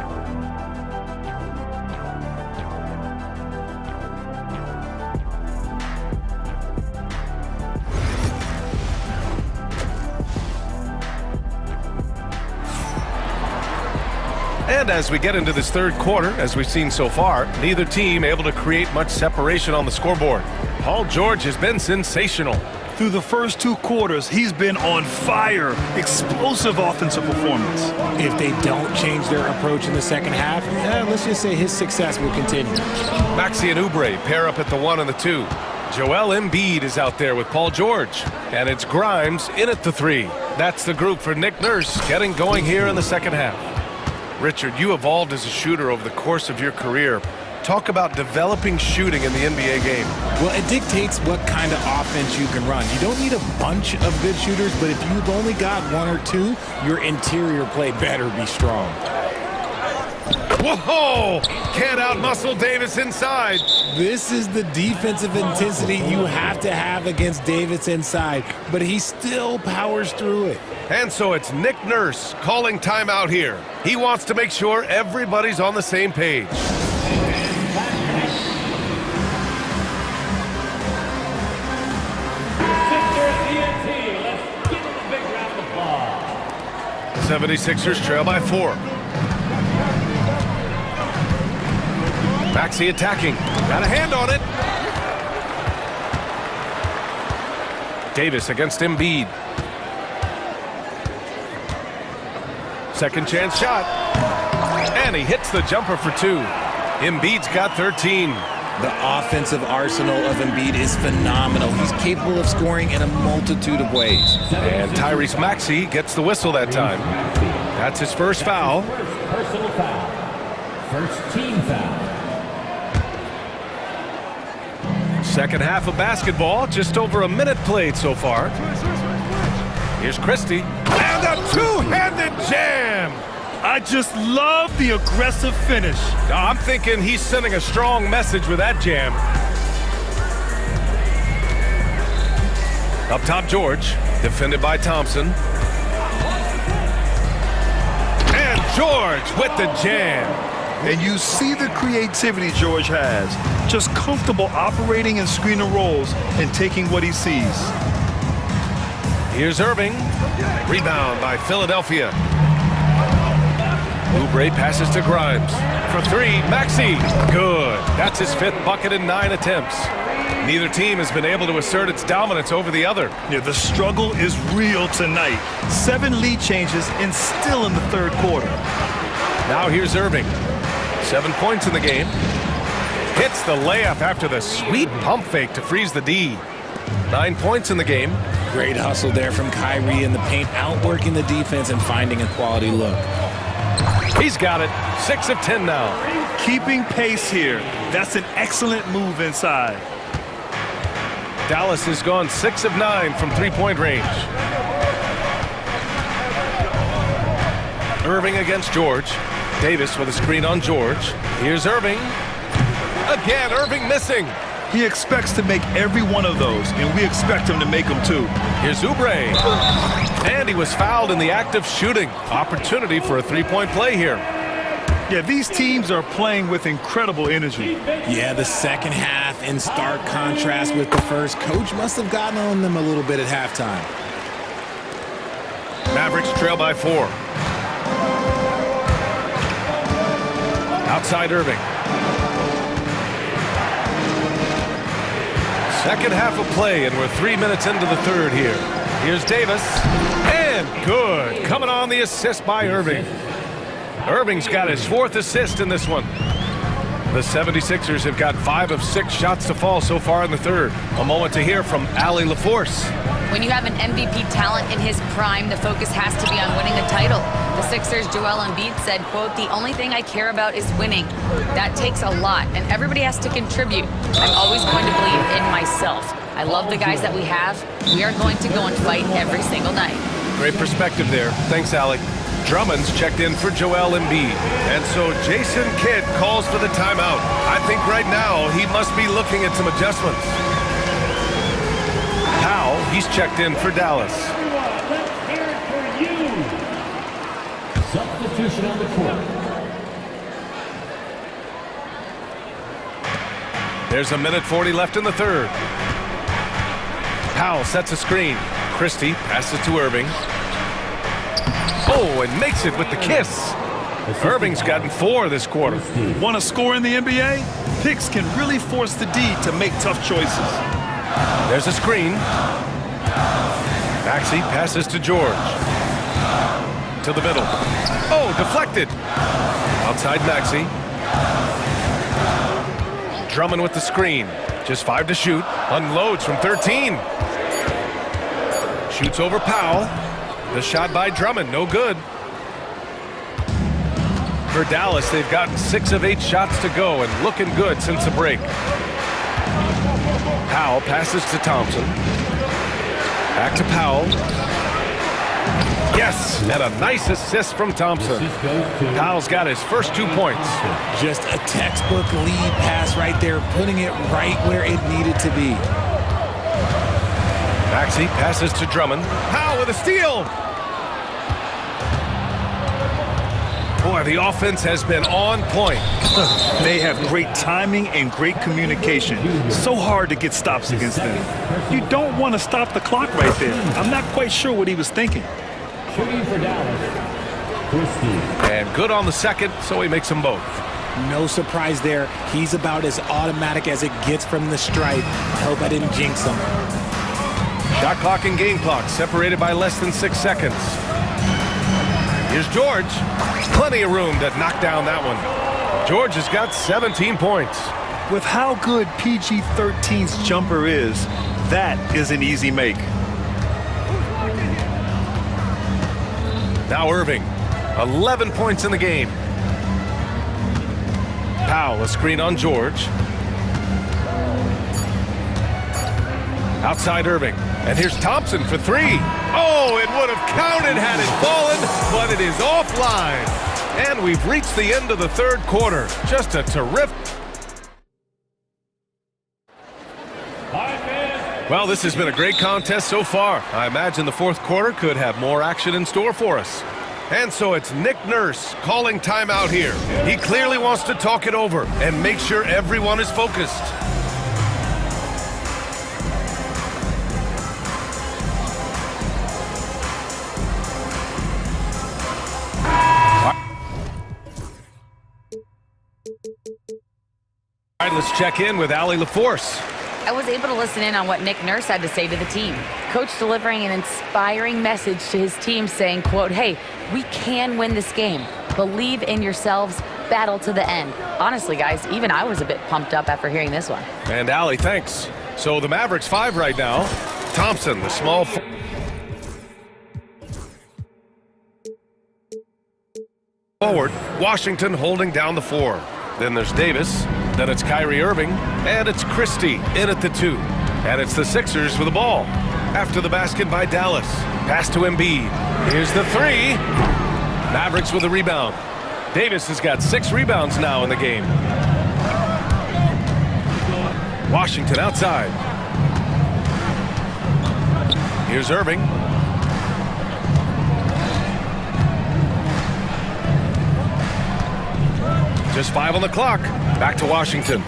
And as we get into this third quarter, as we've seen so far, neither team able to create much separation on the scoreboard. Paul George has been sensational. Through the first 2 quarters, he's been on fire. Explosive offensive performance. If they don't change their approach in the second half, let's just say his success will continue. Maxey and Oubre pair up at the 1 and the 2. Joel Embiid is out there with Paul George. And it's Grimes in at the 3. That's the group for Nick Nurse getting going here in the second half. Richard, you evolved as a shooter over the course of your career. Talk about developing shooting in the NBA game. Well, it dictates what kind of offense you can run. You don't need a bunch of good shooters, but if you've only got one or two, your interior play better be strong. Whoa! Can't outmuscle Davis inside. This is the defensive intensity you have to have against Davis inside, but he still powers through it. And so it's Nick Nurse calling timeout here. He wants to make sure everybody's on the same page. 76ers trail by 4. Maxey attacking. Got a hand on it. Davis against Embiid. Second chance shot. And he hits the jumper for 2. Embiid's got 13. The offensive arsenal of Embiid is phenomenal. He's capable of scoring in a multitude of ways. And Tyrese Maxey gets the whistle that time. That's his first foul. Personal foul. First team foul. Second half of basketball, just over a minute played so far. Here's Christie. And a two-handed jam! I just love the aggressive finish. I'm thinking he's sending a strong message with that jam. Up top, George, defended by Thompson. And George with the jam. And you see the creativity George has. Just comfortable operating in screen and rolls and taking what he sees. Here's Irving. Rebound by Philadelphia. Oubre passes to Grimes. For 3, Maxey. Good. That's his 5th bucket in 9 attempts. Neither team has been able to assert its dominance over the other. Yeah, the struggle is real tonight. 7 lead changes and still in the third quarter. Now here's Irving. 7 points in the game. Hits the layup after the sweet pump fake to freeze the D. 9 points in the game. Great hustle there from Kyrie in the paint, outworking the defense and finding a quality look. He's got it. 6 of 10 now. Keeping pace here. That's an excellent move inside. Dallas has gone 6 of 9 from three-point range. Irving against George. Davis with a screen on George. Here's Irving. Again, Irving missing. He expects to make every one of those, and we expect him to make them too. Here's Oubre. And he was fouled in the act of shooting. Opportunity for a three-point play here. Yeah, these teams are playing with incredible energy. Yeah, the second half in stark contrast with the first. Coach must have gotten on them a little bit at halftime. Mavericks trail by 4. Outside Irving. Second half of play, and we're 3 minutes into the third here. Here's Davis. And good. Coming on the assist by Irving. Irving's got his 4th assist in this one. The 76ers have got 5 of 6 shots to fall so far in the third. A moment to hear from Allie LaForce. When you have an MVP talent in his prime, the focus has to be on winning a title. The Sixers' Joel Embiid said, quote, "The only thing I care about is winning." That takes a lot, and everybody has to contribute. I'm always going to believe in myself. I love the guys that we have. We are going to go and fight every single night. Great perspective there. Thanks, Allie. Drummond's checked in for Joel Embiid. And so Jason Kidd calls for the timeout. I think right now he must be looking at some adjustments. Powell, he's checked in for Dallas. Let's hear it for you. Substitution on the court. There's a minute 40 left in the third. Powell sets a screen. Christie passes to Irving. Oh, and makes it with the kiss. Irving's gotten 4 this quarter. Want to score in the NBA? Picks can really force the D to make tough choices. There's a screen. Maxey passes to George. To the middle. Oh, deflected. Outside Maxey. Drummond with the screen. Just 5 to shoot. Unloads from 13. Shoots over Powell. The shot by Drummond, no good. For Dallas, they've gotten 6 of 8 shots to go and looking good since the break. Powell passes to Thompson. Back to Powell. Yes, and a nice assist from Thompson. Powell's got his first 2 points. Just a textbook lead pass right there, putting it right where it needed to be. Maxey passes to Drummond. Powell with a steal. Boy, the offense has been on point. They have great timing and great communication. So hard to get stops against them. You don't want to stop the clock right there. I'm not quite sure what he was thinking. Shooting for Dallas, Christie. And good on the second, so he makes them both. No surprise there. He's about as automatic as it gets from the stripe. I hope I didn't jinx him. Shot clock and game clock separated by less than 6 seconds. Here's George. Plenty of room to knock down that one. George has got 17 points. With how good PG-13's jumper is, that is an easy make. Now Irving, 11 points in the game. Powell, a screen on George. Outside Irving, and here's Thompson for 3. Oh, it would have counted had it fallen, but it is offline. And we've reached the end of the third quarter. Just a terrific... Well, this has been a great contest so far. I imagine the fourth quarter could have more action in store for us. And so it's Nick Nurse calling timeout here. He clearly wants to talk it over and make sure everyone is focused. All right, let's check in with Allie LaForce. I was able to listen in on what Nick Nurse had to say to the team. Coach delivering an inspiring message to his team saying, quote, hey, we can win this game. Believe in yourselves. Battle to the end. Honestly, guys, even I was a bit pumped up after hearing this one. And Allie, thanks. So the Mavericks 5 right now. Thompson, the small... forward. Washington holding down the 4. Then there's Davis. Then it's Kyrie Irving. And it's Christie in at the 2. And it's the Sixers with the ball. After the basket by Dallas. Pass to Embiid. Here's the 3. Mavericks with a rebound. Davis has got 6 rebounds now in the game. Washington outside. Here's Irving. Just 5 on the clock. Back to Washington.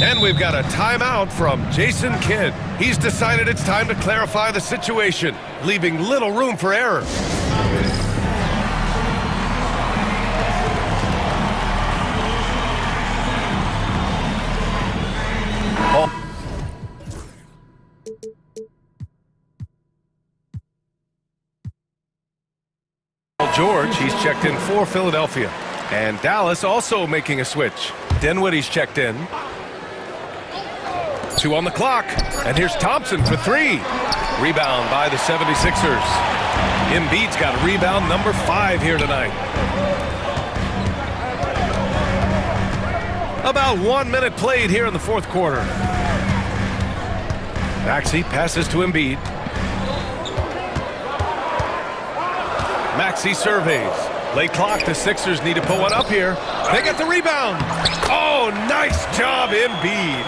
And we've got a timeout from Jason Kidd. He's decided it's time to clarify the situation, leaving little room for error. George, he's checked in for Philadelphia. And Dallas also making a switch. Dinwiddie's checked in. 2 on the clock. And here's Thompson for 3. Rebound by the 76ers. Embiid's got rebound number 5 here tonight. About 1 minute played here in the fourth quarter. Maxey passes to Embiid. Maxey surveys. Late clock, the Sixers need to put one up here. They get the rebound. Oh, nice job, Embiid.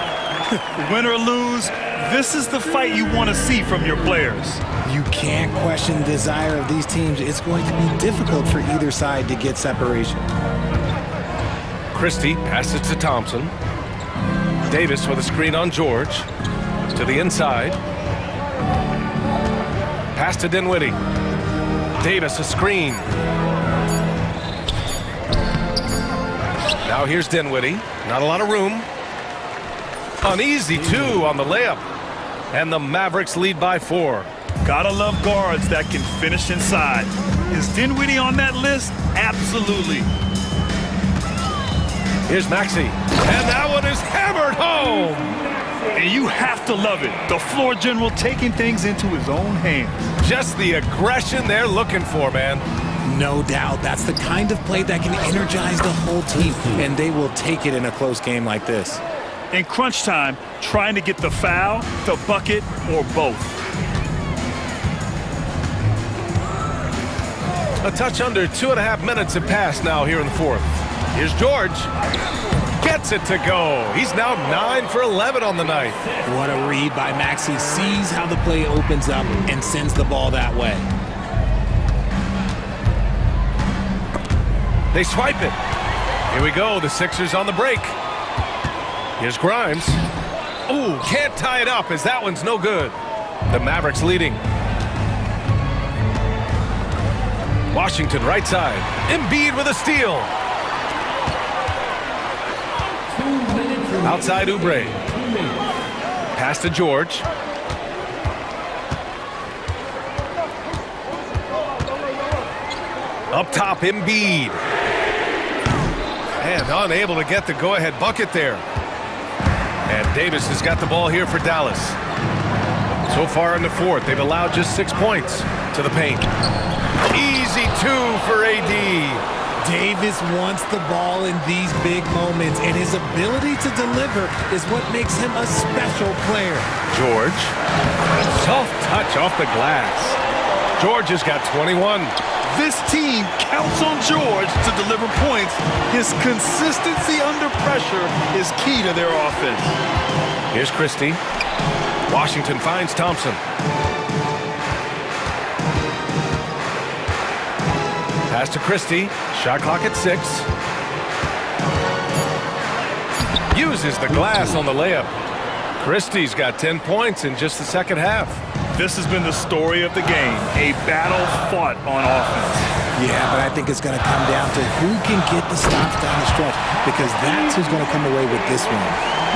Win or lose, this is the fight you want to see from your players. You can't question the desire of these teams. It's going to be difficult for either side to get separation. Christie passes to Thompson. Davis with a screen on George. To the inside. Pass to Dinwiddie. Davis a screen. Now here's Dinwiddie. Not a lot of room. An easy 2 on the layup. And the Mavericks lead by 4. Gotta love guards that can finish inside. Is Dinwiddie on that list? Absolutely. Here's Maxey. And that one is hammered home. And you have to love it. The floor general taking things into his own hands. Just the aggression they're looking for, man. No doubt. That's the kind of play that can energize the whole team, and they will take it in a close game like this. In crunch time, trying to get the foul, the bucket, or both. A touch under 2.5 minutes have passed now here in the fourth. Here's George. Gets it to go. He's now 9 for 11 on the night. What a read by Maxey. Sees how the play opens up and sends the ball that way. They swipe it. Here we go. The Sixers on the break. Here's Grimes. Ooh, can't tie it up as that one's no good. The Mavericks leading. Washington right side. Embiid with a steal. Outside Oubre. Pass to George. Up top, Embiid. And unable to get the go-ahead bucket there. And Davis has got the ball here for Dallas. So far in the fourth, they've allowed just 6 points to the paint. Easy 2 for AD. Davis wants the ball in these big moments, and his ability to deliver is what makes him a special player. George. Soft touch off the glass. George has got 21. This team counts on George to deliver points. His consistency under pressure is key to their offense. Here's Christie. Washington finds Thompson. Pass to Christie. Shot clock at 6. Uses the glass on the layup. Christie's got 10 points in just the second half. This has been the story of the game, a battle fought on offense. Yeah, but I think it's going to come down to who can get the stops down the stretch, because that's who's going to come away with this one.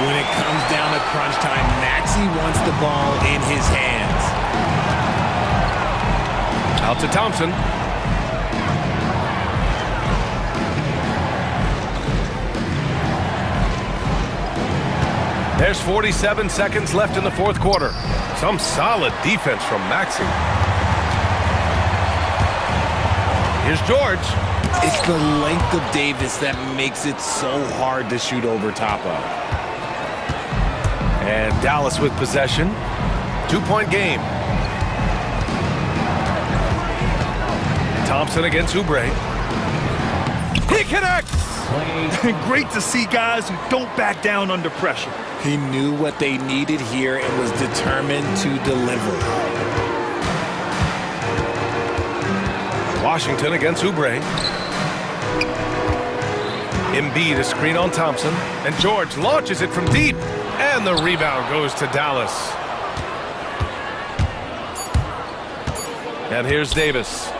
When it comes down to crunch time, Maxey wants the ball in his hands. Out to Thompson. There's 47 seconds left in the fourth quarter. Some solid defense from Maxey. Here's George. It's the length of Davis that makes it so hard to shoot over top of. And Dallas with possession. 2-point game. Thompson against Oubre. He connects! Great to see guys who don't back down under pressure. He knew what they needed here and was determined to deliver. Washington against Oubre. Embiid a screen on Thompson. And George launches it from deep. And the rebound goes to Dallas. And here's Davis.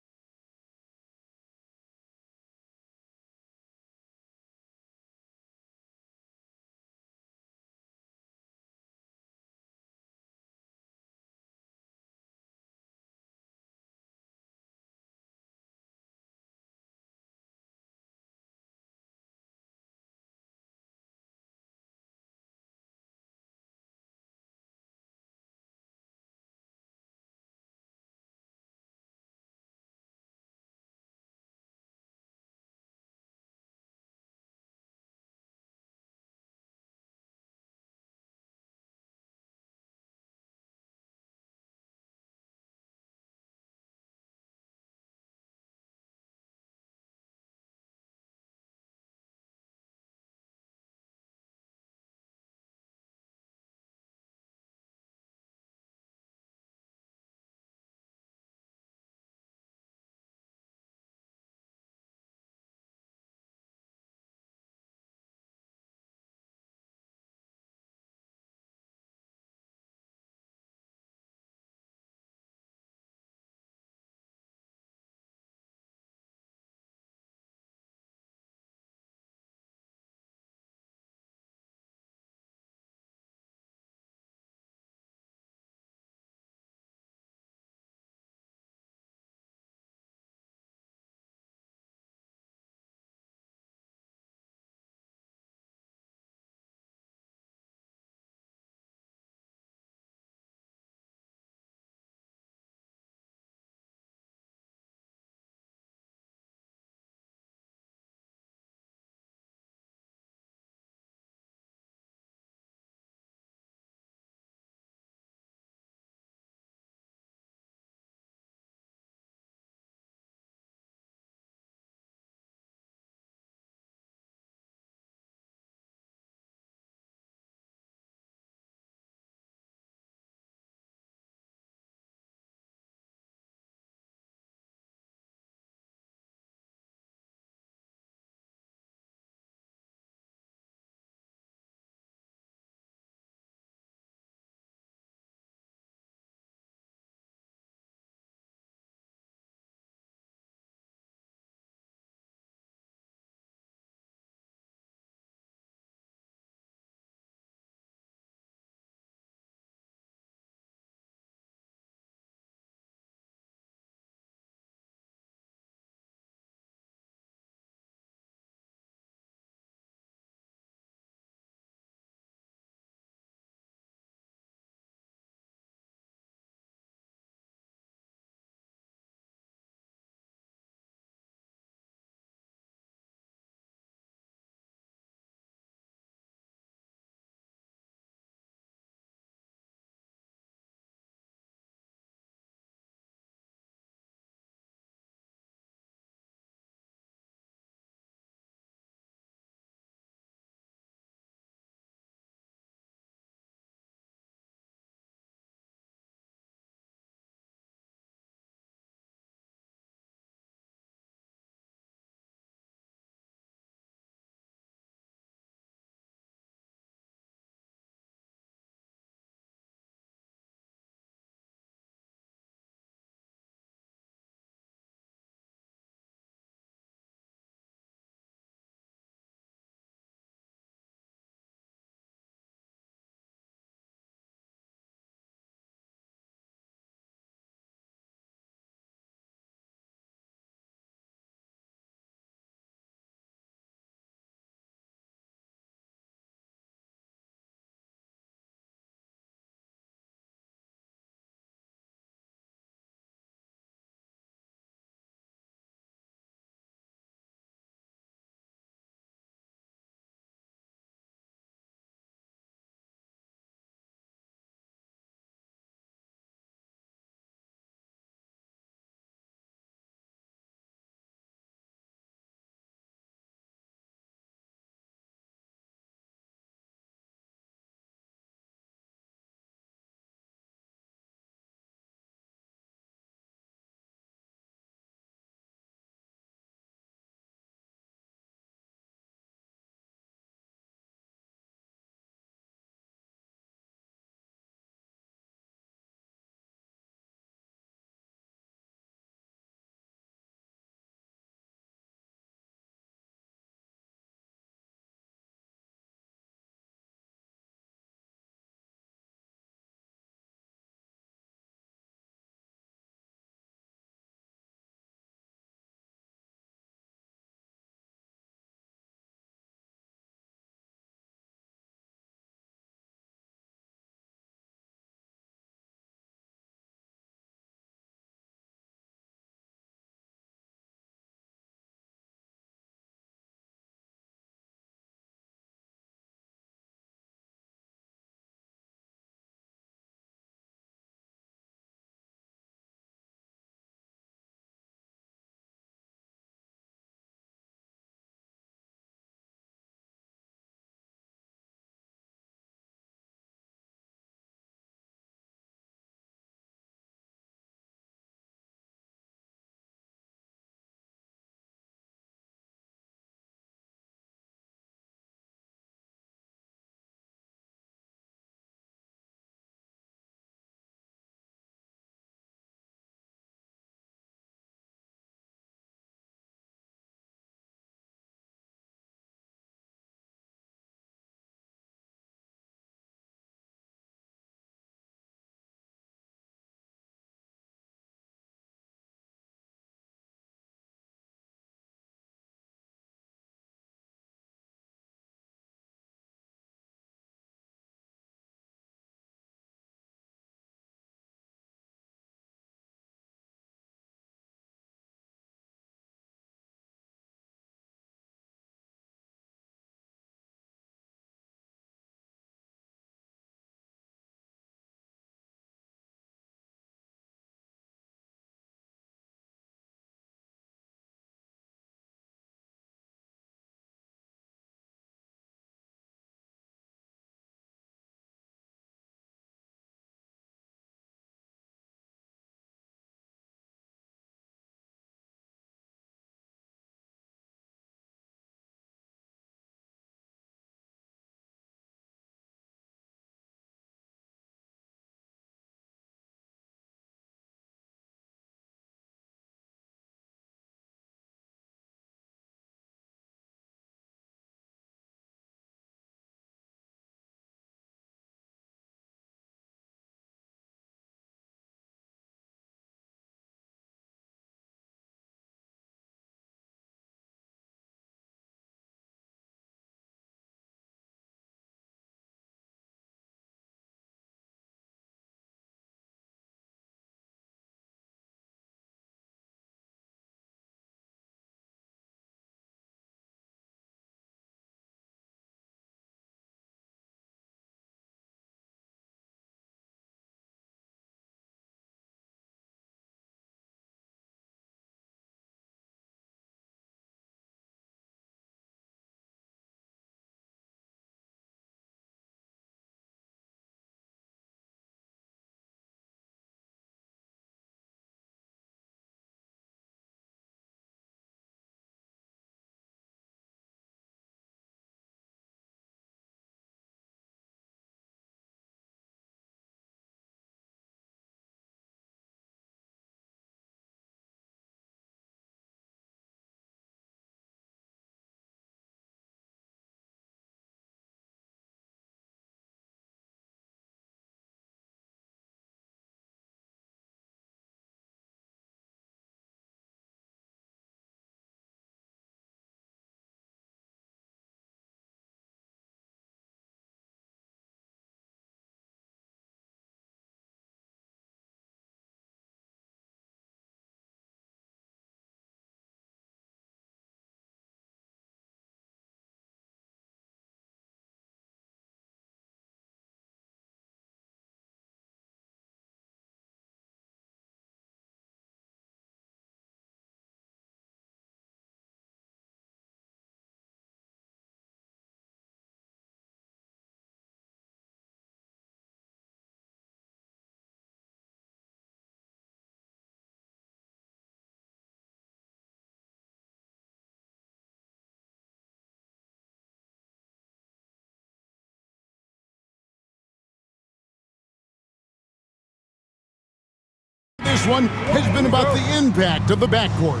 this one has been about the impact of the backcourt.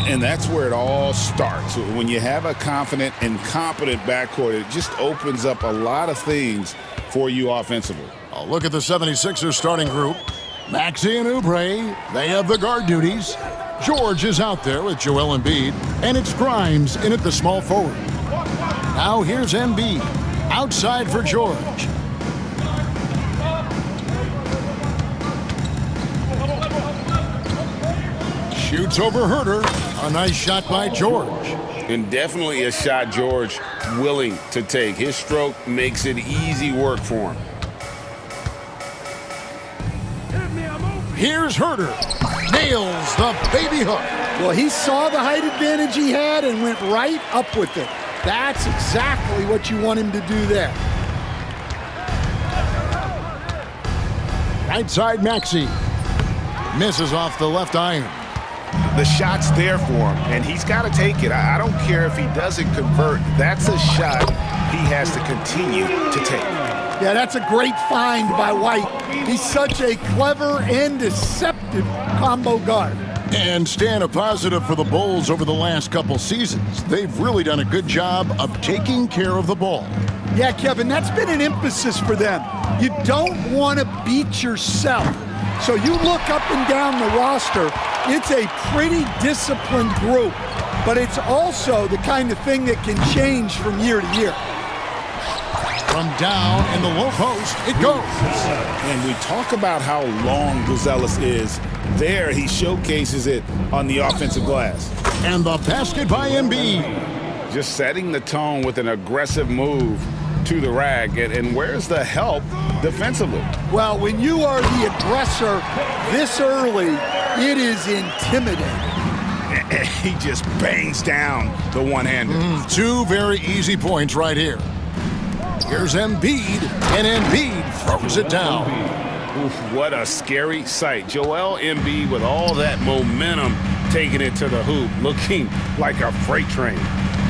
And that's where it all starts. When you have a confident and competent backcourt, it just opens up a lot of things for you offensively. Oh, look at the 76ers starting group. Maxey and Oubre, they have the guard duties. George is out there with Joel Embiid, and it's Grimes in at the small forward. Now here's Embiid, outside for George. Shoots over Herter. A nice shot by George. And definitely a shot George willing to take. His stroke makes it easy work for him. Here's Herter. Nails the baby hook. Well, he saw the height advantage he had and went right up with it. That's exactly what you want him to do there. Right side Maxey. Misses off the left iron. The shot's there for him, and he's got to take it. I don't care if he doesn't convert. That's a shot he has to continue to take. Yeah, that's a great find by White. He's such a clever and deceptive combo guard. And staying a positive for the Bulls over the last couple seasons. They've really done a good job of taking care of the ball. Yeah, Kevin, that's been an emphasis for them. You don't want to beat yourself. So you look up and down the roster, it's a pretty disciplined group, but it's also the kind of thing that can change from year to year. From down in the low post, it goes. And we talk about how long Buzelis is. There, he showcases it on the offensive glass. And the basket by Embiid. Just setting the tone with an aggressive move to the rack. And where's the help defensively? Well, when you are the aggressor this early, it is intimidating. He just bangs down the one-hander. Two very easy points right here. Here's Embiid, and Embiid throws it down. Oof, what a scary sight. Joel Embiid with all that momentum taking it to the hoop, looking like a freight train.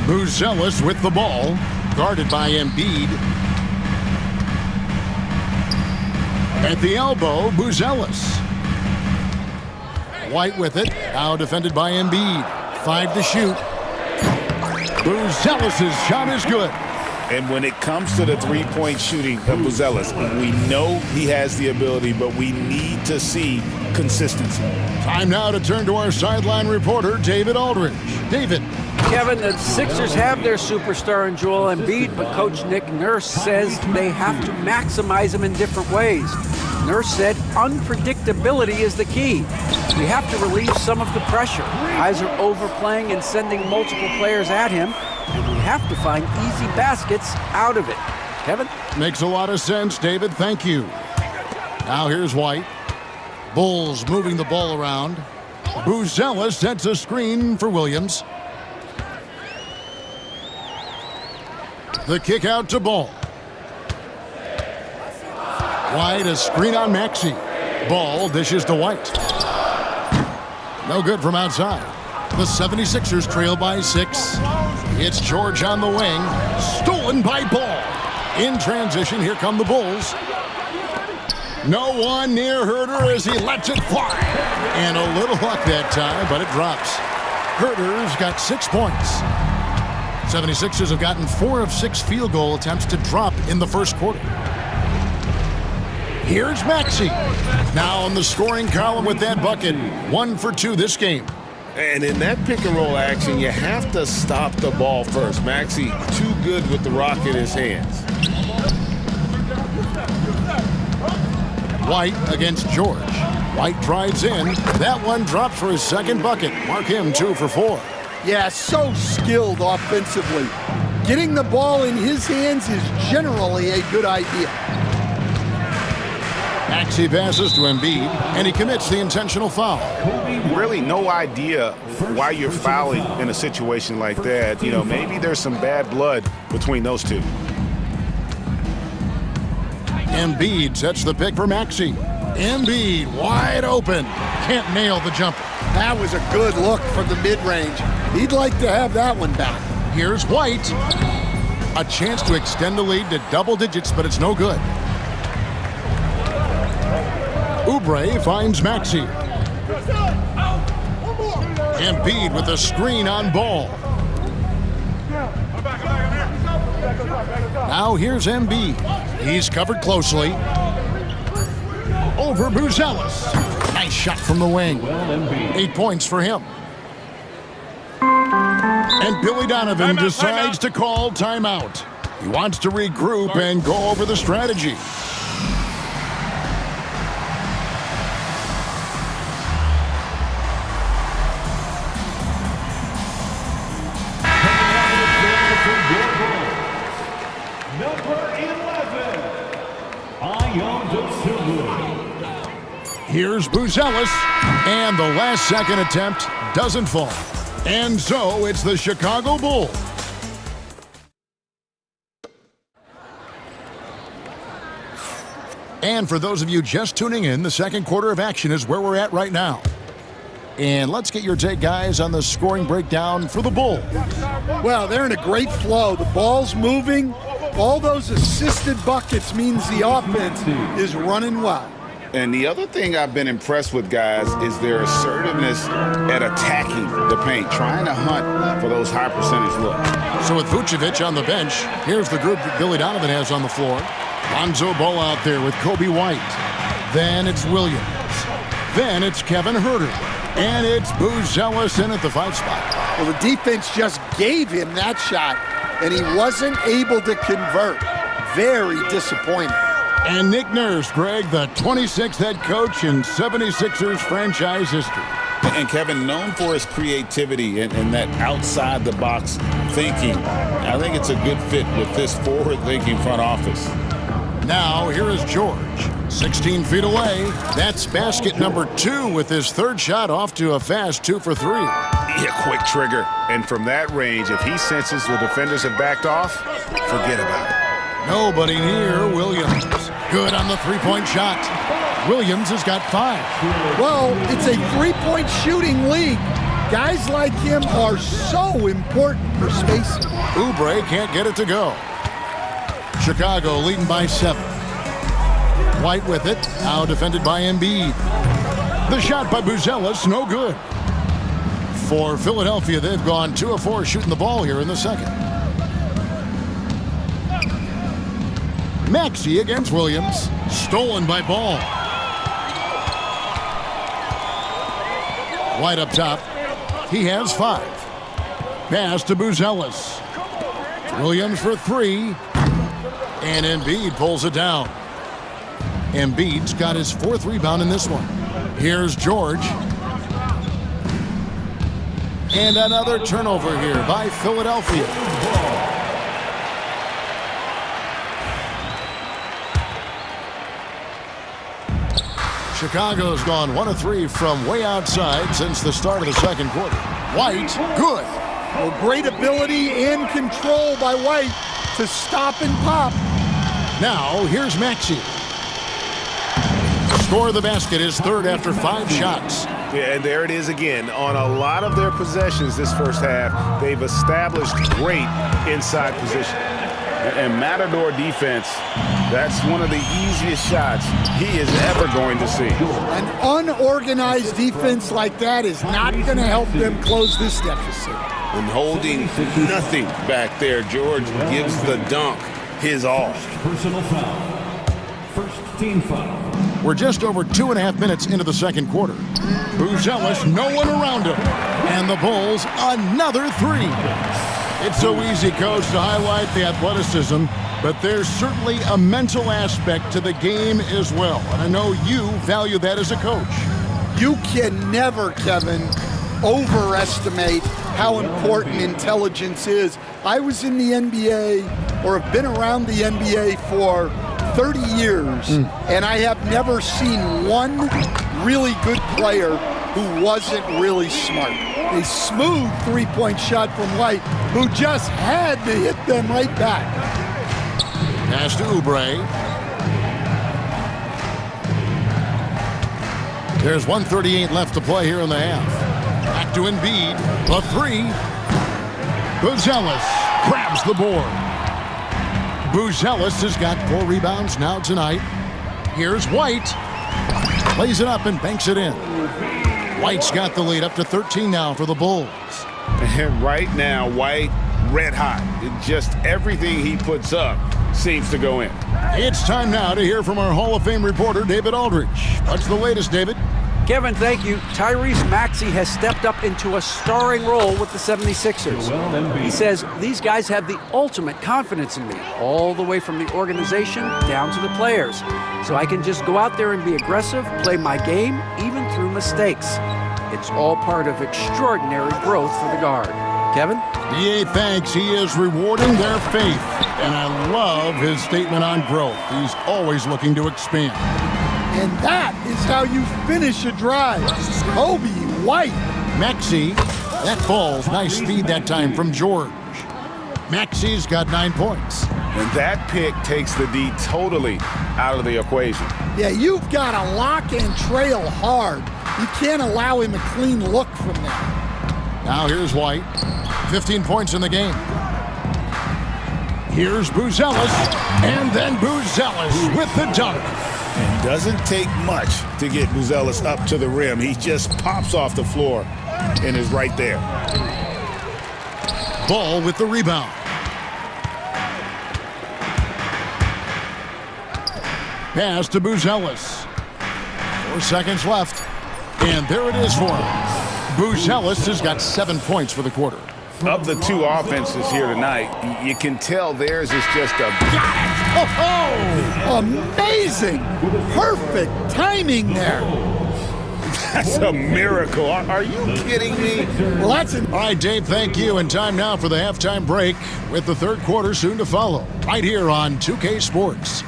Buzelis with the ball, guarded by Embiid. At the elbow, Buzelis. White with it, now defended by Embiid. 5 to shoot. Buzelis' shot is good. And when it comes to the three-point shooting of Buzelis, we know he has the ability, but we need to see consistency. Time now to turn to our sideline reporter, David Aldridge. David. Kevin, the Sixers have their superstar in Joel Embiid, but Coach Nick Nurse says they have to maximize him in different ways. Nurse said unpredictability is the key. We have to relieve some of the pressure. Guys are overplaying and sending multiple players at him, and we have to find easy baskets out of it. Kevin? Makes a lot of sense, David. Thank you. Now here's White. Bulls moving the ball around. Buzelis sets a screen for Williams. The kick out to Ball. White, a screen on Maxey. Ball dishes to White. No good from outside. The 76ers trail by 6. It's George on the wing. Stolen by Ball. In transition, here come the Bulls. No one near Herter as he lets it fly. And a little luck that time, but it drops. Herter's got 6 points. 76ers have gotten 4 of 6 field goal attempts to drop in the first quarter. Here's Maxey. Now on the scoring column with that bucket. 1 for 2 this game. And in that pick-and-roll action, you have to stop the ball first. Maxey too good with the rock in his hands. White against George. White drives in. That one drops for his second bucket. Mark him 2 for 4. Yeah, so skilled offensively. Getting the ball in his hands is generally a good idea. Maxey passes to Embiid, and he commits the intentional foul. Really no idea why you're fouling in a situation like that. You know, maybe there's some bad blood between those two. Embiid sets the pick for Maxey. Embiid wide open. Can't nail the jumper. That was a good look from the mid-range. He'd like to have that one back. Here's White. A chance to extend the lead to double digits, but it's no good. Oubre finds Maxey. Embiid with a screen on ball. Now here's Embiid. He's covered closely. Over Buzelis. Nice shot from the wing. 8 points for him. And Billy Donovan decides to call timeout. He wants to regroup and go over the strategy. Here's Buzelis, and the last second attempt doesn't fall. And so it's the Chicago Bulls. And for those of you just tuning in, the second quarter of action is where we're at right now. And let's get your take, guys, on the scoring breakdown for the Bulls. Well, they're in a great flow. The ball's moving. All those assisted buckets means the offense is running well. And the other thing I've been impressed with, guys, is their assertiveness at attacking the paint, trying to hunt for those high percentage looks. So with Vucevic on the bench, here's the group that Billy Donovan has on the floor. Lonzo Ball out there with Kobe White. Then it's Williams. Then it's Kevin Huerter. And it's Buzelis in at the 5 spot. Well, the defense just gave him that shot, and he wasn't able to convert. Very disappointing. And Nick Nurse, Greg, the 26th head coach in 76ers franchise history. And Kevin, known for his creativity and that outside-the-box thinking, I think it's a good fit with this forward-thinking front office. Now, here is George, 16 feet away. That's basket number 2 with his third shot off to a fast 2 for 3. Yeah, quick trigger. And from that range, if he senses the defenders have backed off, forget about it. Nobody near Williams. Good on the three-point shot. Williams has got 5. Well, it's a three-point shooting league. Guys like him are so important for spacing. Oubre can't get it to go. Chicago leading by 7. White with it. Now defended by Embiid. The shot by Buzelis, no good. For Philadelphia, they've gone 2 of 4 shooting the ball here in the second. Maxey against Williams. Stolen by Ball. White up top. He has 5. Pass to Buzelis. Williams for 3. And Embiid pulls it down. Embiid's got his 4th rebound in this one. Here's George. And another turnover here by Philadelphia. Chicago's gone 1 of 3 from way outside since the start of the second quarter. White, good. Well, great ability and control by White to stop and pop. Now, here's Maxey. Score the basket, his 3rd after 5 shots. Yeah, and there it is again. On a lot of their possessions this first half, they've established great inside position. And Matador defense, that's one of the easiest shots he is ever going to see. An unorganized defense like that is not going to help them close this deficit. And holding nothing back there, George gives the dunk his all. Personal foul. First team foul. We're just over 2.5 minutes into the second quarter. Buzelis, no one around him. And the Bulls, another 3. It's so easy, Coach, to highlight the athleticism, but there's certainly a mental aspect to the game as well. And I know you value that as a coach. You can never, Kevin, overestimate how important intelligence is. I was in the NBA, or have been around the NBA for 30 years, and I have never seen one really good player who wasn't really smart. A smooth three-point shot from White, who just had to hit them right back. Pass to Oubre. There's 1:38 left to play here in the half. Back to Embiid. A 3. Buzelis grabs the board. Buzelis has got 4 rebounds now tonight. Here's White. Plays it up and banks it in. White's got the lead up to 13 now for the Bulls. And right now, White red hot. Just everything he puts up seems to go in. It's time now to hear from our Hall of Fame reporter, David Aldridge. What's the latest, David? Kevin, thank you. Tyrese Maxey has stepped up into a starring role with the 76ers. He says, these guys have the ultimate confidence in me, all the way from the organization down to the players. So I can just go out there and be aggressive, play my game, even through mistakes. It's all part of extraordinary growth for the guard. Kevin? DA thanks he is rewarding their faith. And I love his statement on growth. He's always looking to expand. And that is how you finish a drive. Kobe White. Maxey, that falls. Nice speed that time from George. Maxey's got 9 points. And that pick takes the D totally out of the equation. Yeah, you've got to lock and trail hard. You can't allow him a clean look from that. Now here's White. 15 points in the game. Here's Buzelis. And then Buzelis with the dunk. It doesn't take much to get Buzelis up to the rim. He just pops off the floor and is right there. Ball with the rebound. Pass to Buzelis. 4 seconds left. And there it is for him. Buzelis has got 7 points for the quarter. Of the two offenses here tonight, you can tell theirs is just a... Oh, amazing! Perfect timing there. That's a miracle. Are you kidding me? Well, that's an... All right, Dave, thank you. And time now for the halftime break with the third quarter soon to follow. Right here on 2K Sports.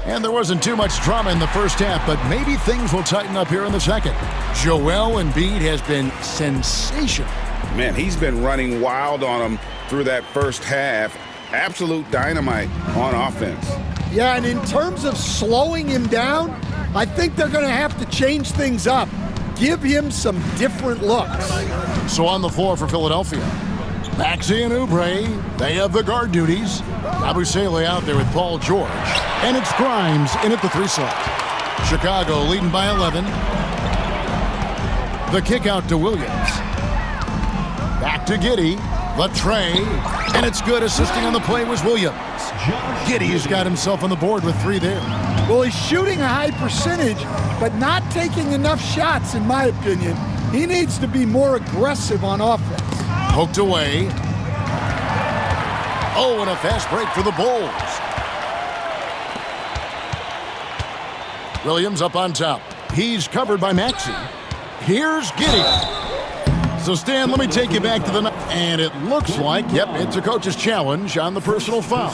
And there wasn't too much drama in the first half, but maybe things will tighten up here in the second. Joel Embiid has been sensational. Man, he's been running wild on him through that first half. Absolute dynamite on offense. Yeah, and in terms of slowing him down, I think they're going to have to change things up. Give him some different looks. So on the floor for Philadelphia, Maxey and Oubre, they have the guard duties. Abusele out there with Paul George. And it's Grimes in at the 3 slot. Chicago leading by 11. The kick out to Williams. Back to Giddey. Latre. And it's good. Assisting on the play was Williams. Giddey's got himself on the board with 3 there. Well, he's shooting a high percentage, but not taking enough shots, in my opinion. He needs to be more aggressive on offense. Poked away. Oh, and a fast break for the Bulls. Williams up on top. He's covered by Maxey. Here's Giddey. So, Stan, let me take you back to the... And it looks like, yep, it's a coach's challenge on the personal foul.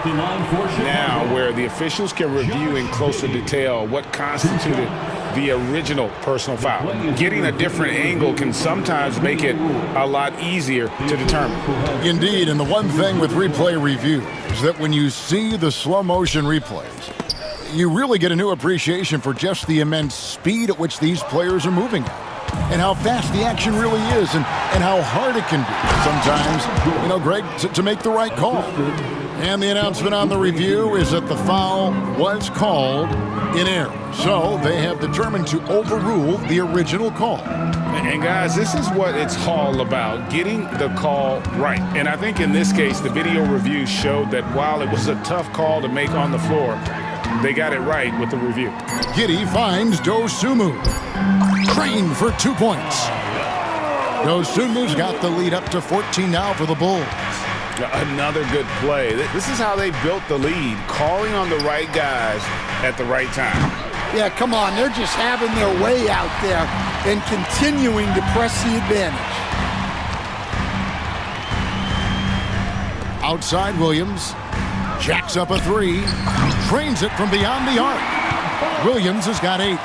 Now, where the officials can review in closer detail what constituted the original personal foul. Getting a different angle can sometimes make it a lot easier to determine. Indeed, and the one thing with replay review is that when you see the slow motion replays, you really get a new appreciation for just the immense speed at which these players are moving at. And how fast the action really is, and how hard it can be sometimes, Greg, to make the right call. And the announcement on the review is that the foul was called in error. So they have determined to overrule the original call. And guys, this is what it's all about, getting the call right. And I think in this case, the video review showed that while it was a tough call to make on the floor, they got it right with the review. Giddey finds Dosunmu. Crane for 2 points. Dosunmu's got the lead up to 14 now for the Bulls. Another good play. This is how they built the lead, calling on the right guys at the right time. Yeah, come on. They're just having their way out there and continuing to press the advantage. Outside Williams. Jacks up a 3. Trains it from beyond the arc. Williams has got 8.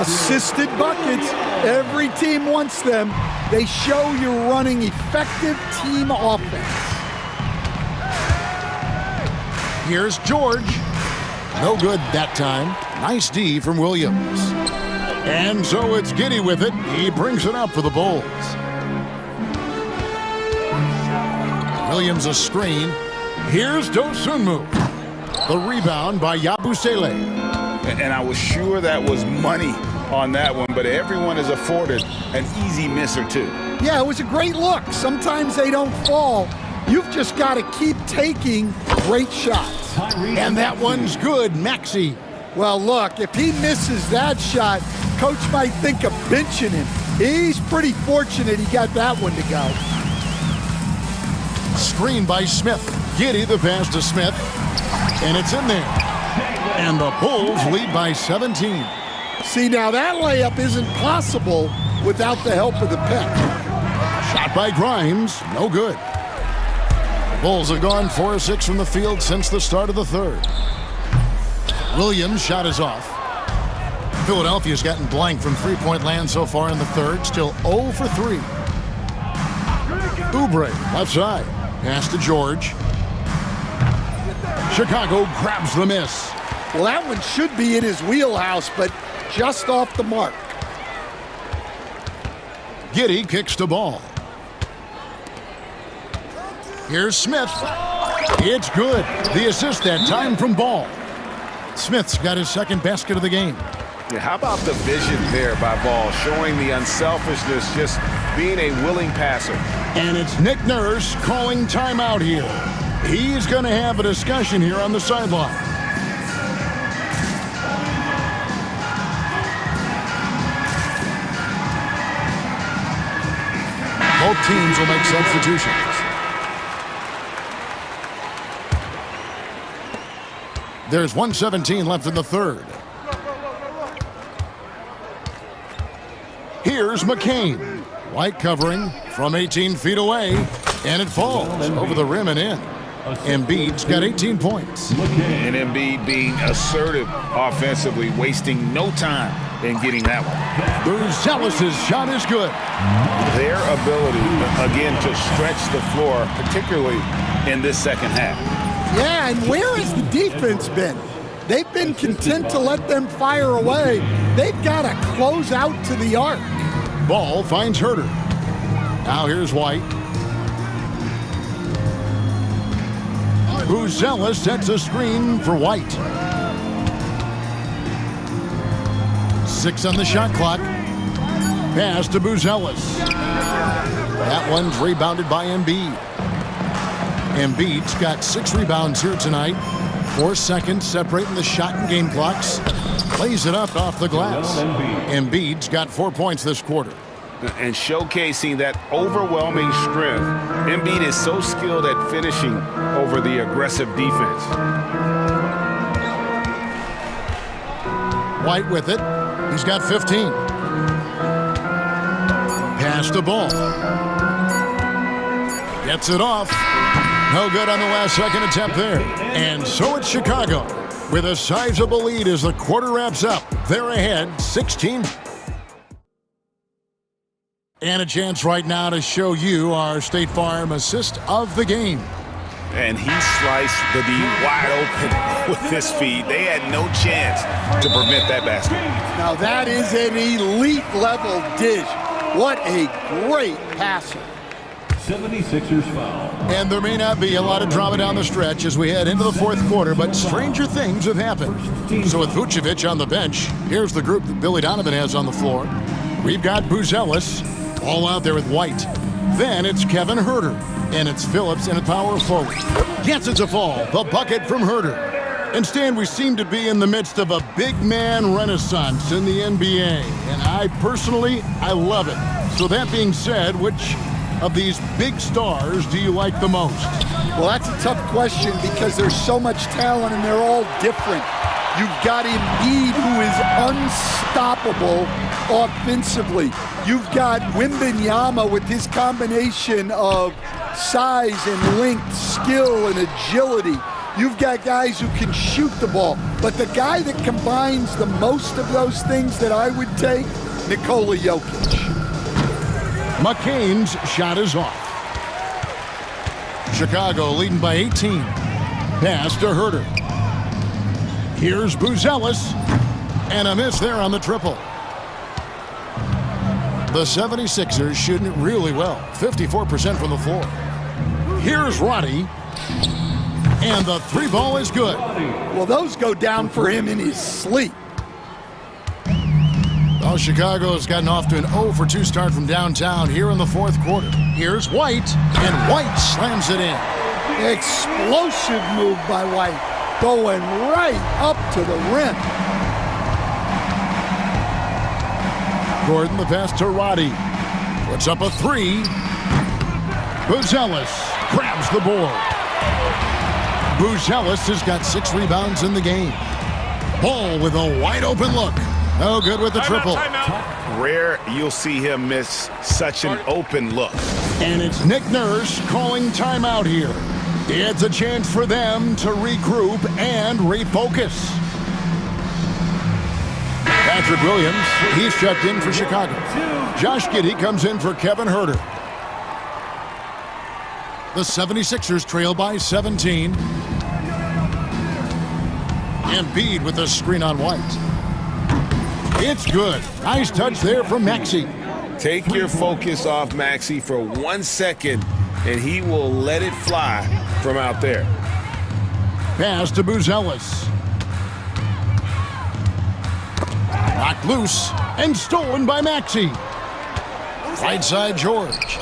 Assisted buckets. Every team wants them. They show you're running effective team offense. Here's George. No good that time. Nice D from Williams. And so it's Giddy with it. He brings it up for the Bulls. Williams a screen. Here's Dosunmu. The rebound by Yabusele. And I was sure that was money on that one, but everyone is afforded an easy miss or two. Yeah, it was a great look. Sometimes they don't fall. You've just got to keep taking great shots. And that one's good, Maxey. Well, look, if he misses that shot, coach might think of benching him. He's pretty fortunate he got that one to go. Screen by Smith. Giddy the pass to Smith. And it's in there. And the Bulls lead by 17. See, now that layup isn't possible without the help of the pick. Shot by Grimes. No good. The Bulls have gone 4 of 6 from the field since the start of the third. Williams' shot is off. Philadelphia's gotten blank from three-point land so far in the third. Still 0 for 3. Oubre, left side. Pass to George. Chicago grabs the miss. Well, that one should be in his wheelhouse, but just off the mark. Giddy kicks the ball. Here's Smith. It's good. The assist that time from Ball. Smith's got his second basket of the game. Yeah, how about the vision there by Ball, showing the unselfishness, just being a willing passer. And it's Nick Nurse calling timeout here. He's going to have a discussion here on the sideline. Both teams will make substitutions. There's 1:17 left in the third. Here's McCain. White covering from 18 feet away, and it falls over the rim and in. Embiid's got 18 points. And Embiid being assertive offensively, wasting no time in getting that one. Buzelis' shot is good. Their ability, again, to stretch the floor, particularly in this second half. Yeah, and where has the defense been? They've been content to let them fire away. They've got to close out to the arc. Ball finds Herter. Now here's White. Buzelis sets a screen for White. 6 on the shot clock. Pass to Buzelis. That one's rebounded by Embiid. Embiid's got 6 rebounds here tonight. 4 seconds separating the shot and game clocks. Plays it up off the glass. Embiid's got 4 points this quarter. And showcasing that overwhelming strength. Embiid is so skilled at finishing over the aggressive defense. White with it. He's got 15. Pass the ball. Gets it off. No good on the last second attempt there. And so it's Chicago with a sizable lead as the quarter wraps up. They're ahead 16. And a chance right now to show you our State Farm assist of the game. And he sliced the D wide open with his feed. They had no chance to prevent that basket. Now that is an elite level dish. What a great passer. 76ers foul. And there may not be a lot of drama down the stretch as we head into the fourth quarter, but stranger things have happened. So with Vucevic on the bench, here's the group that Billy Donovan has on the floor. We've got Buzelis all out there with White. Then it's Kevin Herter, and it's Phillips in a power forward. Gets it to fall. The bucket from Herter. And Stan, we seem to be in the midst of a big man renaissance in the NBA, and I personally love it. So that being said, which of these big stars do you like the most? Well, that's a tough question because there's so much talent and they're all different. You've got Embiid, who is unstoppable offensively. You've got Wembanyama with his combination of size and length, skill and agility. You've got guys who can shoot the ball. But the guy that combines the most of those things that I would take, Nikola Jokic. McCain's shot is off. Chicago leading by 18. Pass to Herter. Here's Buzelis. And a miss there on the triple. The 76ers shooting really well. 54% from the floor. Here's Roddy. And the three ball is good. Well, those go down for him in his sleep. Well, Chicago's gotten off to an 0 for 2 start from downtown here in the fourth quarter. Here's White, and White slams it in. Explosive move by White, going right up to the rim. Gordon, the pass to Roddy. Puts up a 3. Buzelis grabs the board. Buzelis has got 6 rebounds in the game. Ball with a wide open look. No good with the triple. Rare you'll see him miss such an open look. And it's Nick Nurse calling timeout here. It's a chance for them to regroup and refocus. Patrick Williams, he's checked in for Chicago. Josh Giddey comes in for Kevin Huerter. The 76ers trail by 17. Embiid with a screen on White. It's good. Nice touch there from Maxey. Take your focus off Maxey for 1 second, and he will let it fly from out there. Pass to Buzelis. Knocked loose and stolen by Maxey. Right side George.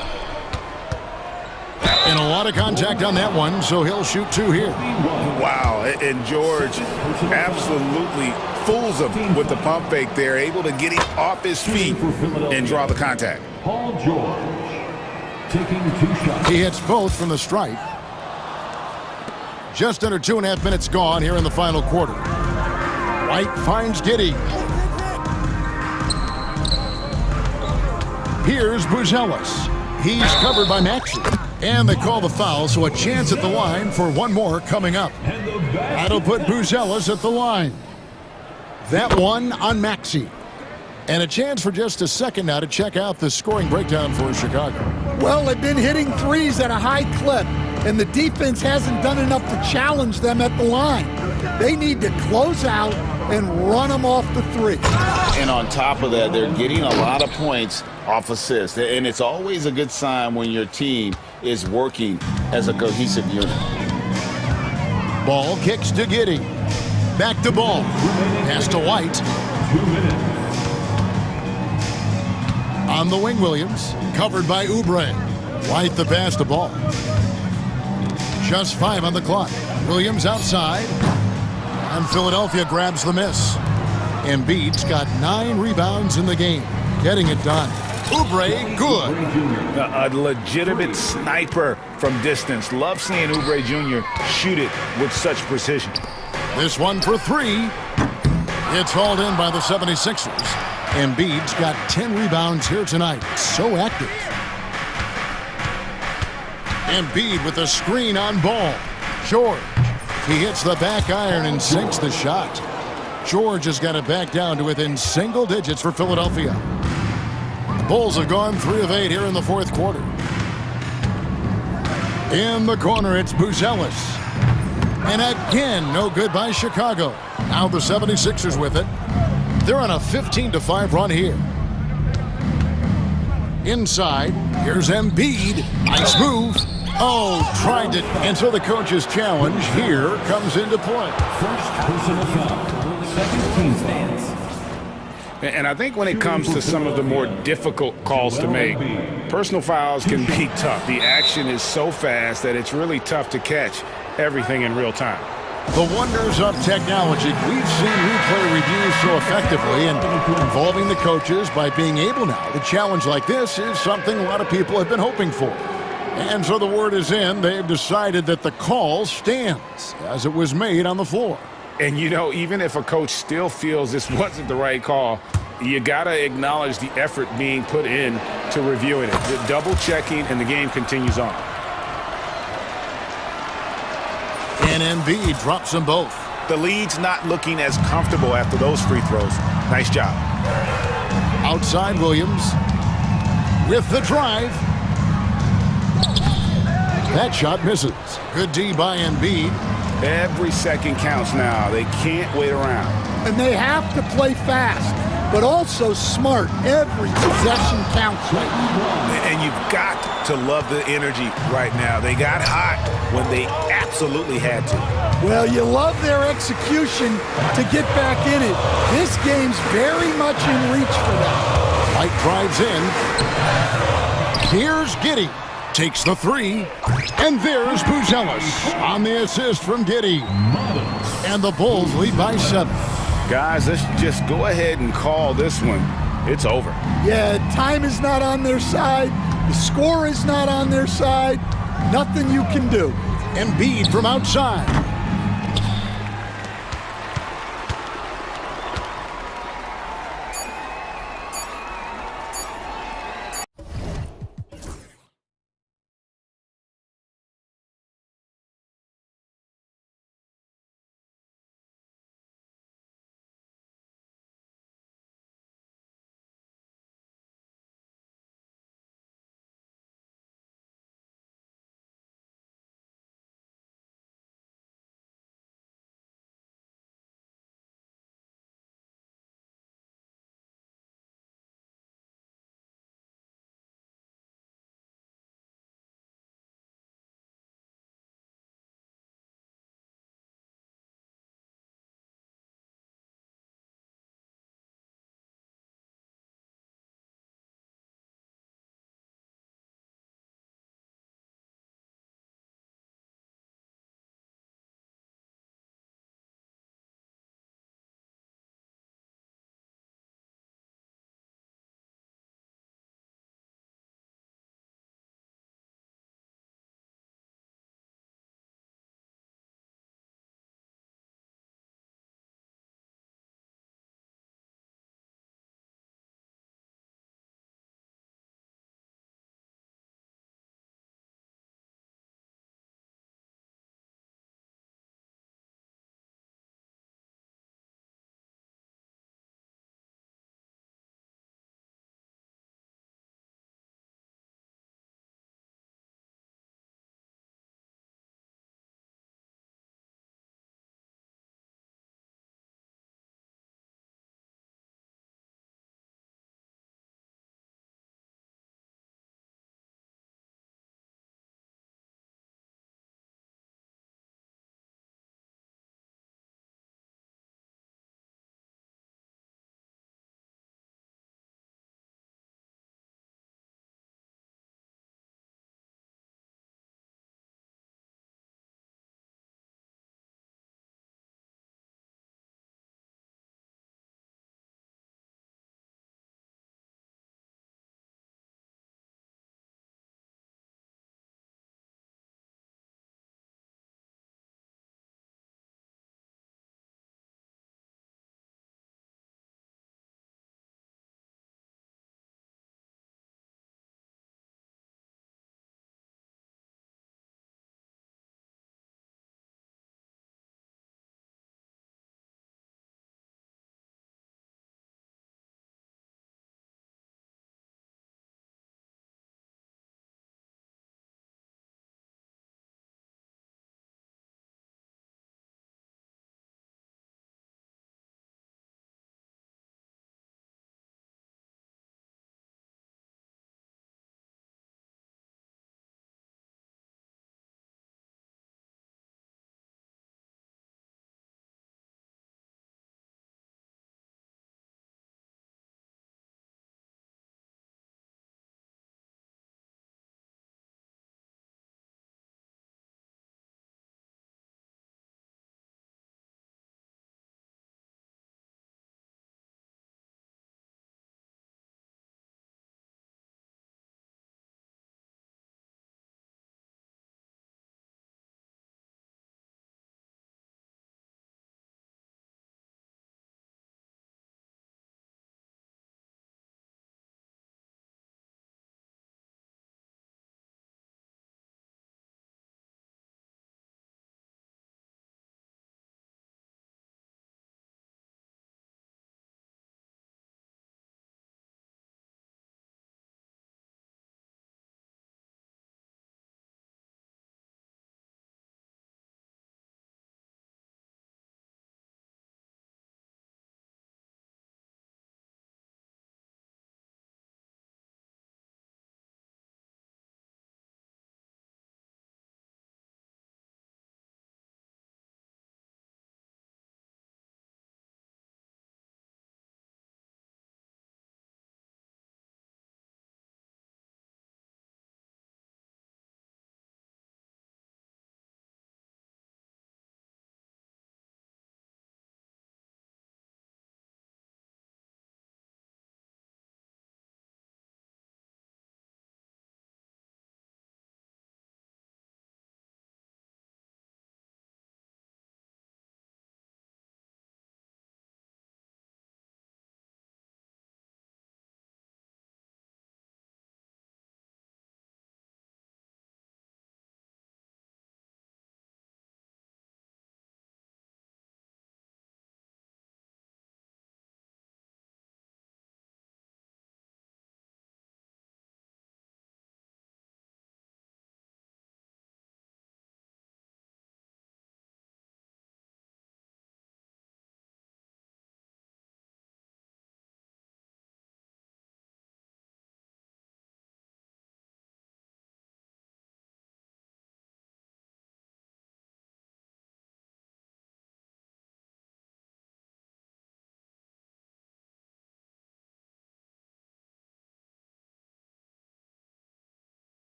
And a lot of contact on that one, so he'll shoot 2 here. Wow, and George absolutely fools him with the pump fake there, able to get him off his feet and draw the contact. Paul George taking 2 shots. He hits both from the stripe. Just under 2.5 minutes gone here in the final quarter. White finds Giddey. Here's Buzelis. He's covered by Maxey. And they call the foul, so a chance at the line for one more coming up. That'll put Buzelis at the line. That one on Maxey. And a chance for just a second now to check out the scoring breakdown for Chicago. Well, they've been hitting threes at a high clip, and the defense hasn't done enough to challenge them at the line. They need to close out and run them off the 3. And on top of that, they're getting a lot of points off assists. And it's always a good sign when your team is working as a cohesive unit. Ball kicks to Giddey. Back to Ball. Pass to White. 2 minutes. On the wing, Williams. Covered by Oubre. White the pass to Ball. Just 5 on the clock. Williams outside. And Philadelphia grabs the miss. Embiid's got 9 rebounds in the game. Getting it done. Oubre, good. A legitimate sniper from distance. Love seeing Oubre Jr. shoot it with such precision. This one for 3. It's hauled in by the 76ers. Embiid's got 10 rebounds here tonight. So active. Embiid with a screen on Ball. George. He hits the back iron and sinks the shot. George has got it back down to within single digits for Philadelphia. The Bulls have gone 3 of 8 here in the fourth quarter. In the corner, it's Buzelis. And again, no good by Chicago. Now the 76ers with it. They're on a 15-5 run here. Inside, here's Embiid. Nice move. Oh, tried it. And so the coach's challenge here comes into play. First personal foul. Second team stance. And I think when it comes to some of the more difficult calls to make, personal fouls can be tough. The action is so fast that it's really tough to catch everything in real time. The wonders of technology. We've seen replay reviews so effectively, and involving the coaches by being able now to challenge like this is something a lot of people have been hoping for. And so the word is in. They've decided that the call stands as it was made on the floor. And, you know, even if a coach still feels this wasn't the right call, you got to acknowledge the effort being put in to reviewing it. The double checking, and the game continues on. And Embiid drops them both. The lead's not looking as comfortable after those free throws. Nice job. Outside Williams with the drive. That shot misses. Good D by Embiid. Every second counts now. They can't wait around. And they have to play fast, but also smart. Every possession counts right now. And you've got to love the energy right now. They got hot when they absolutely had to. Well, you love their execution to get back in it. This game's very much in reach for them. White drives in. Here's Giddey. Takes the three. And there's Buzelis on the assist from Giddey. And the Bulls lead by 7. Guys, let's just go ahead and call this one. It's over. Yeah, time is not on their side. The score is not on their side. Nothing you can do. Embiid from outside.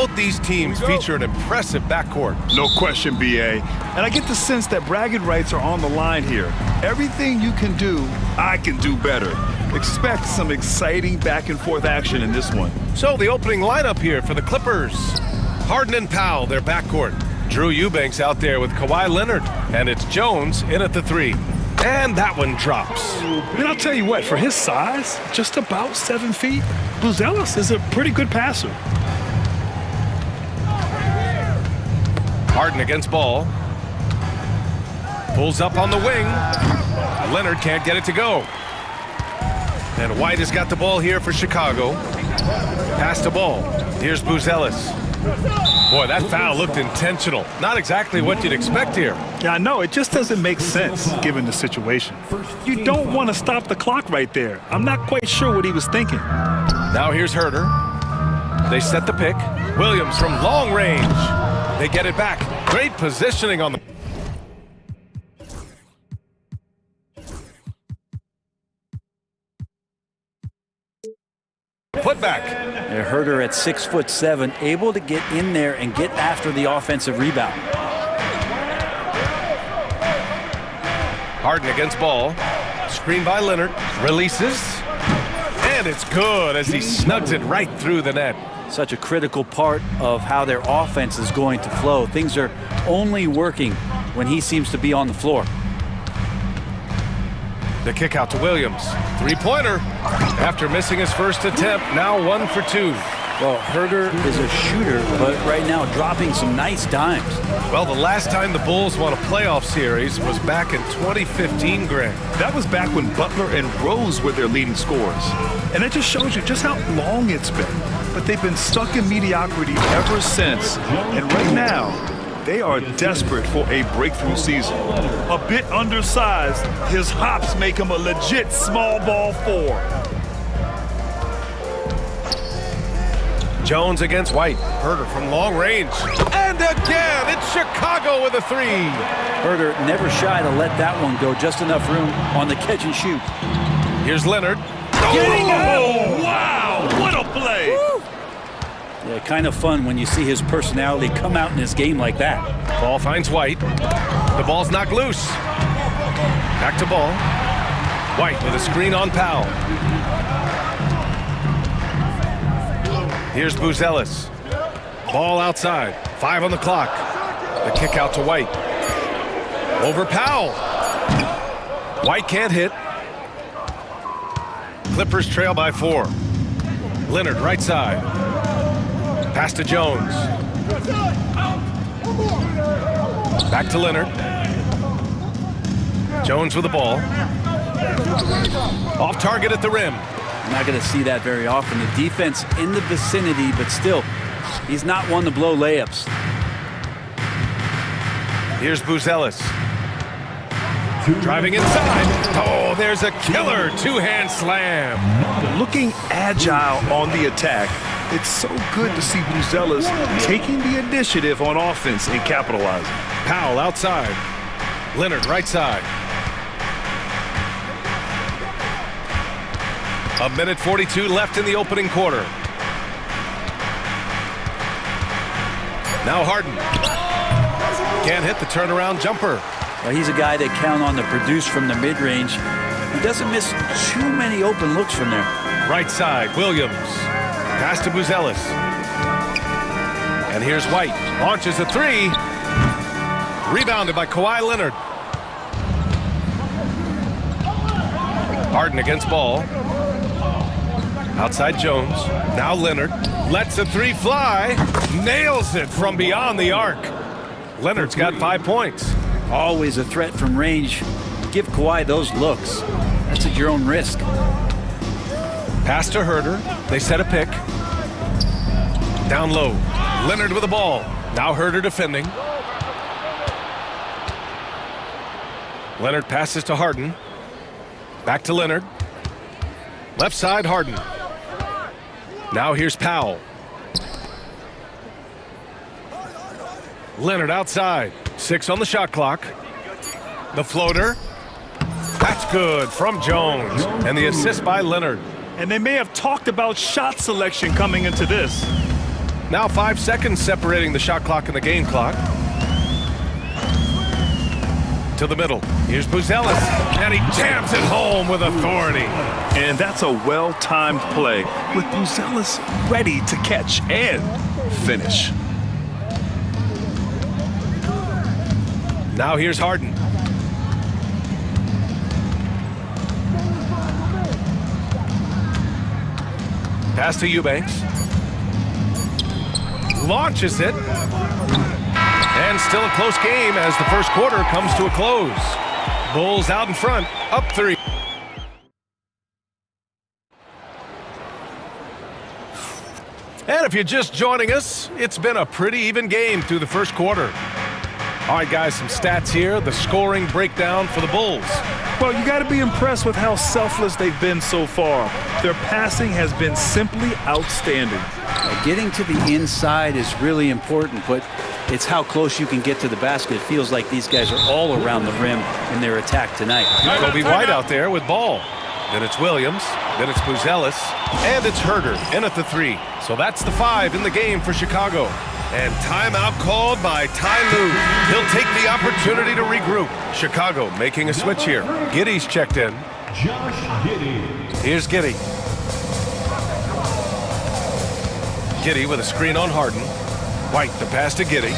Both these teams feature an impressive backcourt. No question, BA. And I get the sense that bragging rights are on the line here. Everything you can do, I can do better. Expect some exciting back-and-forth action in this one. So the opening lineup here for the Clippers. Harden and Powell, their backcourt. Drew Eubanks out there with Kawhi Leonard. And it's Jones in at the 3. And that one drops. And I'll tell you what, for his size, just about 7 feet, Buzelis is a pretty good passer. Harden against Ball. Pulls up on the wing. Leonard can't get it to go. And White has got the ball here for Chicago. Pass to Ball. Here's Buzelis. Boy, that foul looked intentional. Not exactly what you'd expect here. Yeah, I know. It just doesn't make sense given the situation. You don't want to stop the clock right there. I'm not quite sure what he was thinking. Now here's Herter. They set the pick. Williams from long range. They get it back. Great positioning on the... Putback. Herter at 6'7", able to get in there and get after the offensive rebound. Harden against Ball. Screen by Leonard. Releases. And it's good as he snugs it right through the net. Such a critical part of how their offense is going to flow. Things are only working when he seems to be on the floor. The kick out to Williams. Three-pointer. After missing his first attempt, now 1 for 2. Well, Herter is a shooter, but right now dropping some nice dimes. Well, the last time the Bulls won a playoff series was back in 2015, Greg. That was back when Butler and Rose were their leading scorers. And it just shows you just how long it's been. But they've been stuck in mediocrity ever since. And right now, they are desperate for a breakthrough season. A bit undersized, his hops make him a legit small ball 4. Jones against White. Herter from long range. And again, it's Chicago with a 3. Herter never shy to let that one go. Just enough room on the catch and shoot. Here's Leonard. Oh, wow, what a play. Woo. Yeah, kind of fun when you see his personality come out in his game like that. Ball finds White. The ball's knocked loose. Back to Ball. White with a screen on Powell. Here's Buzelis. Ball outside. 5 on the clock. The kick out to White. Over Powell. White can't hit. Clippers trail by 4. Leonard right side. Pass to Jones. Back to Leonard. Jones with the ball. Off target at the rim. You're not going to see that very often. The defense in the vicinity, but still, he's not one to blow layups. Here's Buzelis. Driving inside. Oh, there's a killer two-hand slam. Looking agile on the attack. It's so good to see Buzelis taking the initiative on offense and capitalizing. Powell outside. Leonard right side. 1:42 left in the opening quarter. Now Harden. Can't hit the turnaround jumper. Well, he's a guy they count on to produce from the mid-range. He doesn't miss too many open looks from there. Right side, Williams. Pass to Buzelis. And here's White. Launches a 3. Rebounded by Kawhi Leonard. Harden against Ball. Outside Jones. Now Leonard. Lets a 3 fly. Nails it from beyond the arc. Leonard's got 5 points. Always a threat from range. Give Kawhi those looks. That's at your own risk. Pass to Herter. They set a pick. Down low. Leonard with the ball. Now Herter defending. Leonard passes to Harden. Back to Leonard. Left side, Harden. Now here's Powell. Leonard outside. 6 on the shot clock. The floater. That's good from Jones. And the assist by Leonard. And they may have talked about shot selection coming into this. Now 5 seconds separating the shot clock and the game clock. To the middle. Here's Buzelis, and he jams it home with authority. And that's a well-timed play with Buzelis ready to catch and finish. Now here's Harden. Pass to Eubanks. Launches it. And still a close game as the first quarter comes to a close. Bulls out in front, up 3. And if you're just joining us, it's been a pretty even game through the first quarter. All right, guys, some stats here. The scoring breakdown for the Bulls. Well, you got to be impressed with how selfless they've been so far. Their passing has been simply outstanding. Getting to the inside is really important, but it's how close you can get to the basket. It feels like these guys are all around the rim in their attack tonight. Kobe White out there with ball. Then it's Williams. Then it's Buzelis. And it's Herder in at the 3. So that's the 5 in the game for Chicago. And timeout called by Ty Lue. He'll take the opportunity to regroup. Chicago making a switch here. Giddey's checked in. Josh Giddey. Here's Giddey. Giddey with a screen on Harden. White, the pass to Giddey.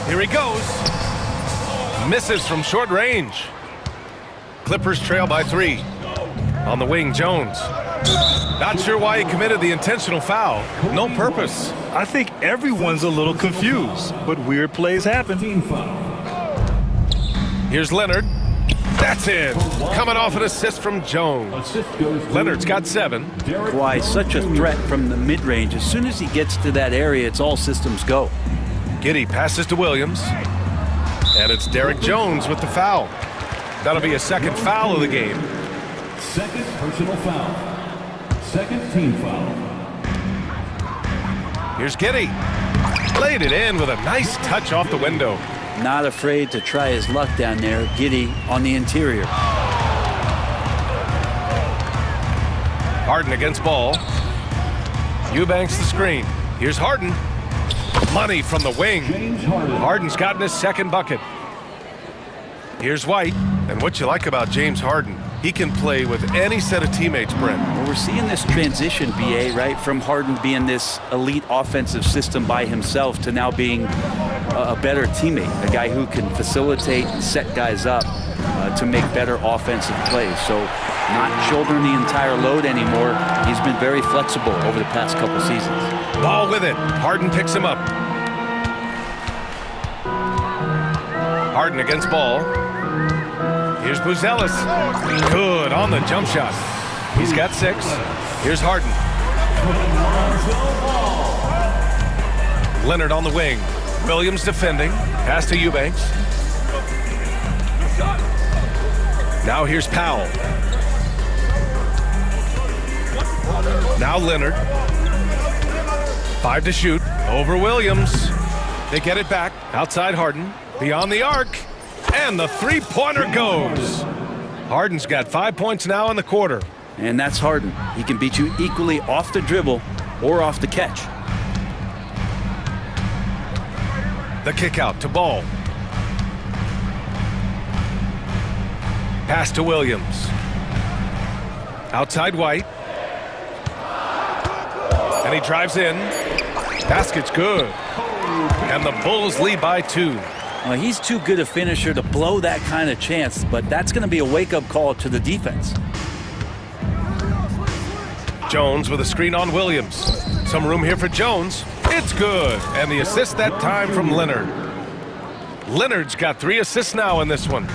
Here he goes. Misses from short range. Clippers trail by 3. On the wing, Jones. Not sure why he committed the intentional foul. No purpose. I think everyone's a little confused, but weird plays happen. Here's Leonard. That's in. Coming off an assist from Jones. Leonard's got 7. Why, such a threat from the mid-range. As soon as he gets to that area, it's all systems go. Giddey passes to Williams. And it's Derek Jones with the foul. That'll be a second foul of the game. Second personal foul. Second team foul. Here's Giddey. Laid it in with a nice touch off the window. Not afraid to try his luck down there. Giddey on the interior. Harden against ball. Eubanks the screen. Here's Harden. Money from the wing. Harden's gotten his second bucket. Here's White. And what you like about James Harden, he can play with any set of teammates, Brent. Well, we're seeing this transition, BA, right? From Harden being this elite offensive system by himself to now being a better teammate, a guy who can facilitate and set guys up to make better offensive plays. So not shouldering the entire load anymore. He's been very flexible over the past couple seasons. Ball with it. Harden picks him up. Harden against ball. Here's Buzelis. Good on the jump shot. He's got 6. Here's Harden. Leonard on the wing. Williams defending. Pass to Eubanks. Now here's Powell. Now Leonard. 5 to shoot. Over Williams. They get it back. Outside Harden. Beyond the arc. And the three-pointer goes. Harden's got 5 points now in the quarter. And that's Harden. He can beat you equally off the dribble or off the catch. The kick out to Ball. Pass to Williams. Outside White. And he drives in. Basket's good. And the Bulls lead by 2. Well, he's too good a finisher to blow that kind of chance, but that's going to be a wake-up call to the defense. Jones with a screen on Williams. Some room here for Jones. It's good. And the assist that time from Leonard. Leonard's got 3 assists now in this one.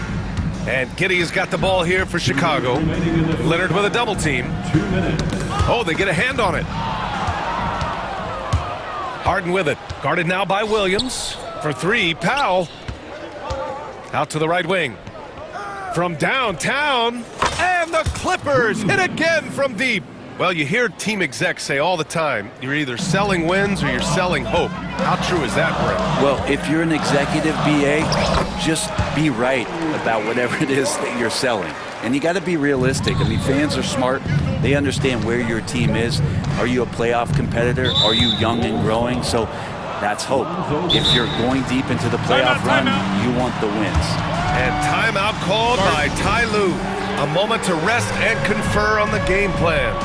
And Giddey's got the ball here for Chicago. Leonard with a double team. Oh, they get a hand on it. Harden with it. Guarded now by Williams. For 3, Powell. Out to the right wing. From downtown. And the Clippers hit again from deep. Well, you hear team execs say all the time, you're either selling wins or you're selling hope. How true is that, Brett? Well, if you're an executive, BA, just be right about whatever it is that you're selling. And you got to be realistic. I mean, fans are smart. They understand where your team is. Are you a playoff competitor? Are you young and growing? So that's hope. If you're going deep into the playoff run, you want the wins. And timeout called by Ty Lue. A moment to rest and confer on the game plan.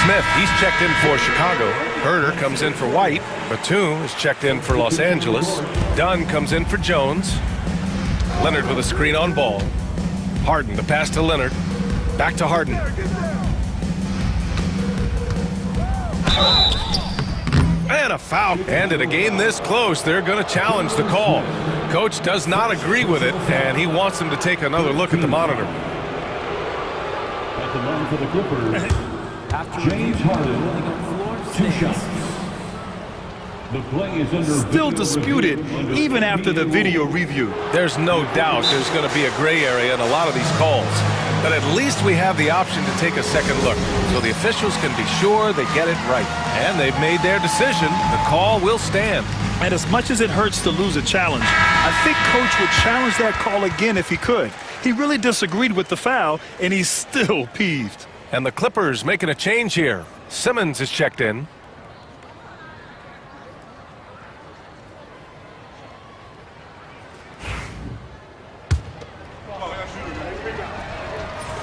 Smith, he's checked in for Chicago. Herder comes in for White. Batum is checked in for Los Angeles. Dunn comes in for Jones. Leonard with a screen on ball. Harden, the pass to Leonard. Back to Harden. And a foul. And in a game this close, they're going to challenge the call. Coach does not agree with it, and he wants him to take another look at the monitor. At the line for the Clippers, James Harden, 2 shots. The play is under Still disputed even after the video review. There's no doubt there's going to be a gray area in a lot of these calls. But at least we have the option to take a second look, so the officials can be sure they get it right. And they've made their decision. The call will stand. And as much as it hurts to lose a challenge, I think Coach would challenge that call again if he could. He really disagreed with the foul, and he's still peeved. And the Clippers making a change here. Simmons is checked in.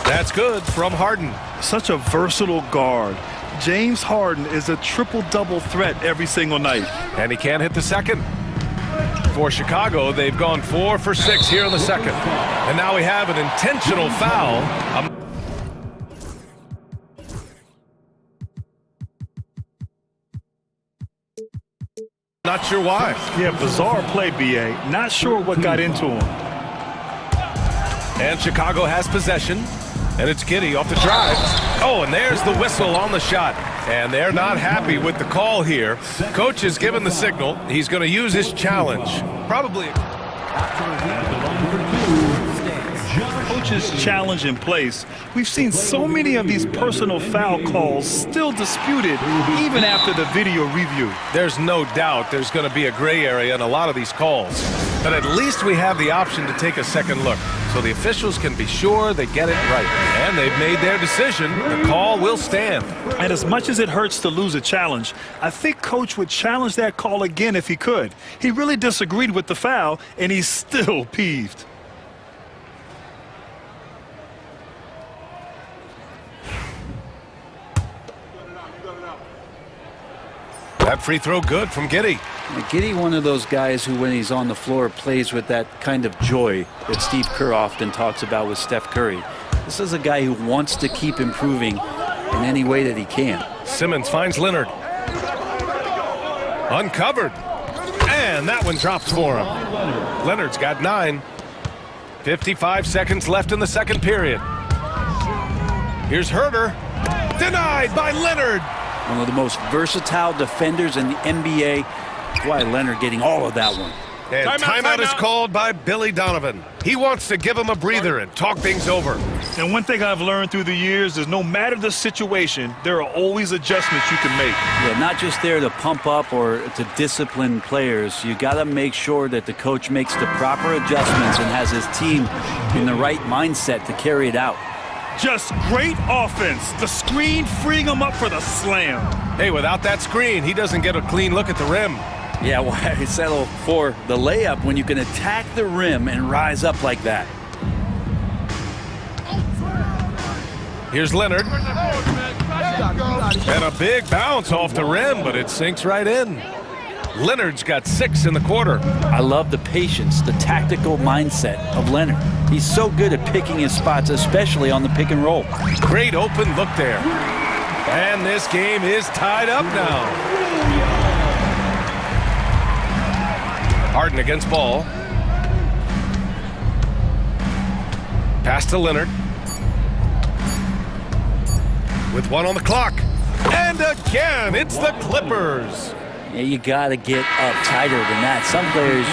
That's good from Harden. Such a versatile guard. James Harden is a triple-double threat every single night. And he can't hit the second. For Chicago, they've gone 4 for 6 here in the second. And now we have an intentional foul. Not sure why. Yeah, bizarre play, B.A. Not sure what got into him. And Chicago has possession. And it's Giddey off the drive. Oh, and there's the whistle on the shot. And they're not happy with the call here. Coach has given the signal. He's going to use his challenge. Probably. Coach's challenge in place. We've seen so many of these personal foul calls still disputed even after the video review. There's no doubt there's going to be a gray area in a lot of these calls. But at least we have the option to take a second look, so the officials can be sure they get it right. And they've made their decision. The call will stand. And as much as it hurts to lose a challenge, I think Coach would challenge that call again if he could. He really disagreed with the foul, and he's still peeved. That free throw good from Giddey. Giddey, one of those guys who, when he's on the floor, plays with that kind of joy that Steve Kerr often talks about with Steph Curry. This is a guy who wants to keep improving in any way that he can. Simmons finds Leonard. Uncovered. And that one drops for him. Leonard's got 9. 55 seconds left in the second period. Here's Herder. Denied by Leonard. One of the most versatile defenders in the NBA. Why Leonard getting all of that one. And timeout is called by Billy Donovan. He wants to give him a breather and talk things over. And one thing I've learned through the years is no matter the situation, there are always adjustments you can make. Yeah, not just there to pump up or to discipline players. You got to make sure that the coach makes the proper adjustments and has his team in the right mindset to carry it out. Just great offense. The screen freeing him up for the slam. Hey, without that screen, he doesn't get a clean look at the rim. Yeah, why settle for the layup when you can attack the rim and rise up like that? Here's Leonard. And a big bounce off the rim, but it sinks right in. Leonard's got 6 in the quarter. I love the patience, the tactical mindset of Leonard. He's so good at picking his spots, especially on the pick and roll. Great open look there. And this game is tied up now. Harden against ball. Pass to Leonard. With 1 on the clock. And again, it's the Clippers. Yeah, you got to get up tighter than that. Some players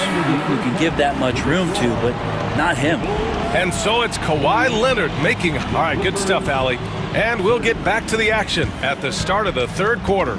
you can give that much room to, but not him. And so it's Kawhi Leonard making... All right, good stuff, Allie. And we'll get back to the action at the start of the third quarter.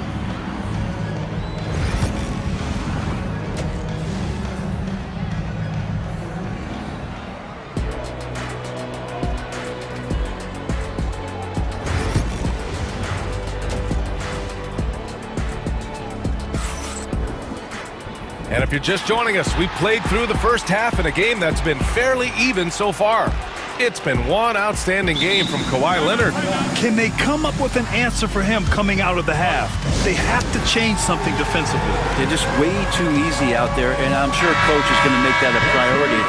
And if you're just joining us, we played through the first half in a game that's been fairly even so far. It's been one outstanding game from Kawhi Leonard. Can they come up with an answer for him coming out of the half? They have to change something defensively. They're just way too easy out there, and I'm sure coach is going to make that a priority at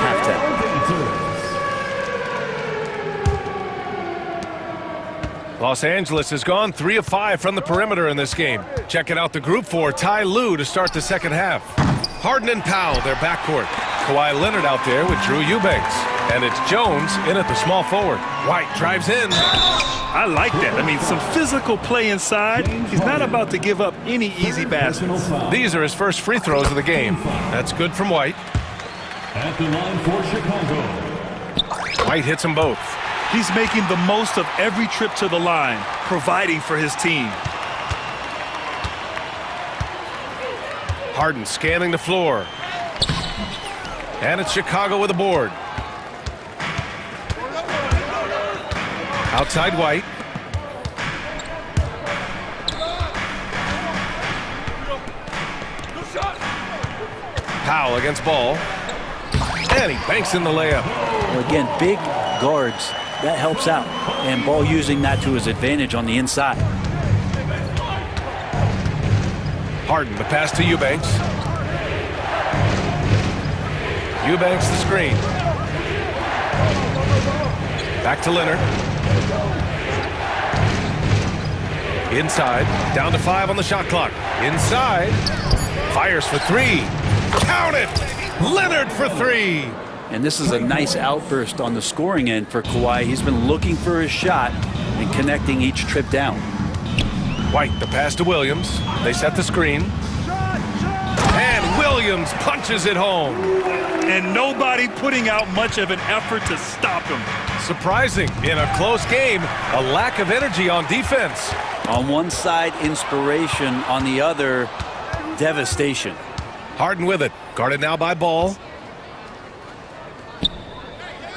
halftime. Los Angeles has gone 3 of 5 from the perimeter in this game. Checking out the group for Ty Lue to start the second half. Harden and Powell, their backcourt. Kawhi Leonard out there with Drew Eubanks. And it's Jones in at the small forward. White drives in. I like that. I mean, some physical play inside. He's not about to give up any easy baskets. These are his first free throws of the game. That's good from White. At the line for Chicago. White hits them both. He's making the most of every trip to the line, providing for his team. Harden scanning the floor. And it's Chicago with a board. Outside White. Powell against Ball. And he banks in the layup. Well, again, big guards. That helps out. And Ball using that to his advantage on the inside. Harden, the pass to Eubanks. Eubanks the screen. Back to Leonard. Inside, down to 5 on the shot clock. Inside, fires for 3. Count it! Leonard for 3. And this is a nice outburst on the scoring end for Kawhi. He's been looking for his shot and connecting each trip down. White, the pass to Williams. They set the screen. And Williams punches it home. And nobody putting out much of an effort to stop him. Surprising, in a close game, a lack of energy on defense. On one side, inspiration. On the other, devastation. Harden with it. Guarded now by Ball.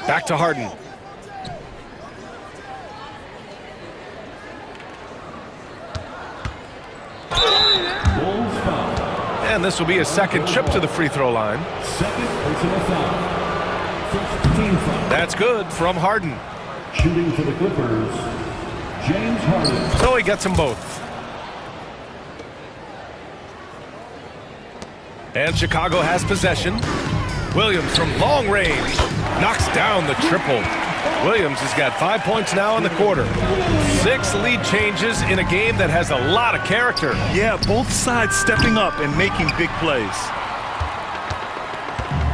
Back to Harden. And this will be his second trip to the free throw line. That's good from Harden. Shooting for the Clippers, James Harden. So he gets them both. And Chicago has possession. Williams from long range knocks down the triple. Williams has got 5 points now in the quarter. 6 lead changes in a game that has a lot of character. Yeah, both sides stepping up and making big plays.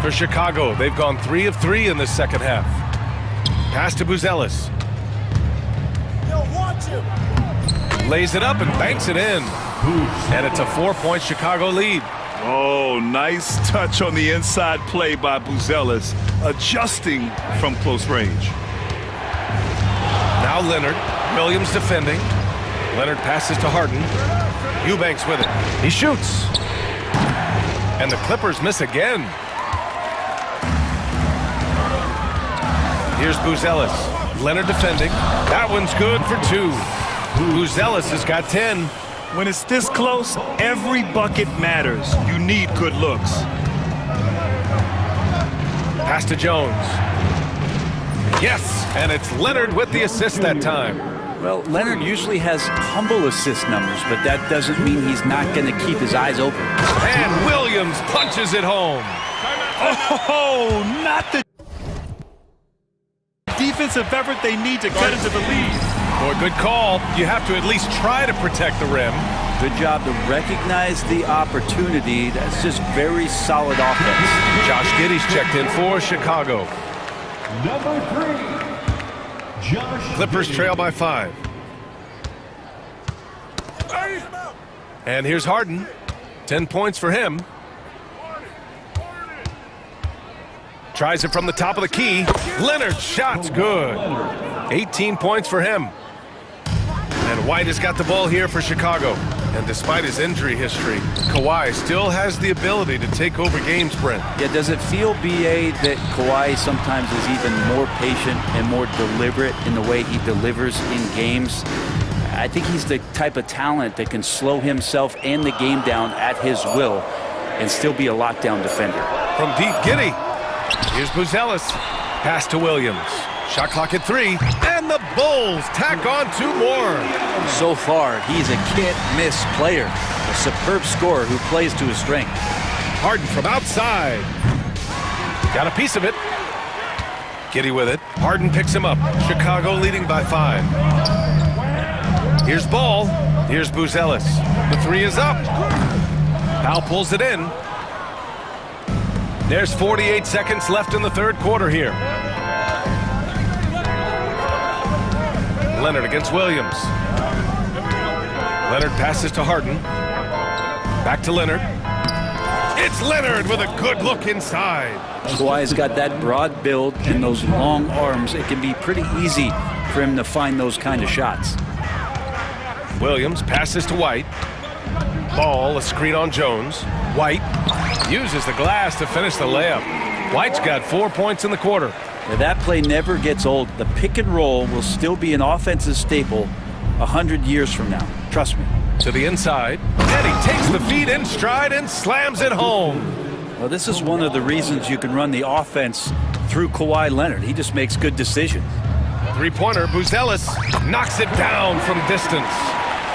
For Chicago, they've gone 3 of 3 in this second half. Pass to Buzelis. Lays it up and banks it in. And it's a 4-point Chicago lead. Oh, nice touch on the inside play by Buzelis, adjusting from close range. Now Leonard, Williams defending. Leonard passes to Harden. Eubanks with it. He shoots. And the Clippers miss again. Here's Buzelis. Leonard defending. That one's good for 2. Buzelis has got 10. When it's this close, every bucket matters. You need good looks. Pass to Jones. Yes, and it's Leonard with the assist that time. Well, Leonard usually has humble assist numbers, but that doesn't mean he's not going to keep his eyes open. And Williams punches it home. Oh, not the defensive effort they need to cut into the lead. Boy, good call. You have to at least try to protect the rim. Good job to recognize the opportunity. That's just very solid offense. Josh Giddey's checked in for Chicago. Number 3, Josh Clippers trail by 5. And here's Harden. 10 points for him. Tries it from the top of the key. Leonard's shot's good. 18 points for him. And White has got the ball here for Chicago. And despite his injury history, Kawhi still has the ability to take over games, Brent. Yeah, does it feel, BA, that Kawhi sometimes is even more patient and more deliberate in the way he delivers in games? I think he's the type of talent that can slow himself and the game down at his will and still be a lockdown defender. From deep, Giddey. Here's Buzelis. Pass to Williams. Shot clock at 3. And the Bulls tack on 2 more. So far, he's a can't-miss player. A superb scorer who plays to his strength. Harden from outside. Got a piece of it. Giddey with it. Harden picks him up. Chicago leading by 5. Here's Ball. Here's Buzelis. The 3 is up. Powell pulls it in. There's 48 seconds left in the third quarter here. Leonard against Williams. Leonard passes to Harden. Back to Leonard. It's Leonard with a good look inside. Kawhi's got that broad build and those long arms. It can be pretty easy for him to find those kind of shots. Williams passes to White. Ball, a screen on Jones. White uses the glass to finish the layup. White's got 4 points in the quarter. Now, that play never gets old. The pick and roll will still be an offensive staple 100 years from now. Trust me. To the inside. And he takes the feed in stride and slams it home. Well, this is one of the reasons you can run the offense through Kawhi Leonard. He just makes good decisions. Three-pointer, Buzelis knocks it down from distance.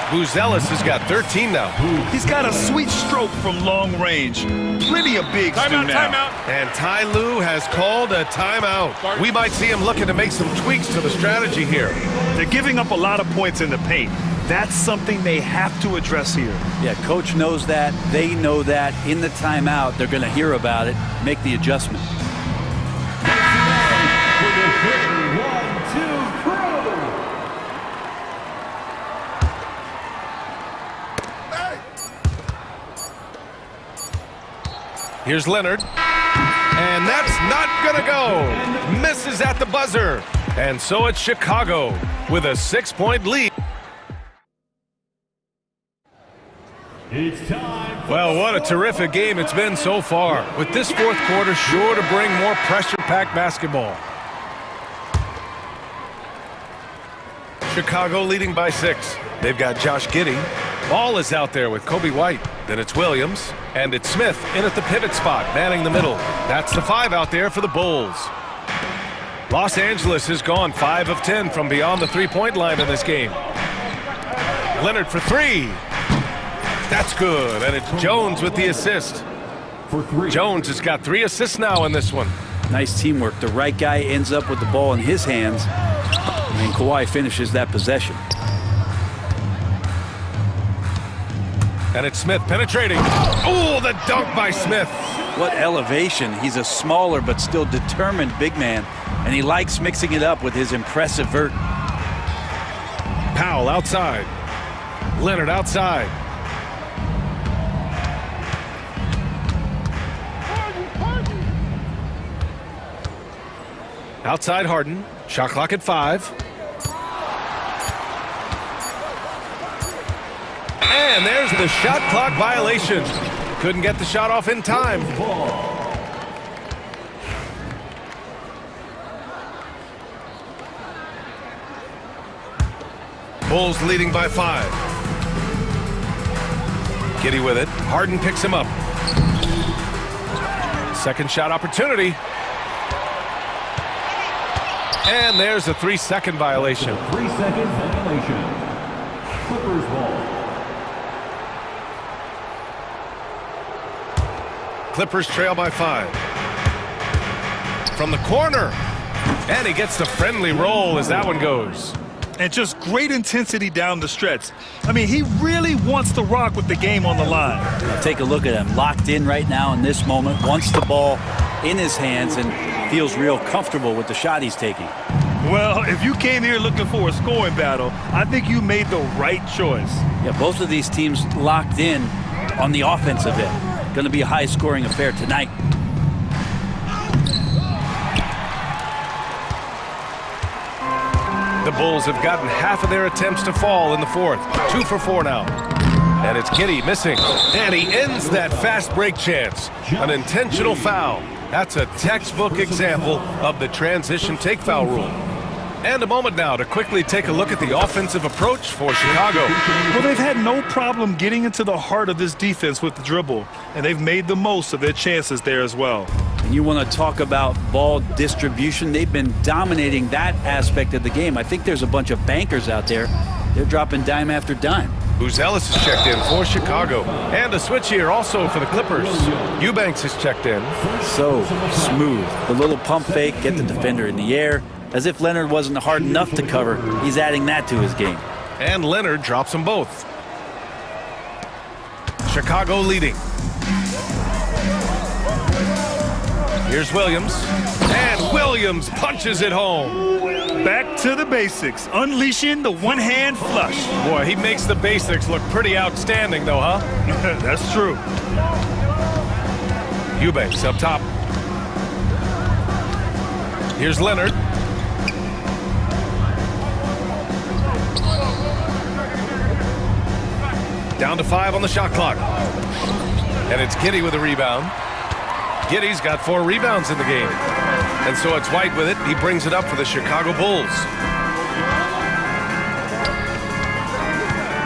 Buzelis has got 13 now. He's got a sweet stroke from long range. Plenty of bigs do now. Timeout. And Ty Lue has called a timeout. We might see him looking to make some tweaks to the strategy here. They're giving up a lot of points in the paint. That's something they have to address here. Yeah, coach knows that. They know that. In the timeout, they're going to hear about it, make the adjustment. Here's Leonard. And that's not gonna go. Misses at the buzzer. And so it's Chicago with a 6-point lead. It's time. Well, what a terrific game it's been so far. With this fourth quarter sure to bring more pressure-packed basketball. Chicago leading by 6. They've got Josh Giddey. Ball is out there with Kobe White. Then it's Williams. And it's Smith in at the pivot spot, manning the middle. That's the 5 out there for the Bulls. Los Angeles has gone 5 of 10 from beyond the three-point line in this game. Leonard for 3. That's good. And it's Jones with the assist. Jones has got 3 assists now in this one. Nice teamwork. The right guy ends up with the ball in his hands, and Kawhi finishes that possession. And it's Smith penetrating. Oh, the dunk by Smith. What elevation. He's a smaller but still determined big man, and he likes mixing it up with his impressive vert. Powell outside. Leonard outside. Outside Harden. Shot clock at 5. And there's the shot clock violation. Couldn't get the shot off in time. Bulls leading by 5. Giddey with it. Harden picks him up. Second shot opportunity. And there's a 3-second violation. 3-second violation. Clippers ball. Clippers trail by 5. From the corner. And he gets the friendly roll as that one goes. And just great intensity down the stretch. I mean, he really wants to rock with the game on the line. Now take a look at him. Locked in right now in this moment. Wants the ball in his hands and feels real comfortable with the shot he's taking. Well, if you came here looking for a scoring battle, I think you made the right choice. Yeah, both of these teams locked in, on the offensive end. Going to be a high-scoring affair tonight. The Bulls have gotten half of their attempts to fall in the fourth. 2 for 4 now. And it's Giddy missing. And he ends that fast break chance. An intentional foul. That's a textbook example of the transition take foul rule. And a moment now to quickly take a look at the offensive approach for Chicago. Well, they've had no problem getting into the heart of this defense with the dribble, and they've made the most of their chances there as well. And you want to talk about ball distribution. They've been dominating that aspect of the game. I think there's a bunch of bankers out there. They're dropping dime after dime. Buzelis is checked in for Chicago. And a switch here also for the Clippers. Eubanks is checked in. So smooth. The little pump fake, get the defender in the air. As if Leonard wasn't hard enough to cover, he's adding that to his game. And Leonard drops them both. Chicago leading. Here's Williams. And Williams punches it home. Back to the basics, unleashing the one-hand flush. Boy, he makes the basics look pretty outstanding, though, huh? That's true. Eubanks up top. Here's Leonard. Down to 5 on the shot clock. And it's Giddy with a rebound. Giddy's got 4 rebounds in the game. And so it's White with it. He brings it up for the Chicago Bulls.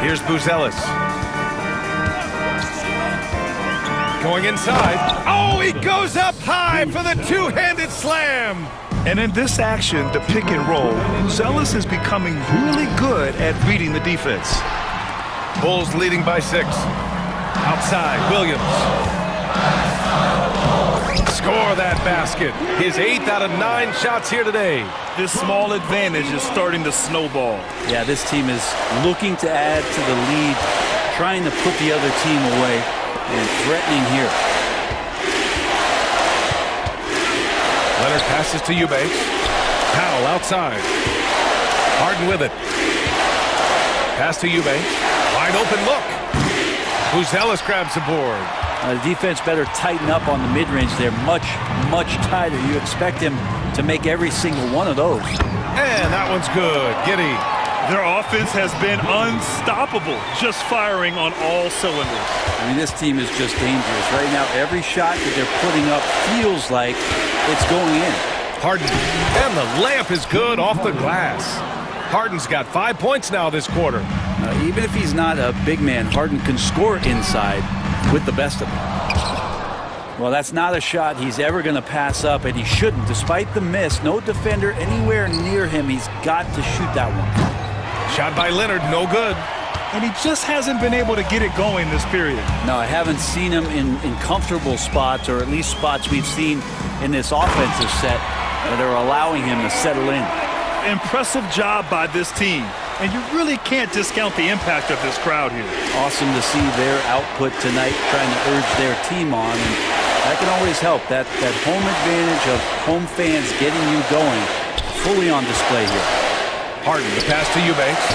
Here's Buzelis. Going inside. Oh, he goes up high for the two-handed slam. And in this action, the pick and roll, Buzelis is becoming really good at reading the defense. Bulls leading by 6. Outside, Williams. Score that basket. His 8th out of 9 shots here today. This small advantage is starting to snowball. Yeah, this team is looking to add to the lead, trying to put the other team away, and threatening here. Leonard passes to Eubanks. Powell outside. Harden with it. Pass to Eubanks. Wide open look. Buzelis grabs the board. The defense better tighten up on the mid-range. They're much, much tighter. You expect him to make every single one of those. And that one's good. Giddy. Their offense has been unstoppable, just firing on all cylinders. I mean, this team is just dangerous. Right now, every shot that they're putting up feels like it's going in. Harden. And the layup is good off the glass. Harden's got 5 points now this quarter. Even if he's not a big man, Harden can score inside with the best of them. Well, that's not a shot he's ever going to pass up, and he shouldn't. Despite the miss, no defender anywhere near him. He's got to shoot that one. Shot by Leonard, no good. And he just hasn't been able to get it going this period. No, I haven't seen him in comfortable spots, or at least spots we've seen in this offensive set that are allowing him to settle in. Impressive job by this team. And you really can't discount the impact of this crowd here. Awesome to see their output tonight, trying to urge their team on. And that can always help. That home advantage of home fans getting you going, fully on display here. Harden, the pass to Eubanks.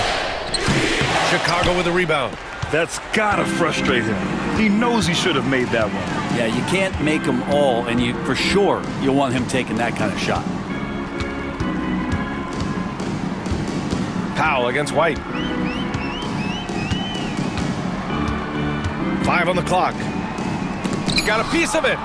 Chicago with a rebound. That's gotta frustrate him. He knows he should have made that one. Yeah, you can't make them all, and for sure you'll want him taking that kind of shot. Powell against White. 5 on the clock. Got a piece of it.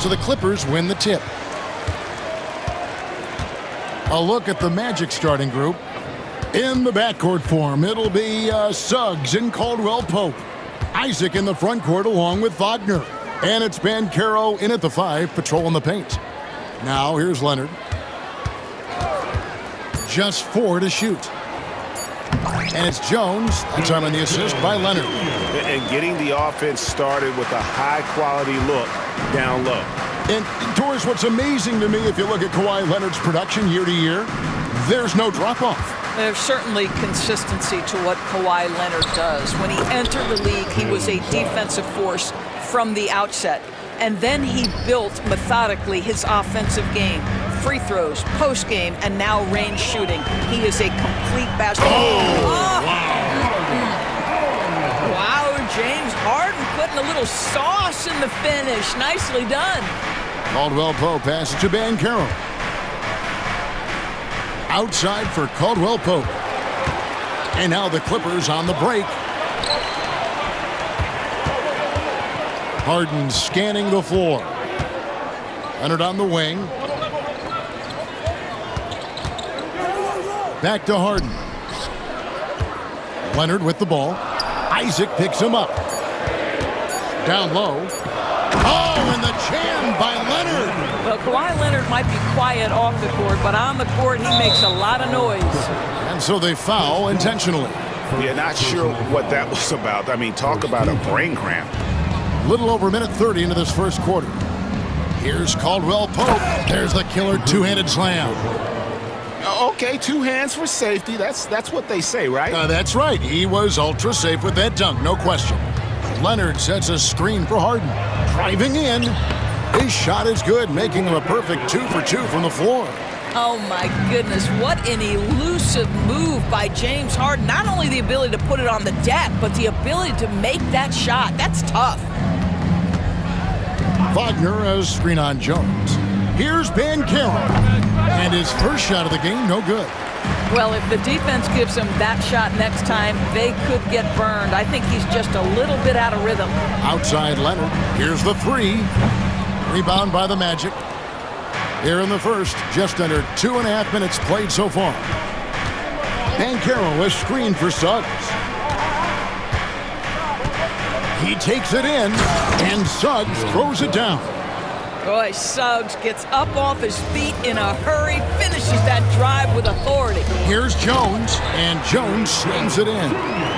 So the Clippers win the tip. A look at the Magic starting group. In the backcourt form, it'll be Suggs and Caldwell Pope. Isaac in the front court along with Wagner. And it's Banchero in at the 5, patrolling the paint. Now here's Leonard. Just 4 to shoot. And it's Jones. That time on the assist by Leonard. And getting the offense started with a high-quality look down low. And, Doris, what's amazing to me, if you look at Kawhi Leonard's production year to year, there's no drop-off. There's certainly consistency to what Kawhi Leonard does. When he entered the league, he was a defensive force from the outset. And then he built methodically his offensive game. Free throws, post game, and now range shooting. He is a complete basketball. Wow, James Harden putting a little sauce in the finish. Nicely done. Caldwell Pope passes to Banchero. Outside for Caldwell Pope. And now the Clippers on the break. Harden scanning the floor. Leonard on the wing. Back to Harden. Leonard with the ball. Isaac picks him up. Down low. Oh, and the jam by Leonard. Well, Kawhi Leonard might be quiet off the court, but on the court he makes a lot of noise. And so they foul intentionally. Yeah, not sure what that was about. I mean, talk about a brain cramp. Little over a minute 30 into this first quarter. Here's Caldwell Pope. There's the killer two-handed slam. Okay, 2 hands for safety. That's what they say, right? That's right. He was ultra safe with that dunk, no question. Leonard sets a screen for Harden. Driving in. His shot is good, making him a perfect 2 for 2 from the floor. Oh my goodness, what an elusive move by James Harden. Not only the ability to put it on the deck, but the ability to make that shot. That's tough. Wagner has screen on Jones. Here's Banchero. And his first shot of the game, no good. Well, if the defense gives him that shot next time, they could get burned. I think he's just a little bit out of rhythm. Outside Leonard. Here's the 3. Rebound by the Magic. Here in the first, just under 2.5 minutes played so far. Banchero is screened for Suggs. He takes it in, and Suggs throws it down. Boy, Suggs gets up off his feet in a hurry, finishes that drive with authority. Here's Jones, and Jones slams it in.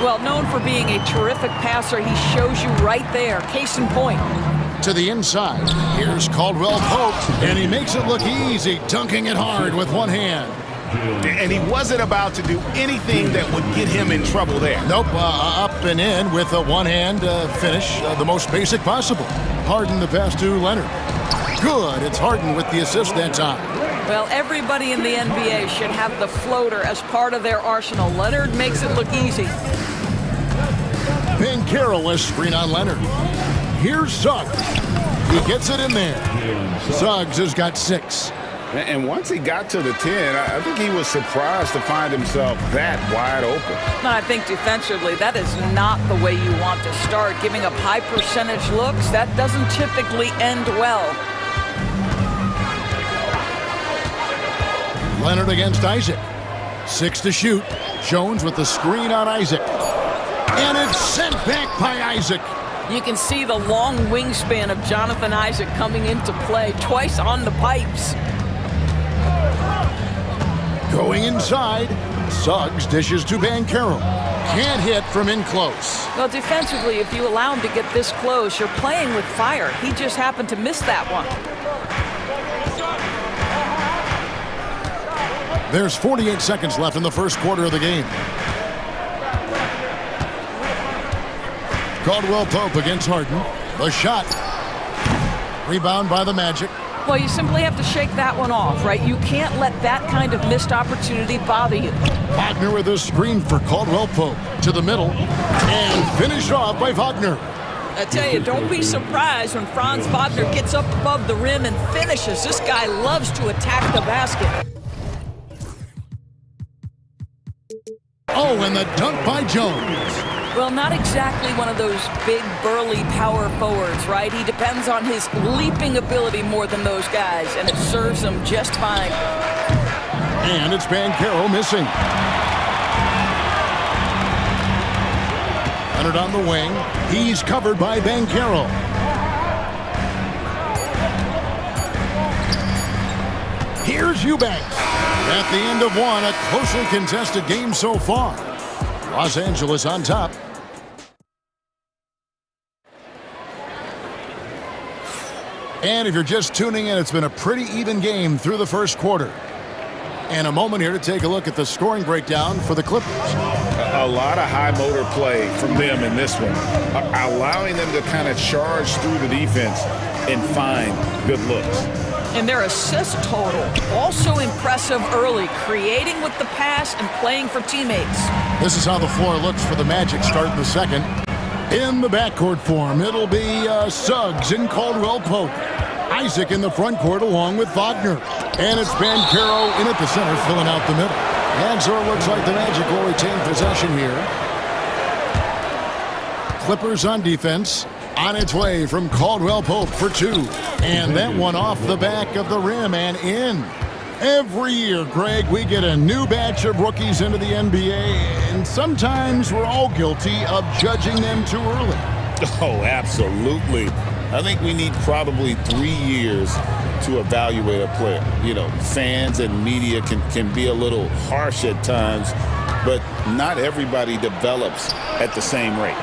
Well, known for being a terrific passer, he shows you right there. Case in point. To the inside. Here's Caldwell Pope, and he makes it look easy, dunking it hard with one hand. And he wasn't about to do anything that would get him in trouble there. Nope, up and in with a one-hand finish, the most basic possible. Harden the pass to Leonard. Good, it's Harden with the assist that time. Well, everybody in the NBA should have the floater as part of their arsenal. Leonard makes it look easy. Banchero has screen on Leonard. Here's Suggs. He gets it in there. Suggs has got 6. And once he got to the 10, I think he was surprised to find himself that wide open. I think defensively, that is not the way you want to start. Giving up high percentage looks, that doesn't typically end well. Leonard against Isaac. 6 to shoot. Jones with the screen on Isaac. And it's sent back by Isaac. You can see the long wingspan of Jonathan Isaac coming into play, twice on the pipes. Going inside, Suggs dishes to Banchero. Can't hit from in close. Well, defensively, if you allow him to get this close, you're playing with fire. He just happened to miss that one. There's 48 seconds left in the first quarter of the game. Caldwell Pope against Harden. The shot. Rebound by the Magic. Well, you simply have to shake that one off, right? You can't let that kind of missed opportunity bother you. Wagner with a screen for Caldwell Pope. To the middle. And finished off by Wagner. I tell you, don't be surprised when Franz Wagner gets up above the rim and finishes. This guy loves to attack the basket. Oh, and the dunk by Jones. Well, not exactly one of those big, burly power forwards, right? He depends on his leaping ability more than those guys, and it serves him just fine. And it's Banchero missing. Leonard on the wing. He's covered by Banchero. Here's Eubanks. At the end of one, a closely contested game so far. Los Angeles on top. And if you're just tuning in, it's been a pretty even game through the first quarter. And a moment here to take a look at the scoring breakdown for the Clippers. A lot of high motor play from them in this one, allowing them to kind of charge through the defense and find good looks. And their assist total, also impressive early, creating with the pass and playing for teammates. This is how the floor looks for the Magic start in the second. In the backcourt form, it'll be Suggs and Caldwell Pope. Isaac in the front court along with Wagner. And it's Banchero in at the center, filling out the middle. And so it looks like the Magic will retain possession here. Clippers on defense. On its way from Caldwell Pope for two. And that one off the back of the rim and in. Every year, Greg, we get a new batch of rookies into the NBA, and sometimes we're all guilty of judging them too early. Oh, absolutely. I think we need probably 3 years to evaluate a player. You know, fans and media can be a little harsh at times, but not everybody develops at the same rate.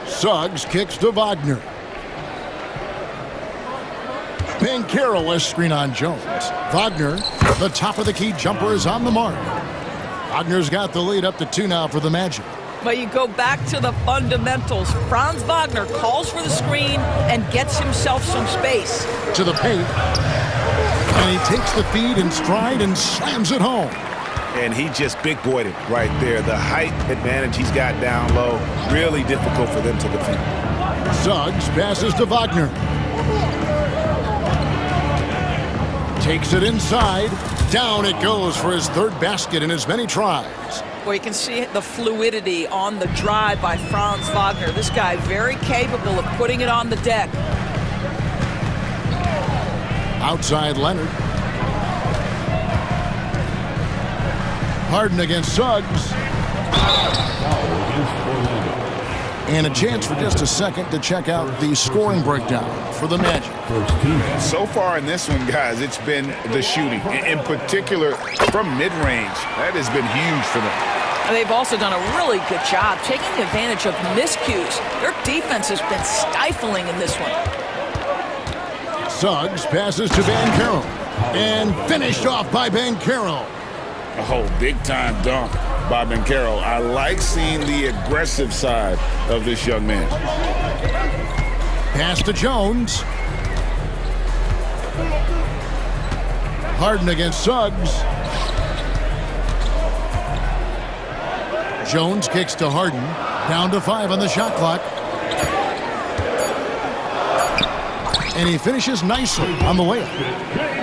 Suggs kicks to Wagner. Banchero, a screen on Jones. Wagner, the top of the key jumper is on the mark. Wagner's got the lead up to 2 now for the Magic. But you go back to the fundamentals. Franz Wagner calls for the screen and gets himself some space. To the paint. And he takes the feed in stride and slams it home. And he just big-boyed it right there. The height advantage he's got down low, really difficult for them to defend. Suggs passes to Wagner. Takes it inside. Down it goes for his third basket in as many tries. Well, you can see the fluidity on the drive by Franz Wagner. This guy very capable of putting it on the deck. Outside Leonard. Harden against Suggs. And a chance for just a second to check out the scoring breakdown for the Magic. So far in this one, guys, it's been the shooting. In particular, from mid-range. That has been huge for them. And they've also done a really good job taking advantage of miscues. Their defense has been stifling in this one. Suggs passes to Banchero. And finished off by Banchero. Oh, big-time dunk by Banchero. I like seeing the aggressive side of this young man. Pass to Jones. Harden against Suggs. Jones kicks to Harden. Down to 5 on the shot clock. And he finishes nicely on the layup.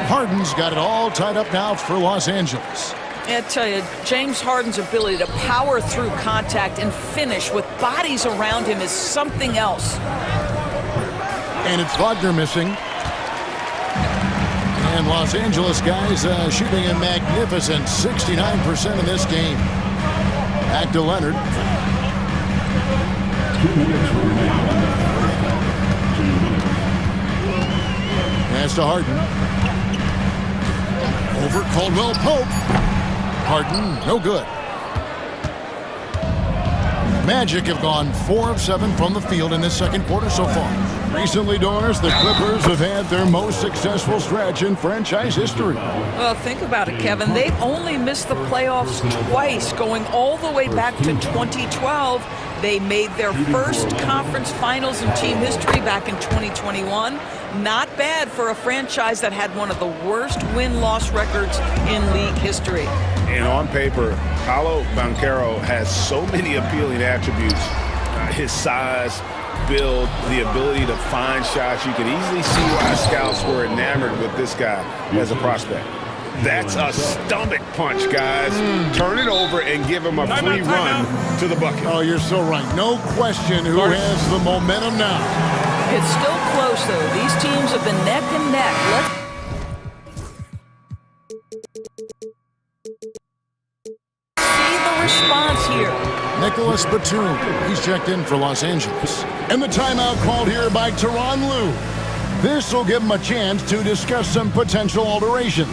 Harden's got it all tied up now for Los Angeles. I tell you, James Harden's ability to power through contact and finish with bodies around him is something else. And it's Wagner missing. And Los Angeles guys shooting a magnificent 69% in this game. Back to Leonard. Pass to Harden. Over Caldwell Pope. Harden, no good. Magic have gone 4 of 7 from the field in this second quarter so far. Recently, Doris, the Clippers have had their most successful stretch in franchise history. Well, think about it, Kevin. They've only missed the playoffs twice, going all the way back to 2012. They made their first conference finals in team history back in 2021. Not bad for a franchise that had one of the worst win-loss records in league history. And on paper, Paolo Banchero has so many appealing attributes. His size, build, the ability to find shots. You can easily see why scouts were enamored with this guy as a prospect. That's a stomach punch, guys. Turn it over and give him a free run to the bucket. Oh, you're so right. No question who has the momentum now. It's still close, though. These teams have been neck and neck. Let's see the response here. Nicholas Batum, he's checked in for Los Angeles. And the timeout called here by Tyronn Lue. This will give him a chance to discuss some potential alterations.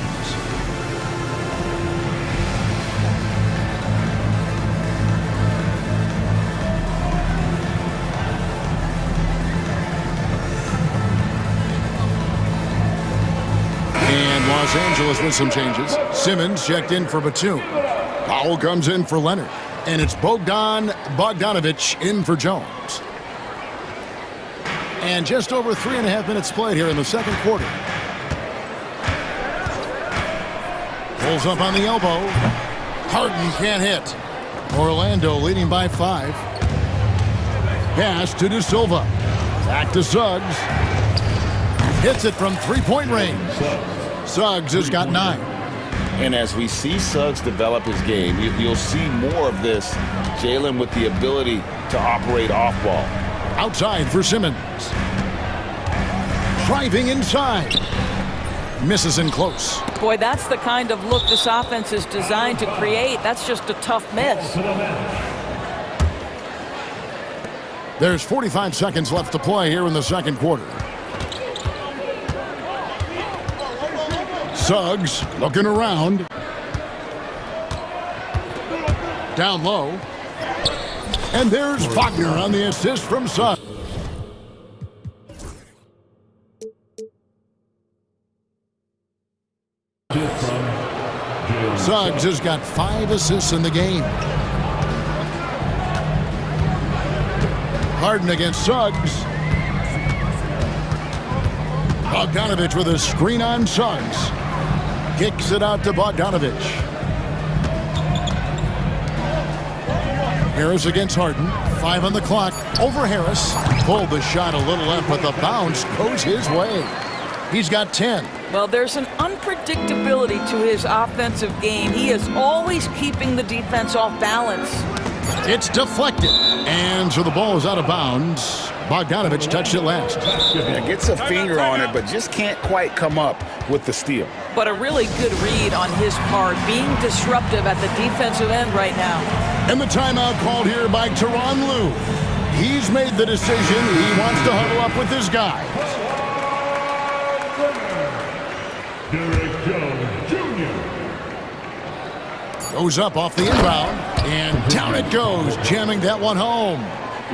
And Los Angeles with some changes. Simmons checked in for Batum. Powell comes in for Leonard. And it's Bogdanovic in for Jones. And just over 3.5 minutes played here in the second quarter. Pulls up on the elbow. Harden can't hit. Orlando leading by 5. Pass to De Silva. Back to Suggs. Hits it from three-point range. Suggs has got 9. And as we see Suggs develop his game, you'll see more of this. Jalen with the ability to operate off ball. Outside for Simmons. Driving inside. Misses in close. Boy, that's the kind of look this offense is designed to create. That's just a tough miss. There's 45 seconds left to play here in the second quarter. Suggs looking around. Down low. And there's Wagner on the assist from Suggs. Suggs has got 5 assists in the game. Harden against Suggs. Bogdanovic with a screen on Suggs. Kicks it out to Bogdanovic. Harris against Harden. 5 on the clock. Over Harris. Pulled the shot a little left, but the bounce goes his way. He's got 10. Well, there's an unpredictability to his offensive game. He is always keeping the defense off balance. It's deflected. And so the ball is out of bounds. Bogdanovic touched it last. Yeah, gets a finger on it, but just can't quite come up with the steal. But a really good read on his part, being disruptive at the defensive end right now. And the timeout called here by Tyronn Lue. He's made the decision. He wants to huddle up with his guys. Goes up off the inbound, and down it goes, jamming that one home.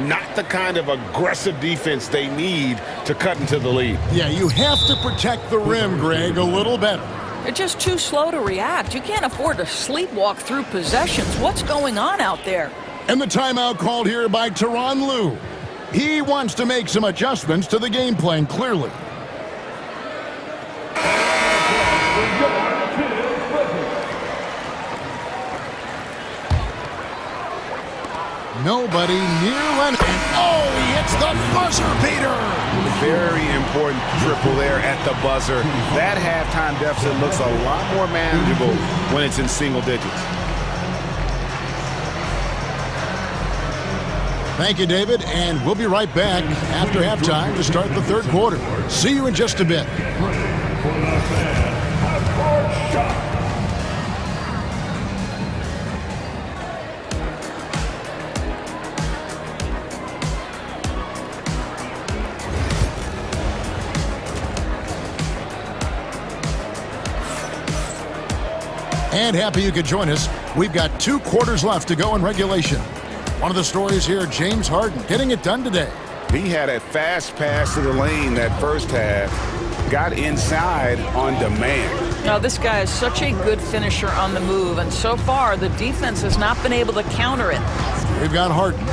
Not the kind of aggressive defense they need to cut into the lead. Yeah, you have to protect the rim, Greg, a little better. They're just too slow to react. You can't afford to sleepwalk through possessions. What's going on out there? And the timeout called here by Tyronn Lue. He wants to make some adjustments to the game plan, clearly. Nobody near Leonard. Oh, he hits the buzzer beater. Very important triple there at the buzzer. That halftime deficit looks a lot more manageable when it's in single digits. Thank you, David, and we'll be right back after halftime to start the third quarter. See you in just a bit. And happy you could join us. We've got 2 quarters left to go in regulation. One of the stories here, James Harden getting it done today. He had a fast pass to the lane that first half. Got inside on demand. Now, this guy is such a good finisher on the move, and so far the defense has not been able to counter it. We've got Harden.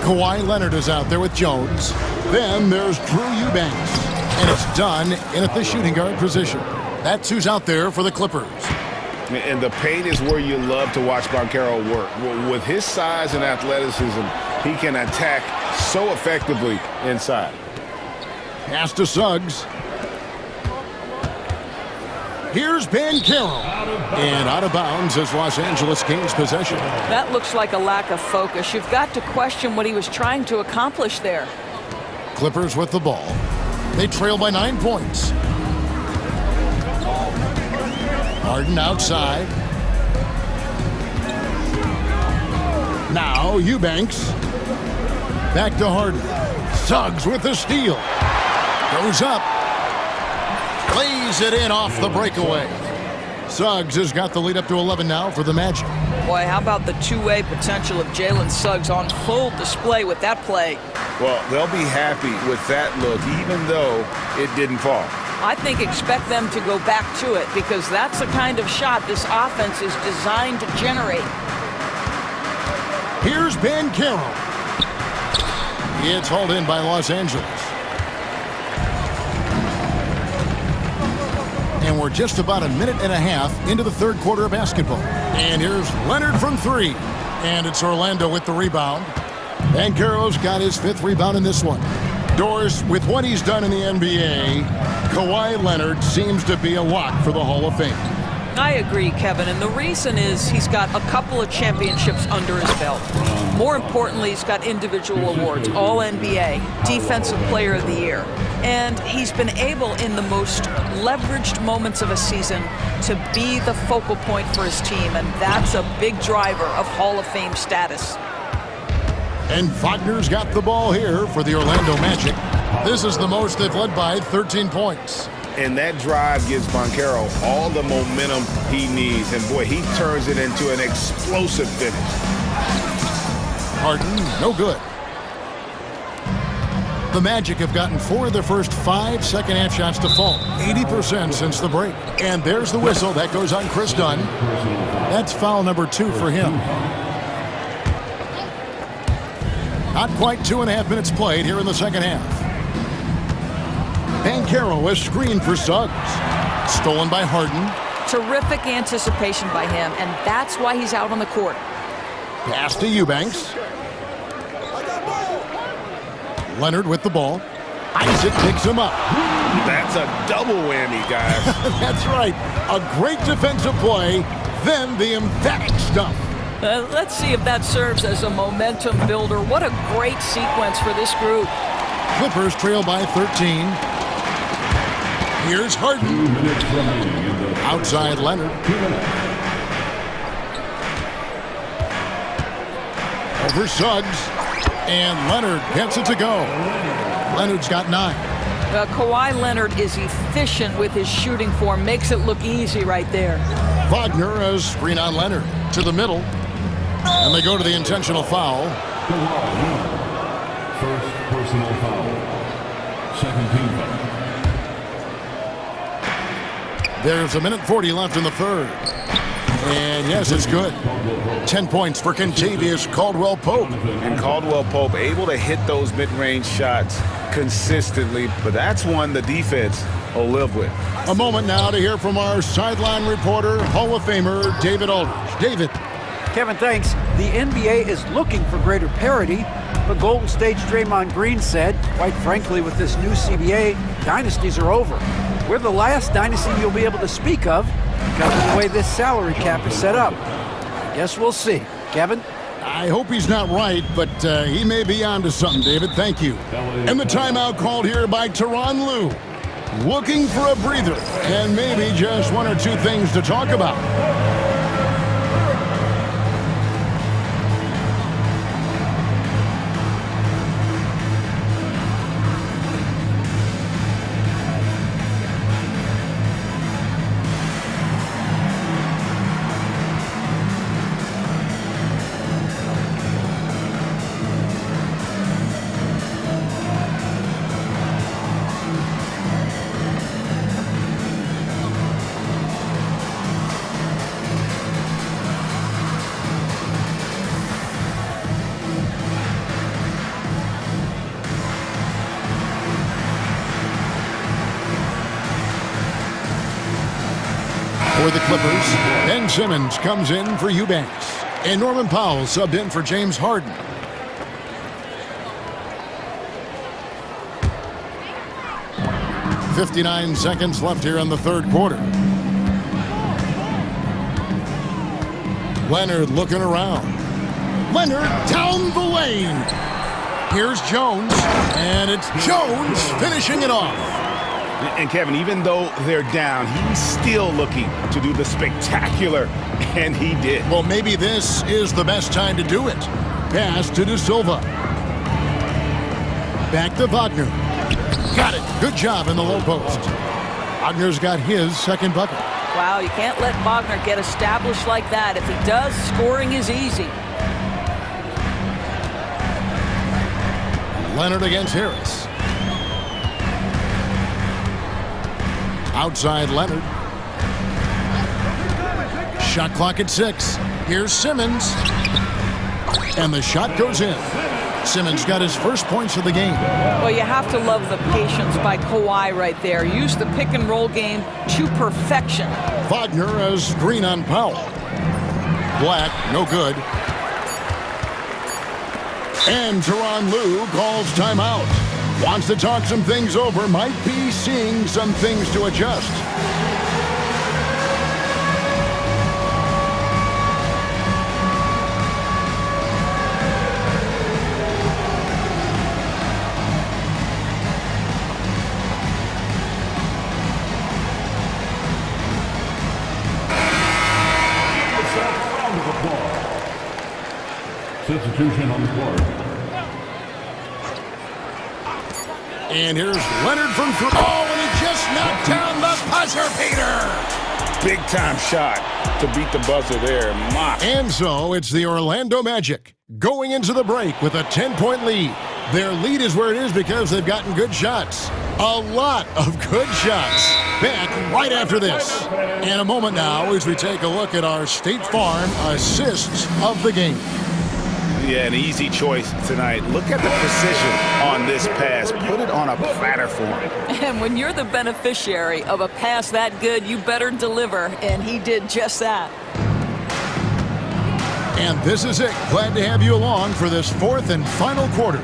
Kawhi Leonard is out there with Jones. Then there's Drew Eubanks. And it's done in at the shooting guard position. That's who's out there for the Clippers. And the paint is where you love to watch Banchero work. With his size and athleticism, he can attack so effectively inside. Pass to Suggs. Here's Banchero. And out of bounds as Los Angeles gains possession. That looks like a lack of focus. You've got to question what he was trying to accomplish there. Clippers with the ball. They trail by 9 points. Harden outside. Now Eubanks. Back to Harden. Suggs with the steal. Goes up. Lays it in off the breakaway. Suggs has got the lead up to 11 now for the Magic. Boy, how about the two-way potential of Jalen Suggs on full display with that play? Well, they'll be happy with that look, even though it didn't fall. I think expect them to go back to it because that's the kind of shot this offense is designed to generate. Here's Banchero. It's hauled in by Los Angeles. And we're just about a minute and a half into the third quarter of basketball. And here's Leonard from three. And it's Orlando with the rebound. Banchero's got his 5th rebound in this one. Doors, with what he's done in the NBA, Kawhi Leonard seems to be a lock for the Hall of Fame. I agree, Kevin, and the reason is he's got a couple of championships under his belt. More importantly, he's got individual awards, All-NBA, Defensive Player of the Year. And he's been able, in the most leveraged moments of a season, to be the focal point for his team, and that's a big driver of Hall of Fame status. And Wagner's got the ball here for the Orlando Magic. This is the most they've led by 13 points. And that drive gives Banchero all the momentum he needs. And, boy, he turns it into an explosive finish. Harden, no good. The Magic have gotten 4 of their first 5 second-half shots to fall. 80% since the break. And there's the whistle. That goes on Chris Dunn. That's foul number 2 for him. Not quite 2.5 minutes played here in the second half. Banchero is screened for Suggs. Stolen by Harden. Terrific anticipation by him, and that's why he's out on the court. Pass to Eubanks. Leonard with the ball. Isaac picks him up. That's a double whammy, guys. That's right. A great defensive play, then the emphatic stuff. Let's see if that serves as a momentum builder. What a great sequence for this group. Clippers trail by 13. Here's Harden. Outside Leonard. Over Suggs. And Leonard gets it to go. Leonard's got 9. Kawhi Leonard is efficient with his shooting form. Makes it look easy right there. Wagner has screen on Leonard to the middle. And they go to the intentional foul. First personal foul. Second team foul. There's a minute 40 left in the third. And yes, it's good. 10 points for Kentavious Caldwell-Pope. And Caldwell-Pope able to hit those mid-range shots consistently, but that's one the defense will live with. A moment now to hear from our sideline reporter, Hall of Famer David Aldridge. David. Kevin, thanks. The NBA is looking for greater parity, but Golden State's Draymond Green said, quite frankly, with this new CBA, dynasties are over. We're the last dynasty you'll be able to speak of because of the way this salary cap is set up. I guess we'll see. Kevin? I hope he's not right, but he may be onto something, David. Thank you. And the timeout called here by Tyronn Lue. Looking for a breather and maybe just 1 or 2 things to talk about. For the Clippers, Ben Simmons comes in for Eubanks. And Norman Powell subbed in for James Harden. .59 seconds left here in the third quarter. Leonard looking around. Leonard down the lane. Here's Jones, and it's Jones finishing it off. And Kevin, even though they're down, he's still looking to do the spectacular, and he did. Well, maybe this is the best time to do it. Pass to De Silva. Back to Wagner. Got it. Good job in the low post. Wagner's got his second bucket. Wow, you can't let Wagner get established like that. If he does, scoring is easy. Leonard against Harris. Outside Leonard. Shot clock at 6. Here's Simmons. And the shot goes in. Simmons got his first points of the game. Well, you have to love the patience by Kawhi right there. Use the pick and roll game to perfection. Wagner has green on Powell. Black, no good. And Tyronn Lue calls timeout. Wants to talk some things over. Might be seeing some things to adjust. Substitution on the court. And here's Leonard from three. Oh, and he just knocked down the buzzer beater. Big time shot to beat the buzzer there. And so it's the Orlando Magic going into the break with a 10-point lead. Their lead is where it is because they've gotten good shots. A lot of good shots. Back right after this. In a moment now as we take a look at our State Farm assists of the game. Yeah, an easy choice tonight. Look at the precision on this pass. Put it on a platter for him. And when you're the beneficiary of a pass that good, you better deliver, and he did just that. And this is it. Glad to have you along for this fourth and final quarter.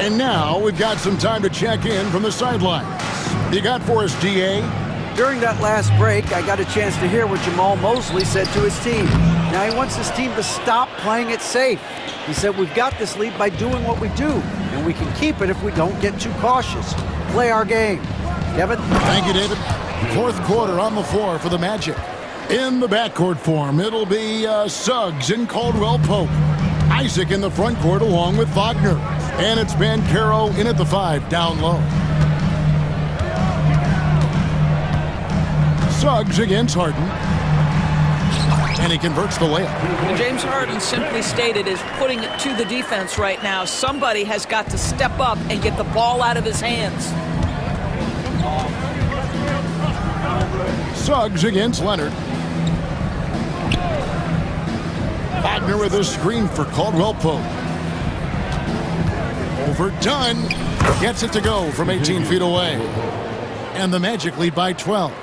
And now we've got some time to check in from the sidelines. You got for us, DA? During that last break, I got a chance to hear what Jamal Mosley said to his team. Now he wants his team to stop playing it safe. He said, we've got this lead by doing what we do, and we can keep it if we don't get too cautious. Play our game. Kevin? Thank you, David. Fourth quarter on the floor for the Magic. In the backcourt form, it'll be Suggs and Caldwell Pope. Isaac in the front court along with Wagner. And it's Banchero in at the 5, down low. Suggs against Harden. And he converts the layup. And James Harden simply stated is putting it to the defense right now. Somebody has got to step up and get the ball out of his hands. Suggs against Leonard. Wagner with a screen for Caldwell Pope. Overdone. Gets it to go from 18 feet away. And the Magic lead by 12.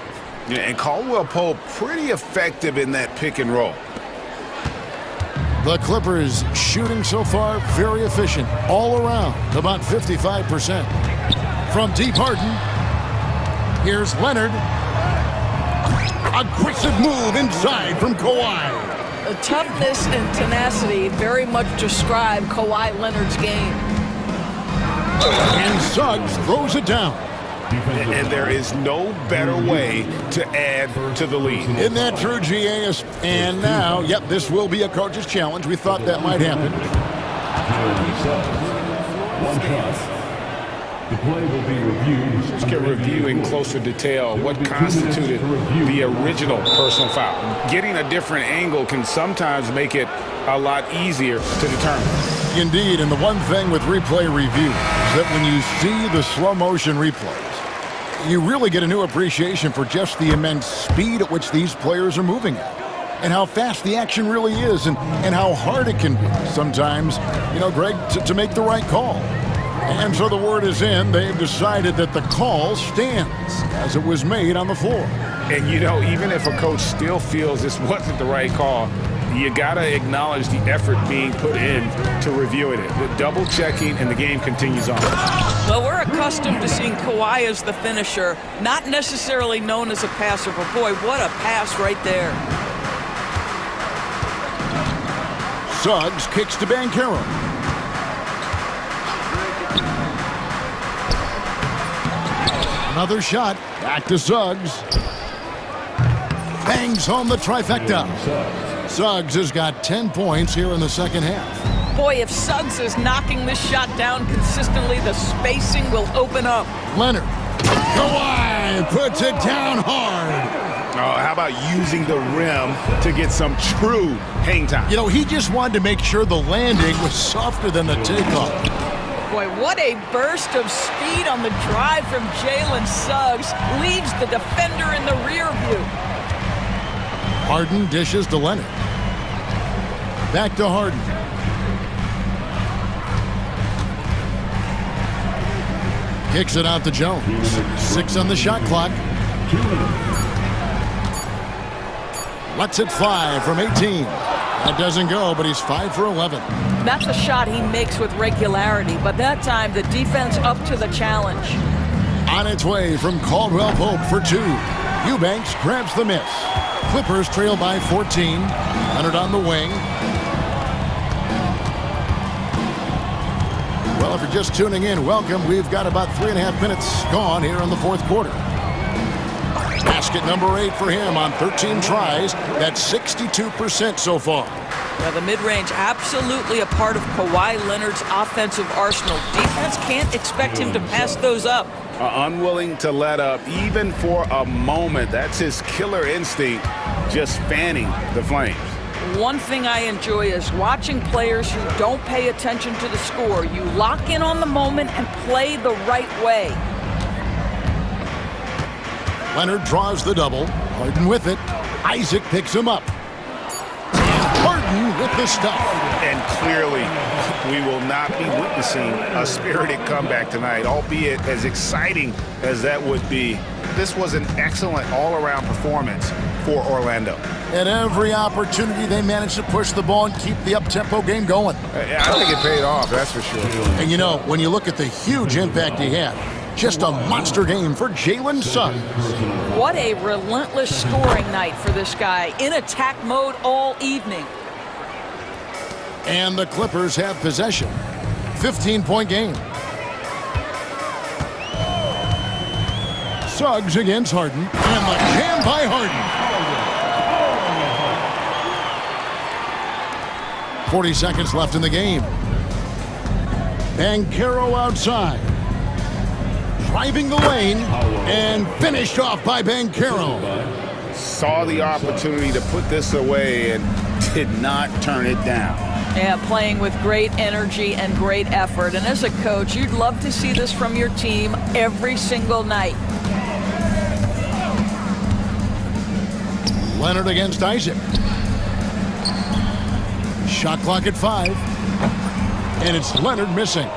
Yeah, and Caldwell Pope pretty effective in that pick and roll. The Clippers shooting so far very efficient all around, about 55%. From deep Harden, here's Leonard. Aggressive move inside from Kawhi. The toughness and tenacity very much describe Kawhi Leonard's game. And Suggs throws it down. And there is no better way to add to the lead. Isn't that true, GA? And now, yep, this will be a coach's challenge. We thought that might happen. One shot. The play will be reviewed. Let's get review in closer detail what constituted the original personal foul. Getting a different angle can sometimes make it a lot easier to determine. Indeed, and the one thing with replay review is that when you see the slow motion replays, you really get a new appreciation for just the immense speed at which these players are moving at, and how fast the action really is, and how hard it can be sometimes, Greg, to make the right call. And so the word is in. They've decided that the call stands as it was made on the floor. And, even if a coach still feels this wasn't the right call, you got to acknowledge the effort being put in to reviewing it. The double checking, and the game continues on. Well, we're accustomed to seeing Kawhi as the finisher, not necessarily known as a passer, but boy, what a pass right there. Suggs kicks to Banchero. Another shot. Back to Suggs. Bangs home the trifecta. Suggs has got 10 points here in the second half. Boy, if Suggs is knocking this shot down consistently, the spacing will open up. Leonard. Kawhi puts it down hard. Oh, how about using the rim to get some true hang time? You know, he just wanted to make sure the landing was softer than the takeoff. Boy, what a burst of speed on the drive from Jalen Suggs. Leaves the defender in the rear view. Harden dishes to Leonard. Back to Harden. Kicks it out to Jones. 6 on the shot clock. Lets it fly from 18. That doesn't go, but he's 5 for 11. That's a shot he makes with regularity, but that time the defense up to the challenge. On its way from Caldwell Pope for 2. Eubanks grabs the miss. Clippers trail by 14. Leonard on the wing. Well, if you're just tuning in, welcome. We've got about 3.5 minutes gone here in the fourth quarter. Basket number 8 for him on 13 tries. That's 62% so far. Now the mid-range absolutely a part of Kawhi Leonard's offensive arsenal. Defense can't expect him to pass those up. Unwilling to let up even for a moment. That's his killer instinct, just fanning the flames. One thing I enjoy is watching players who don't pay attention to the score. You lock in on the moment and play the right way. Leonard draws the double. Harden with it. Isaac picks him up. And Harden with the stuff. And clearly, we will not be witnessing a spirited comeback tonight, albeit as exciting as that would be. This was an excellent all-around performance for Orlando. At every opportunity, they managed to push the ball and keep the up-tempo game going. I think it paid off, that's for sure. And you know, when you look at the huge impact he had, just a monster game for Jalen Suggs. What a relentless scoring night for this guy. In attack mode all evening. And the Clippers have possession. 15-point game. Suggs against Harden. And the jam by Harden. 40 seconds left in the game. Banchero outside. Driving the lane and finished off by Banchero. Saw the opportunity to put this away and did not turn it down. Yeah, playing with great energy and great effort. And as a coach, you'd love to see this from your team every single night. Leonard against Isaac. Shot clock at 5. And it's Leonard missing.